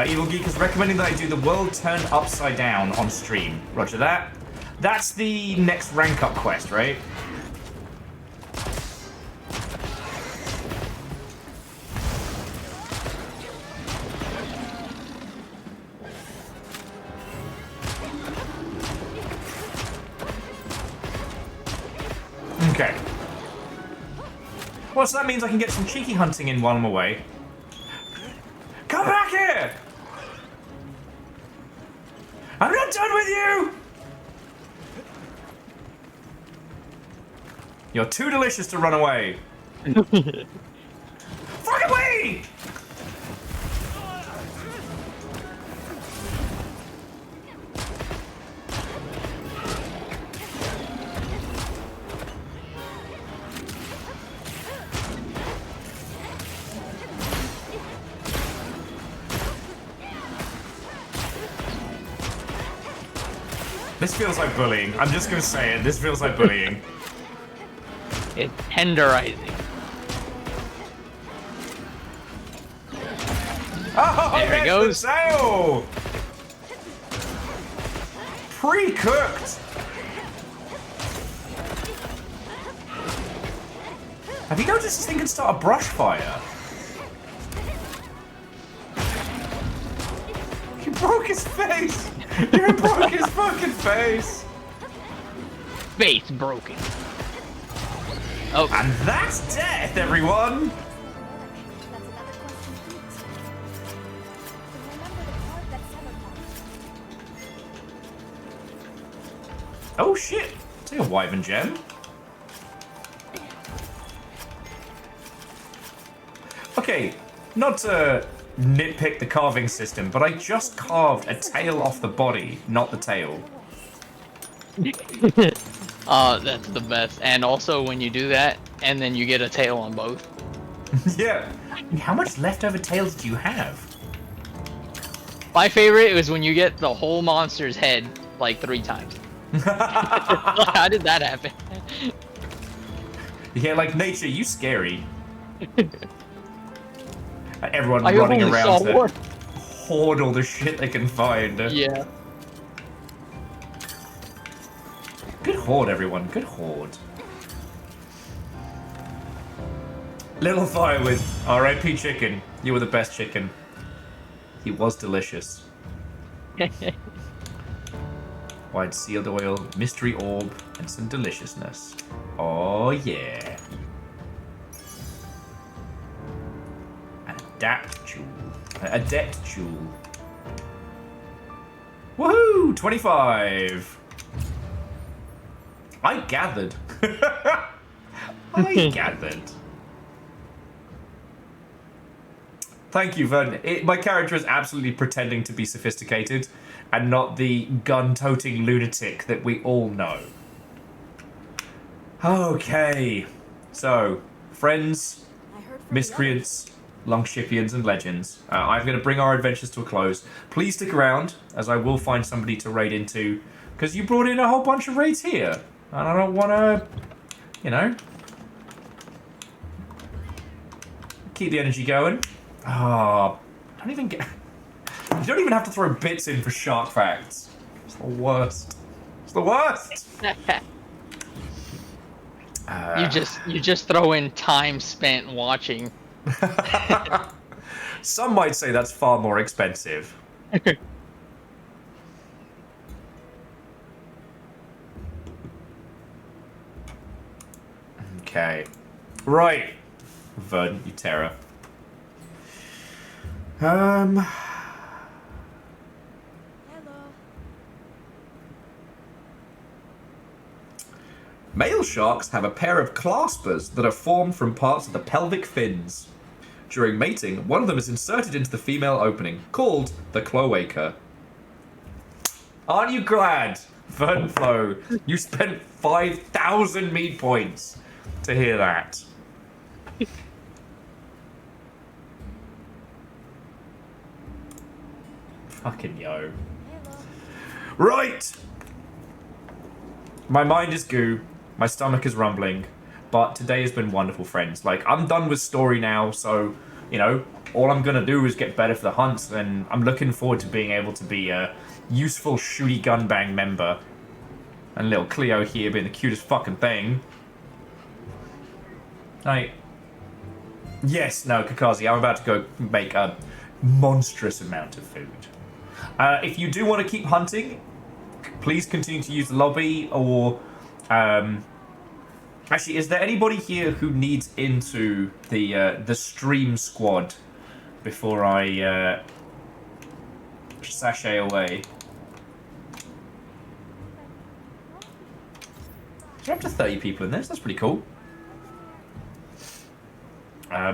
Evil Geek is recommending that I do the world turned upside down on stream. Roger that. That's the next rank up quest, right? Okay. Well, so that means I can get some cheeky hunting in while I'm away. Come back here! I'm not done with you! You're too delicious to run away. Fuck away! This feels like bullying. I'm just gonna say it. This feels like bullying. It's tenderizing. Oh, there it goes. The tail! Pre-cooked. Have you noticed this thing can start a brush fire? You broke his face! You broke his fucking face! Face broken. Oh. And that's death, everyone! Oh shit! Take a Wyvern gem. Okay, not to nitpick the carving system, but I just carved a tail off the body, not the tail. That's the best. And also when you do that, and then you get a tail on both. Yeah. How much leftover tails do you have? My favorite was when you get the whole monster's head like 3 times. How did that happen? Yeah, like nature, you scary. Everyone running around to hoard all the shit they can find. Yeah. Good hoard, everyone. Good hoard. Little fire with R.I.P. chicken. You were the best chicken. He was delicious. White sealed oil, mystery orb, and some deliciousness. Oh yeah. An adapt jewel. Adept jewel. Woohoo! 25. I gathered. I gathered. Thank you, Vern. My character is absolutely pretending to be sophisticated and not the gun-toting lunatic that we all know. Okay. So, friends, miscreants, Longshipians, and legends, I'm going to bring our adventures to a close. Please stick around, as I will find somebody to raid into, because you brought in a whole bunch of raids here. And I don't want to, you know, keep the energy going. Oh, don't even get... You don't even have to throw bits in for shark facts. It's the worst. It's the worst! You just throw in time spent watching. Some might say that's far more expensive. Okay. Right. Vern, you terror. Male sharks have a pair of claspers that are formed from parts of the pelvic fins. During mating, one of them is inserted into the female opening, called the cloaca. Aren't you glad? Vernflow, you spent 5,000 mead points to hear that. Fucking yo. Right! My mind is goo. My stomach is rumbling. But today has been wonderful, friends. Like, I'm done with story now, so, you know, all I'm gonna do is get better for the hunts, and I'm looking forward to being able to be a useful shooty gun bang member. And little Cleo here being the cutest fucking thing. Like, yes, no, Kakazi, I'm about to go make a monstrous amount of food. If you do want to keep hunting, please continue to use the lobby, or actually, is there anybody here who needs into the stream squad before I sashay away? We're up to 30 people in this. That's pretty cool.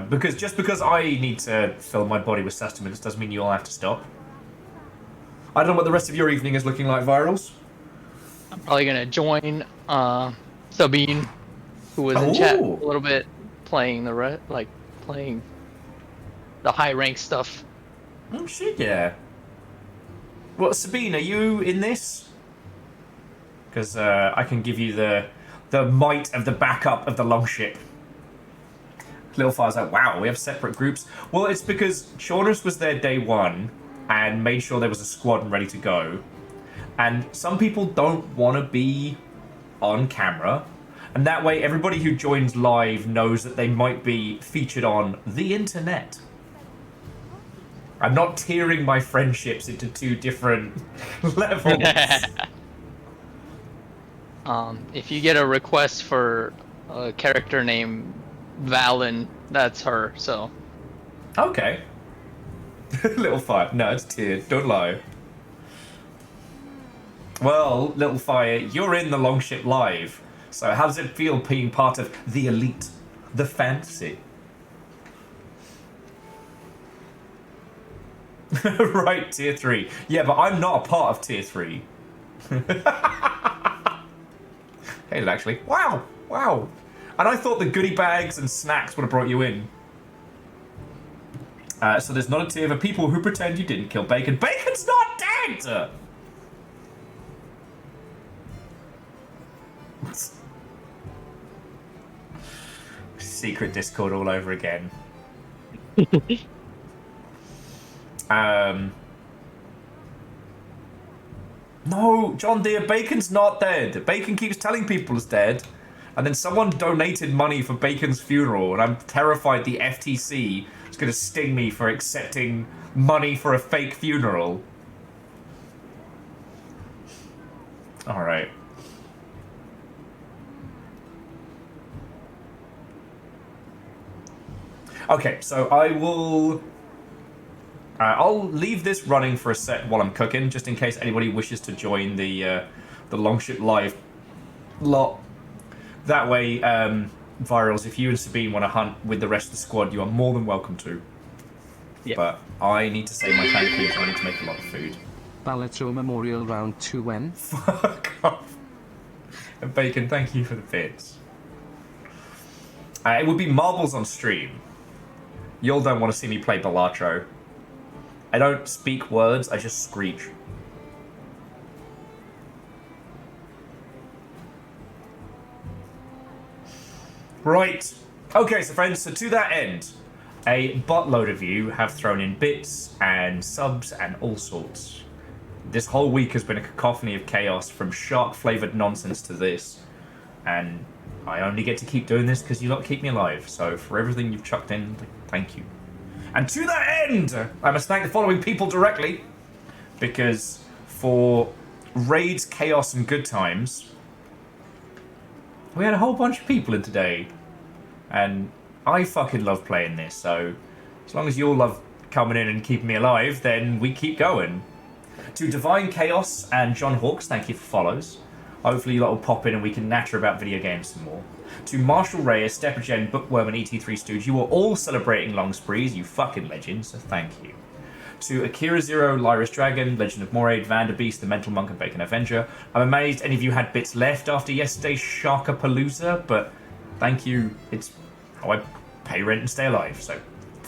Because I need to fill my body with sustenance doesn't mean you all have to stop. I don't know what the rest of your evening is looking like, Virals. I'm probably gonna join Sabine, who was in chat a little bit, playing playing the high rank stuff. Oh shit, yeah. Well, Sabine, are you in this? Because I can give you the might of the backup of the longship. Littlefire's like, wow, we have separate groups. Well, it's because Shaunus was there day one and made sure there was a squad ready to go. And some people don't want to be on camera. And that way, everybody who joins live knows that they might be featured on the internet. I'm not tiering my friendships into two different levels. If you get a request for a character named Valen, that's her, so. Okay. Littlefire. No, it's tiered. Don't lie. Well, Littlefire, you're in the Longship Live. So how does it feel being part of the elite? The fantasy? Right, tier 3. Yeah, but I'm not a part of tier 3. Hey, actually. Wow. Wow. And I thought the goodie bags and snacks would have brought you in. So there's not a tier for people who pretend you didn't kill Bacon. Bacon's not dead! Secret Discord all over again. No, John Deere, Bacon's not dead. Bacon keeps telling people he's dead. And then someone donated money for Bacon's funeral, and I'm terrified the FTC is going to sting me for accepting money for a fake funeral. Alright. Okay, so I will... I'll leave this running for a sec while I'm cooking, just in case anybody wishes to join the Longship Live lot. That way, Virals, if you and Sabine want to hunt with the rest of the squad, you are more than welcome to. Yep. But I need to save my tank food, so I need to make a lot of food. Balato Memorial Round 2 when? Fuck off. And Bacon, thank you for the bits. It would be marbles on stream. Y'all don't want to see me play Balatro. I don't speak words, I just screech. Right. Okay, so friends, so to that end, a buttload of you have thrown in bits and subs and all sorts. This whole week has been a cacophony of chaos, from shark-flavoured nonsense to this. And I only get to keep doing this because you lot keep me alive. So for everything you've chucked in, thank you. And to that end, I must thank the following people directly, because for raids, chaos, and good times, we had a whole bunch of people in today. And I fucking love playing this, so as long as you all love coming in and keeping me alive, then we keep going. To Divine Chaos and John Hawks, thank you for follows. Hopefully you lot will pop in and we can natter about video games some more. To Marshall Reyes, Steppergen, Bookworm, and ET3 Stooge, you are all celebrating long sprees, you fucking legends, so thank you. to Akira Zero, Lyris Dragon, Legend of Moraid, Vanderbeast, The Mental Monk, and Bacon Avenger. I'm amazed any of you had bits left after yesterday's Sharkapalooza, but thank you. It's how I pay rent and stay alive, so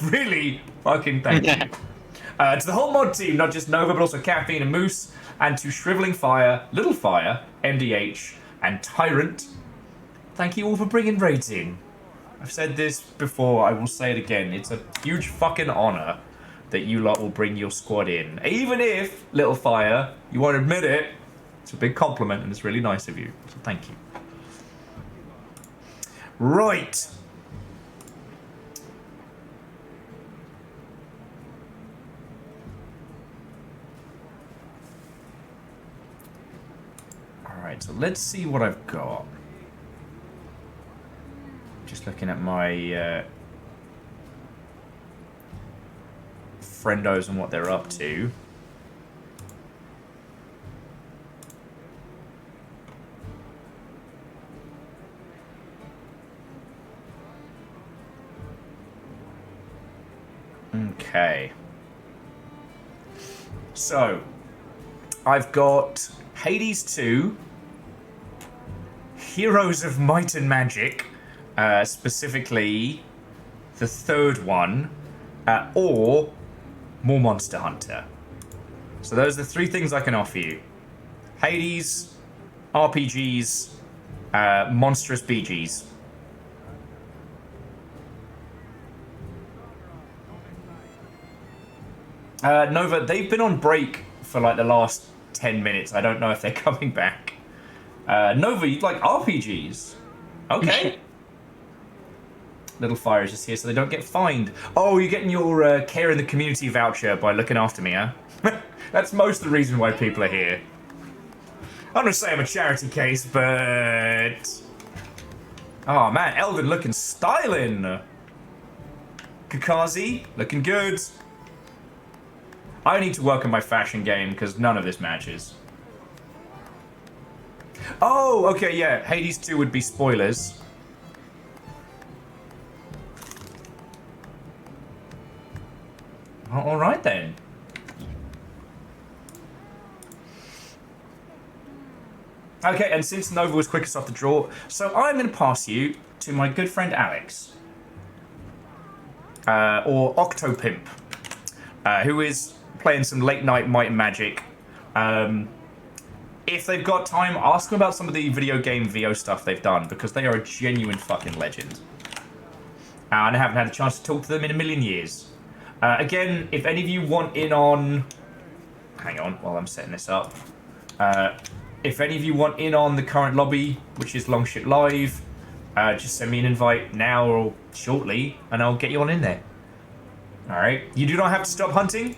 really fucking thank you. To the whole mod team, not just Nova, but also Caffeine and Moose, and to Shriveling Fire, Little Fire, MDH, and Tyrant, thank you all for bringing raids in. I've said this before, I will say it again. It's a huge fucking honor that you lot will bring your squad in. Even if, Little Fire, you won't admit it, it's a big compliment and it's really nice of you. So thank you. Right. Alright, so let's see what I've got. Just looking at my friendos and what they're up to. Okay. So, I've got Hades 2, Heroes of Might and Magic, specifically the third one, or more Monster Hunter. So those are the three things I can offer you. Hades, RPGs, monstrous BGs. Nova, they've been on break for like the last 10 minutes. I don't know if they're coming back. Nova, you'd like RPGs? Okay. Little Fire is just here so they don't get fined. Oh, you're getting your care in the community voucher by looking after me, huh? That's most of the reason why people are here. I'm gonna say I'm a charity case, but... Oh man, Elden looking styling. Kakazi, looking good. I need to work on my fashion game because none of this matches. Oh, okay, yeah. Hades 2 would be spoilers. All right then. Okay, and since Nova was quickest off the draw, so I'm going to pass you to my good friend Alex. Or Octopimp, who is playing some late night Might and Magic. If they've got time, ask them about some of the video game VO stuff they've done, because they are a genuine fucking legend. And I haven't had a chance to talk to them in a million years. Again, if any of you want in on... Hang on, while I'm setting this up. If any of you want in on the current lobby, which is Longship Live, just send me an invite now or shortly, and I'll get you on in there. Alright? You do not have to stop hunting,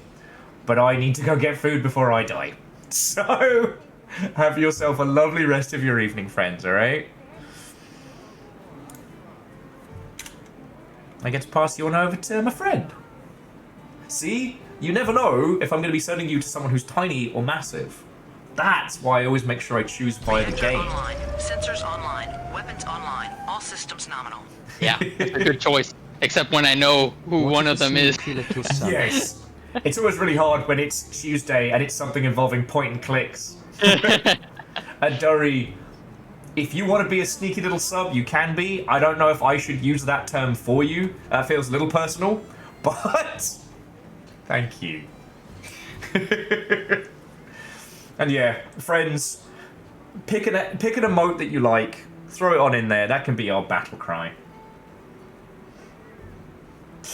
but I need to go get food before I die. So, have yourself a lovely rest of your evening, friends, alright? I get to pass you on over to my friend. See? You never know if I'm going to be sending you to someone who's tiny or massive. That's why I always make sure I choose via the game. Online. Sensors online. Weapons online. All systems nominal. Yeah, it's a good choice. Except when I know who one of them is. Yes. It's always really hard when it's Tuesday and it's something involving point and clicks. And Durry, if you want to be a sneaky little sub, you can be. I don't know if I should use that term for you. That feels a little personal, but thank you. And yeah, friends, pick an emote that you like, throw it on in there. That can be our battle cry.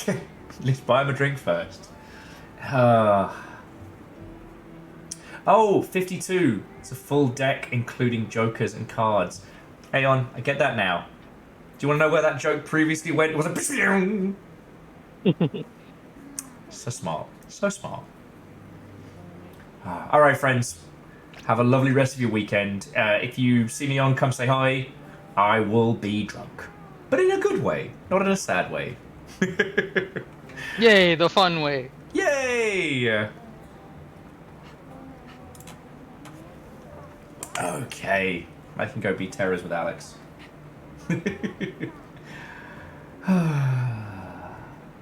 At least buy him a drink first. Oh, 52. It's a full deck, including jokers and cards. Hey on, I get that now. Do you want to know where that joke previously went? It was a... So smart. So smart. Alright, friends. Have a lovely rest of your weekend. If you see me on, come say hi. I will be drunk. But in a good way, not in a sad way. Yay, the fun way. Yay! Okay. I can go beat terrors with Alex.